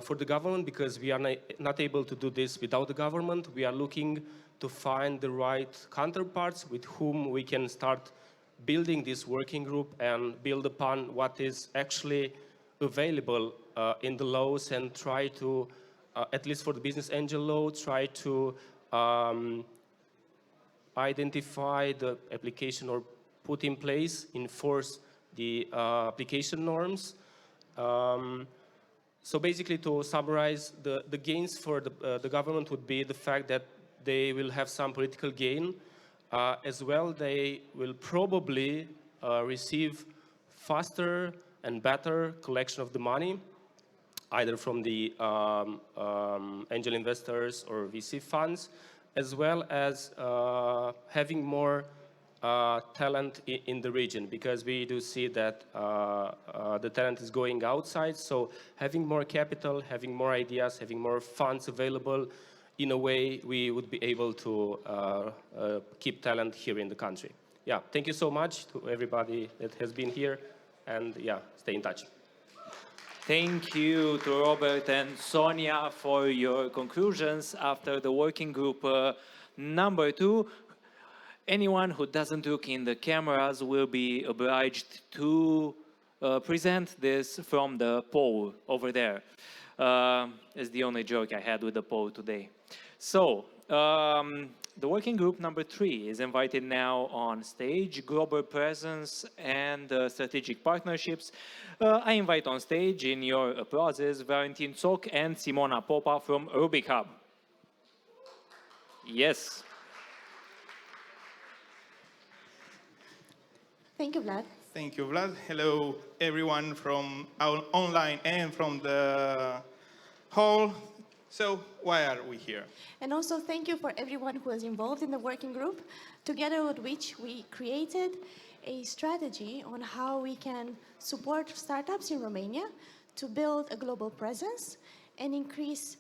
For the government, because we are not able to do this without the government, we are looking to find the right counterparts with whom we can start building this working group and build upon what is actually available in the laws and try to, at least for the business angel law, try to identify the application or put in place, enforce the application norms. So basically, to summarize, the gains for the government would be the fact that they will have some political gain. As well, they will probably receive faster and better collection of the money, either from the angel investors or VC funds, as well as having more talent in the region, because we do see that the talent is going outside. So having more capital, having more ideas, having more funds available, in a way, we would be able to keep talent here in the country. Yeah, thank you so much to everybody that has been here, and yeah, stay in touch. Thank you to Robert and Sonia for your conclusions after the working group number 2. Anyone who doesn't look in the cameras will be obliged to present this from the pole over there. It's the only joke I had with the pole today. So, the working group number 3 is invited now on stage, global presence and strategic partnerships. I invite on stage, in your applauses, Valentin Țoc and Simona Popa from Rubik Hub. Yes. Thank you, Vlad. Thank you, Vlad. Hello, everyone from online and from the hall. So why are we here? And also thank you for everyone who was involved in the working group, together with which we created a strategy on how we can support startups in Romania to build a global presence and increase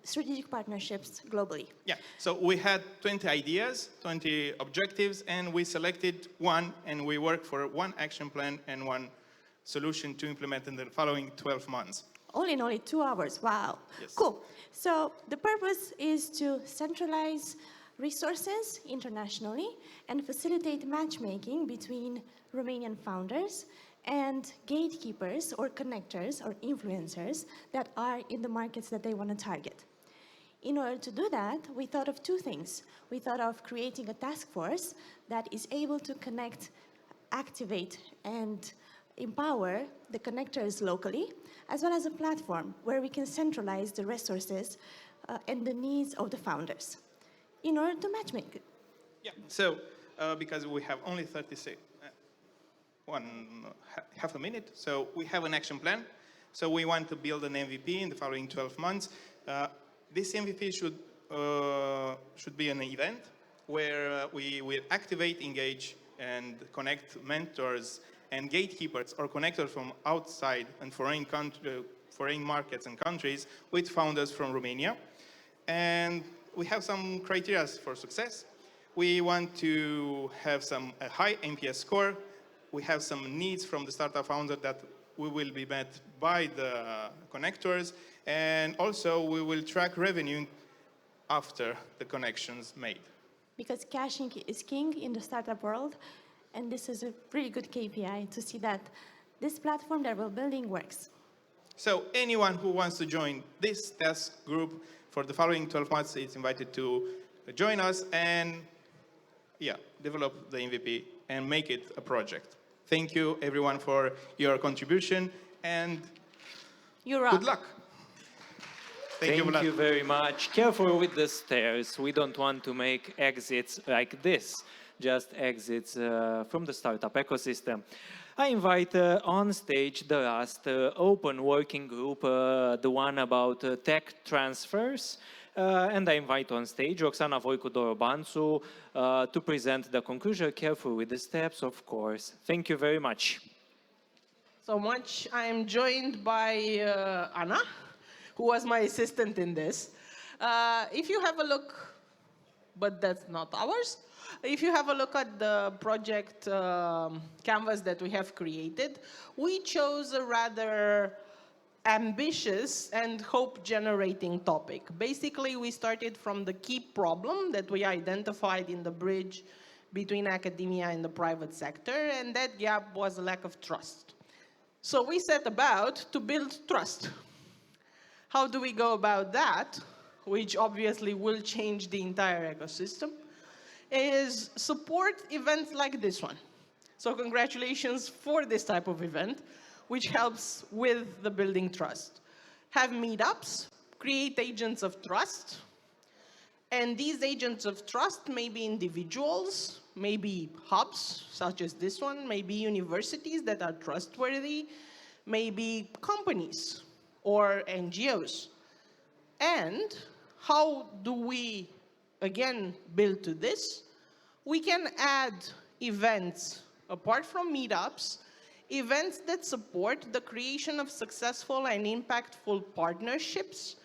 strategic partnerships globally. Yeah, so we had 20 ideas, 20 objectives, and we selected one, and we worked for one action plan and one solution to implement in the following 12 months. All in only 2 hours, wow. Yes. Cool. So the purpose is to centralize resources internationally and facilitate matchmaking between Romanian founders and gatekeepers or connectors or influencers that are in the markets that they want to target. In order to do that, we thought of 2 things. We thought of creating a task force that is able to connect, activate, and empower the connectors locally, as well as a platform where we can centralize the resources and the needs of the founders in order to matchmake. Yeah, so because we have only half a minute, so we have an action plan. So we want to build an MVP in the following 12 months. This MVP should be an event where we will activate, engage, and connect mentors and gatekeepers or connectors from outside and foreign markets and countries with founders from Romania. And we have some criteria for success. We want to have a high NPS score. We have some needs from the startup founder that we will be met by the connectors. And also we will track revenue after the connections made. Because cash is king in the startup world. And this is a really good KPI to see that this platform that we're building works. So anyone who wants to join this task group for the following 12 months is invited to join us and develop the MVP and make it a project. Thank you, everyone, for your contribution, and good luck. Thank you, Vlad. Thank you very much. Careful with the stairs. We don't want to make exits like this, just exits from the startup ecosystem. I invite on stage the last open working group, the one about tech transfers. And I invite on stage Roxana Voicu-Dorobanțu to present the conclusion. Careful with the steps, of course. Thank you very much. So much. I am joined by Anna, who was my assistant in this. If you have a look, but that's not ours. If you have a look at the project canvas that we have created, we chose a rather ambitious and hope-generating topic. Basically, we started from the key problem that we identified in the bridge between academia and the private sector, and that gap was a lack of trust. So we set about to build trust. How do we go about that, which obviously will change the entire ecosystem, is support events like this one. So congratulations for this type of event, which helps with the building trust. Have meetups, create agents of trust, and these agents of trust may be individuals, maybe hubs, such as this one, maybe universities that are trustworthy, maybe companies or NGOs. And how do we, again, build to this? We can add events, apart from meetups, events that support the creation of successful and impactful partnerships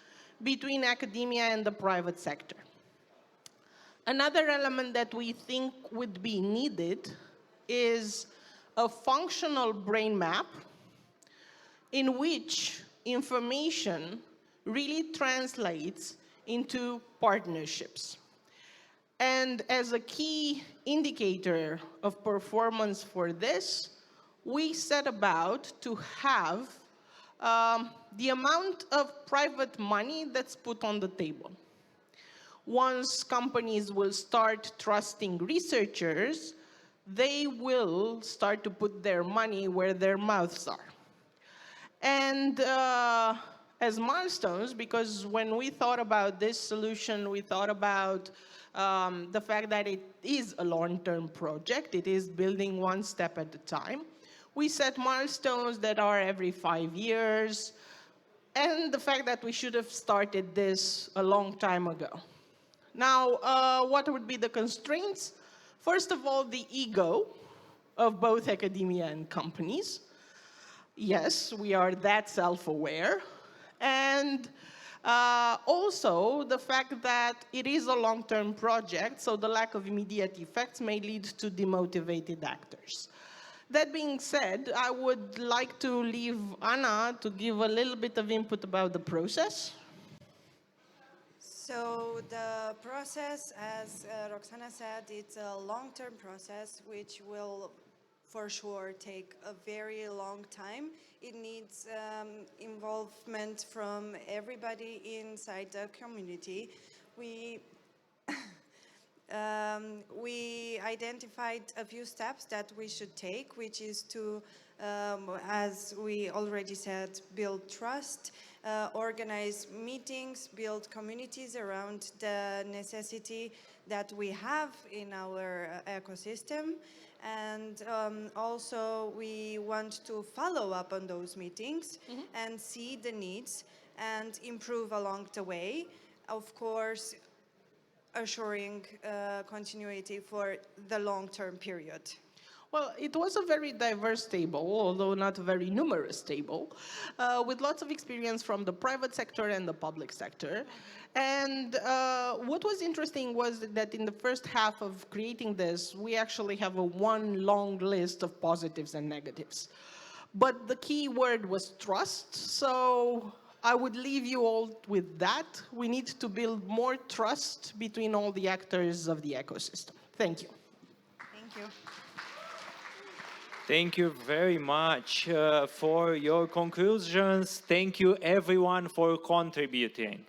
between academia and the private sector. Another element that we think would be needed is a functional brain map in which information really translates into partnerships. And as a key indicator of performance for this, we set about to have the amount of private money that's put on the table. Once companies will start trusting researchers, they will start to put their money where their mouths are. And as milestones, because when we thought about this solution, we thought about the fact that it is a long-term project, it is building one step at a time. We set milestones that are every 5 years, and the fact that we should have started this a long time ago. Now, what would be the constraints? First of all, the ego of both academia and companies. Yes, we are that self-aware. And also the fact that it is a long-term project, so the lack of immediate effects may lead to demotivated actors. That being said, I would like to leave Anna to give a little bit of input about the process. So the process, as Roxana said, it's a long-term process which will for sure take a very long time. It needs involvement from everybody inside the community. We identified a few steps that we should take, which is to, as we already said, build trust, organize meetings, build communities around the necessity that we have in our ecosystem. And also we want to follow up on those meetings and see the needs and improve along the way. Of course, assuring continuity for the long-term period. Well, it was a very diverse table, although not a very numerous table, with lots of experience from the private sector and the public sector. And what was interesting was that in the first half of creating this, we actually have one long list of positives and negatives. But the key word was trust, so I would leave you all with that. We need to build more trust between all the actors of the ecosystem. Thank you. Thank you. Thank you very much for your conclusions. Thank you everyone for contributing.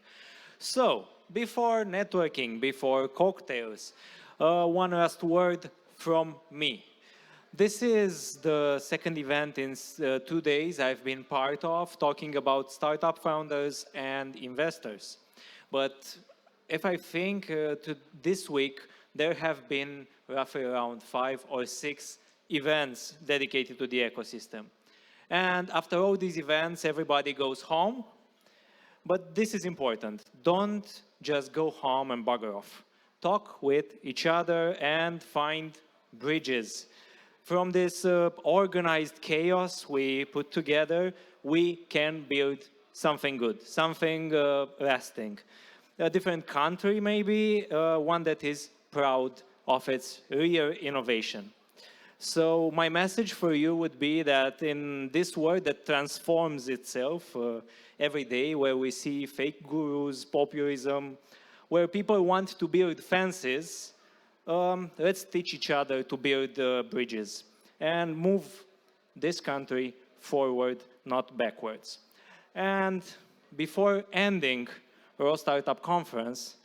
So, before networking, before cocktails, one last word from me. This is the second event in 2 days I've been part of, talking about startup founders and investors. But if I think to this week, there have been roughly around 5 or 6 events dedicated to the ecosystem. And after all these events, everybody goes home. But this is important. Don't just go home and bugger off. Talk with each other and find bridges. From this organized chaos we put together, we can build something good, something lasting. A different country maybe, one that is proud of its real innovation. So my message for you would be that in this world that transforms itself every day, where we see fake gurus, populism, where people want to build fences, let's teach each other to build bridges and move this country forward, not backwards. And before ending ROStartup Conference,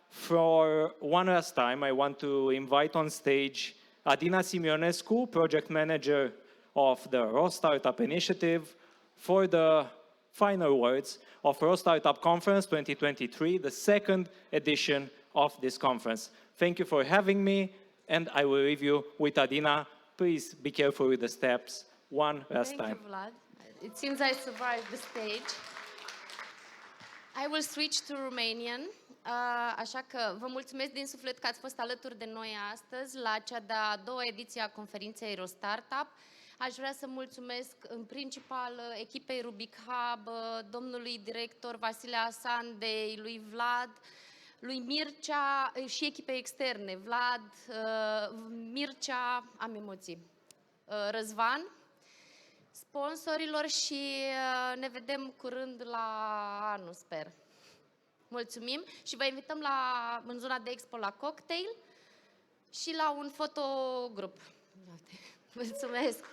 for one last time, I want to invite on stage Adina Simionescu, project manager of the ROStartup initiative, for the final words of ROStartup Conference 2023, the second edition of this conference. Thank you for having me, and I will leave you with Adina. Please be careful with the steps one last time. Thank you, Vlad. It seems I survived the stage. I will switch to Romanian. Așa că vă mulțumesc din suflet că ați fost alături de noi astăzi la cea de-a doua ediție a conferinței ROStartup. Aș vrea să mulțumesc în principal echipei Rubic Hub, domnului director Vasile Asandei, lui Vlad, lui Mircea și echipei externe, Vlad, Mircea, am emoții, Răzvan, sponsorilor și ne vedem curând la anul, sper. Mulțumim și vă invităm în zona de expo la cocktail și la un fotogrup. Mulțumesc!